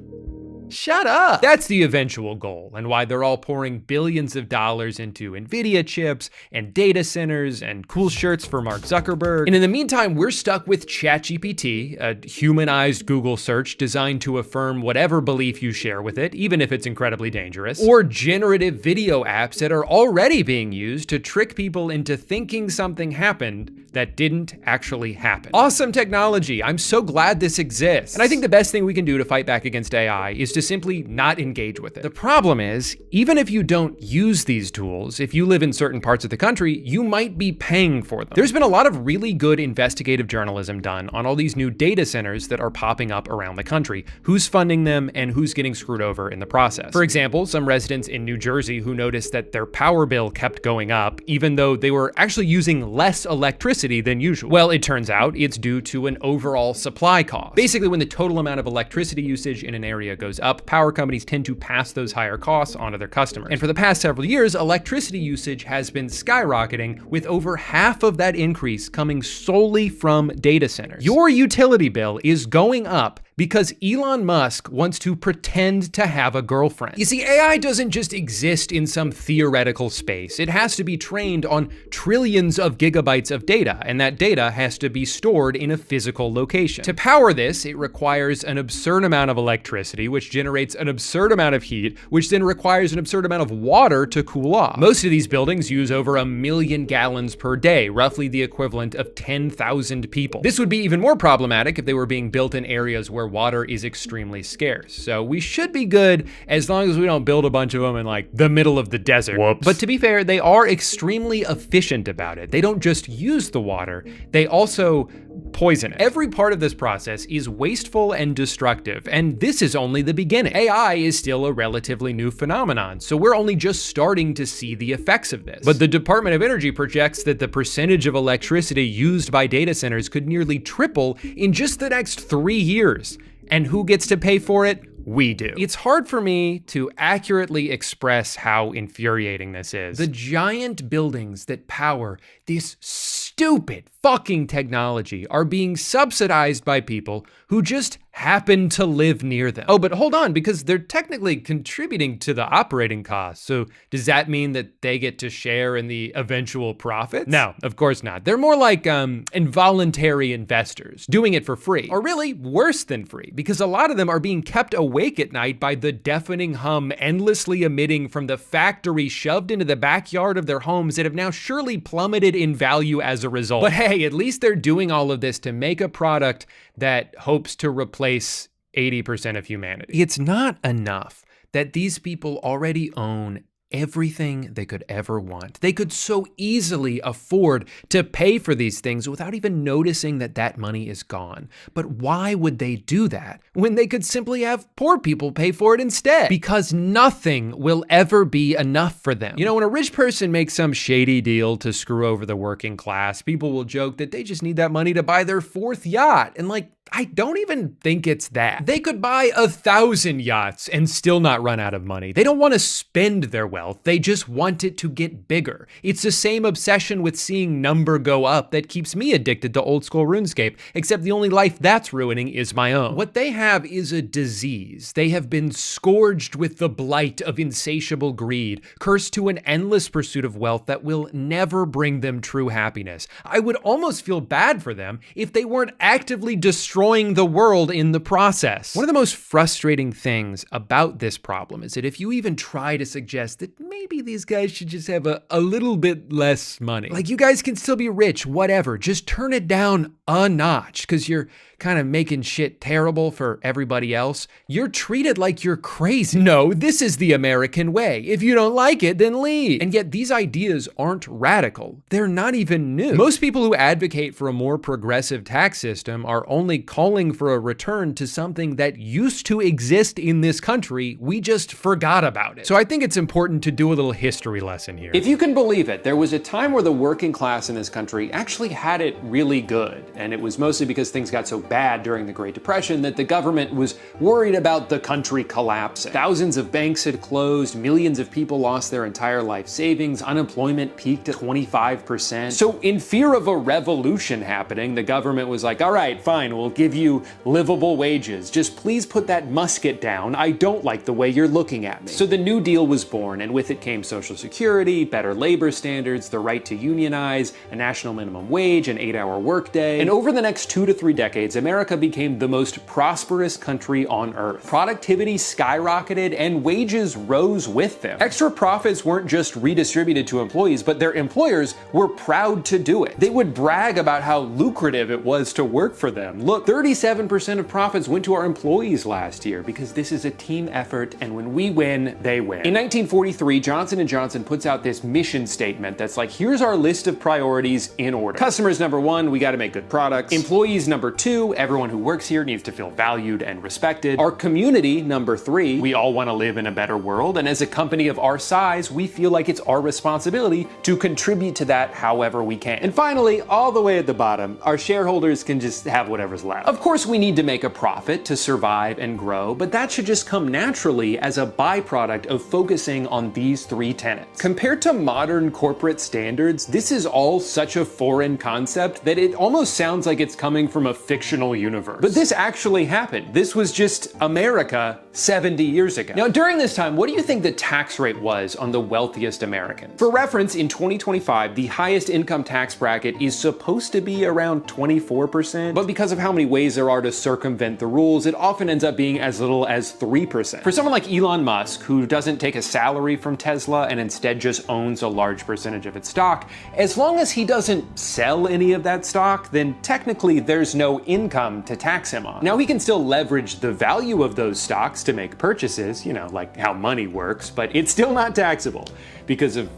Shut up. That's the eventual goal and why they're all pouring billions of dollars into NVIDIA chips and data centers and cool shirts for Mark Zuckerberg. And in the meantime, we're stuck with ChatGPT, a humanized Google search designed to affirm whatever belief you share with it, even if it's incredibly dangerous, or generative video apps that are already being used to trick people into thinking something happened that didn't actually happen. Awesome technology. I'm so glad this exists. And I think the best thing we can do to fight back against AI is to simply not engage with it. The problem is, even if you don't use these tools, if you live in certain parts of the country, you might be paying for them. There's been a lot of really good investigative journalism done on all these new data centers that are popping up around the country, who's funding them and who's getting screwed over in the process. For example, some residents in New Jersey who noticed that their power bill kept going up, even though they were actually using less electricity than usual. Well, it turns out it's due to an overall supply cost. Basically, when the total amount of electricity usage in an area goes up, power companies tend to pass those higher costs onto their customers. And for the past several years, electricity usage has been skyrocketing, with over half of that increase coming solely from data centers. Your utility bill is going up because Elon Musk wants to pretend to have a girlfriend. You see, AI doesn't just exist in some theoretical space. It has to be trained on trillions of gigabytes of data, and that data has to be stored in a physical location. To power this, it requires an absurd amount of electricity, which generates an absurd amount of heat, which then requires an absurd amount of water to cool off. Most of these buildings use over 1 million gallons per day, roughly the equivalent of 10,000 people. This would be even more problematic if they were being built in areas where water is extremely scarce. So we should be good as long as we don't build a bunch of them in like the middle of the desert. Whoops. But to be fair, they are extremely efficient about it. They don't just use the water, they also poison it. Every part of this process is wasteful and destructive, and this is only the beginning. AI is still a relatively new phenomenon, so we're only just starting to see the effects of this. But the Department of Energy projects that the percentage of electricity used by data centers could nearly triple in just the next 3 years. And who gets to pay for it? We do. It's hard for me to accurately express how infuriating this is. The giant buildings that power this stupid fucking technology are being subsidized by people who just happen to live near them. Oh, but hold on, because they're technically contributing to the operating costs. So does that mean that they get to share in the eventual profits? No, of course not. They're more like involuntary investors, doing it for free. Or really, worse than free, because a lot of them are being kept awake at night by the deafening hum endlessly emitting from the factory shoved into the backyard of their homes that have now surely plummeted in value as a result. But hey, at least they're doing all of this to make a product that hopes to replace 80% of humanity. It's not enough that these people already own everything they could ever want. They could so easily afford to pay for these things without even noticing that that money is gone. But why would they do that when they could simply have poor people pay for it instead? Because nothing will ever be enough for them. You know, when a rich person makes some shady deal to screw over the working class, people will joke that they just need that money to buy their 4th yacht. And like, I don't even think it's that. They could buy 1,000 yachts and still not run out of money. They don't want to spend their wealth. They just want it to get bigger. It's the same obsession with seeing number go up that keeps me addicted to old school RuneScape, except the only life that's ruining is my own. What they have is a disease. They have been scourged with the blight of insatiable greed, cursed to an endless pursuit of wealth that will never bring them true happiness. I would almost feel bad for them if they weren't actively destroying the world in the process. One of the most frustrating things about this problem is that if you even try to suggest that maybe these guys should just have a little bit less money, like you guys can still be rich, whatever, just turn it down a notch because you're kind of making shit terrible for everybody else, you're treated like you're crazy. No, this is the American way. If you don't like it, then leave. And yet these ideas aren't radical. They're not even new. Most people who advocate for a more progressive tax system are only calling for a return to something that used to exist in this country. We just forgot about it. So I think it's important to do a little history lesson here. If you can believe it, there was a time where the working class in this country actually had it really good. And it was mostly because things got so bad during the Great Depression that the government was worried about the country collapsing. Thousands of banks had closed, millions of people lost their entire life savings, unemployment peaked at 25%. So in fear of a revolution happening, the government was like, all right, fine, we'll give you livable wages. Just please put that musket down. I don't like the way you're looking at me. So the New Deal was born, and with it came Social Security, better labor standards, the right to unionize, a national minimum wage, an 8-hour workday. And over the next 2 to 3 decades, America became the most prosperous country on earth. Productivity skyrocketed and wages rose with them. Extra profits weren't just redistributed to employees, but their employers were proud to do it. They would brag about how lucrative it was to work for them. Look, 37% of profits went to our employees last year because this is a team effort, and when we win, they win. In 1943, Johnson & Johnson puts out this mission statement that's like, here's our list of priorities in order. Customers number 1, we gotta make good products. Employees number 2, everyone who works here needs to feel valued and respected. Our community number 3, we all wanna live in a better world, and as a company of our size, we feel like it's our responsibility to contribute to that however we can. And finally, all the way at the bottom, our shareholders can just have whatever's left. Of course, we need to make a profit to survive and grow, but that should just come naturally as a byproduct of focusing on these 3 tenets. Compared to modern corporate standards, this is all such a foreign concept that it almost sounds like it's coming from a fictional universe. But this actually happened. This was just America 70 years ago. Now, during this time, what do you think the tax rate was on the wealthiest Americans? For reference, in 2025, the highest income tax bracket is supposed to be around 24%, but because of how many ways there are to circumvent the rules, it often ends up being as little as 3%. For someone like Elon Musk, who doesn't take a salary from Tesla and instead just owns a large percentage of its stock, as long as he doesn't sell any of that stock, then technically there's no income to tax him on. Now, he can still leverage the value of those stocks to make purchases, you know, like how money works, but it's still not taxable because of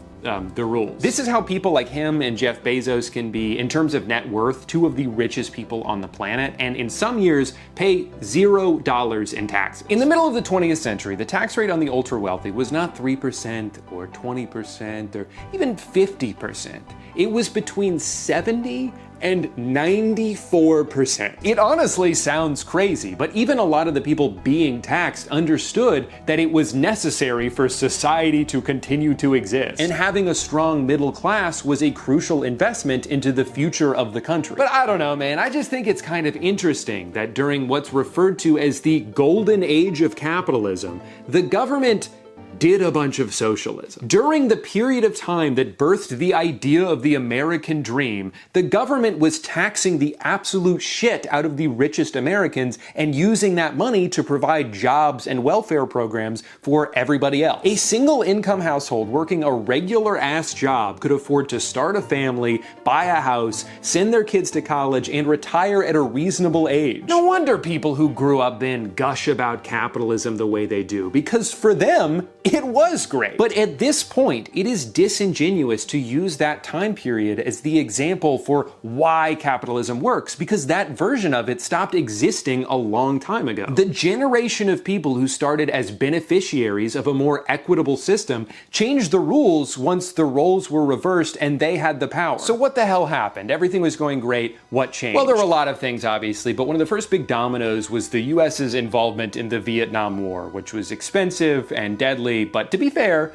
the rules. This is how people like him and Jeff Bezos can be, in terms of net worth, 2 of the richest people on the planet, and in some years pay $0 in taxes. In the middle of the 20th century, the tax rate on the ultra wealthy was not 3% or 20% or even 50%. It was between 70 and 94%. It honestly sounds crazy, but even a lot of the people being taxed understood that it was necessary for society to continue to exist. And having a strong middle class was a crucial investment into the future of the country. But I don't know, man, I just think it's kind of interesting that during what's referred to as the golden age of capitalism, the government did a bunch of socialism. During the period of time that birthed the idea of the American dream, the government was taxing the absolute shit out of the richest Americans and using that money to provide jobs and welfare programs for everybody else. A single income household working a regular ass job could afford to start a family, buy a house, send their kids to college, and retire at a reasonable age. No wonder people who grew up then gush about capitalism the way they do, because for them, it was great. But at this point, it is disingenuous to use that time period as the example for why capitalism works, because that version of it stopped existing a long time ago. The generation of people who started as beneficiaries of a more equitable system changed the rules once the roles were reversed and they had the power. So what the hell happened? Everything was going great. What changed? Well, there were a lot of things, obviously, but one of the first big dominoes was the US's involvement in the Vietnam War, which was expensive and deadly, but to be fair,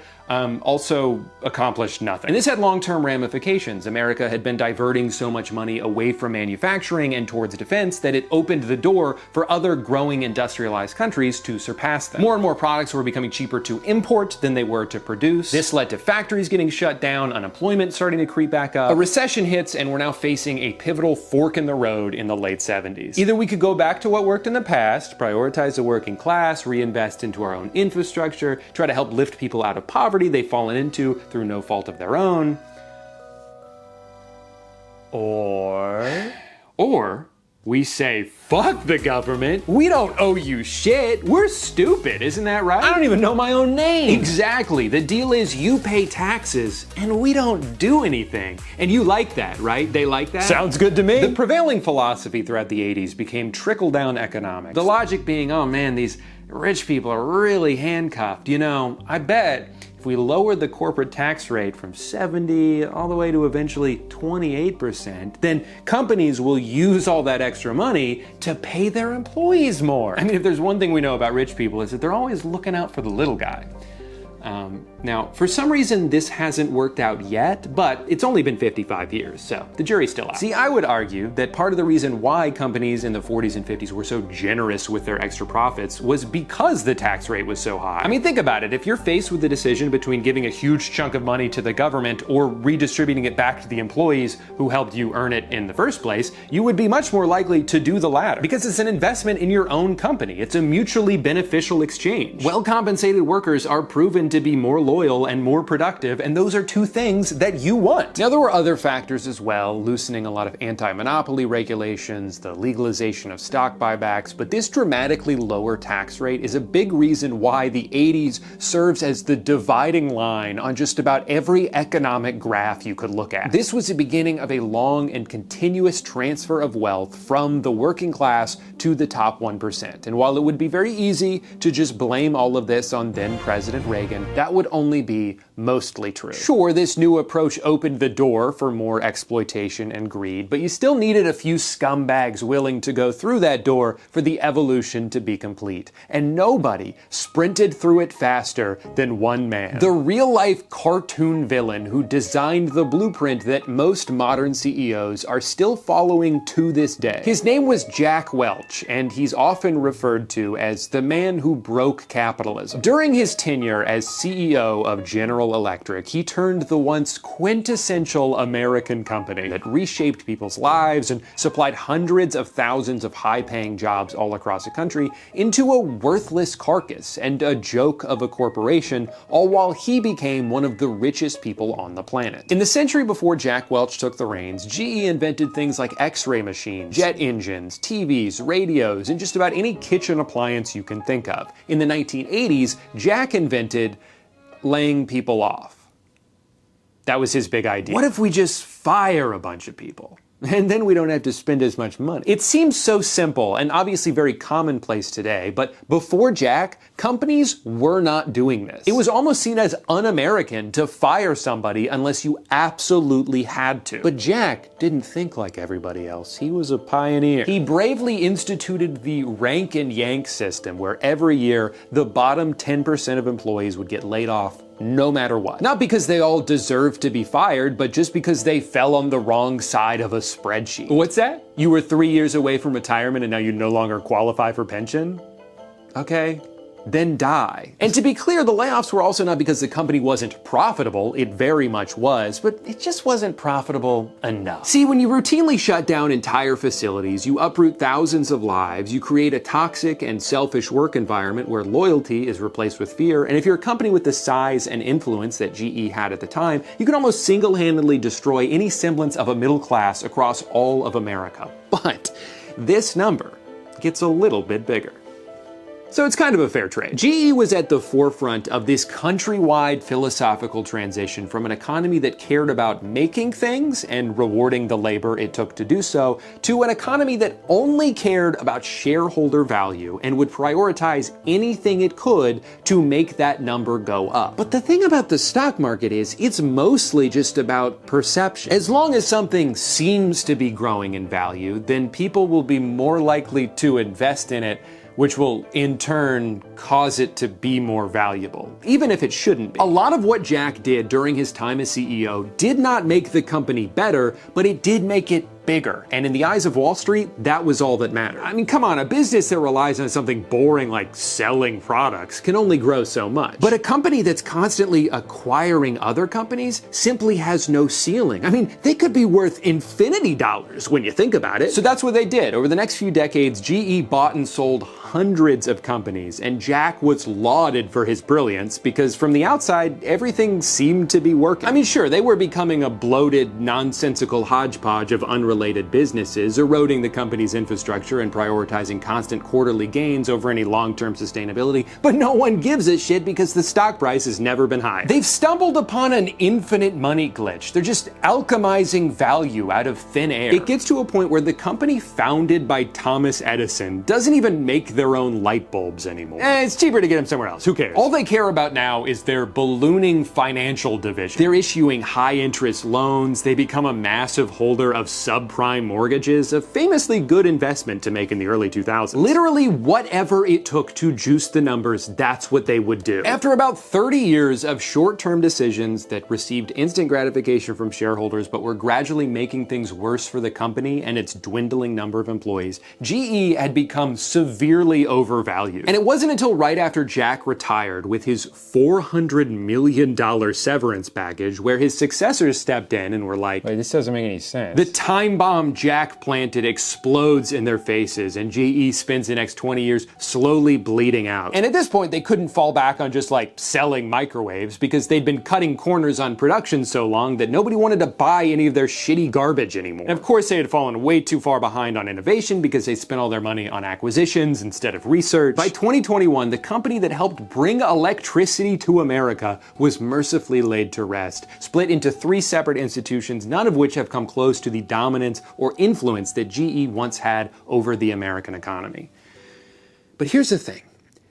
also accomplished nothing. And this had long-term ramifications. America had been diverting so much money away from manufacturing and towards defense that it opened the door for other growing industrialized countries to surpass them. More and more products were becoming cheaper to import than they were to produce. This led to factories getting shut down, unemployment starting to creep back up. A recession hits, and we're now facing a pivotal fork in the road in the late 70s. Either we could go back to what worked in the past, prioritize the working class, reinvest into our own infrastructure, try to help lift people out of poverty they've fallen into through no fault of their own. Or we say, fuck the government, we don't owe you shit, we're stupid, isn't that right? I don't even know my own name. Exactly, the deal is you pay taxes and we don't do anything. And you like that, right? They like that? Sounds good to me. The prevailing philosophy throughout the 80s became trickle-down economics. The logic being, oh man, these rich people are really handcuffed. You know, I bet if we lowered the corporate tax rate from 70 all the way to eventually 28%, then companies will use all that extra money to pay their employees more. I mean, if there's one thing we know about rich people, is that they're always looking out for the little guy. Now, for some reason, this hasn't worked out yet, but it's only been 55 years, so the jury's still out. See, I would argue that part of the reason why companies in the 40s and 50s were so generous with their extra profits was because the tax rate was so high. I mean, think about it. If you're faced with the decision between giving a huge chunk of money to the government or redistributing it back to the employees who helped you earn it in the first place, you would be much more likely to do the latter, because it's an investment in your own company. It's a mutually beneficial exchange. Well-compensated workers are proven to be more loyal and more productive, and those are two things that you want. Now, there were other factors as well, loosening a lot of anti-monopoly regulations, the legalization of stock buybacks, but this dramatically lower tax rate is a big reason why the 80s serves as the dividing line on just about every economic graph you could look at. This was the beginning of a long and continuous transfer of wealth from the working class to the top 1%. And while it would be very easy to just blame all of this on then President Reagan, that would only be mostly true. Sure, this new approach opened the door for more exploitation and greed, but you still needed a few scumbags willing to go through that door for the evolution to be complete. And nobody sprinted through it faster than one man. The real-life cartoon villain who designed the blueprint that most modern CEOs are still following to this day. His name was Jack Welch, and he's often referred to as the man who broke capitalism. During his tenure as CEO of General Electric, he turned the once quintessential American company that reshaped people's lives and supplied hundreds of thousands of high-paying jobs all across the country into a worthless carcass and a joke of a corporation, all while he became one of the richest people on the planet. In the century before Jack Welch took the reins, GE invented things like X-ray machines, jet engines, TVs, radios, and just about any kitchen appliance you can think of. In the 1980s, Jack invented laying people off. That was his big idea. What if we just fire a bunch of people? And then we don't have to spend as much money. It seems so simple and obviously very commonplace today, but before Jack, companies were not doing this. It was almost seen as un-American to fire somebody unless you absolutely had to. But Jack didn't think like everybody else. He was a pioneer. He bravely instituted the rank and yank system, where every year the bottom 10% of employees would get laid off no matter what. Not because they all deserved to be fired, but just because they fell on the wrong side of a spreadsheet. What's that? You were 3 years away from retirement and now you no longer qualify for pension? Okay. Then die. And to be clear, the layoffs were also not because the company wasn't profitable. It very much was, but it just wasn't profitable enough. See, when you routinely shut down entire facilities, you uproot thousands of lives, you create a toxic and selfish work environment where loyalty is replaced with fear, and if you're a company with the size and influence that GE had at the time, you can almost single-handedly destroy any semblance of a middle class across all of America. But this number gets a little bit bigger. So it's kind of a fair trade. GE was at the forefront of this countrywide philosophical transition from an economy that cared about making things and rewarding the labor it took to do so, to an economy that only cared about shareholder value and would prioritize anything it could to make that number go up. But the thing about the stock market is it's mostly just about perception. As long as something seems to be growing in value, then people will be more likely to invest in it, which will in turn cause it to be more valuable, even if it shouldn't be. A lot of what Jack did during his time as CEO did not make the company better, but it did make it bigger. And in the eyes of Wall Street, that was all that mattered. I mean, come on, a business that relies on something boring like selling products can only grow so much. But a company that's constantly acquiring other companies simply has no ceiling. I mean, they could be worth infinity dollars when you think about it. So that's what they did. Over the next few decades, GE bought and sold hundreds of companies, and Jack was lauded for his brilliance because from the outside, everything seemed to be working. I mean, sure, they were becoming a bloated, nonsensical hodgepodge of unrelated businesses, eroding the company's infrastructure and prioritizing constant quarterly gains over any long-term sustainability, but no one gives a shit because the stock price has never been higher. They've stumbled upon an infinite money glitch. They're just alchemizing value out of thin air. It gets to a point where the company founded by Thomas Edison doesn't even make their own light bulbs anymore. It's cheaper to get them somewhere else. Who cares? All they care about now is their ballooning financial division. They're issuing high-interest loans. They become a massive holder of subprime mortgages, a famously good investment to make in the early 2000s. Literally whatever it took to juice the numbers, that's what they would do. After about 30 years of short-term decisions that received instant gratification from shareholders but were gradually making things worse for the company and its dwindling number of employees, GE had become severely overvalued. And it wasn't until right after Jack retired with his $400 million severance package where his successors stepped in and were like, "Wait, this doesn't make any sense." The time bomb Jack planted explodes in their faces, and GE spends the next 20 years slowly bleeding out. And at this point, they couldn't fall back on just like selling microwaves because they'd been cutting corners on production so long that nobody wanted to buy any of their shitty garbage anymore. And of course, they had fallen way too far behind on innovation because they spent all their money on acquisitions instead of research. By 2021, the company that helped bring electricity to America was mercifully laid to rest, split into 3 separate institutions, none of which have come close to the dominance or influence that GE once had over the American economy. But here's the thing.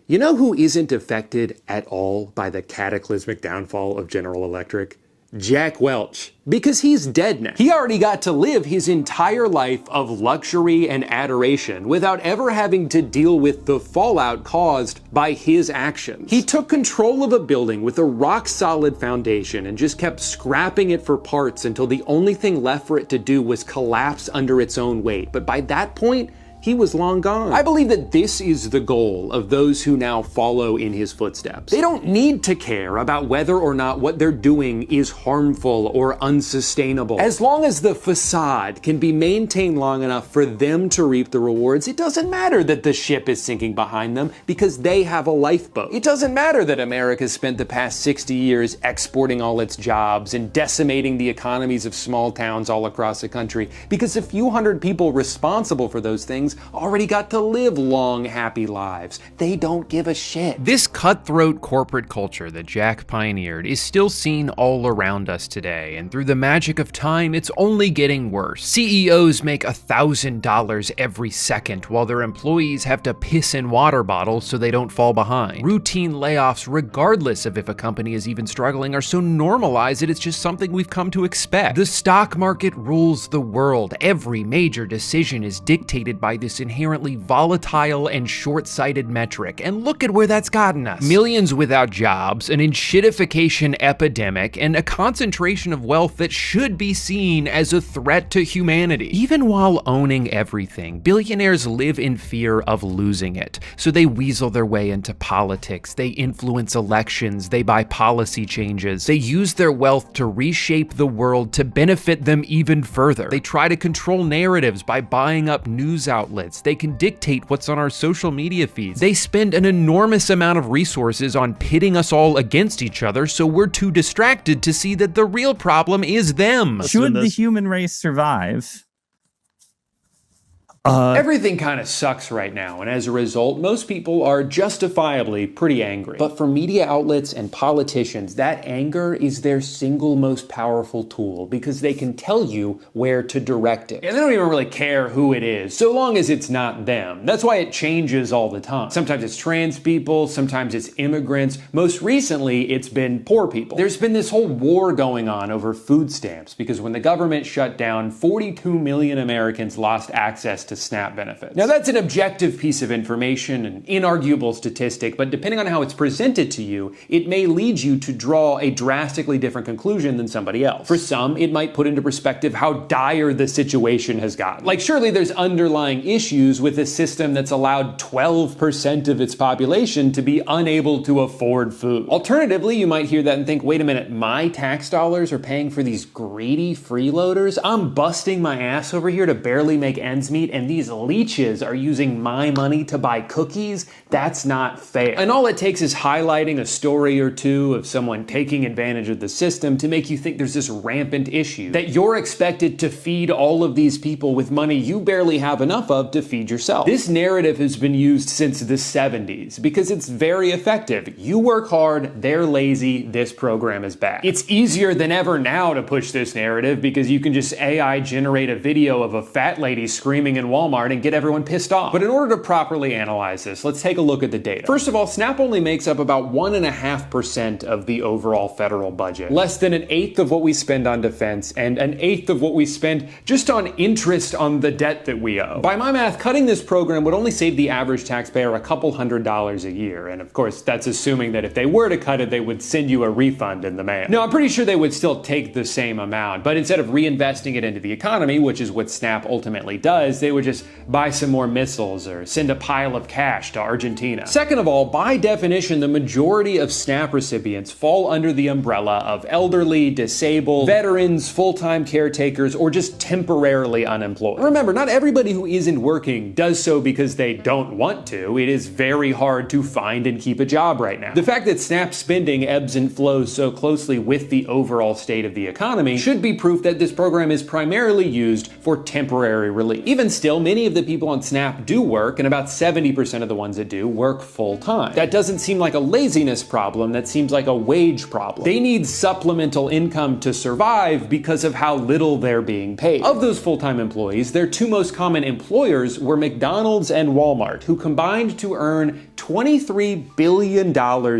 You know who isn't affected at all by the cataclysmic downfall of General Electric? Jack Welch. Because he's dead now. He already got to live his entire life of luxury and adoration without ever having to deal with the fallout caused by his actions. He took control of a building with a rock-solid foundation and just kept scrapping it for parts until the only thing left for it to do was collapse under its own weight. But by that point, he was long gone. I believe that this is the goal of those who now follow in his footsteps. They don't need to care about whether or not what they're doing is harmful or unsustainable. As long as the facade can be maintained long enough for them to reap the rewards, it doesn't matter that the ship is sinking behind them because they have a lifeboat. It doesn't matter that America spent the past 60 years exporting all its jobs and decimating the economies of small towns all across the country because a few hundred people responsible for those things siblings already got to live long, happy lives. They don't give a shit. This cutthroat corporate culture that Jack pioneered is still seen all around us today, and through the magic of time, it's only getting worse. CEOs make $1,000 every second, while their employees have to piss in water bottles so they don't fall behind. Routine layoffs, regardless of if a company is even struggling, are so normalized that it's just something we've come to expect. The stock market rules the world. Every major decision is dictated by this inherently volatile and short-sighted metric, and look at where that's gotten us. Millions without jobs, an enshittification epidemic, and a concentration of wealth that should be seen as a threat to humanity. Even while owning everything, billionaires live in fear of losing it, so they weasel their way into politics, they influence elections, they buy policy changes, they use their wealth to reshape the world to benefit them even further. They try to control narratives by buying up news outlets, they can dictate what's on our social media feeds, they spend an enormous amount of resources on pitting us all against each other so we're too distracted to see that the real problem is them. Should the human race survive? Everything kind of sucks right now, and as a result, most people are justifiably pretty angry. But for media outlets and politicians, that anger is their single most powerful tool because they can tell you where to direct it. And they don't even really care who it is, so long as it's not them. That's why it changes all the time. Sometimes it's trans people, sometimes it's immigrants. Most recently, it's been poor people. There's been this whole war going on over food stamps because when the government shut down, 42 million Americans lost access to SNAP benefits. Now that's an objective piece of information, an inarguable statistic, but depending on how it's presented to you, it may lead you to draw a drastically different conclusion than somebody else. For some, it might put into perspective how dire the situation has gotten. Like surely there's underlying issues with a system that's allowed 12% of its population to be unable to afford food. Alternatively, you might hear that and think, wait a minute, my tax dollars are paying for these greedy freeloaders? I'm busting my ass over here to barely make ends meet, and these leeches are using my money to buy cookies? That's not fair. And all it takes is highlighting a story or two of someone taking advantage of the system to make you think there's this rampant issue, that you're expected to feed all of these people with money you barely have enough of to feed yourself. This narrative has been used since the 70s because it's very effective. You work hard, they're lazy, this program is bad. It's easier than ever now to push this narrative because you can just AI generate a video of a fat lady screaming in Walmart and get everyone pissed off. But in order to properly analyze this, let's take a look at the data. First of all, SNAP only makes up about 1.5% of the overall federal budget. Less than an eighth of what we spend on defense and an eighth of what we spend just on interest on the debt that we owe. By my math, cutting this program would only save the average taxpayer a couple $100s a year. And of course, that's assuming that if they were to cut it, they would send you a refund in the mail. No, I'm pretty sure they would still take the same amount, but instead of reinvesting it into the economy, which is what SNAP ultimately does, they would just buy some more missiles or send a pile of cash to Argentina. Second of all, by definition, the majority of SNAP recipients fall under the umbrella of elderly, disabled, veterans, full-time caretakers, or just temporarily unemployed. Remember, not everybody who isn't working does so because they don't want to. It is very hard to find and keep a job right now. The fact that SNAP spending ebbs and flows so closely with the overall state of the economy should be proof that this program is primarily used for temporary relief. Even still, many of the people on SNAP do work, and about 70% of the ones that do work full-time. That doesn't seem like a laziness problem, that seems like a wage problem. They need supplemental income to survive because of how little they're being paid. Of those full-time employees, their two most common employers were McDonald's and Walmart, who combined to earn $23 billion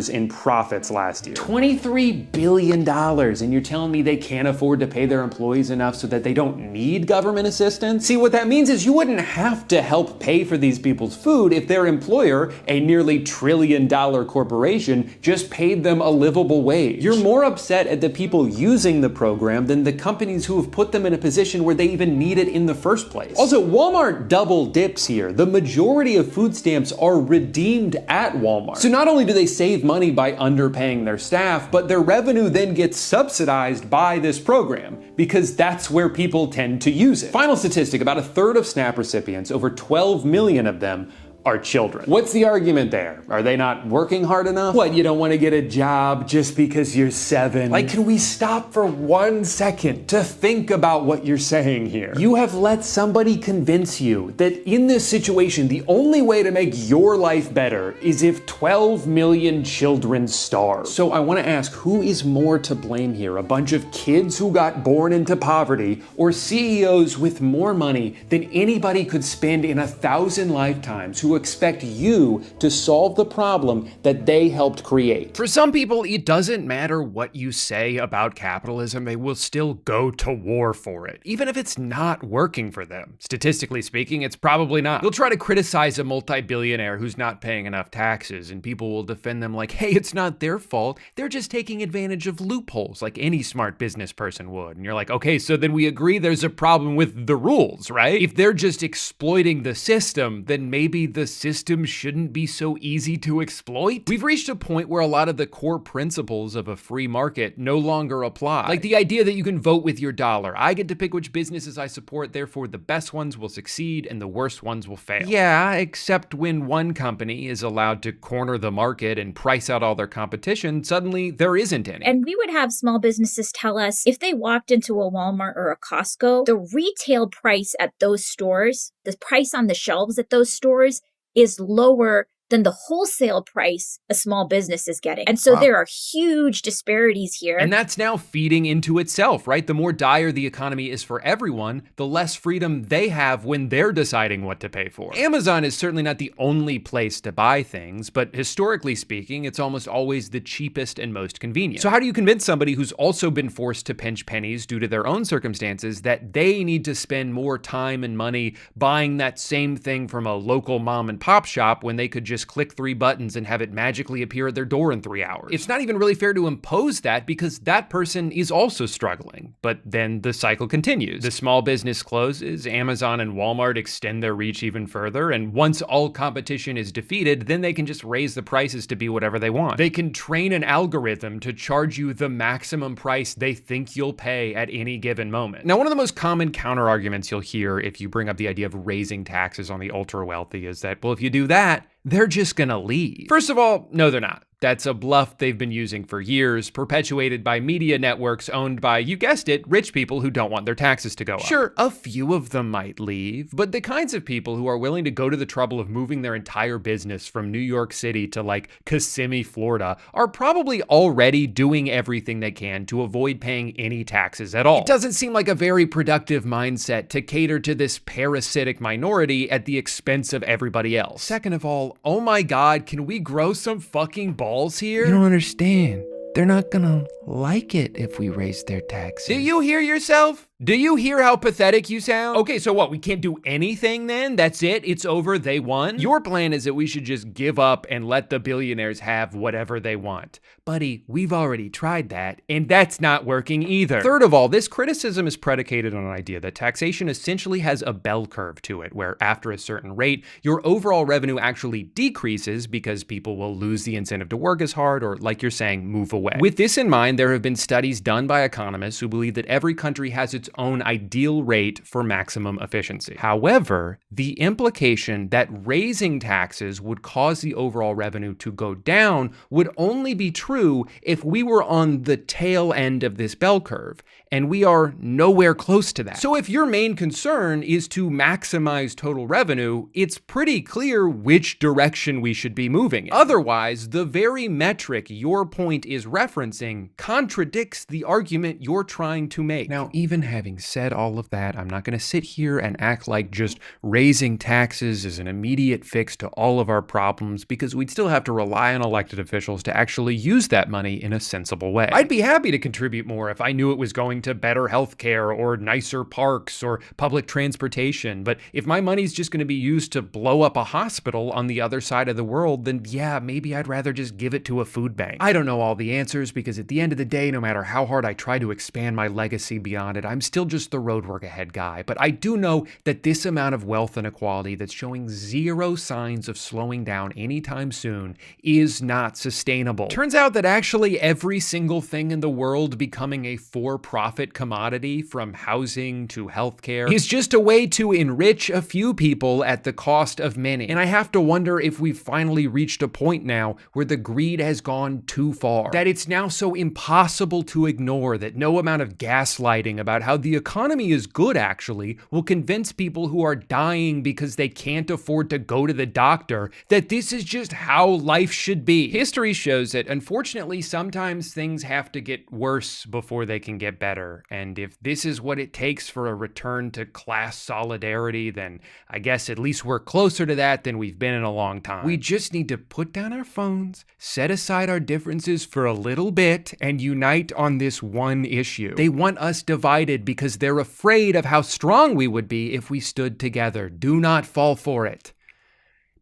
in profits last year. $23 billion, and you're telling me they can't afford to pay their employees enough so that they don't need government assistance? See, what that means is you wouldn't have to help pay for these people's food if their employer, a nearly $1 trillion corporation, just paid them a livable wage. You're more upset at the people using the program than the companies who have put them in a position where they even need it in the first place. Also, Walmart double dips here. The majority of food stamps are redeemed at Walmart. So not only do they save money by underpaying their staff, but their revenue then gets subsidized by this program because that's where people tend to use it. Final statistic, about a third of SNAP recipients, over 12 million of them, are children. What's the argument there? Are they not working hard enough? What, you don't want to get a job just because you're 7? Like, can we stop for 1 second to think about what you're saying here? You have let somebody convince you that in this situation, the only way to make your life better is if 12 million children starve. So I want to ask, who is more to blame here? A bunch of kids who got born into poverty, or CEOs with more money than anybody could spend in 1,000 lifetimes who expect you to solve the problem that they helped create? For some people, it doesn't matter what you say about capitalism, they will still go to war for it, even if it's not working for them. Statistically speaking, it's probably not. You'll try to criticize a multi-billionaire who's not paying enough taxes, and people will defend them like, hey, it's not their fault. They're just taking advantage of loopholes like any smart business person would. And you're like, okay, so then we agree there's a problem with the rules, right? If they're just exploiting the system, then maybe the system shouldn't be so easy to exploit. We've reached a point where a lot of the core principles of a free market no longer apply. Like the idea that you can vote with your dollar. I get to pick which businesses I support, therefore the best ones will succeed and the worst ones will fail. Yeah, except when one company is allowed to corner the market and price out all their competition, suddenly there isn't any. And we would have small businesses tell us if they walked into a Walmart or a Costco, the retail price at those stores, the price on the shelves at those stores is lower than the wholesale price a small business is getting. And so there are huge disparities here. And that's now feeding into itself, right? The more dire the economy is for everyone, the less freedom they have when they're deciding what to pay for. Amazon is certainly not the only place to buy things, but historically speaking, it's almost always the cheapest and most convenient. So how do you convince somebody who's also been forced to pinch pennies due to their own circumstances that they need to spend more time and money buying that same thing from a local mom and pop shop when they could just click 3 buttons and have it magically appear at their door in 3 hours? It's not even really fair to impose that because that person is also struggling. But then the cycle continues. The small business closes, Amazon and Walmart extend their reach even further, and once all competition is defeated, then they can just raise the prices to be whatever they want. They can train an algorithm to charge you the maximum price they think you'll pay at any given moment. Now, one of the most common counter-arguments you'll hear if you bring up the idea of raising taxes on the ultra-wealthy is that, well, if you do that, they're just gonna leave. First of all, no, they're not. That's a bluff they've been using for years, perpetuated by media networks owned by, you guessed it, rich people who don't want their taxes to go up. Sure, a few of them might leave, but the kinds of people who are willing to go to the trouble of moving their entire business from New York City to like Kissimmee, Florida, are probably already doing everything they can to avoid paying any taxes at all. It doesn't seem like a very productive mindset to cater to this parasitic minority at the expense of everybody else. Second of all, oh my God, can we grow some fucking balls here? You don't understand. They're not gonna like it if we raise their taxes. Do you hear yourself? Do you hear how pathetic you sound? Okay, so what, we can't do anything then? That's it? It's over, they won? Your plan is that we should just give up and let the billionaires have whatever they want. Buddy, we've already tried that, and that's not working either. Third of all, this criticism is predicated on an idea that taxation essentially has a bell curve to it, where after a certain rate, your overall revenue actually decreases because people will lose the incentive to work as hard or, like you're saying, move away. With this in mind, there have been studies done by economists who believe that every country has its own ideal rate for maximum efficiency. However, the implication that raising taxes would cause the overall revenue to go down would only be true if we were on the tail end of this bell curve, and we are nowhere close to that. So if your main concern is to maximize total revenue, it's pretty clear which direction we should be moving in. Otherwise, the very metric your point is referencing contradicts the argument you're trying to make. Now, even having said all of that, I'm not going to sit here and act like just raising taxes is an immediate fix to all of our problems, because we'd still have to rely on elected officials to actually use that money in a sensible way. I'd be happy to contribute more if I knew it was going to better healthcare or nicer parks or public transportation, but if my money's just going to be used to blow up a hospital on the other side of the world, then yeah, maybe I'd rather just give it to a food bank. I don't know all the answers, because at the end of the day, no matter how hard I try to expand my legacy beyond it, I'm still just the road work ahead guy, but I do know that this amount of wealth inequality that's showing zero signs of slowing down anytime soon is not sustainable. Turns out that actually every single thing in the world becoming a for-profit commodity, from housing to healthcare, is just a way to enrich a few people at the cost of many. And I have to wonder if we've finally reached a point now where the greed has gone too far, that it's now so impossible to ignore that no amount of gaslighting about how the economy is good actually will convince people who are dying because they can't afford to go to the doctor that this is just how life should be. History shows that unfortunately sometimes things have to get worse before they can get better, and if this is what it takes for a return to class solidarity, then I guess at least we're closer to that than we've been in a long time. We just need to put down our phones, set aside our differences for a little bit, and unite on this one issue. They want us divided because they're afraid of how strong we would be if we stood together. Do not fall for it.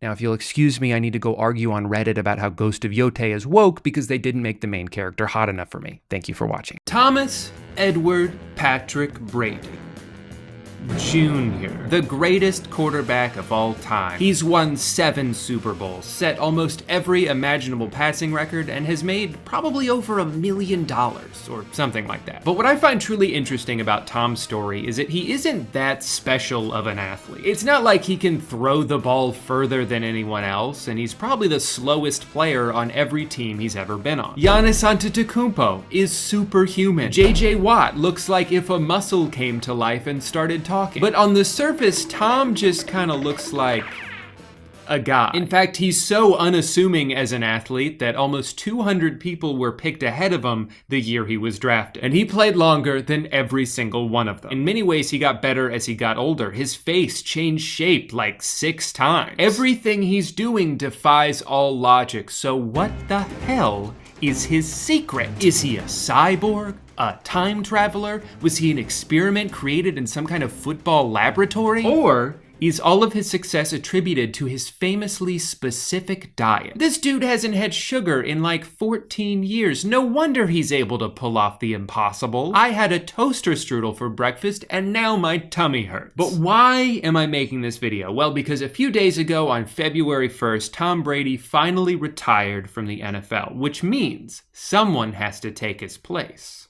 Now, if you'll excuse me, I need to go argue on Reddit about how Ghost of Yote is woke because they didn't make the main character hot enough for me. Thank you for watching. Thomas Edward Patrick Brady Jr., the greatest quarterback of all time. He's won 7 Super Bowls, set almost every imaginable passing record, and has made probably over $1 million or something like that. But what I find truly interesting about Tom's story is that he isn't that special of an athlete. It's not like he can throw the ball further than anyone else, and he's probably the slowest player on every team he's ever been on. Giannis Antetokounmpo is superhuman. J.J. Watt looks like if a muscle came to life and started talking. But on the surface, Tom just kind of looks like a guy. In fact, he's so unassuming as an athlete that almost 200 people were picked ahead of him the year he was drafted. And he played longer than every single one of them. In many ways, he got better as he got older. His face changed shape like 6 times. Everything he's doing defies all logic. So what the hell is his secret? Is he a cyborg? A time traveler? Was he an experiment created in some kind of football laboratory? Or is all of his success attributed to his famously specific diet? This dude hasn't had sugar in like 14 years. No wonder he's able to pull off the impossible. I had a toaster strudel for breakfast and now my tummy hurts. But why am I making this video? Well, because a few days ago on February 1st, Tom Brady finally retired from the NFL, which means someone has to take his place.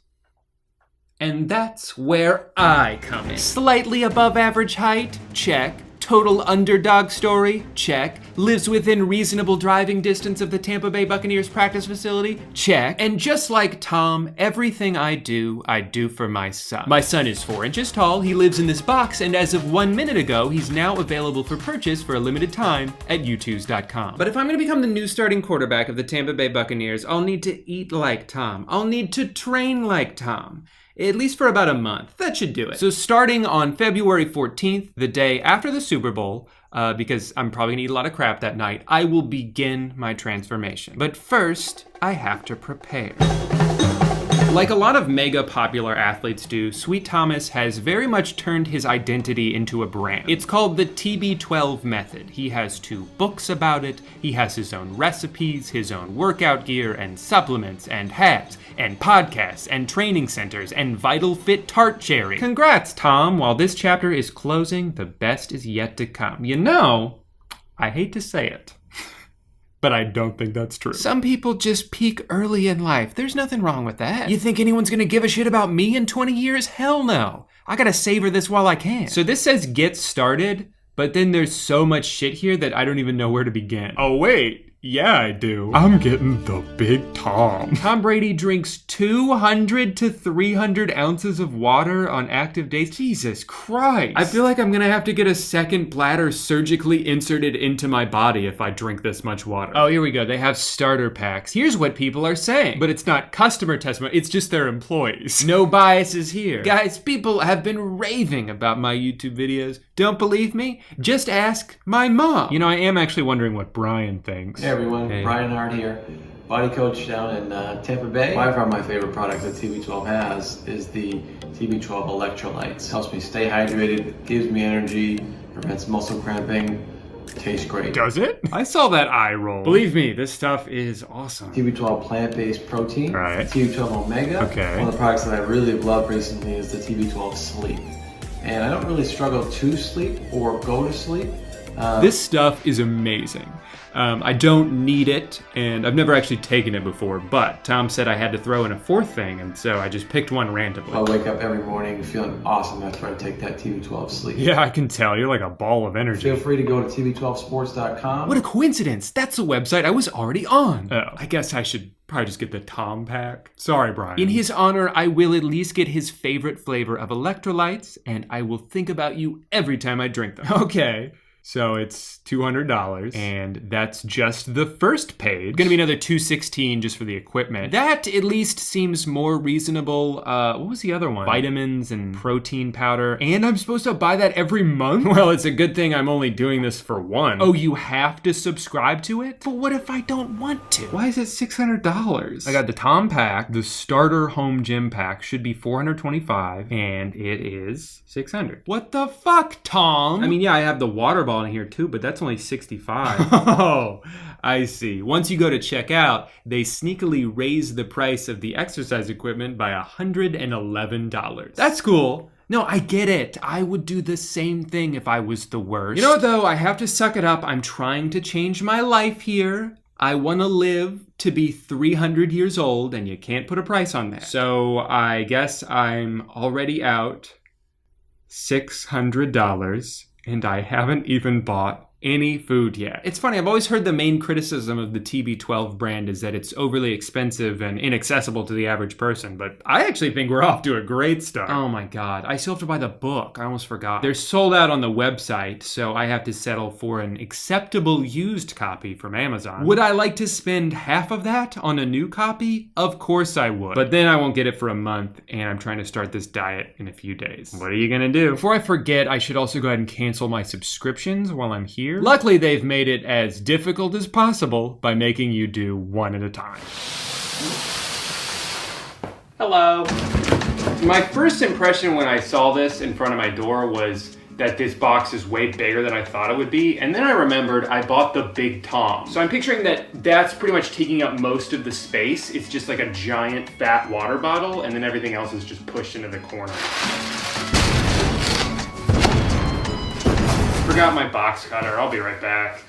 And that's where I come in. Slightly above average height? Check. Total underdog story? Check. Lives within reasonable driving distance of the Tampa Bay Buccaneers practice facility? Check. And just like Tom, everything I do for my son. My son is 4 inches tall, he lives in this box, and as of 1 minute ago, he's now available for purchase for a limited time at youtooz.com. But if I'm gonna become the new starting quarterback of the Tampa Bay Buccaneers, I'll need to eat like Tom. I'll need to train like Tom. At least for about a month. That should do it. So starting on February 14th, the day after the Super Bowl, because I'm probably gonna eat a lot of crap that night, I will begin my transformation. But first, I have to prepare. Like a lot of mega popular athletes do, Sweet Thomas has very much turned his identity into a brand. It's called the TB12 method. He has 2 books about it, he has his own recipes, his own workout gear, and supplements, and hats, and podcasts, and training centers, and Vital Fit Tart Cherry. Congrats, Tom! While this chapter is closing, the best is yet to come. You know, I hate to say it, but I don't think that's true. Some people just peak early in life. There's nothing wrong with that. You think anyone's gonna give a shit about me in 20 years? Hell no. I gotta savor this while I can. So this says get started, but then there's so much shit here that I don't even know where to begin. Oh wait. Yeah, I do. I'm getting the big Tom. Tom Brady drinks 200 to 300 ounces of water on active days. Jesus Christ. I feel like I'm gonna have to get a second bladder surgically inserted into my body if I drink this much water. Oh, here we go. They have starter packs. Here's what people are saying. But it's not customer testimony, it's just their employees. No biases here. Guys, people have been raving about my YouTube videos. Don't believe me? Just ask my mom. You know, I am actually wondering what Brian thinks. Hey everyone, Brian Hart here, body coach down in Tampa Bay. By far my favorite product that TB12 has is the TB12 electrolytes. Helps me stay hydrated, gives me energy, prevents muscle cramping, tastes great. Does it? I saw that eye roll. Believe me, this stuff is awesome. TB12 plant-based protein. Right. TB12 omega. Okay. One of the products that I really have loved recently is the TB12 sleep. And I don't really struggle to sleep or go to sleep. This stuff is amazing. I don't need it, and I've never actually taken it before, but Tom said I had to throw in a fourth thing, and so I just picked one randomly. I wake up every morning feeling awesome after I take that TB12 sleep. Yeah, I can tell. You're like a ball of energy. Feel free to go to tb12sports.com. What a coincidence. That's a website I was already on. Oh, I guess I should probably just get the Tom pack. Sorry, Brian. In his honor, I will at least get his favorite flavor of electrolytes, and I will think about you every time I drink them. Okay. So it's $200, and that's just the first page. Gonna be another $216 just for the equipment. That at least seems more reasonable. What was the other one? Vitamins and protein powder. And I'm supposed to buy that every month? Well, it's a good thing I'm only doing this for one. Oh, you have to subscribe to it? But what if I don't want to? Why is it $600? I got the Tom pack. The starter home gym pack should be $425, and it is $600. What the fuck, Tom? I mean, yeah, I have the water bottle in here too, but that's only $65. Oh, I see. Once you go to check out, they sneakily raise the price of the exercise equipment by $111. That's cool. No, I get it. I would do the same thing if I was the worst. You know what though? I have to suck it up. I'm trying to change my life here. I want to live to be 300 years old, and you can't put a price on that. So I guess I'm already out $600. And I haven't even bought any food yet. It's funny, I've always heard the main criticism of the TB12 brand is that it's overly expensive and inaccessible to the average person, but I actually think we're off to a great start. Oh my God, I still have to buy the book. I almost forgot. They're sold out on the website, so I have to settle for an acceptable used copy from Amazon. Would I like to spend half of that on a new copy? Of course I would. But then I won't get it for a month, and I'm trying to start this diet in a few days. What are you gonna do? Before I forget, I should also go ahead and cancel my subscriptions while I'm here. Luckily, they've made it as difficult as possible by making you do one at a time. Hello. My first impression when I saw this in front of my door was that this box is way bigger than I thought it would be. And then I remembered I bought the Big Tom. So I'm picturing that that's pretty much taking up most of the space. It's just like a giant fat water bottle, and then everything else is just pushed into the corner. Forgot my box cutter. I'll be right back.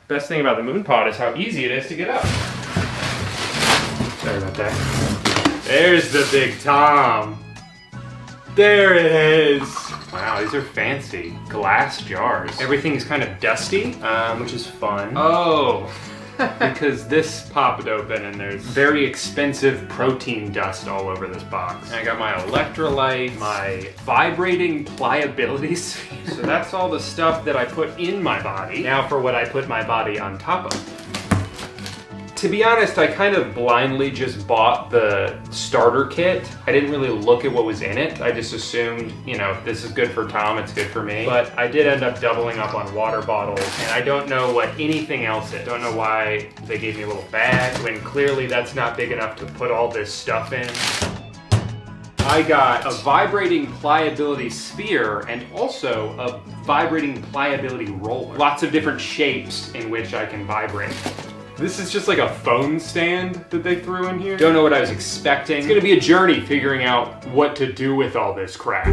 Best thing about the moon pod is how easy it is to get up. Sorry about that. There's the Big Tom. There it is. Wow, these are fancy. Glass jars. Everything's kind of dusty, which is fun. Oh. Because this popped open and there's very expensive protein dust all over this box. And I got my electrolyte, my vibrating pliability sphere. So that's all the stuff that I put in my body. Now for what I put my body on top of. To be honest, I kind of blindly just bought the starter kit. I didn't really look at what was in it. I just assumed, you know, if this is good for Tom, it's good for me. But I did end up doubling up on water bottles, and I don't know what anything else is. Don't know why they gave me a little bag, when clearly that's not big enough to put all this stuff in. I got a vibrating pliability sphere and also a vibrating pliability roller. Lots of different shapes in which I can vibrate. This is just like a phone stand that they threw in here. Don't know what I was expecting. It's gonna be a journey figuring out what to do with all this crap.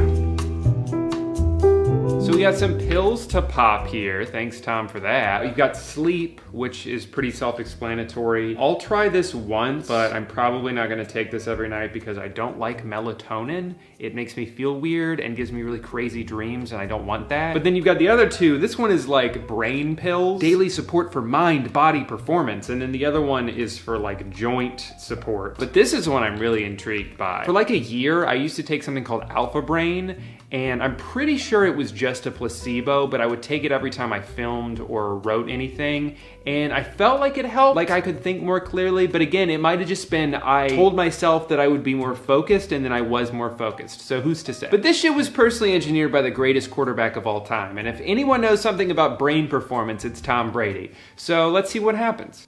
So we got some pills to pop here. Thanks, Tom, for that. We've got sleep, which is pretty self-explanatory. I'll try this once, but I'm probably not gonna take this every night because I don't like melatonin. It makes me feel weird and gives me really crazy dreams, and I don't want that. But then you've got the other two. This one is like brain pills, daily support for mind, body, performance, and then the other one is for like joint support. But this is one I'm really intrigued by. For like a year, I used to take something called Alpha Brain, and I'm pretty sure it was just a placebo, but I would take it every time I filmed or wrote anything, and I felt like it helped, like I could think more clearly, but again, it might have just been I told myself that I would be more focused, and then I was more focused, so who's to say? But this shit was personally engineered by the greatest quarterback of all time, and if anyone knows something about brain performance, it's Tom Brady. So let's see what happens.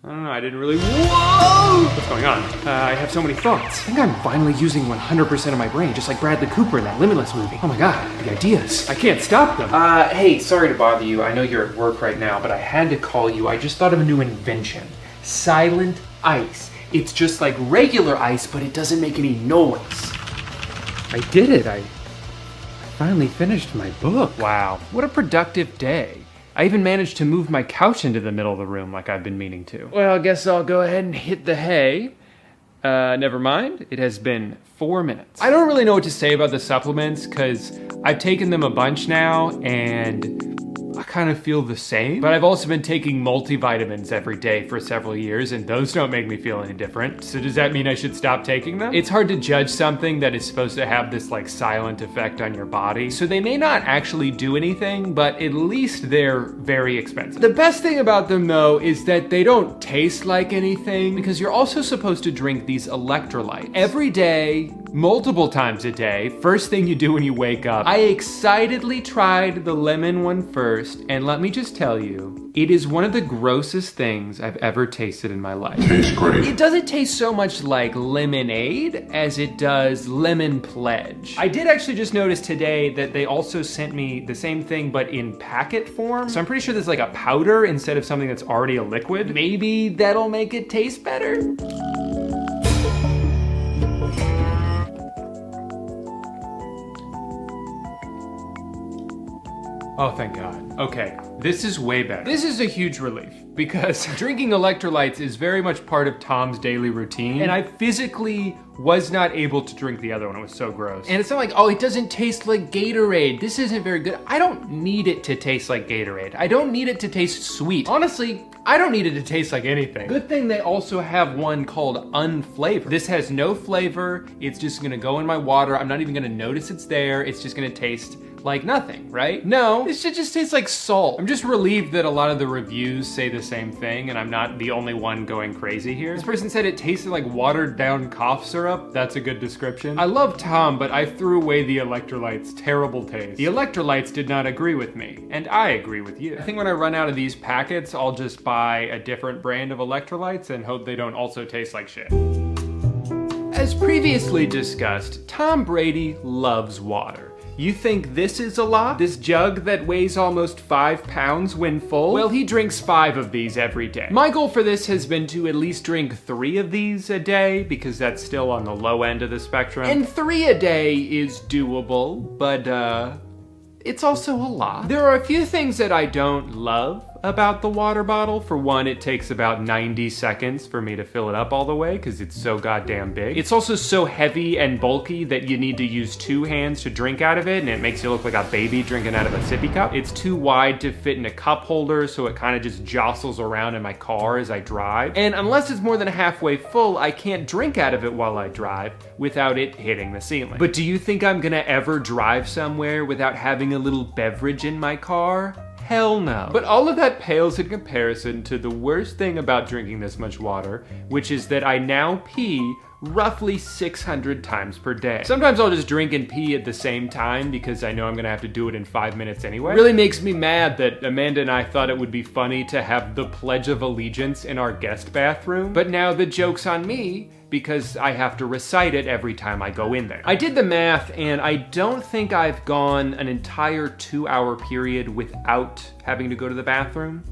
I don't know, I didn't really, whoa! What's going on? I have so many thoughts. I think I'm finally using 100% of my brain, just like Bradley Cooper in that Limitless movie. Oh my God, the ideas. I can't stop them. Hey, sorry to bother you. I know you're at work right now, but I had to call you. I just thought of a new invention. Silent ice. It's just like regular ice, but it doesn't make any noise. I did it. I finally finished my book. Wow, what a productive day. I even managed to move my couch into the middle of the room like I've been meaning to. Well, I guess I'll go ahead and hit the hay. Never mind, it has been 4 minutes. I don't really know what to say about the supplements because I've taken them a bunch now and I kind of feel the same. But I've also been taking multivitamins every day for several years and those don't make me feel any different. So does that mean I should stop taking them? It's hard to judge something that is supposed to have this like silent effect on your body. So they may not actually do anything, but at least they're very expensive. The best thing about them though is that they don't taste like anything because you're also supposed to drink these electrolytes every day, multiple times a day, first thing you do when you wake up. I excitedly tried the lemon one first, and let me just tell you, it is one of the grossest things I've ever tasted in my life. Tastes great. It doesn't taste so much like lemonade as it does lemon pledge. I did actually just notice today that they also sent me the same thing but in packet form. So I'm pretty sure there's like a powder instead of something that's already a liquid. Maybe that'll make it taste better? Oh, thank God. Okay, this is way better. This is a huge relief because drinking electrolytes is very much part of Tom's daily routine. And I physically was not able to drink the other one. It was so gross. And it's not like, oh, it doesn't taste like Gatorade. This isn't very good. I don't need it to taste like Gatorade. I don't need it to taste sweet. Honestly, I don't need it to taste like anything. Good thing they also have one called unflavored. This has no flavor. It's just gonna go in my water. I'm not even gonna notice it's there. It's just gonna taste like nothing, right? No, this should just taste like salt. I'm just relieved that a lot of the reviews say the same thing and I'm not the only one going crazy here. This person said it tasted like watered down cough syrup. That's a good description. I love Tom, but I threw away the electrolytes. Terrible taste. The electrolytes did not agree with me, and I agree with you. I think when I run out of these packets, I'll just buy a different brand of electrolytes and hope they don't also taste like shit. As previously discussed, Tom Brady loves water. You think this is a lot? This jug that weighs almost 5 pounds when full? Well, he drinks 5 of these every day. My goal for this has been to at least drink 3 of these a day because that's still on the low end of the spectrum. And 3 a day is doable, but it's also a lot. There are a few things that I don't love about the water bottle. For one, it takes about 90 seconds for me to fill it up all the way because it's so goddamn big. It's also so heavy and bulky that you need to use 2 hands to drink out of it, and it makes you look like a baby drinking out of a sippy cup. It's too wide to fit in a cup holder, so it kind of just jostles around in my car as I drive. And unless it's more than halfway full, I can't drink out of it while I drive without it hitting the ceiling. But do you think I'm gonna ever drive somewhere without having a little beverage in my car? Hell no. But all of that pales in comparison to the worst thing about drinking this much water, which is that I now pee roughly 600 times per day. Sometimes I'll just drink and pee at the same time because I know I'm gonna have to do it in 5 minutes anyway. It really makes me mad that Amanda and I thought it would be funny to have the Pledge of Allegiance in our guest bathroom, but now the joke's on me because I have to recite it every time I go in there. I did the math and I don't think I've gone an entire 2-hour period without having to go to the bathroom.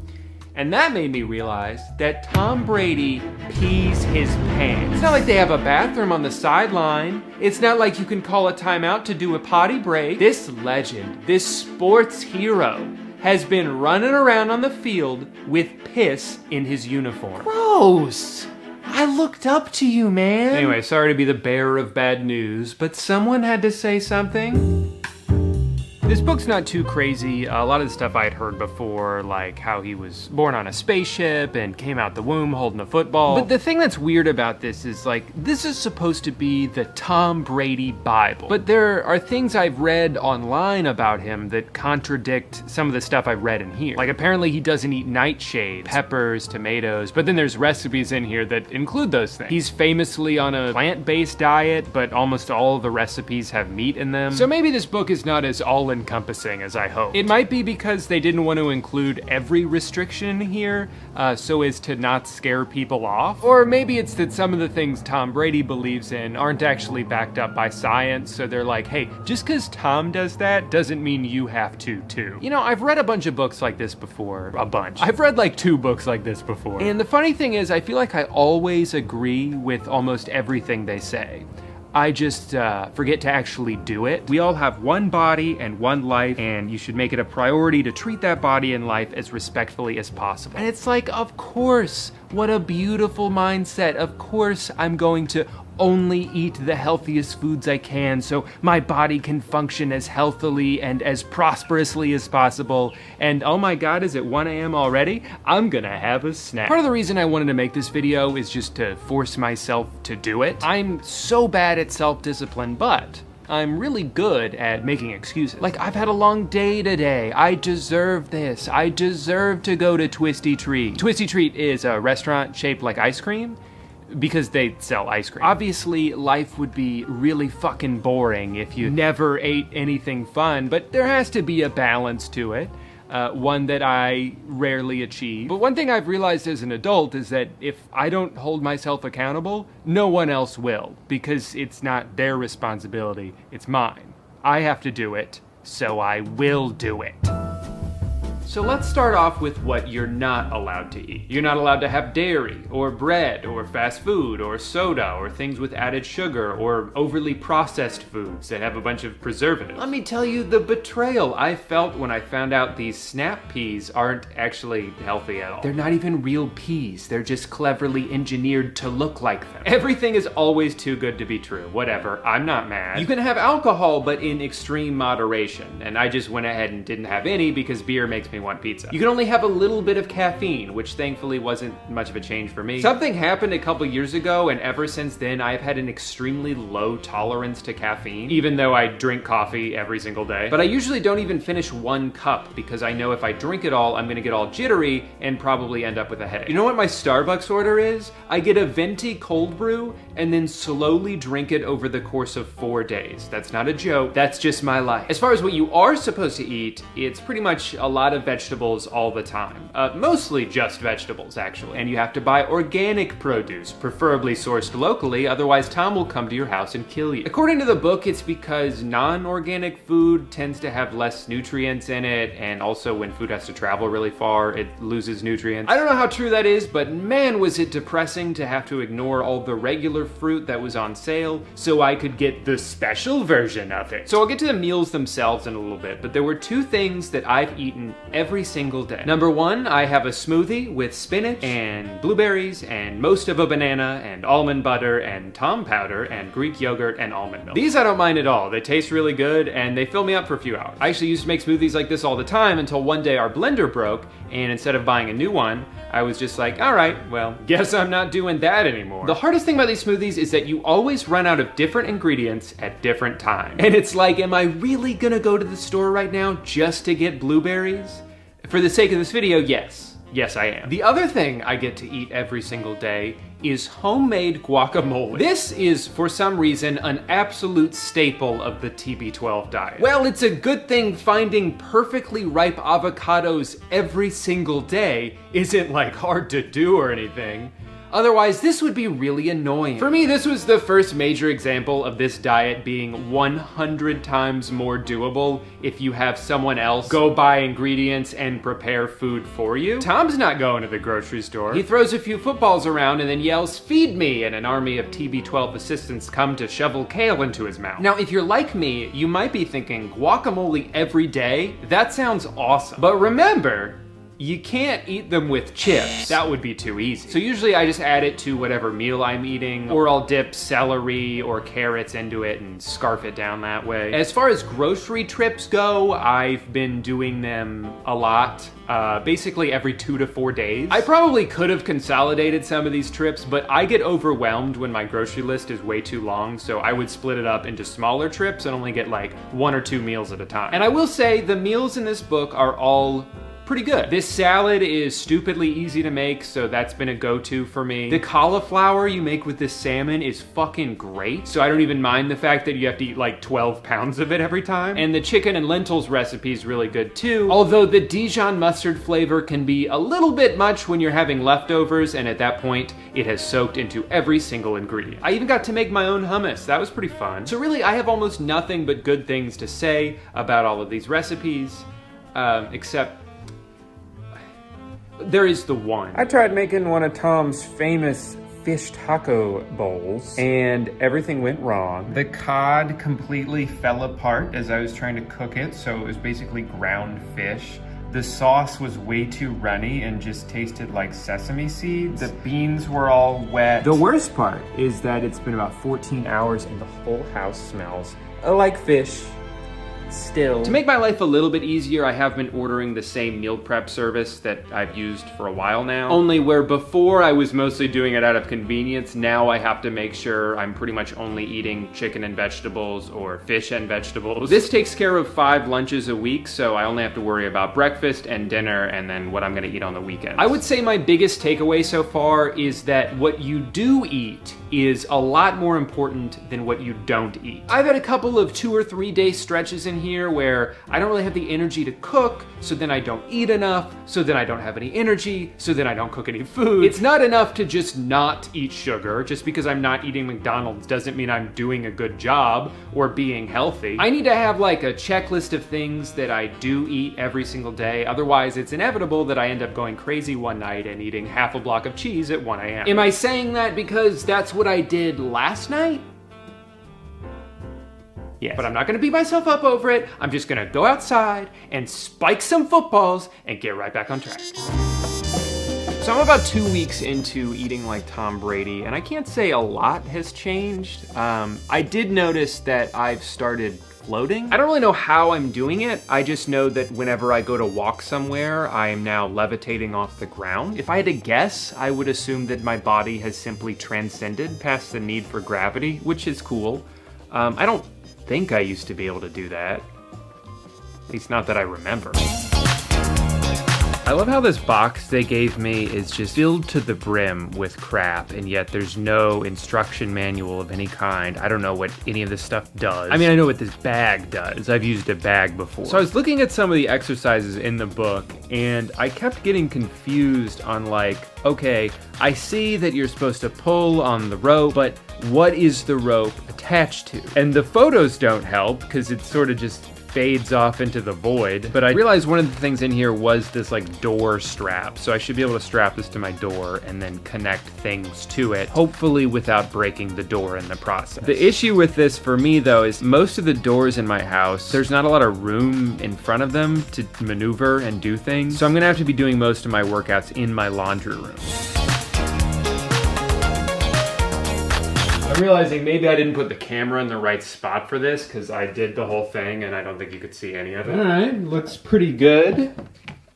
And that made me realize that Tom Brady pees his pants. It's not like they have a bathroom on the sideline. It's not like you can call a timeout to do a potty break. This legend, this sports hero, has been running around on the field with piss in his uniform. Gross! I looked up to you, man. Anyway, sorry to be the bearer of bad news, but someone had to say something. This book's not too crazy. A lot of the stuff I had heard before, like how he was born on a spaceship and came out the womb holding a football. But the thing that's weird about this is like, this is supposed to be the Tom Brady Bible. But there are things I've read online about him that contradict some of the stuff I've read in here. Like apparently he doesn't eat nightshades, peppers, tomatoes, but then there's recipes in here that include those things. He's famously on a plant-based diet, but almost all of the recipes have meat in them. So maybe this book is not as all-encompassing all-encompassing as I hoped. It might be because they didn't want to include every restriction here, so as to not scare people off. Or maybe it's that some of the things Tom Brady believes in aren't actually backed up by science, so they're like, hey, just because Tom does that doesn't mean you have to too. You know, I've read a bunch of books like this before. A bunch. I've read like 2 books like this before. And the funny thing is, I feel like I always agree with almost everything they say. I just forget to actually do it. We all have one body and one life, and you should make it a priority to treat that body and life as respectfully as possible. And it's like, of course, what a beautiful mindset. Of course, I'm going to only eat the healthiest foods I can so my body can function as healthily and as prosperously as possible. And oh my God, is it 1 a.m. already? I'm gonna have a snack. Part of the reason I wanted to make this video is just to force myself to do it. I'm so bad at self-discipline, but I'm really good at making excuses. Like, I've had a long day today. I deserve this. I deserve to go to Twisty Treat. Twisty Treat is a restaurant shaped like ice cream, because they sell ice cream. Obviously, life would be really fucking boring if you never ate anything fun, but there has to be a balance to it, one that I rarely achieve. But one thing I've realized as an adult is that if I don't hold myself accountable, no one else will, because it's not their responsibility, it's mine. I have to do it, so I will do it. So let's start off with what you're not allowed to eat. You're not allowed to have dairy, or bread, or fast food, or soda, or things with added sugar, or overly processed foods that have a bunch of preservatives. Let me tell you the betrayal I felt when I found out these snap peas aren't actually healthy at all. They're not even real peas. They're just cleverly engineered to look like them. Everything is always too good to be true. Whatever, I'm not mad. You can have alcohol, but in extreme moderation. And I just went ahead and didn't have any because beer makes me want pizza. You can only have a little bit of caffeine, which thankfully wasn't much of a change for me. Something happened a couple years ago, and ever since then I've had an extremely low tolerance to caffeine, even though I drink coffee every single day. But I usually don't even finish 1 cup because I know if I drink it all, I'm gonna get all jittery and probably end up with a headache. You know what my Starbucks order is? I get a venti cold brew and then slowly drink it over the course of 4 days. That's not a joke, that's just my life. As far as what you are supposed to eat, it's pretty much a lot of vegetables all the time. Mostly just vegetables, actually. And you have to buy organic produce, preferably sourced locally, otherwise Tom will come to your house and kill you. According to the book, it's because non-organic food tends to have less nutrients in it, and also when food has to travel really far, it loses nutrients. I don't know how true that is, but man, was it depressing to have to ignore all the regular fruit that was on sale so I could get the special version of it. So I'll get to the meals themselves in a little bit, but there were 2 things that I've eaten every single day. Number 1, I have a smoothie with spinach and blueberries and most of a banana and almond butter and Tom powder and Greek yogurt and almond milk. These I don't mind at all. They taste really good and they fill me up for a few hours. I actually used to make smoothies like this all the time until one day our blender broke, and instead of buying a new one, I was just like, all right, well, guess I'm not doing that anymore. The hardest thing about these smoothies is that you always run out of different ingredients at different times. And it's like, am I really gonna go to the store right now just to get blueberries? For the sake of this video, yes. Yes, I am. The other thing I get to eat every single day is homemade guacamole. This is, for some reason, an absolute staple of the TB12 diet. Well, it's a good thing finding perfectly ripe avocados every single day isn't like hard to do or anything. Otherwise, this would be really annoying. For me, this was the first major example of this diet being 100 times more doable if you have someone else go buy ingredients and prepare food for you. Tom's not going to the grocery store. He throws a few footballs around and then yells, "Feed me," and an army of TB12 assistants come to shovel kale into his mouth. Now, if you're like me, you might be thinking, guacamole every day? That sounds awesome. But remember, you can't eat them with chips. That would be too easy. So usually I just add it to whatever meal I'm eating, or I'll dip celery or carrots into it and scarf it down that way. As far as grocery trips go, I've been doing them a lot. Basically every 2 to 4 days. I probably could have consolidated some of these trips, but I get overwhelmed when my grocery list is way too long, so I would split it up into smaller trips and only get like 1 or 2 meals at a time. And I will say, the meals in this book are all pretty good. This salad is stupidly easy to make, so that's been a go-to for me. The cauliflower you make with this salmon is fucking great, so I don't even mind the fact that you have to eat like 12 pounds of it every time. And the chicken and lentils recipe is really good too, although the Dijon mustard flavor can be a little bit much when you're having leftovers, and at that point, it has soaked into every single ingredient. I even got to make my own hummus. That was pretty fun. So really, I have almost nothing but good things to say about all of these recipes, except there is the one. I tried making one of Tom's famous fish taco bowls, and everything went wrong. The cod completely fell apart as I was trying to cook it, so it was basically ground fish. The sauce was way too runny and just tasted like sesame seeds. The beans were all wet. The worst part is that it's been about 14 hours and the whole house smells like fish. Still. To make my life a little bit easier, I have been ordering the same meal prep service that I've used for a while now. Only where before I was mostly doing it out of convenience, now I have to make sure I'm pretty much only eating chicken and vegetables or fish and vegetables. This takes care of 5 lunches a week, so I only have to worry about breakfast and dinner and then what I'm gonna eat on the weekends. I would say my biggest takeaway so far is that what you do eat is a lot more important than what you don't eat. I've had a couple of 2 or 3 day stretches in here where I don't really have the energy to cook, so then I don't eat enough, so then I don't have any energy, so then I don't cook any food. It's not enough to just not eat sugar. Just because I'm not eating McDonald's doesn't mean I'm doing a good job or being healthy. I need to have like a checklist of things that I do eat every single day, otherwise it's inevitable that I end up going crazy one night and eating half a block of cheese at 1 a.m. Am I saying that because that's what I did last night? Yes. But I'm not gonna beat myself up over it. I'm just gonna go outside and spike some footballs and get right back on track. So I'm about 2 weeks into eating like Tom Brady, and I can't say a lot has changed. I did notice that I've started floating. I don't really know how I'm doing it. I just know that whenever I go to walk somewhere, I am now levitating off the ground. If I had to guess, I would assume that my body has simply transcended past the need for gravity, which is cool. I don't think I used to be able to do that. At least not that I remember. I love how this box they gave me is just filled to the brim with crap, and yet there's no instruction manual of any kind. I don't know what any of this stuff does. I mean, I know what this bag does. I've used a bag before. So I was looking at some of the exercises in the book, and I kept getting confused on like, okay, I see that you're supposed to pull on the rope, but what is the rope attached to? And the photos don't help because it sort of just fades off into the void. But I realized one of the things in here was this like door strap. So I should be able to strap this to my door and then connect things to it, hopefully without breaking the door in the process. The issue with this for me though is most of the doors in my house, there's not a lot of room in front of them to maneuver and do things. So I'm gonna have to be doing most of my workouts in my laundry room. I'm realizing maybe I didn't put the camera in the right spot for this because I did the whole thing and I don't think you could see any of it. All right, looks pretty good,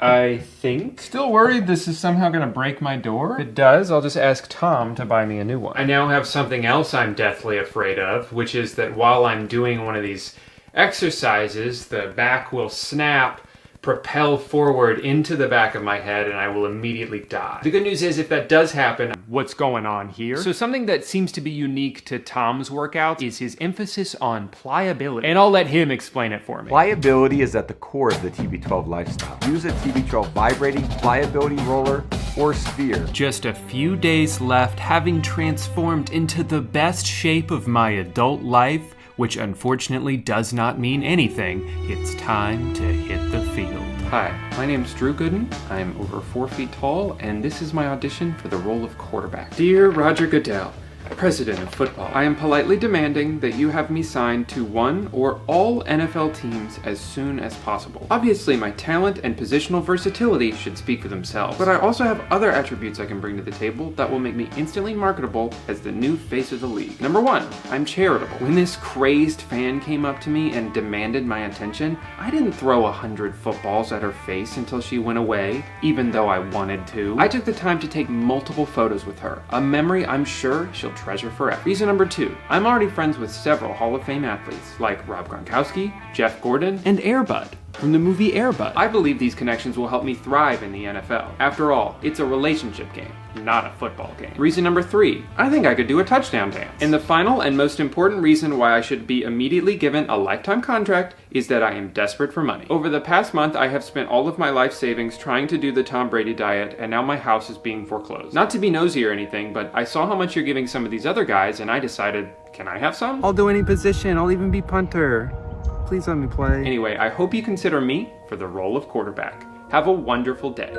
I think. Still worried this is somehow gonna break my door? If it does, I'll just ask Tom to buy me a new one. I now have something else I'm deathly afraid of, which is that while I'm doing one of these exercises, the back will snap, propel forward into the back of my head, and I will immediately die. The good news is if that does happen, what's going on here? So something that seems to be unique to Tom's workouts is his emphasis on pliability. And I'll let him explain it for me. Pliability is at the core of the TB12 lifestyle. Use a TB12 vibrating pliability roller or sphere. Just a few days left, having transformed into the best shape of my adult life, which unfortunately does not mean anything. It's time to hit the field. Hi, my name's Drew Gooden. I'm over 4 feet tall, and this is my audition for the role of quarterback. Dear Roger Goodell, President of Football, I am politely demanding that you have me signed to one or all NFL teams as soon as possible. Obviously, my talent and positional versatility should speak for themselves, but I also have other attributes I can bring to the table that will make me instantly marketable as the new face of the league. Number 1, I'm charitable. When this crazed fan came up to me and demanded my attention, I didn't throw 100 footballs at her face until she went away, even though I wanted to. I took the time to take multiple photos with her, a memory I'm sure she'll treasure forever. Reason number 2, I'm already friends with several Hall of Fame athletes like Rob Gronkowski, Jeff Gordon, and Air Bud. from the movie Air Bud. I believe these connections will help me thrive in the NFL. After all, it's a relationship game, not a football game. Reason number 3, I think I could do a touchdown dance. And the final and most important reason why I should be immediately given a lifetime contract is that I am desperate for money. Over the past month, I have spent all of my life savings trying to do the Tom Brady diet, and now my house is being foreclosed. Not to be nosy or anything, but I saw how much you're giving some of these other guys, and I decided, can I have some? I'll do any position. I'll even be punter. Please let me play. Anyway, I hope you consider me for the role of quarterback. Have a wonderful day.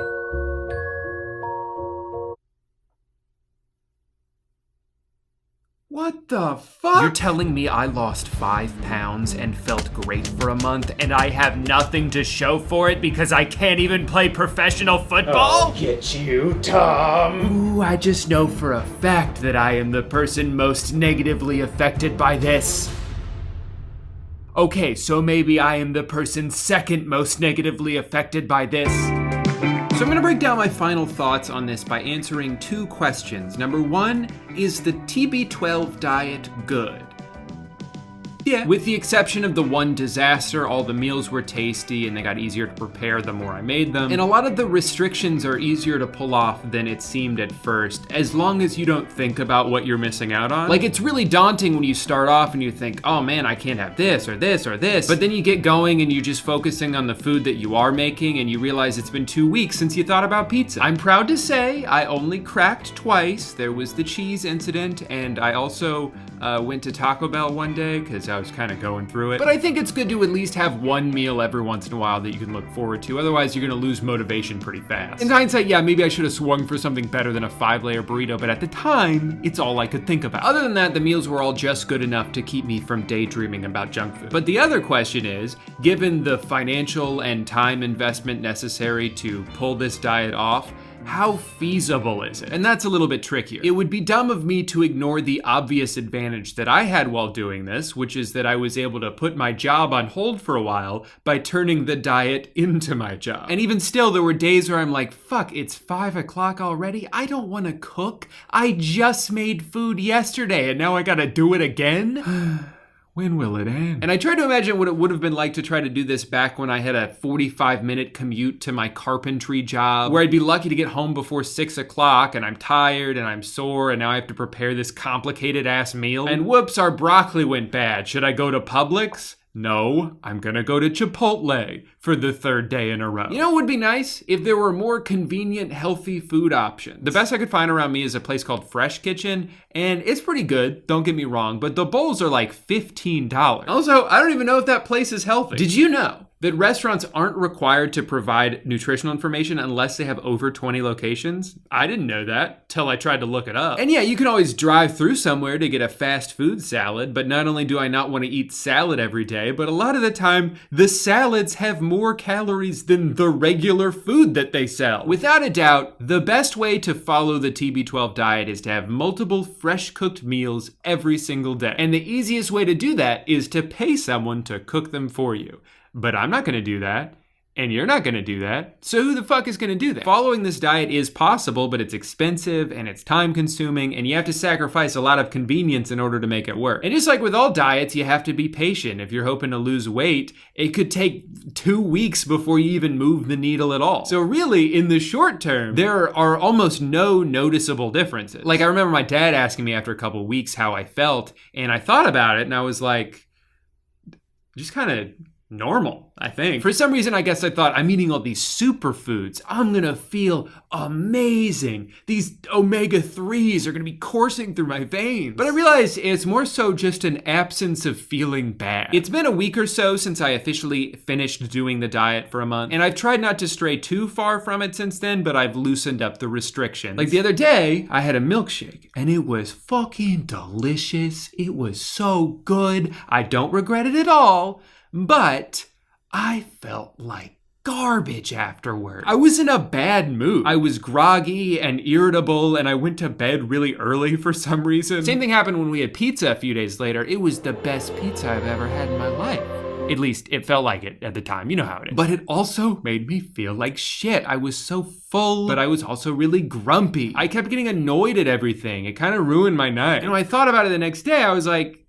What the fuck? You're telling me I lost 5 pounds and felt great for a month and I have nothing to show for it because I can't even play professional football? I'll get you, Tom. Ooh, I just know for a fact that I am the person most negatively affected by this. Okay, so maybe I am the person second most negatively affected by this. So I'm gonna break down my final thoughts on this by answering 2 questions. Number 1, is the TB12 diet good? Yeah. With the exception of the one disaster, all the meals were tasty and they got easier to prepare the more I made them. And a lot of the restrictions are easier to pull off than it seemed at first, as long as you don't think about what you're missing out on. Like, it's really daunting when you start off and you think, oh man, I can't have this or this or this. But then you get going and you're just focusing on the food that you are making and you realize it's been 2 weeks since you thought about pizza. I'm proud to say I only cracked twice. There was the cheese incident, and I also went to Taco Bell one day because I was kind of going through it. But I think it's good to at least have one meal every once in a while that you can look forward to. Otherwise, you're gonna lose motivation pretty fast. In hindsight, yeah, maybe I should have swung for something better than a 5-layer burrito, but at the time, it's all I could think about. Other than that, the meals were all just good enough to keep me from daydreaming about junk food. But the other question is, given the financial and time investment necessary to pull this diet off, how feasible is it? And that's a little bit trickier. It would be dumb of me to ignore the obvious advantage that I had while doing this, which is that I was able to put my job on hold for a while by turning the diet into my job. And even still, there were days where I'm like, fuck, it's 5 o'clock already? I don't wanna cook. I just made food yesterday and now I gotta do it again? When will it end? And I tried to imagine what it would have been like to try to do this back when I had a 45-minute commute to my carpentry job, where I'd be lucky to get home before 6 o'clock and I'm tired and I'm sore and now I have to prepare this complicated ass meal. And whoops, our broccoli went bad. Should I go to Publix? No, I'm gonna go to Chipotle for the 3rd day in a row. You know what would be nice? If there were more convenient, healthy food options. The best I could find around me is a place called Fresh Kitchen, and it's pretty good, don't get me wrong, but the bowls are like $15. Also, I don't even know if that place is healthy. Did you know that restaurants aren't required to provide nutritional information unless they have over 20 locations? I didn't know that till I tried to look it up. And yeah, you can always drive through somewhere to get a fast food salad, but not only do I not want to eat salad every day, but a lot of the time, the salads have more calories than the regular food that they sell. Without a doubt, the best way to follow the TB12 diet is to have multiple fresh cooked meals every single day. And the easiest way to do that is to pay someone to cook them for you. But I'm not gonna do that, and you're not gonna do that, so who the fuck is gonna do that? Following this diet is possible, but it's expensive and it's time consuming, and you have to sacrifice a lot of convenience in order to make it work. And just like with all diets, you have to be patient. If you're hoping to lose weight, it could take 2 weeks before you even move the needle at all. So really, in the short term, there are almost no noticeable differences. Like, I remember my dad asking me after a couple weeks how I felt, and I thought about it, and I was like, just kind of normal, I think. For some reason, I guess I thought, I'm eating all these superfoods. I'm gonna feel amazing. These omega-3s are gonna be coursing through my veins. But I realized it's more so just an absence of feeling bad. It's been a week or so since I officially finished doing the diet for a month, and I've tried not to stray too far from it since then, but I've loosened up the restrictions. Like the other day, I had a milkshake, and it was fucking delicious. It was so good. I don't regret it at all. But I felt like garbage afterward. I was in a bad mood. I was groggy and irritable, and I went to bed really early for some reason. Same thing happened when we had pizza a few days later. It was the best pizza I've ever had in my life. At least it felt like it at the time, you know how it is. But it also made me feel like shit. I was so full, but I was also really grumpy. I kept getting annoyed at everything. It kind of ruined my night. And when I thought about it the next day, I was like,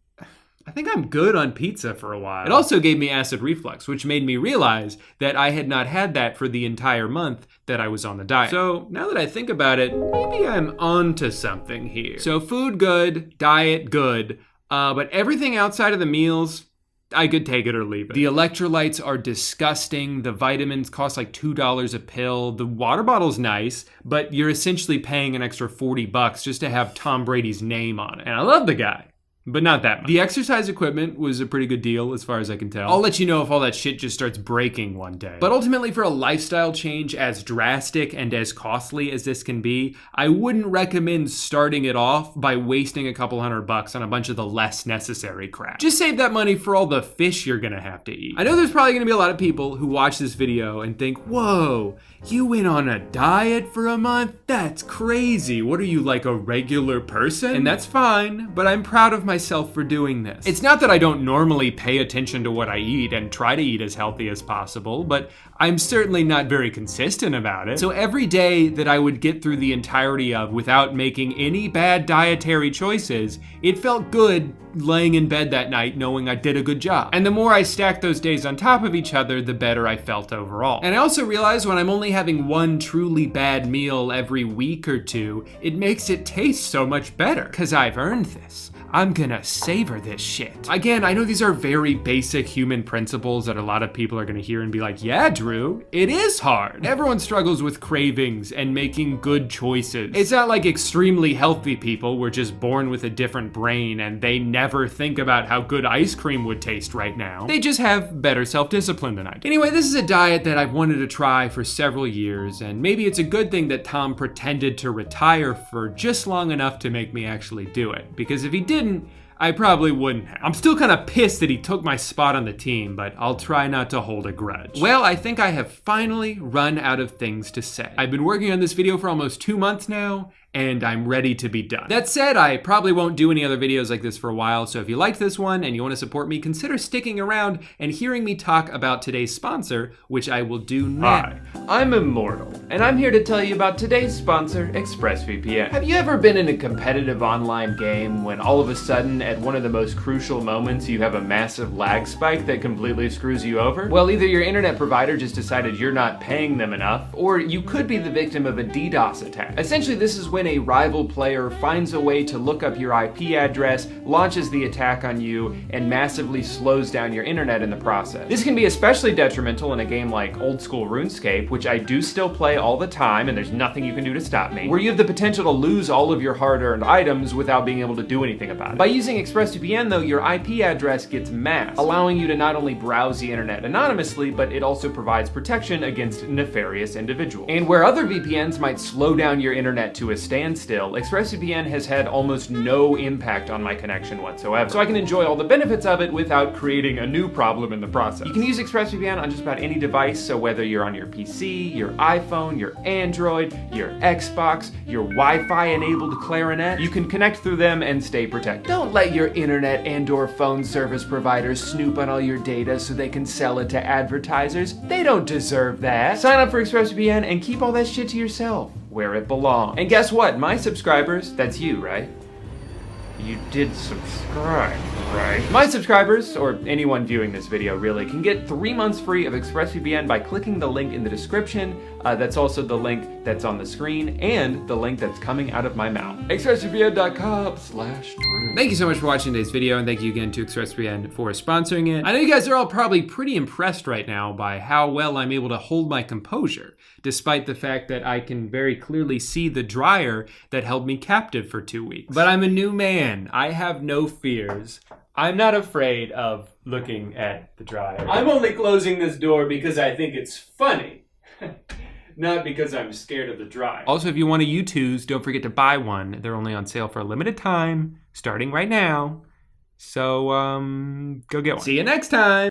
I think I'm good on pizza for a while. It also gave me acid reflux, which made me realize that I had not had that for the entire month that I was on the diet. So now that I think about it, maybe I'm onto something here. So food good, diet good, but everything outside of the meals, I could take it or leave it. The electrolytes are disgusting. The vitamins cost like $2 a pill. The water bottle's nice, but you're essentially paying an extra $40 just to have Tom Brady's name on it. And I love the guy, but not that much. The exercise equipment was a pretty good deal as far as I can tell. I'll let you know if all that shit just starts breaking one day. But ultimately, for a lifestyle change as drastic and as costly as this can be, I wouldn't recommend starting it off by wasting a couple $100 on a bunch of the less necessary crap. Just save that money for all the fish you're gonna have to eat. I know there's probably gonna be a lot of people who watch this video and think, whoa, you went on a diet for a month? That's crazy. What are you, like a regular person? And that's fine, but I'm proud of myself for doing this. It's not that I don't normally pay attention to what I eat and try to eat as healthy as possible, but I'm certainly not very consistent about it. So every day that I would get through the entirety of without making any bad dietary choices, it felt good laying in bed that night knowing I did a good job. And the more I stacked those days on top of each other, the better I felt overall. And I also realized when I'm only having one truly bad meal every week or two, it makes it taste so much better, because I've earned this. I'm gonna savor this shit. Again, I know these are very basic human principles that a lot of people are gonna hear and be like, yeah, Drew, it is hard. Everyone struggles with cravings and making good choices. It's not like extremely healthy people were just born with a different brain and they never think about how good ice cream would taste right now. They just have better self-discipline than I do. Anyway, this is a diet that I've wanted to try for several years, and maybe it's a good thing that Tom pretended to retire for just long enough to make me actually do it, because if he didn't, I probably wouldn't have. I'm still kind of pissed that he took my spot on the team, but I'll try not to hold a grudge. Well, I think I have finally run out of things to say. I've been working on this video for almost 2 months now, and I'm ready to be done. That said, I probably won't do any other videos like this for a while, so if you liked this one and you want to support me, consider sticking around and hearing me talk about today's sponsor, which I will do now. Hi, I'm Immortal, and I'm here to tell you about today's sponsor, ExpressVPN. Have you ever been in a competitive online game when all of a sudden, at one of the most crucial moments, you have a massive lag spike that completely screws you over? Well, either your internet provider just decided you're not paying them enough, or you could be the victim of a DDoS attack. Essentially, this is when a rival player finds a way to look up your IP address, launches the attack on you, and massively slows down your internet in the process. This can be especially detrimental in a game like old school RuneScape, which I do still play all the time, and there's nothing you can do to stop me, where you have the potential to lose all of your hard-earned items without being able to do anything about it. By using ExpressVPN though, your IP address gets masked, allowing you to not only browse the internet anonymously, but it also provides protection against nefarious individuals. And where other VPNs might slow down your internet to a standstill, ExpressVPN has had almost no impact on my connection whatsoever. So I can enjoy all the benefits of it without creating a new problem in the process. You can use ExpressVPN on just about any device, so whether you're on your PC, your iPhone, your Android, your Xbox, your Wi-Fi enabled clarinet, you can connect through them and stay protected. Don't let your internet and/or phone service providers snoop on all your data so they can sell it to advertisers. They don't deserve that. Sign up for ExpressVPN and keep all that shit to yourself, where it belongs. And guess what? My subscribers, that's you, right? You did subscribe, right? My subscribers, or anyone viewing this video really, can get 3 months free of ExpressVPN by clicking the link in the description. That's also the link that's on the screen and the link that's coming out of my mouth. ExpressVPN.com/Drew. Thank you so much for watching today's video, and thank you again to ExpressVPN for sponsoring it. I know you guys are all probably pretty impressed right now by how well I'm able to hold my composure, despite the fact that I can very clearly see the dryer that held me captive for 2 weeks. But I'm a new man. I have no fears. I'm not afraid of looking at the dryer. I'm only closing this door because I think it's funny. Not because I'm scared of the dryer. Also, if you want a U2s, don't forget to buy one. They're only on sale for a limited time, starting right now. So, go get one. See you next time.